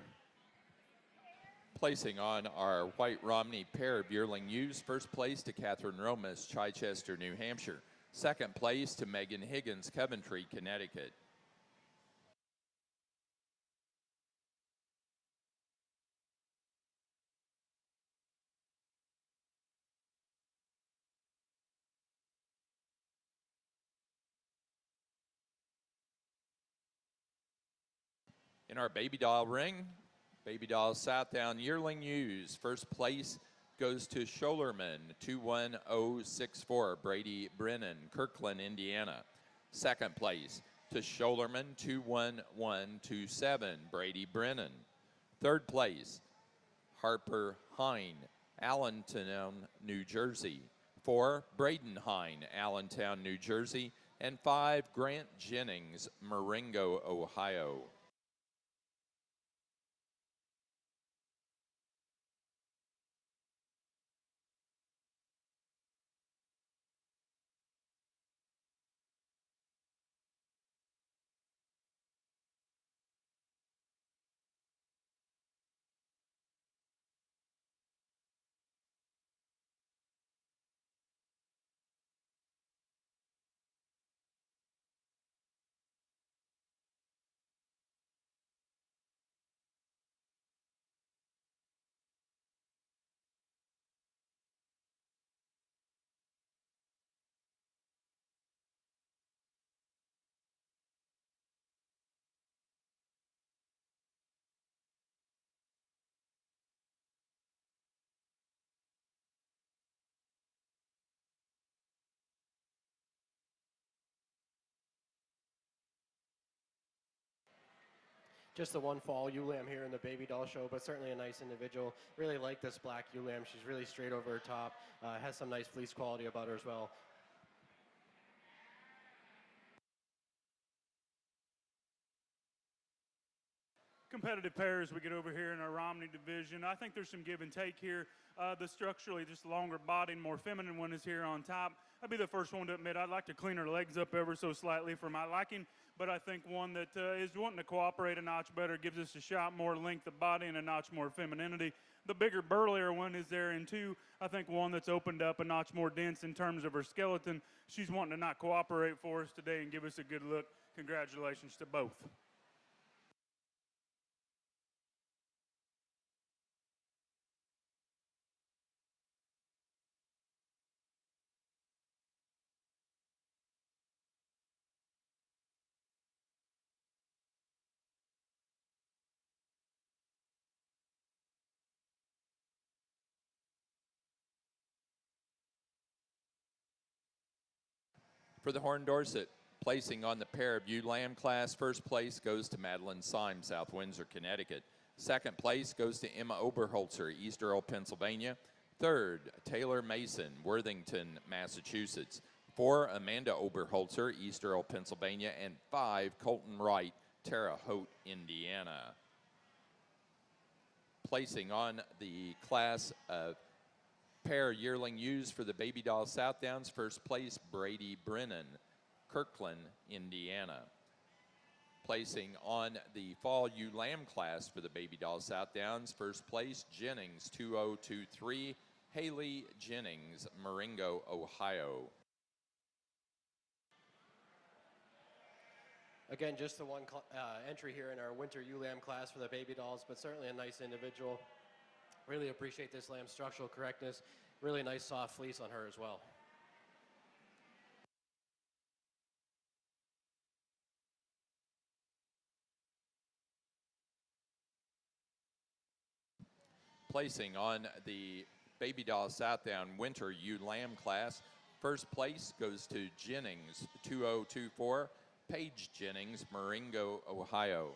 Placing on our White Romney pair of yearling ewes, first place to Catherine Romas, Chichester, New Hampshire. Second place to Megan Higgins, Coventry, Connecticut. In our Babydoll ring, Babydoll Southdown yearling ewes. First place goes to Scholerman 21064, Brady Brennan, Kirkland, Indiana. Second place to Scholerman 21127, Brady Brennan. Third place, Harper Hine, Allentown, New Jersey. 4, Braden Hine, Allentown, New Jersey. And 5, Grant Jennings, Marengo, Ohio. Just the one fall ewe lamb here in the Babydoll show, but certainly a nice individual. Really like this black ewe lamb. She's really straight over her top. Has some nice fleece quality about her as well. Competitive pairs we get over here in our Romney division. I think there's some give and take here. The structurally just longer bodied, more feminine one is here on top. I'd be the first one to admit I'd like to clean her legs up ever so slightly for my liking, but I think one that is wanting to cooperate a notch better, gives us a shot more length of body and a notch more femininity. The bigger, burlier one is there, and 2, I think one that's opened up a notch more dense in terms of her skeleton. She's wanting to not cooperate for us today and give us a good look. Congratulations to both. For the Horn Dorset, placing on the pair of ewe lamb class, first place goes to Madeline Syme, South Windsor, Connecticut. Second place goes to Emma Oberholzer, East Earl, Pennsylvania. Third, Taylor Mason, Worthington, Massachusetts. 4, Amanda Oberholzer, East Earl, Pennsylvania. And 5, Colton Wright, Terre Haute, Indiana. Placing on the class of pair yearling ewes for the Babydoll Southdowns, first place, Brady Brennan, Kirkland, Indiana. Placing on the fall ewe lamb class for the Babydoll Southdowns, first place, Jennings, 2023, Haley Jennings, Marengo, Ohio. Again, just the one entry here in our winter ewe lamb class for the Babydolls, but certainly a nice individual. Really appreciate this lamb's structural correctness. Really nice soft fleece on her as well. Placing on the Babydoll Southdown winter ewe lamb class, first place goes to Jennings, 2024, Paige Jennings, Marengo, Ohio.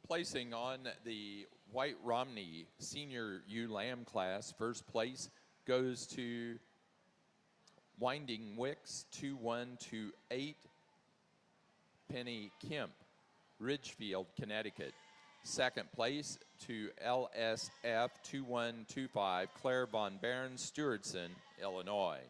Placing on the White Romney Senior Ewe Lamb class, first place goes to Winding Wicks, 2128, Penny Kemp, Ridgefield, Connecticut. Second place to LSF 2125, Claire Von Baron, Stewardson, Illinois.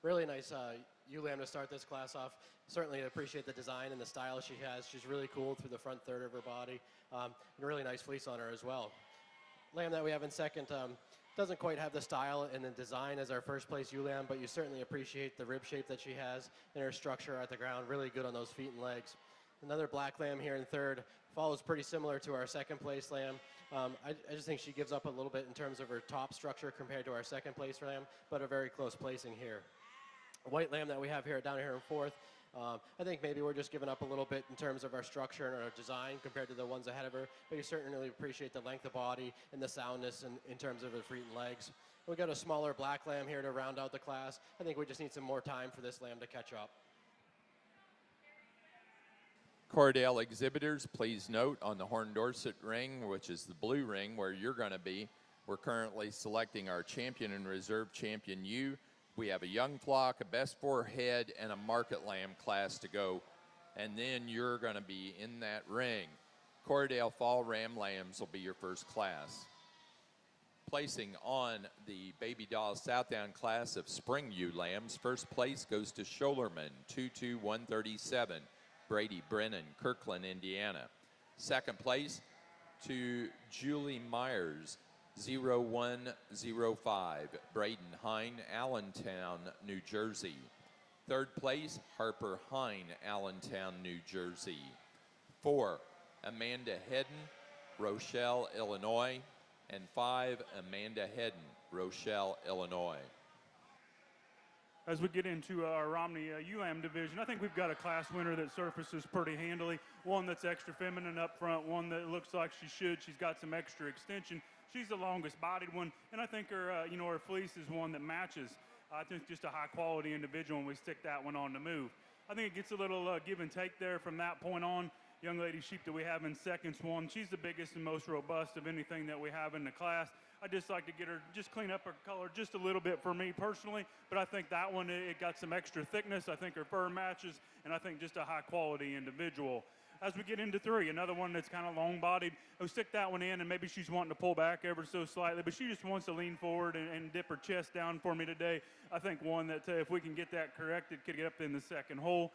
Really nice ewe lamb to start this class off. Certainly appreciate the design and the style she has. She's really cool through the front third of her body. And a really nice fleece on her as well. Lamb that we have in second doesn't quite have the style and the design as our first place ewe lamb, but you certainly appreciate the rib shape that she has and her structure at the ground. Really good on those feet and legs. Another black lamb here in third follows pretty similar to our second place lamb. I just think she gives up a little bit in terms of her top structure compared to our second place lamb, but a very close placing here. A white lamb that we have here down here in fourth, I think maybe we're just giving up a little bit in terms of our structure and our design compared to the ones ahead of her, but you certainly appreciate the length of body and the soundness in terms of her feet and legs. We got a smaller black lamb here to round out the class. I think we just need some more time for this lamb to catch up. Corriedale exhibitors, please note on the Horn Dorset ring, which is the blue ring where you're going to be, we're currently selecting our champion and reserve champion ewe. We have a young flock, a best four head, and a market lamb class to go. And then you're going to be in that ring. Corriedale Fall Ram Lambs will be your first class. Placing on the Babydoll Southdown class of spring ewe lambs, first place goes to Scholerman, 22137. Brady Brennan, Kirkland, Indiana. Second place to Julie Myers, 0105. Braden Hine, Allentown, New Jersey. Third place, Harper Hine, Allentown, New Jersey. 4, Amanda Hedden, Rochelle, Illinois. And 5, Amanda Hedden, Rochelle, Illinois. As we get into our Romney ewe lamb division, I think we've got a class winner that surfaces pretty handily. One that's extra feminine up front, one that looks like she should. She's got some extra extension. She's the longest bodied one, and I think her, her fleece is one that matches. I think just a high quality individual, and we stick that one on the move. I think it gets a little give and take there from that point on. Young lady sheep that we have in second one, she's the biggest and most robust of anything that we have in the class. I just like to get her, just clean up her color just a little bit for me personally, but I think that one, it got some extra thickness. I think her fur matches, and I think just a high quality individual. As we get into 3, another one that's kind of long bodied, we'll stick that one in, and maybe she's wanting to pull back ever so slightly, but she just wants to lean forward and dip her chest down for me today. I think one that if we can get that corrected, could get up in the second hole.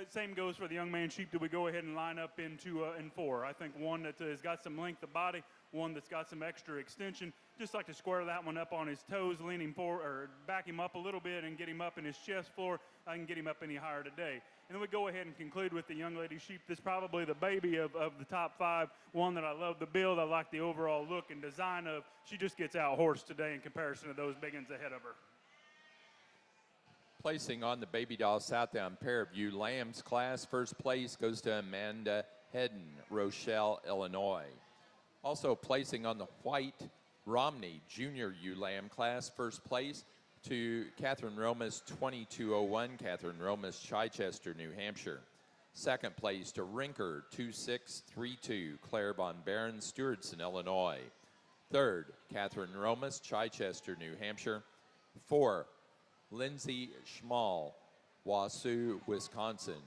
Same goes for the young man sheep that we go ahead and line up into in 4. I think one that has got some length of body, one that's got some extra extension. Just like to square that one up on his toes, leaning forward, or back him up a little bit and get him up in his chest floor. I can get him up any higher today. And then we go ahead and conclude with the young lady sheep. That's probably the baby of the top 5. One that I love the build. I like the overall look and design of. She just gets out horsed today in comparison to those big ones ahead of her. Placing on the Babydoll Southdown pair of ewe lambs class, first place goes to Amanda Hedden, Rochelle, Illinois. Also placing on the white Romney Junior ewe lamb class, first place to Catherine Romas, 2201, Catherine Romas, Chichester, New Hampshire. Second place to Rinker, 2632, Claire Von Baron, Stewardson, Illinois. Third, Catherine Romas, Chichester, New Hampshire. 4, Lindsay Schmall, Wausau, Wisconsin.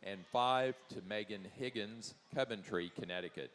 And 5 to Megan Higgins, Coventry, Connecticut.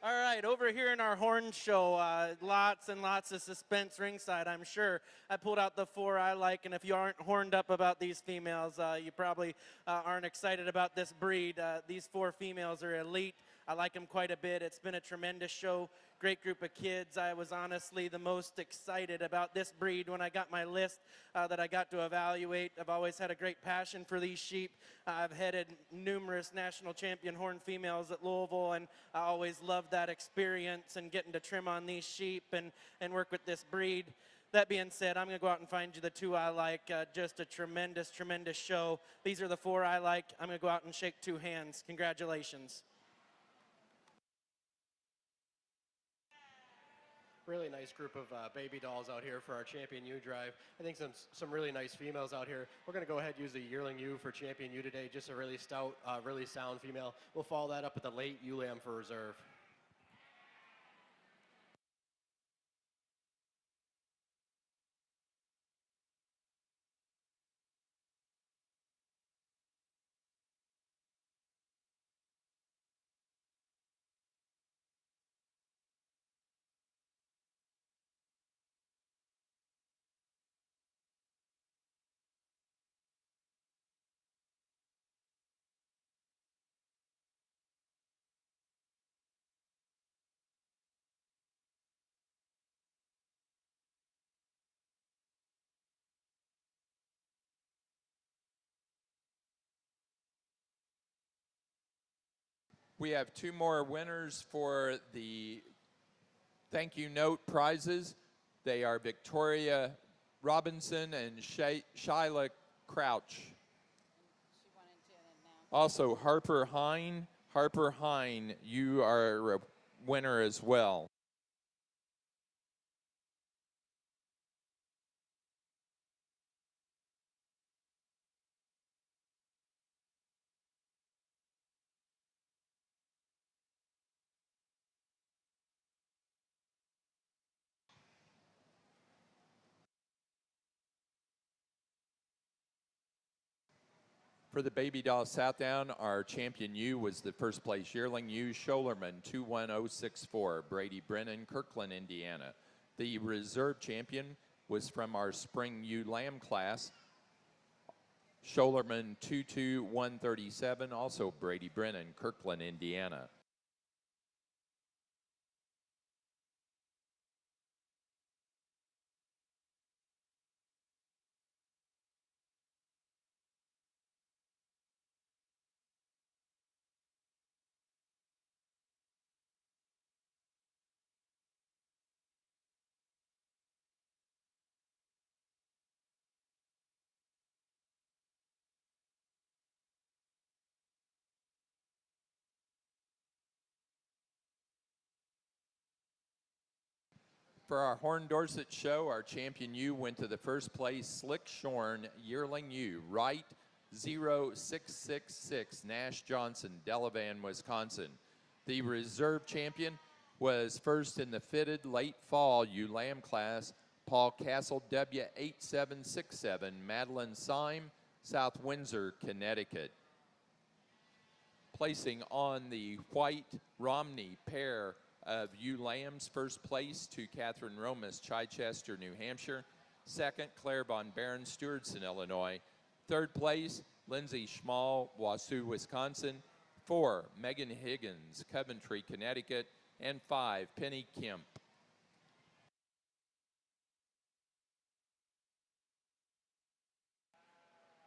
All right, over here in our horn show, lots and lots of suspense ringside, I'm sure. I pulled out the 4 I like, and if you aren't horned up about these females, you probably aren't excited about this breed. These 4 females are elite. I like them quite a bit. It's been a tremendous show, great group of kids. I was honestly the most excited about this breed when I got my list that I got to evaluate. I've always had a great passion for these sheep. I've headed numerous national champion horn females at Louisville, and I always loved that experience and getting to trim on these sheep and work with this breed. That being said, I'm going to go out and find you the 2 I like. Just a tremendous, tremendous show. These are the 4 I like. I'm going to go out and shake 2 hands. Congratulations. Really nice group of baby dolls out here for our champion ewe drive. I think some really nice females out here. We're going to go ahead and use the yearling ewe for champion ewe today. Just a really stout, really sound female. We'll follow that up with the late ewe lamb for reserve. We have 2 more winners for the thank you note prizes. They are Victoria Robinson and Shyla Crouch. Also, Harper Hine. Harper Hine, you are a winner as well. For the Babydoll Southdown, our champion ewe was the first place yearling ewe, Scholerman 21064, Brady Brennan, Kirkland, Indiana. The reserve champion was from our spring ewe lamb class, Scholerman 22137, also Brady Brennan, Kirkland, Indiana. For our Horn Dorset show, our champion ewe went to the first place Slick Shorn yearling ewe, Wright 0666, Nash Johnson, Delavan, Wisconsin. The reserve champion was first in the fitted late fall ewe lamb class, Paul Castle W8767, Madeline Syme, South Windsor, Connecticut. Placing on the white Romney pair of ewe lambs, first place to Catherine Romas, Chichester, New Hampshire. Second, Claire Von Barron, Stewardson, Illinois. Third place, Lindsay Schmall, Wausau, Wisconsin. 4, Megan Higgins, Coventry, Connecticut. And 5, Penny Kemp.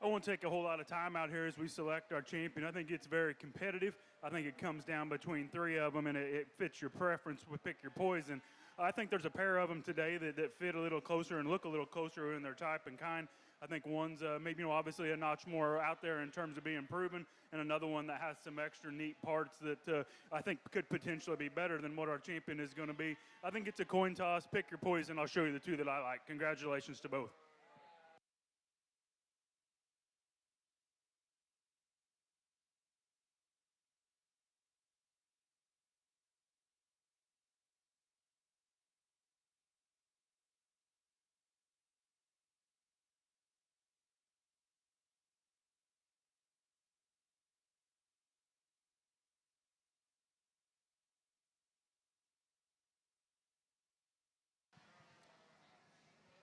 I won't take a whole lot of time out here as we select our champion. I think it's very competitive. I think it comes down between 3 of them, and it fits your preference with pick your poison. I think there's a pair of them today that fit a little closer and look a little closer in their type and kind. I think one's maybe, obviously a notch more out there in terms of being proven, and another one that has some extra neat parts that I think could potentially be better than what our champion is going to be. I think it's a coin toss. Pick your poison. I'll show you the 2 that I like. Congratulations to both.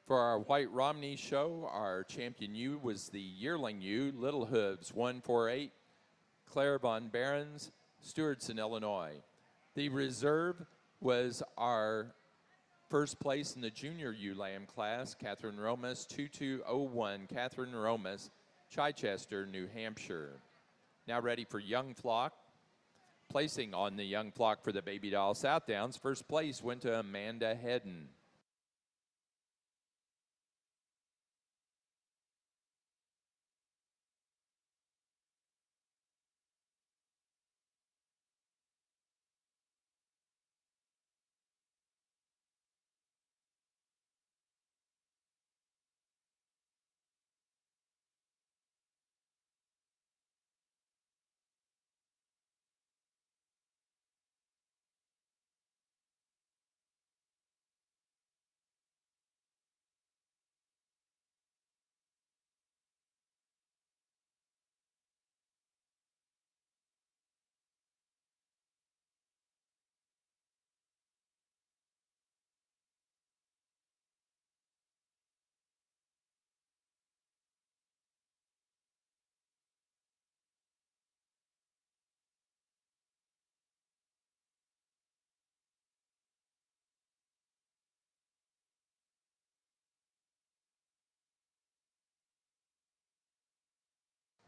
For our White Romney show, our champion ewe was the yearling ewe, Little Hooves 148, Claire Von Barons, Stewardson, Illinois. The reserve was our first place in the junior ewe lamb class, Catherine Romas 2201, Catherine Romas, Chichester, New Hampshire. Now ready for young flock. Placing on the young flock for the Babydoll Southdowns, first place went to Amanda Hedden.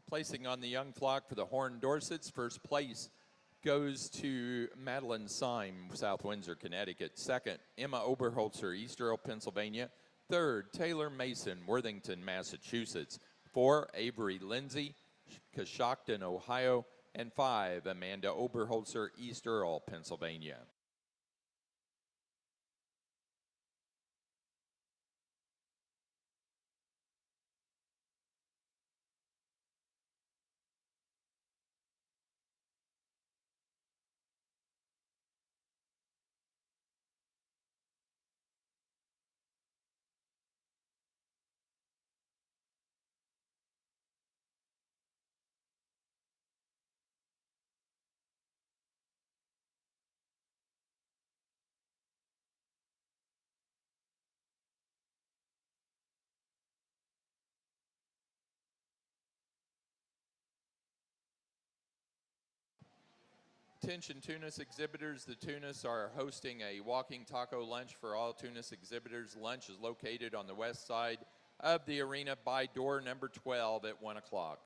Placing on the young flock for the Horn Dorsets, first place goes to Madeline Syme, South Windsor, Connecticut. Second, Emma Oberholzer, East Earl, Pennsylvania. Third, Taylor Mason, Worthington, Massachusetts. 4, Avery Lindsay, Coshocton, Ohio. And 5, Amanda Oberholzer, East Earl, Pennsylvania. Attention Tunis exhibitors, the Tunis are hosting a walking taco lunch for all Tunis exhibitors. Lunch is located on the west side of the arena by door number 12 at 1 o'clock.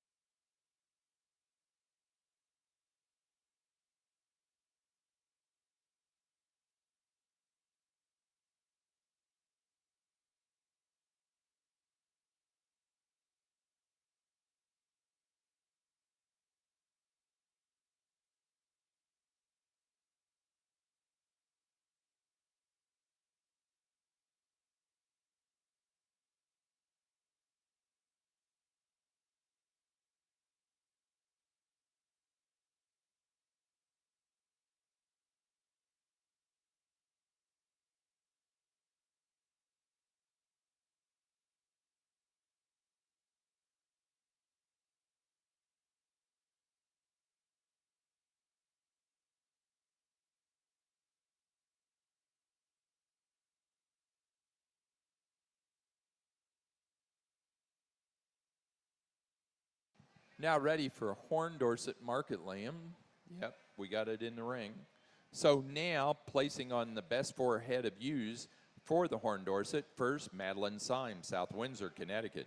Now ready for Horn Dorset Market Lamb. Yep, we got it in the ring. So now placing on the best 4 head of ewes for the Horn Dorset. First, Madeline Syme, South Windsor, Connecticut.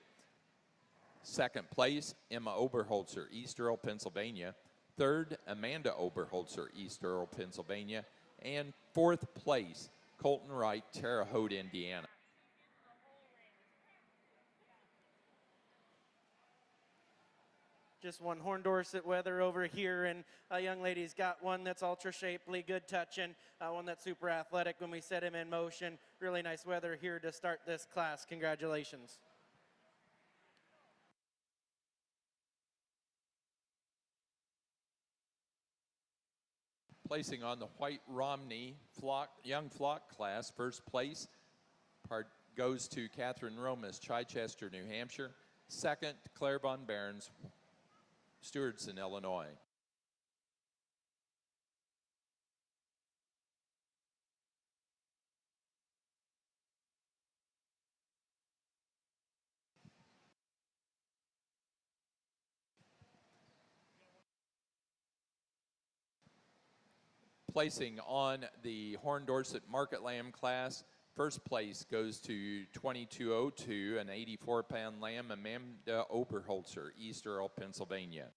Second place, Emma Oberholzer, East Earl, Pennsylvania. Third, Amanda Oberholzer, East Earl, Pennsylvania. And 4th place, Colton Wright, Terre Haute, Indiana. Just one Horn Dorset weather over here, and a young lady's got one that's ultra shapely, good touching, one that's super athletic when we set him in motion. Really nice weather here to start this class. Congratulations. Placing on the White Romney young flock class, first place goes to Catherine Romas, Chichester, New Hampshire. Second, Claire Von Behrens, Stewardson, Illinois. Placing on the Horn Dorset Market Lamb class, first place goes to 2202, an 84-pound lamb, Amanda Oberholzer, East Earl, Pennsylvania.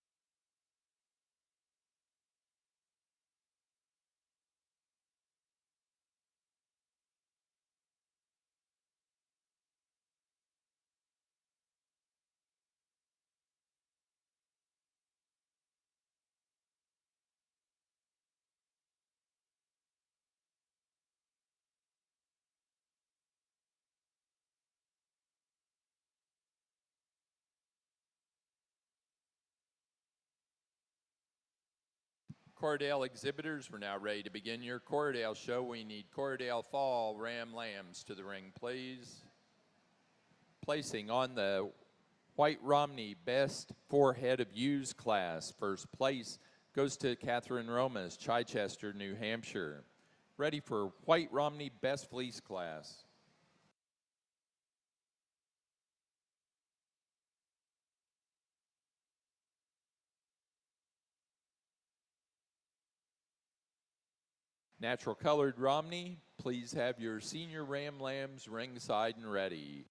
Corriedale exhibitors, we're now ready to begin your Corriedale show. We need Corriedale Fall Ram Lambs to the ring, please. Placing on the White Romney Best 4 Head of Ewes class, first place goes to Catherine Romas, Chichester, New Hampshire. Ready for White Romney Best Fleece class. Natural colored Romney, please have your senior Ram Lambs ringside and ready.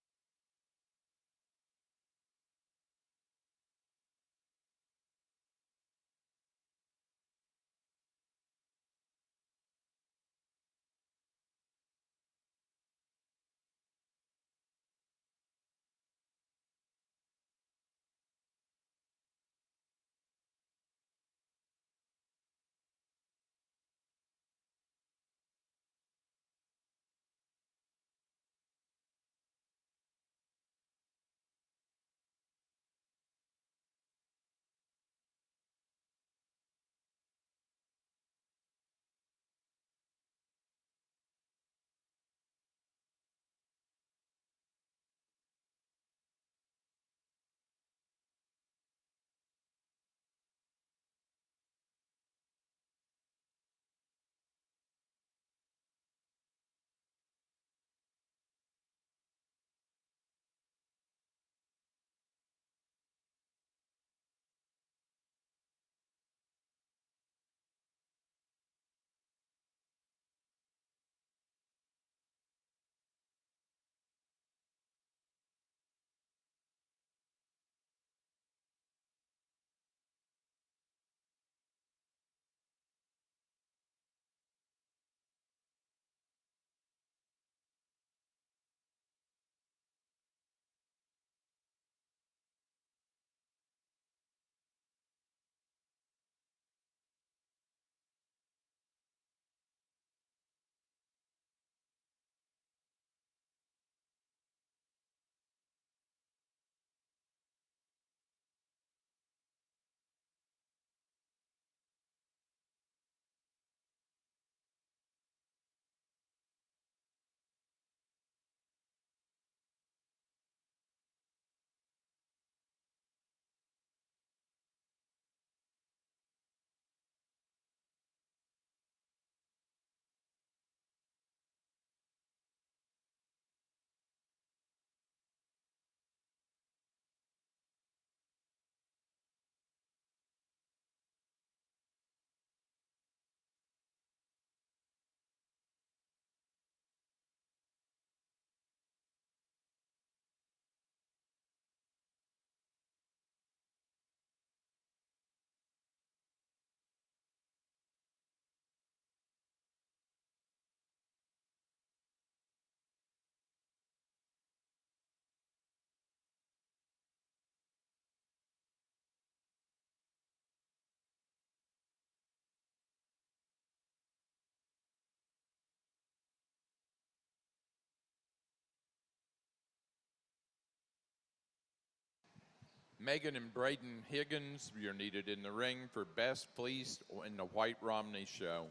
Megan and Braden Higgins, you're needed in the ring for Best Fleeced in the White Romney Show.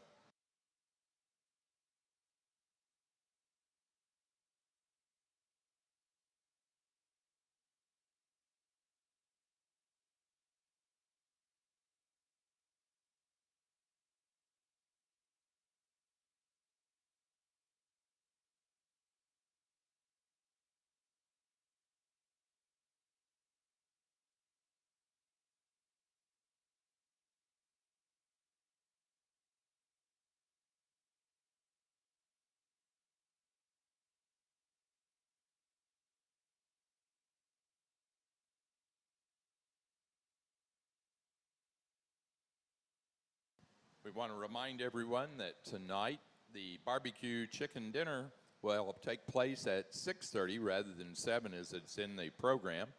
We want to remind everyone that tonight the barbecue chicken dinner will take place at 6:30 rather than 7 as it's in the program.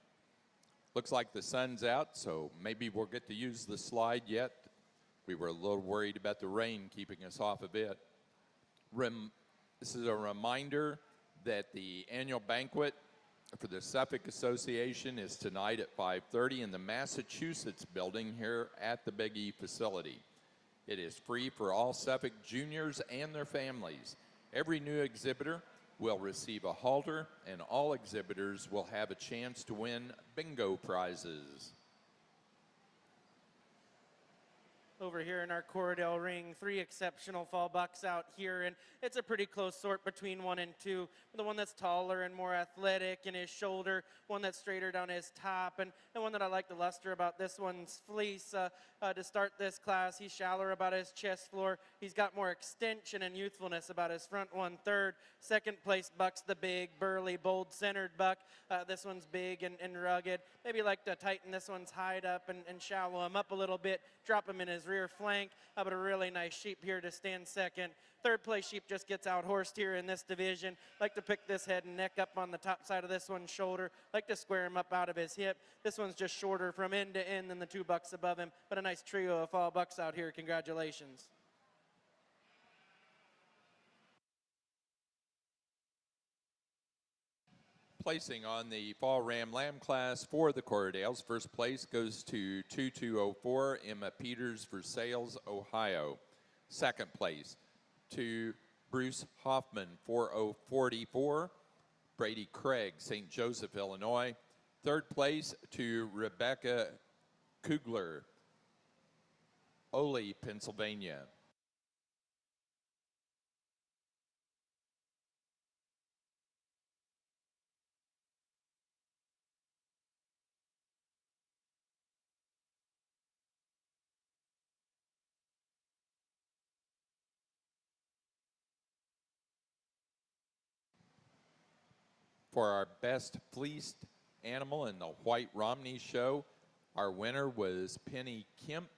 Looks like the sun's out, so maybe we'll get to use the slide yet. We were a little worried about the rain keeping us off a bit. This is a reminder that the annual banquet for the Suffolk Association is tonight at 5:30 in the Massachusetts building here at the Big E facility. It is free for all Suffolk juniors and their families. Every new exhibitor will receive a halter, and all exhibitors will have a chance to win bingo prizes. Over here in our Corriedale ring, 3 exceptional fall bucks out here, and it's a pretty close sort between 1 and 2. The one that's taller and more athletic in his shoulder, one that's straighter down his top, and one that I like the luster about this one's fleece. To start this class, he's shallower about his chest floor. He's got more extension and youthfulness about his front 1/3. Second place buck's the big, burly, bold-centered buck. This one's big and rugged. Maybe like to tighten this one's hide up and shallow him up a little bit, drop him in his rear flank, but a really nice sheep here to stand second. Third place sheep just gets out horsed here in this division. Like to pick this head and neck up on the top side of this one's shoulder. Like to square him up out of his hip. This one's just shorter from end to end than the 2 bucks above him, but a nice trio of fall bucks out here. Congratulations. Placing on the fall ram lamb class for the Corriedales, first place goes to 2204 Emma Peters, Versailles, Ohio. Second place to Bruce Hoffman, 4044 Brady Craig, St. Joseph, Illinois. Third place to Rebecca Kugler, Ole, Pennsylvania. For our best fleeced animal in the White Romney Show, our winner was Penny Kemp,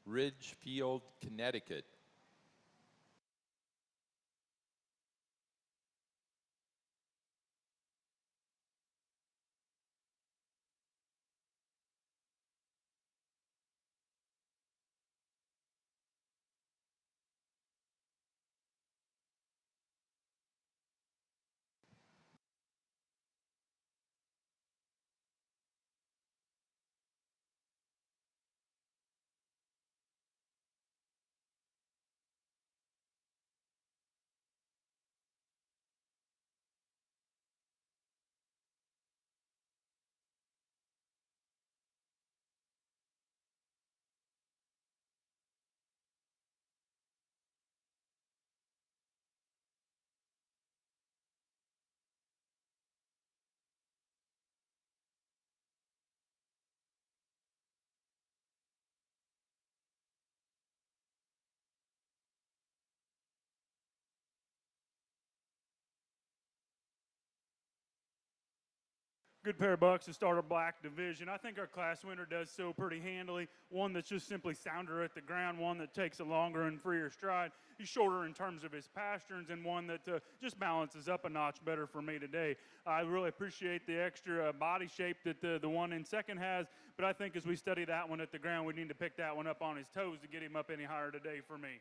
Ridgefield, Connecticut. Good pair of bucks to start a black division. I think our class winner does so pretty handily. One that's just simply sounder at the ground, one that takes a longer and freer stride. He's shorter in terms of his pasterns, and one that just balances up a notch better for me today. I really appreciate the extra body shape that the one in second has, but I think as we study that one at the ground, we need to pick that one up on his toes to get him up any higher today for me.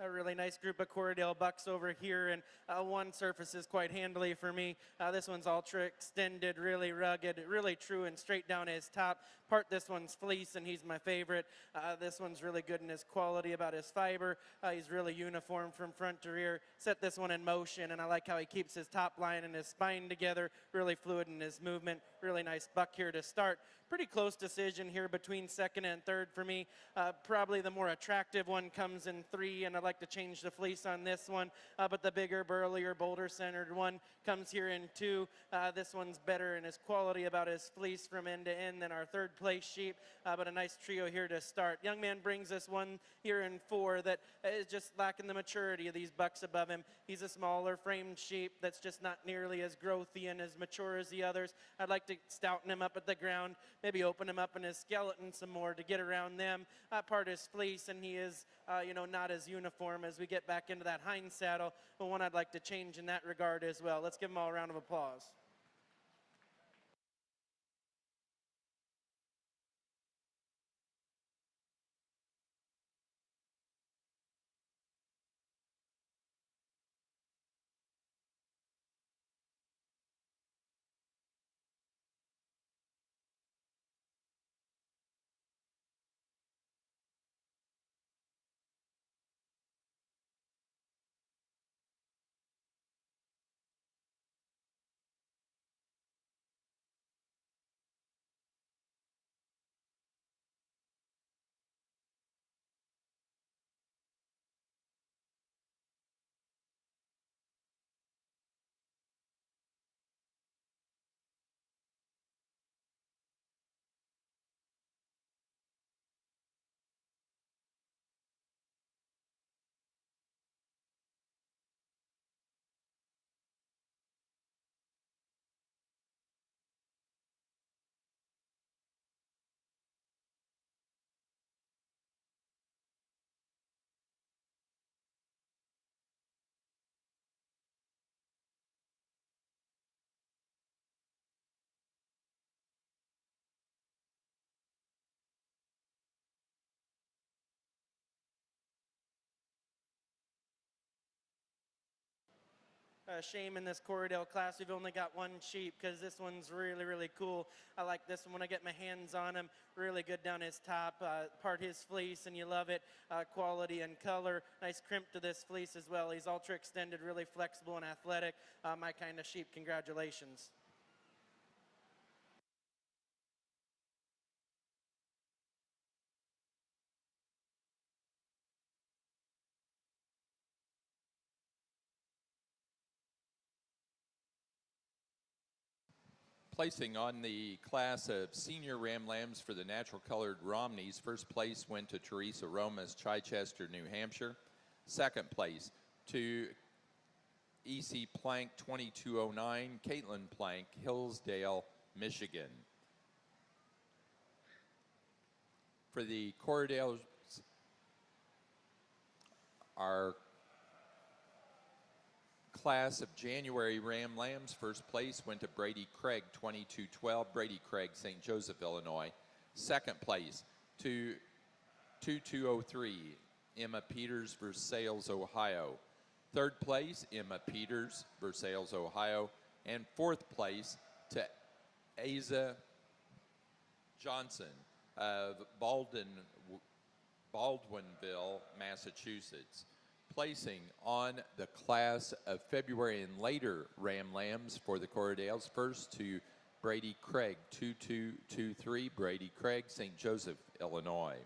A really nice group of Corriedale bucks over here, and one surfaces quite handily for me. This one's ultra extended, really rugged, really true and straight down his top. Part this one's fleece, and he's my favorite. This one's really good in his quality about his fiber. He's really uniform from front to rear. Set this one in motion, and I like how he keeps his top line and his spine together, really fluid in his movement. Really nice buck here to start. Pretty close decision here between second and third for me. Probably the more attractive one comes in 3, and I'd like to change the fleece on this one. But the bigger, burlier, boulder-centered one comes here in 2. This one's better in his quality about his fleece from end to end than our third place sheep, but a nice trio here to start. Young man brings us one here in 4 that is just lacking the maturity of these bucks above him. He's a smaller framed sheep that's just not nearly as growthy and as mature as the others. I'd like to stouten him up at the ground, maybe open him up in his skeleton some more to get around them. Part his fleece, and he is, not as uniform as we get back into that hind saddle, but one I'd like to change in that regard as well. Let's give them all a round of applause. Shame in this Corriedale class, we've only got one sheep because this one's really, really cool. I like this one when I get my hands on him. Really good down his top, part his fleece, and you love it. Quality and color. Nice crimp to this fleece as well. He's ultra extended, really flexible and athletic. My kind of sheep. Congratulations. Placing on the class of senior Ram Lambs for the natural colored Romneys, first place went to Teresa Romas, Chichester, New Hampshire. Second place to EC Plank 2209, Caitlin Plank, Hillsdale, Michigan. For the Corriedales, our class of January Ram Lambs, first place went to Brady Craig, 2212, Brady Craig, St. Joseph, Illinois. Second place to 2203, Emma Peters, Versailles, Ohio. Third place, Emma Peters, Versailles, Ohio. And fourth place to Asa Johnson of Baldwinville, Massachusetts. Placing on the class of February and later Ram Lambs for the Corriedales, first to Brady Craig, 2223, Brady Craig, St. Joseph, Illinois.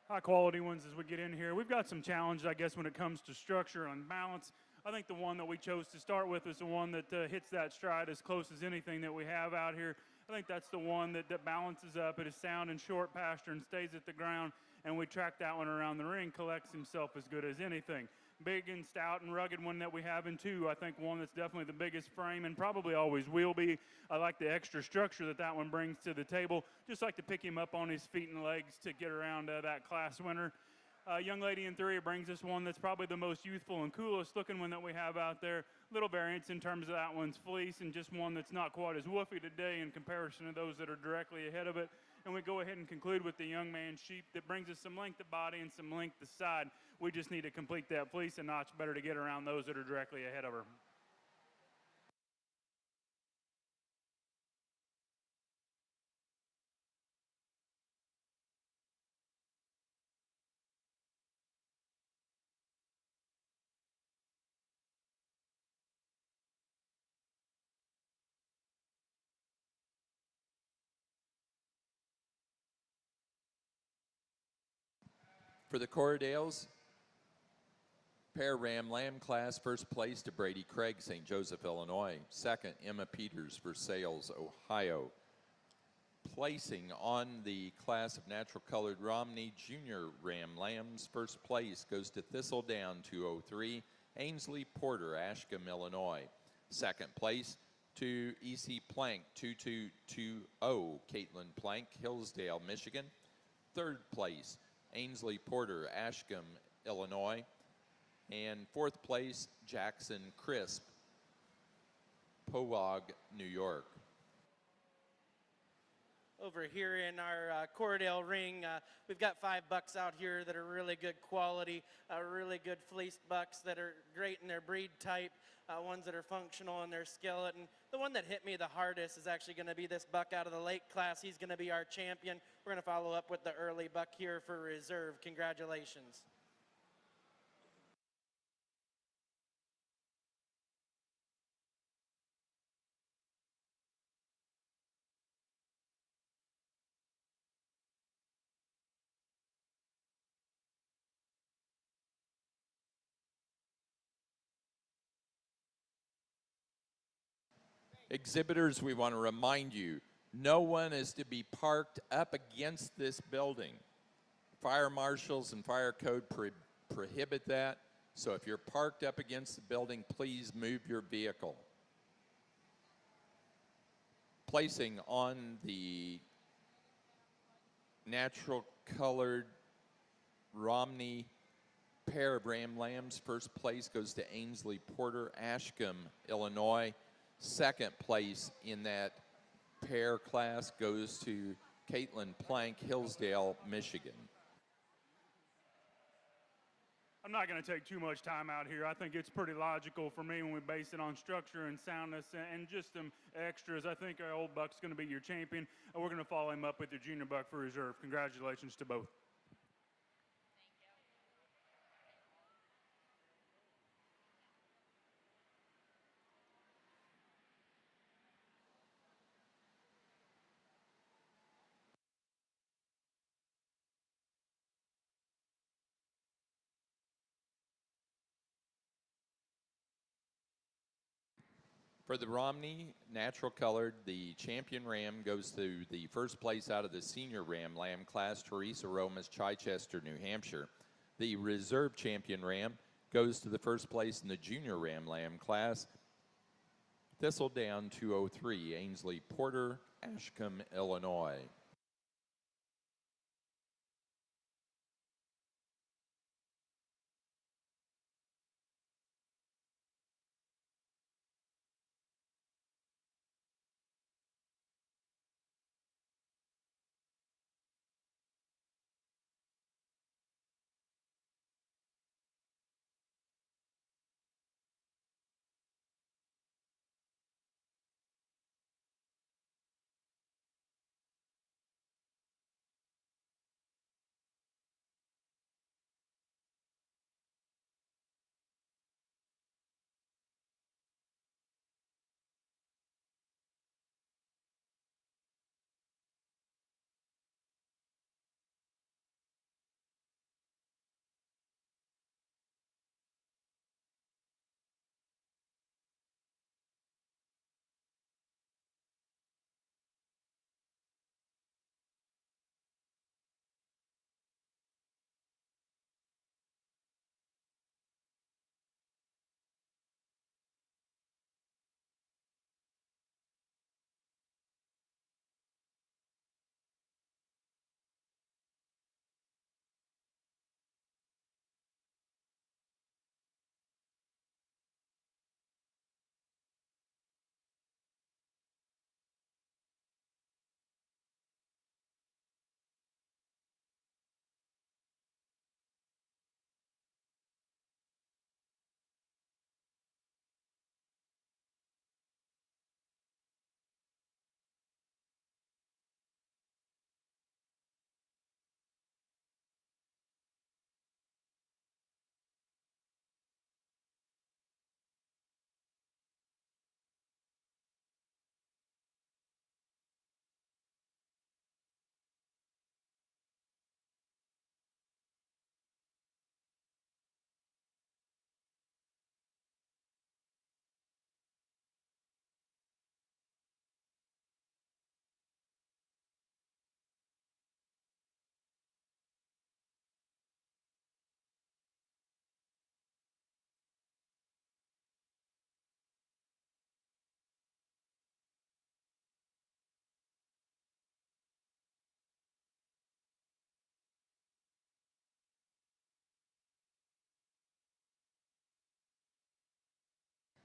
High quality ones as we get in here. We've got some challenges, I guess, when it comes to structure and balance. I think the one that we chose to start with is the one that hits that stride as close as anything that we have out here. I think that's the one that balances up. It is sound and short pasture and stays at the ground, and we track that one around the ring, collects himself as good as anything. Big and stout and rugged one that we have in 2. I think one that's definitely the biggest frame and probably always will be. I like the extra structure that one brings to the table. Just like to pick him up on his feet and legs to get around that class winner. Young lady in 3 brings us one that's probably the most youthful and coolest looking one that we have out there. Little variance in terms of that one's fleece, and just one that's not quite as woofy today in comparison to those that are directly ahead of it. And we go ahead and conclude with the young man sheep that brings us some length of body and some length of side. We just need to complete that fleece a notch better to get around those that are directly ahead of her. For the Corriedales, pair Ram Lamb class, first place to Brady Craig, St. Joseph, Illinois. Second, Emma Peters, Versailles, Ohio. Placing on the class of natural colored Romney Junior Ram Lambs, first place goes to Thistledown 203, Ainsley Porter, Ashcombe, Illinois. Second place to EC Plank 2220, Caitlin Plank, Hillsdale, Michigan. Third place, Ainsley Porter, Ashcombe, Illinois. And fourth place, Jackson Crisp, Powag, New York. Over here in our Corriedale ring, we've got 5 bucks out here that are really good quality, really good fleeced bucks that are great in their breed type, ones that are functional in their skeleton. The one that hit me the hardest is actually going to be this buck out of the late class. He's going to be our champion. We're going to follow up with the early buck here for reserve. Congratulations. Exhibitors, we want to remind you, no one is to be parked up against this building. Fire marshals and fire code prohibit that. So if you're parked up against the building, please move your vehicle. Placing on the natural colored Romney pair of Ram Lambs, first place goes to Ainsley Porter, Ashcombe, Illinois. Second place in that pair class goes to Caitlin Plank, Hillsdale, Michigan. I'm not going to take too much time out here. I think it's pretty logical for me when we base it on structure and soundness and just some extras. I think our old buck's going to be your champion, and we're going to follow him up with your junior buck for reserve. Congratulations to both. For the Romney natural colored, the champion ram goes to the first place out of the senior Ram Lamb class, Teresa Romas, Chichester, New Hampshire. The reserve champion ram goes to the first place in the junior Ram Lamb class, Thistledown 203, Ainsley Porter, Ashcombe, Illinois.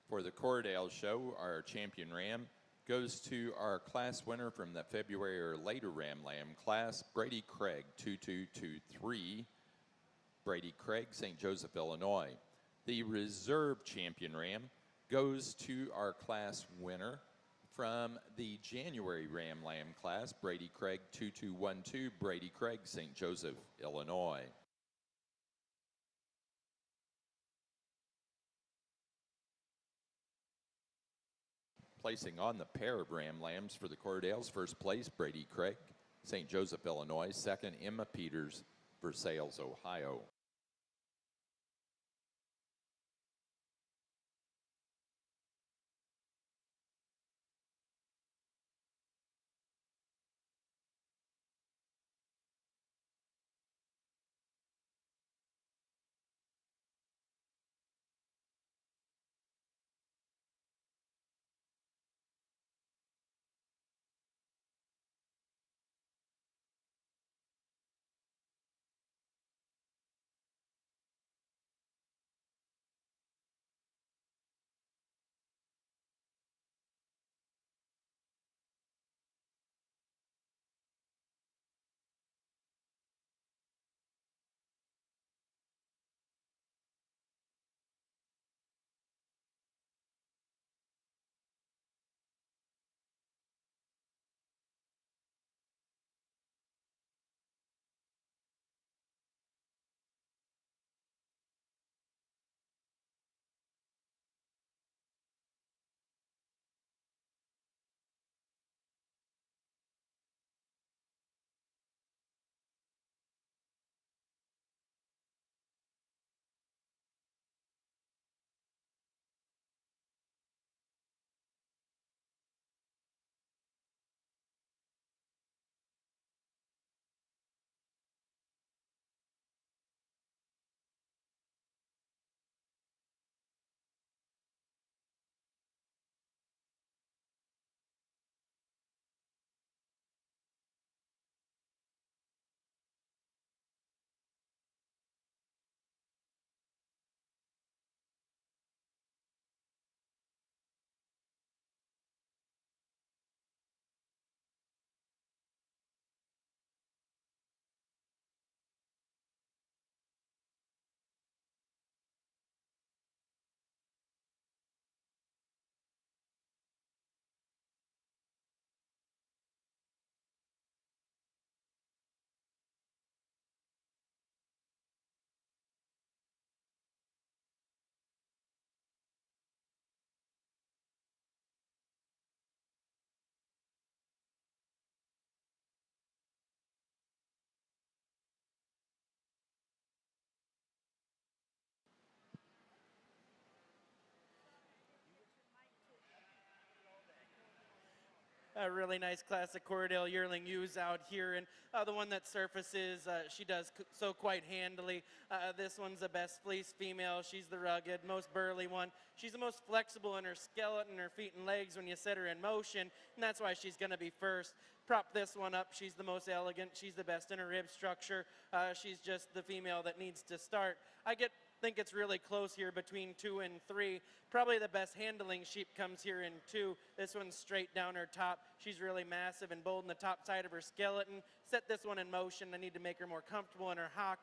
For the Corriedale show, our champion ram goes to our class winner from the February or later Ram Lamb class, Brady Craig, 2223. Brady Craig, St. Joseph, Illinois. The reserve champion ram goes to our class winner from the January Ram Lamb class, Brady Craig, 2212. Brady Craig, St. Joseph, Illinois. Placing on the pair of Ram Lambs for the Corriedales, first place, Brady Craig, St. Joseph, Illinois. Second, Emma Peters, Versailles, Ohio. A really nice classic Corriedale yearling ewes out here, and the one that surfaces, she does so quite handily. This one's the best fleece female. She's the rugged, most burly one. She's the most flexible in her skeleton, her feet and legs when you set her in motion, and that's why she's going to be first. Prop this one up. She's the most elegant. She's the best in her rib structure. She's just the female that needs to start. Think it's really close here between 2 and 3. Probably the best handling sheep comes here in 2. This one's straight down her top. She's really massive and bold in the top side of her skeleton. Set this one in motion. I need to make her more comfortable in her hock,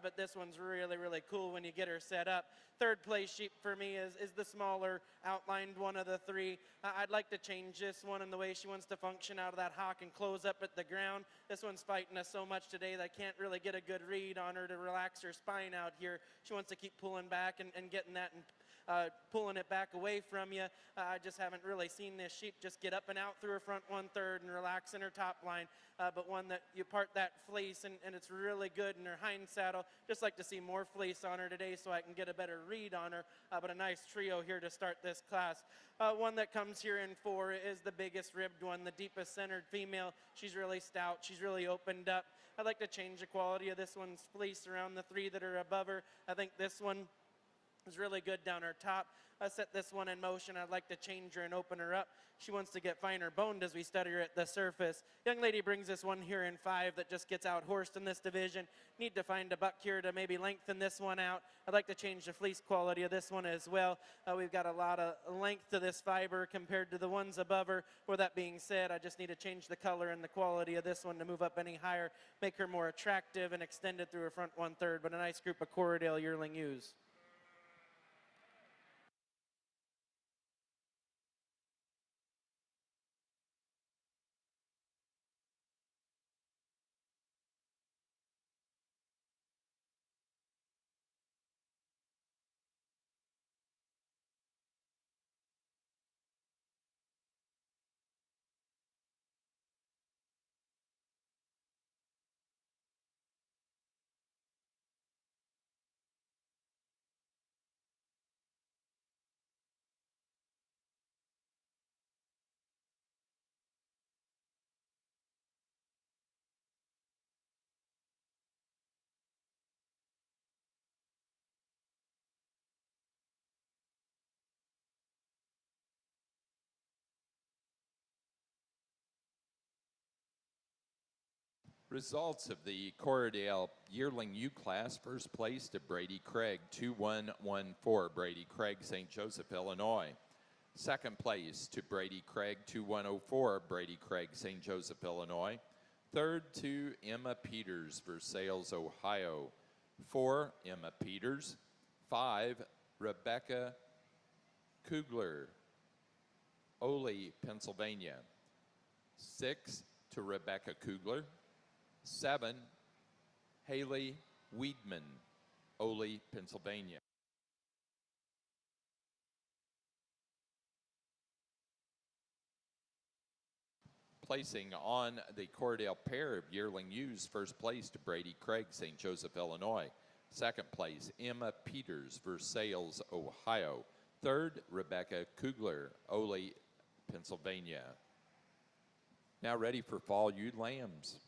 but this one's really, really cool when you get her set up. Third place sheep for me is the smaller outlined one of the 3. I'd like to change this one in the way she wants to function out of that hock and close up at the ground. This one's fighting us so much today that I can't really get a good read on her to relax her spine out here. She wants to keep pulling back and getting that and pulling it back away from you. I just haven't really seen this sheep just get up and out through her front 1/3 and relax in her top line, but one that you part that fleece and it's really good in her hind saddle. Just like to see more fleece on her today so I can get a better read on her, but a nice trio here to start this class. One that comes here in 4 is the biggest ribbed one, the deepest centered female. She's really stout. She's really opened up. I'd like to change the quality of this one's fleece around the 3 that are above her. I think this one was really good down her top. I set this one in motion. I'd like to change her and open her up. She wants to get finer boned as we study her at the surface. Young lady brings this one here in 5 that just gets out horsed in this division. Need to find a buck here to maybe lengthen this one out. I'd like to change the fleece quality of this one as well. We've got a lot of length to this fiber compared to the ones above her. With that being said, I just need to change the color and the quality of this one to move up any higher, make her more attractive and extended through her front 1/3, but a nice group of Corriedale yearling ewes. Results of the Corriedale Yearling U class. First place to Brady Craig, 2114, Brady Craig, St. Joseph, Illinois. Second place to Brady Craig, 2104, Brady Craig, St. Joseph, Illinois. Third to Emma Peters, Versailles, Ohio. 4, Emma Peters. 5, Rebecca Kugler, Ole, Pennsylvania. 6 to Rebecca Kugler. 7, Haley Weedman, Ole, Pennsylvania. Placing on the Corriedale pair of yearling ewes, first place to Brady Craig, St. Joseph, Illinois. Second place, Emma Peters, Versailles, Ohio. Third, Rebecca Kugler, Ole, Pennsylvania. Now ready for fall ewe lambs.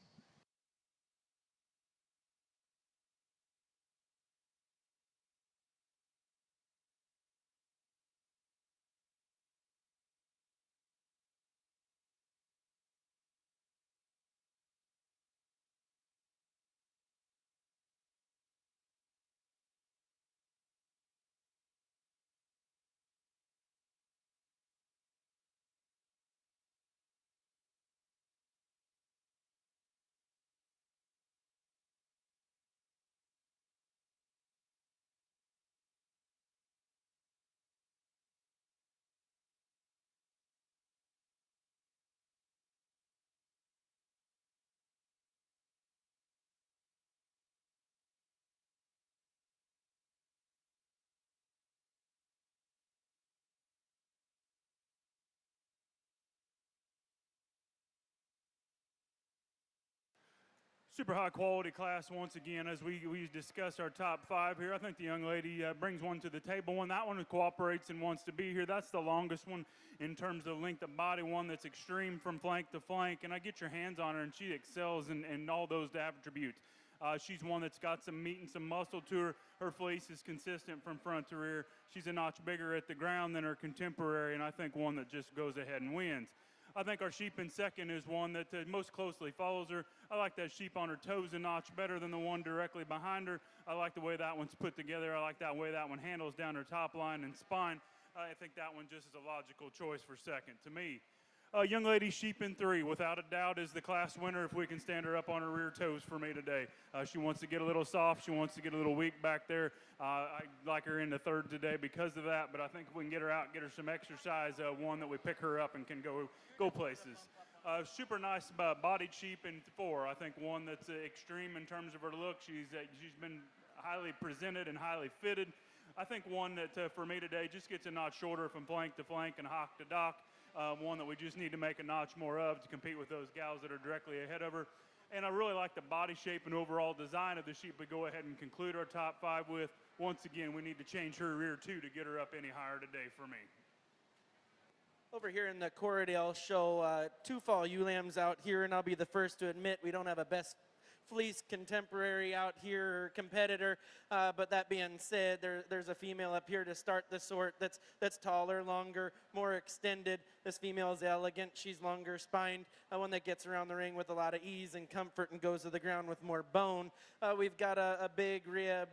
Super high quality class once again as we discuss our top 5 here. I think the young lady brings one to the table. That one cooperates and wants to be here. That's the longest one in terms of length of body, one that's extreme from flank to flank. And I get your hands on her and she excels in all those attributes. She's one that's got some meat and some muscle to her. Her fleece is consistent from front to rear. She's a notch bigger at the ground than her contemporary, and I think one that just goes ahead and wins. I think our sheep in second is one that most closely follows her. I like that sheep on her toes a notch better than the one directly behind her. I like the way that one's put together. I like that way that one handles down her top line and spine. I think that one just is a logical choice for second to me. Young lady sheep in 3, without a doubt, is the class winner if we can stand her up on her rear toes for me today. She wants to get a little soft. She wants to get a little weak back there. I like her in the 3rd today because of that, but I think if we can get her out, get her some exercise, one that we pick her up and can go places. Super nice bodied sheep in 4. I think one that's extreme in terms of her look. She's been highly presented and highly fitted. I think one that for me today just gets a notch shorter from flank to flank and hock to dock. One that we just need to make a notch more of to compete with those gals that are directly ahead of her. And I really like the body shape and overall design of the sheep we go ahead and conclude our top 5 with. Once again, we need to change her rear too to get her up any higher today for me. Over here in the Corriedale show, 2 fall ewe lambs out here, and I'll be the first to admit we don't have a best fleece contemporary out here, or competitor. But that being said, there's a female up here to start the sort that's taller, longer, more extended. This female is elegant. She's longer spined, one that gets around the ring with a lot of ease and comfort and goes to the ground with more bone. We've got a big ribbed,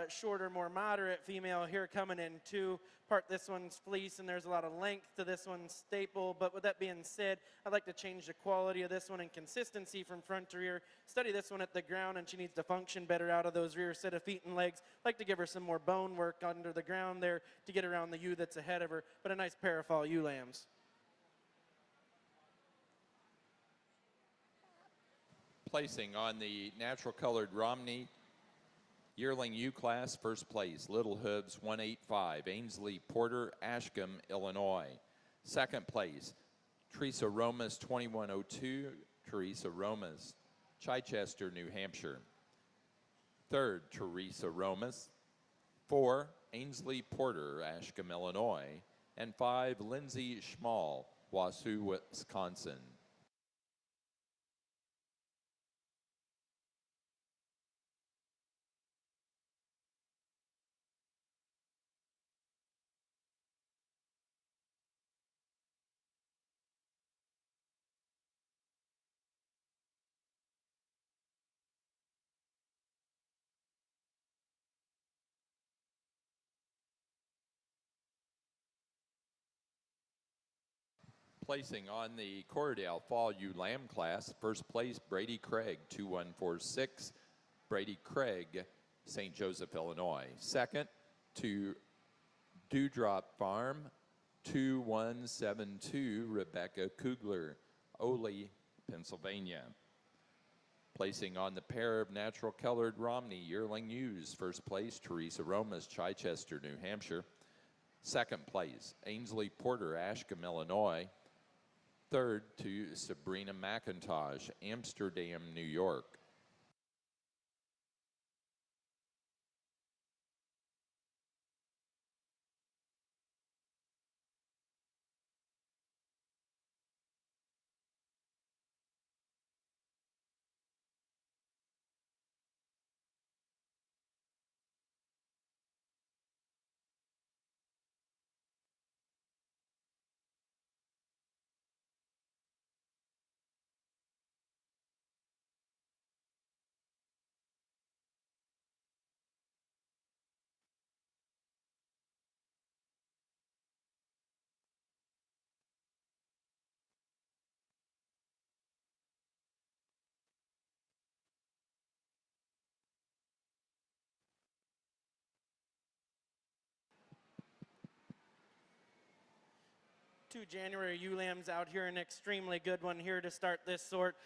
shorter, more moderate female here coming in too. Part this one's fleece, and there's a lot of length to this one's staple. But with that being said, I'd like to change the quality of this one and consistency from front to rear. Study this one at the ground, and she needs to function better out of those rear set of feet and legs. I'd like to give her some more bone work under the ground there to get around the ewe that's ahead of her, but a nice pair of fall ewe lambs. Placing on the natural colored Romney yearling U class, first place, Little Hooves 185, Ainsley Porter, Ashcombe, Illinois. Second place, Teresa Romas 2102, Teresa Romas, Chichester, New Hampshire. Third, Teresa Romas. 4, Ainsley Porter, Ashcombe, Illinois. And 5, Lindsay Schmall, Wausau, Wisconsin. Placing on the Corriedale Fall Ewe Lamb class, first place, Brady Craig, 2146, Brady Craig, St. Joseph, Illinois. Second, to Dewdrop Farm, 2172, Rebecca Kugler, Ole, Pennsylvania. Placing on the pair of natural colored Romney yearling ewes, first place, Teresa Romas, Chichester, New Hampshire. Second place, Ainsley Porter, Ashcombe, Illinois. Third, to Sabrina McIntosh, Amsterdam, New York. Two January ewe lambs out here, an extremely good one here to start this sort.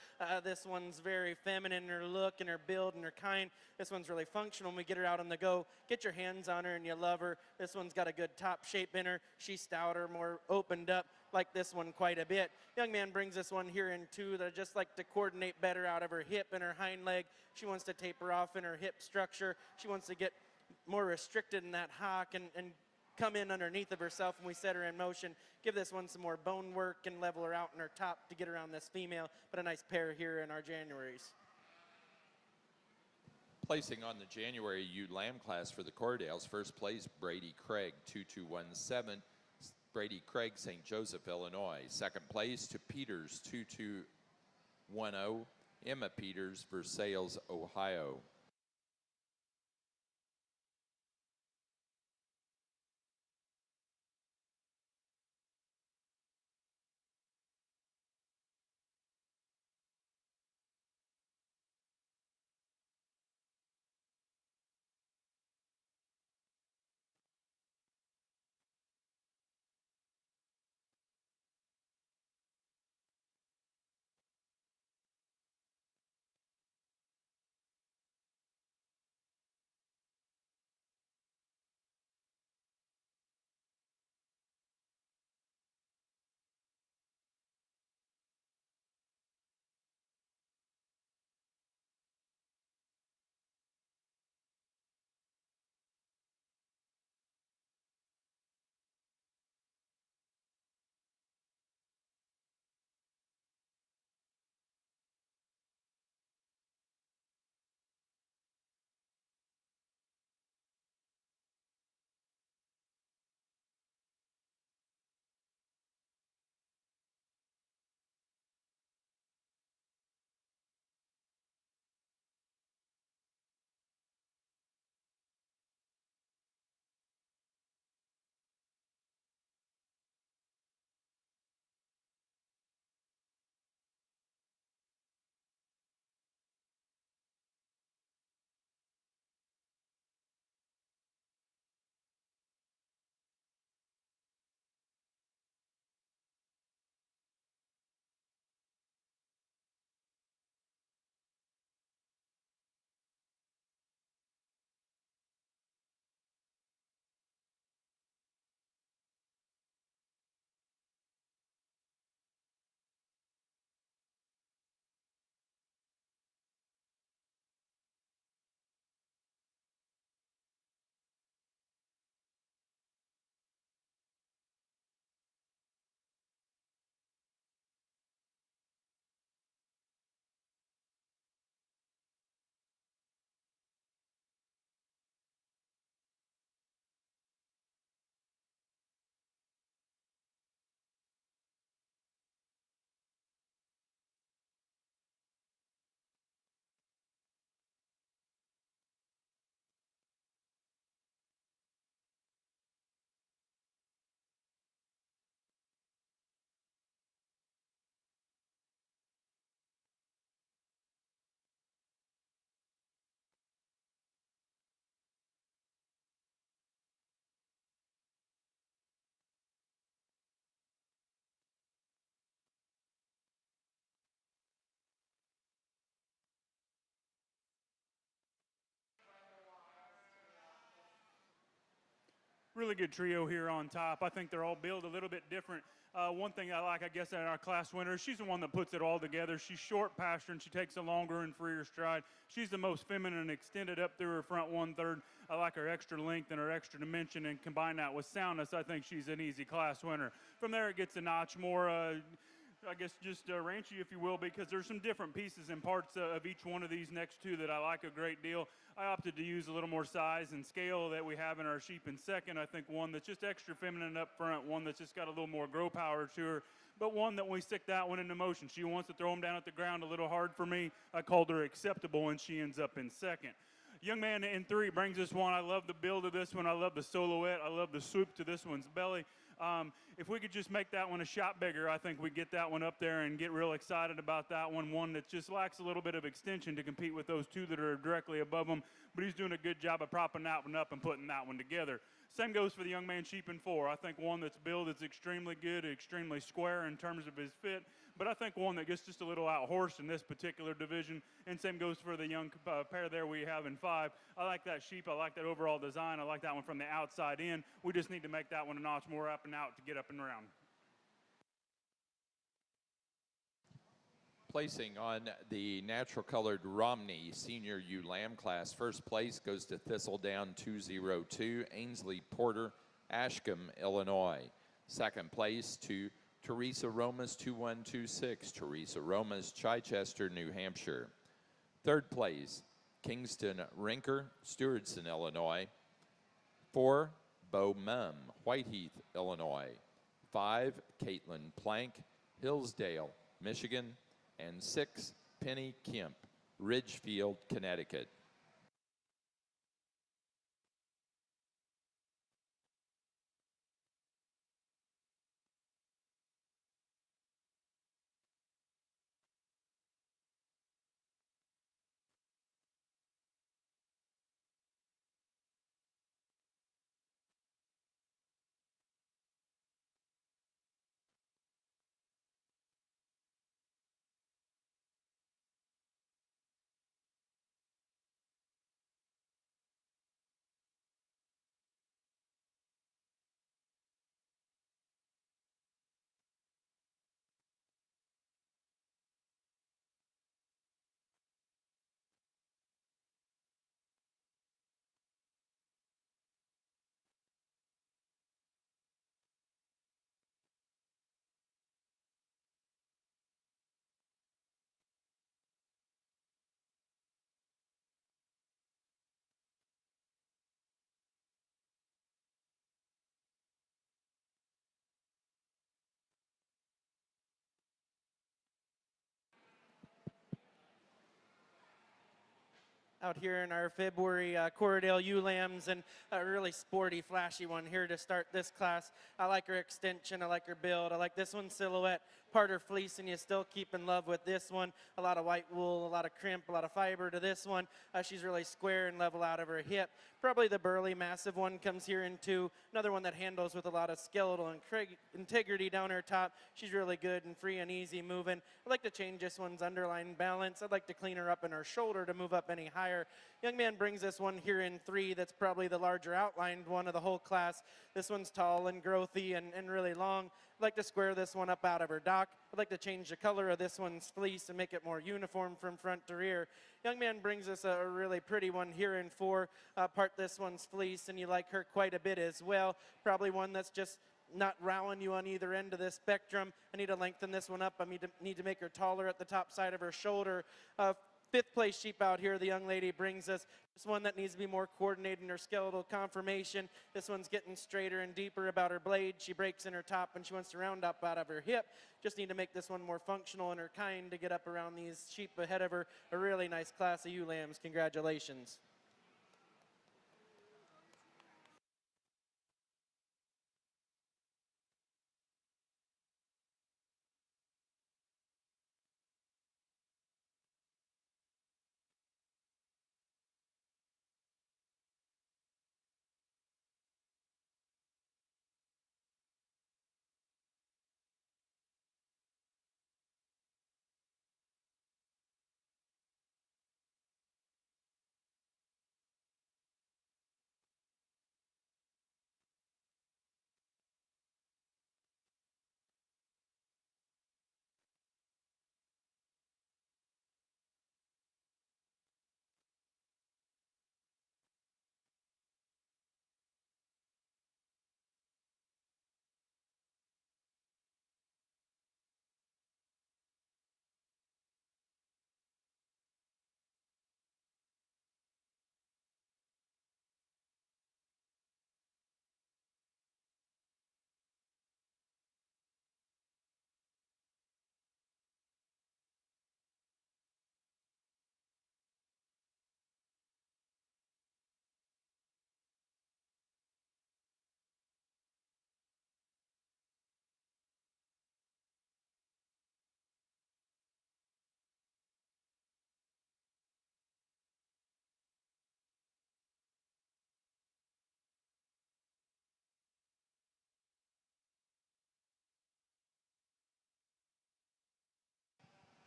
This one's very feminine in her look and her build and her kind. This one's really functional when we get her out on the go. Get your hands on her and you love her. This one's got a good top shape in her. She's stouter, more opened up, like this one quite a bit. Young man brings this one here in too that I just like to coordinate better out of her hip and her hind leg. She wants to taper off in her hip structure. She wants to get more restricted in that hock and come in underneath of herself when we set her in motion. Give this one some more bone work and level her out in her top to get around this female, but a nice pair here in our Januaries. Placing on the January ewe lamb class for the Corriedales, first place, Brady Craig, 2217, Brady Craig, St. Joseph, Illinois. Second place to Peters, 2210, Emma Peters, Versailles, Ohio. really good trio here on top. I think they're all built a little bit different. One thing I like, I guess, in our class winner, she's the one that puts it all together. She's short pasture and she takes a longer and freer stride. She's the most feminine, extended up through her front 1/3. I like her extra length and her extra dimension, and combine that with soundness, I think she's an easy class winner. From there, it gets a notch more, I guess, just ranchy, if you will, because there's some different pieces and parts of each one of these next two that I like a great deal. I opted to use a little more size and scale that we have in our sheep in second. I think one that's just extra feminine up front, one that's just got a little more grow power to her, but one that when we stick that one into motion, she wants to throw them down at the ground a little hard for me. I called her acceptable, and she ends up in second. Young man in 3 brings us one. I love the build of this one. I love the silhouette. I love the swoop to this one's belly. If we could just make that one a shot bigger, I think we'd get that one up there and get real excited about that one. One that just lacks a little bit of extension to compete with those two that are directly above him, but he's doing a good job of propping that one up and putting that one together. Same goes for the young man sheep in 4. I think one that's built is extremely good, extremely square in terms of his fit, but I think one that gets just a little out-horsed in this particular division, and same goes for the young pair there we have in 5. I like that sheep. I like that overall design. I like that one from the outside in. We just need to make that one a notch more up and out to get up and around. Placing on the natural colored Romney Senior Ewe Lamb class, first place goes to Thistledown 202, Ainsley Porter, Ashcombe, Illinois. Second place to Teresa Romas 2126, Teresa Romas, Chichester, New Hampshire. Third place, Kingston Rinker, Stewardson, Illinois. 4, Bo Mum, Whiteheath, Illinois. 5, Caitlin Plank, Hillsdale, Michigan. And 6, Penny Kemp, Ridgefield, Connecticut. Out here in our February Corriedale ewe lambs, and a really sporty, flashy one here to start this class. I like her extension, I like her build, I like this one's silhouette. Part her fleece, and you still keep in love with this one. A lot of white wool, a lot of crimp, a lot of fiber to this one. She's really square and level out of her hip. Probably the burly, massive one comes here into another one that handles with a lot of skeletal integrity down her top. She's really good and free and easy moving. I'd like to change this one's underlying balance. I'd like to clean her up in her shoulder to move up any higher. Young man brings this one here in 3. That's probably the larger outlined one of the whole class. This one's tall and growthy and really long. I'd like to square this one up out of her dock. I'd like to change the color of this one's fleece and make it more uniform from front to rear. Young man brings us a really pretty one here in 4. Part this one's fleece, and you like her quite a bit as well. Probably one that's just not rowing you on either end of this spectrum. I need to lengthen this one up. I need to make her taller at the top side of her shoulder. 5th place sheep out here, the young lady brings us this one that needs to be more coordinated in her skeletal conformation. This one's getting straighter and deeper about her blade. She breaks in her top and she wants to round up out of her hip. Just need to make this one more functional in her kind to get up around these sheep ahead of her. A really nice class of ewe lambs. Congratulations.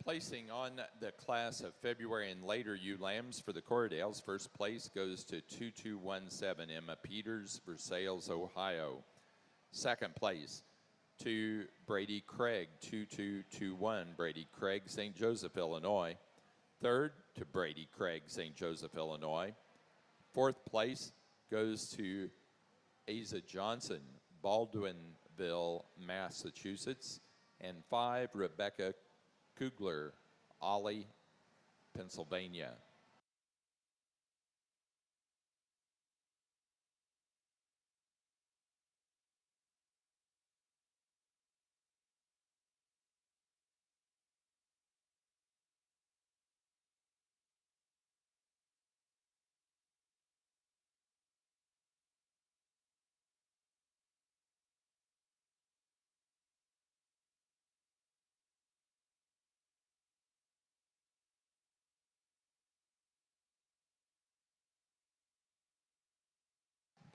Placing on the class of February and later ewe lambs for the Corriedales, first place goes to 2217 Emma Peters, Versailles, Ohio. Second place to Brady Craig, 2221 Brady Craig, St. Joseph, Illinois. Third to Brady Craig, St. Joseph, Illinois. Fourth place goes to Asa Johnson, Baldwinville, Massachusetts. And 5, Rebecca Kugler, Ollie, Pennsylvania.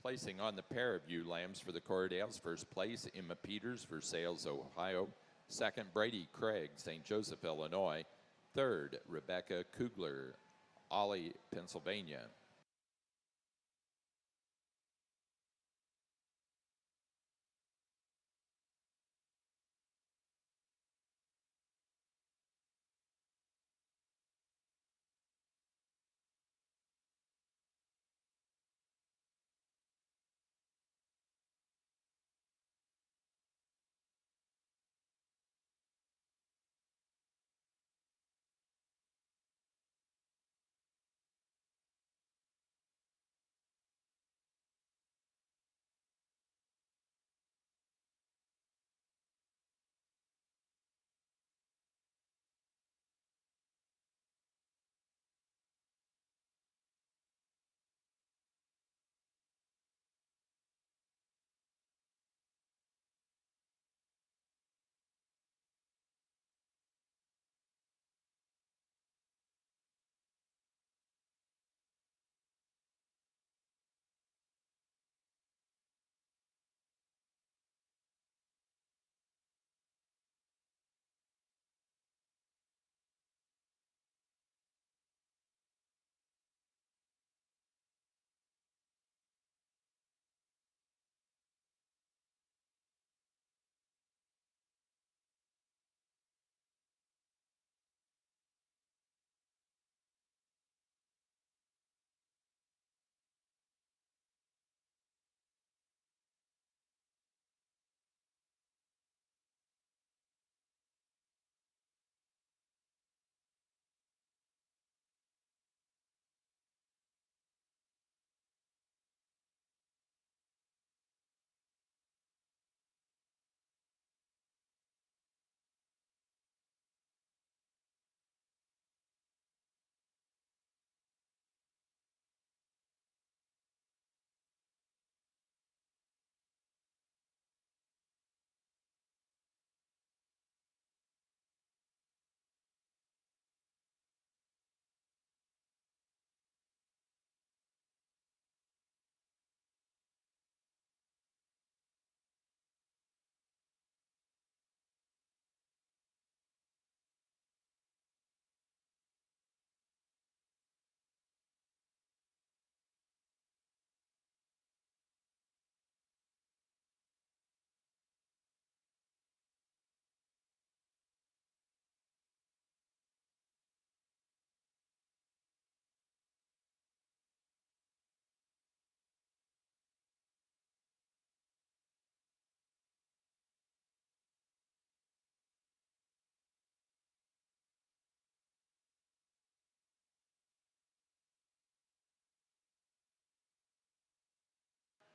Placing on the pair of ewe lambs for the Corriedales, first place, Emma Peters, Versailles, Ohio. Second, Brady Craig, St. Joseph, Illinois. Third, Rebecca Kugler, Ollie, Pennsylvania.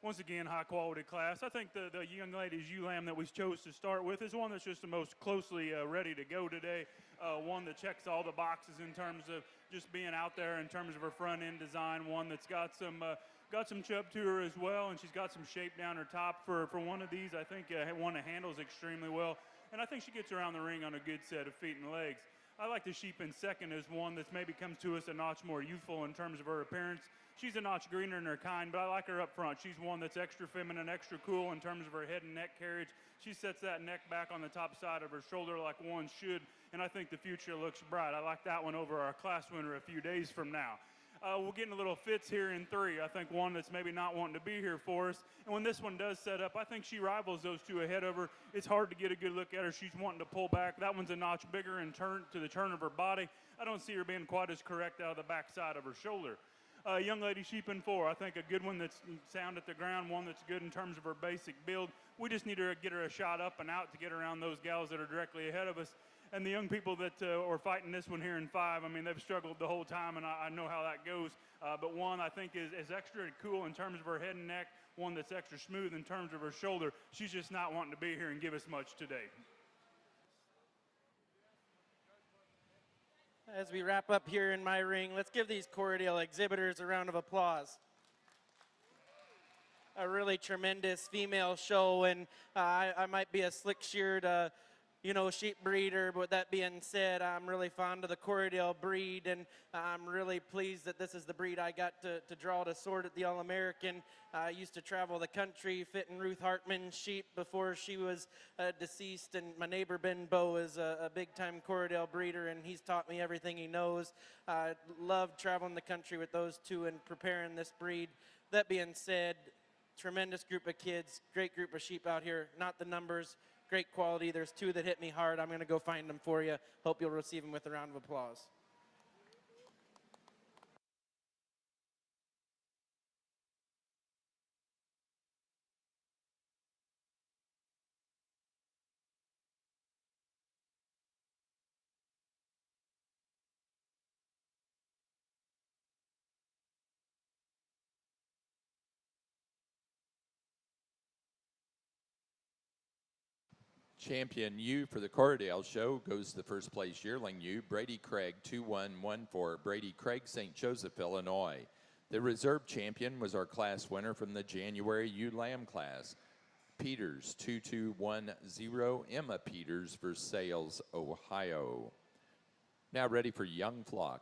Once again, high quality class. I think the young lady's ewe lamb that we chose to start with is one that's just the most closely ready to go today. One that checks all the boxes in terms of just being out there in terms of her front end design. One that's got some chub to her as well, and she's got some shape down her top for one of these. I think one that handles extremely well, and I think she gets around the ring on a good set of feet and legs. I like the sheep in second as one that's maybe comes to us a notch more youthful in terms of her appearance. She's a notch greener in her kind, but I like her up front. She's one that's extra feminine, extra cool in terms of her head and neck carriage. She sets that neck back on the top side of her shoulder like one should, and I think the future looks bright. I like that one over our class winner a few days from now. We're getting a little fits here in 3. I think one that's maybe not wanting to be here for us. And when this one does set up, I think she rivals those 2 ahead of her. It's hard to get a good look at her. She's wanting to pull back. That one's a notch bigger in turn to the turn of her body. I don't see her being quite as correct out of the back side of her shoulder. Young lady sheep in 4. I think a good one that's sound at the ground, one that's good in terms of her basic build. We just need to get her a shot up and out to get around those gals that are directly ahead of us. And the young people that are fighting this one here in 5, I mean, they've struggled the whole time, and I know how that goes. But one, I think, is extra cool in terms of her head and neck, one that's extra smooth in terms of her shoulder. She's just not wanting to be here and give us much today. As we wrap up here in my ring, let's give these Corriedale exhibitors a round of applause. A really tremendous female show, and I might be a slick-sheared sheep breeder, but with that being said, I'm really fond of the Corriedale breed, and I'm really pleased that this is the breed I got to draw to sort at the All-American. I used to travel the country fitting Ruth Hartman's sheep before she was deceased, and my neighbor Ben Bow is a big-time Corriedale breeder, and he's taught me everything he knows. I love traveling the country with those 2 and preparing this breed. That being said, tremendous group of kids, great group of sheep out here, not the numbers, great quality. There's 2 that hit me hard. I'm going to go find them for you. Hope you'll receive them with a round of applause. Champion ewe for the Corriedale show goes to the first place yearling ewe, Brady Craig, 2114, Brady Craig, St. Joseph, Illinois. The reserve champion was our class winner from the January ewe lamb class, Peters, 2210, Emma Peters, Versailles, Ohio. Now ready for young flock.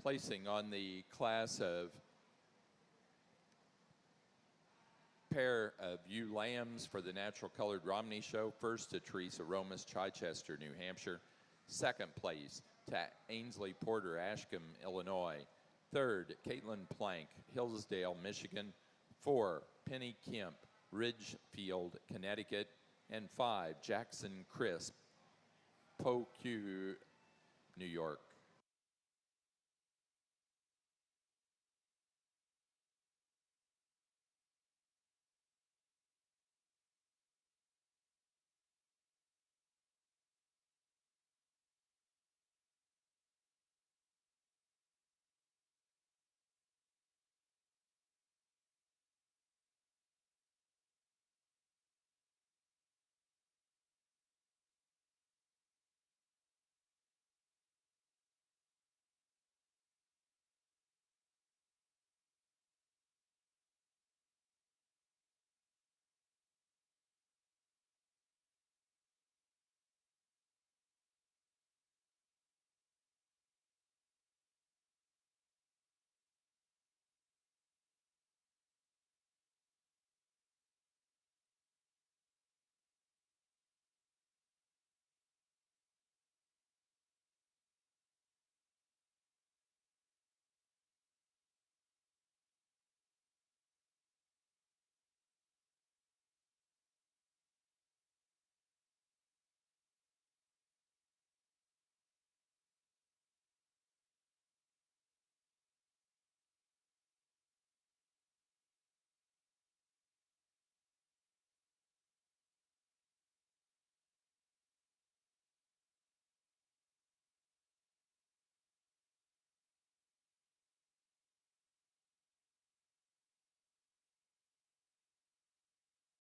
Placing on the class of pair of ewe lambs for the Natural Colored Romney Show. First to Teresa Romas, Chichester, New Hampshire. Second place to Ainsley Porter, Ashcombe, Illinois. Third, Caitlin Plank, Hillsdale, Michigan. 4, Penny Kemp, Ridgefield, Connecticut. And 5, Jackson Crisp, Poque, New York.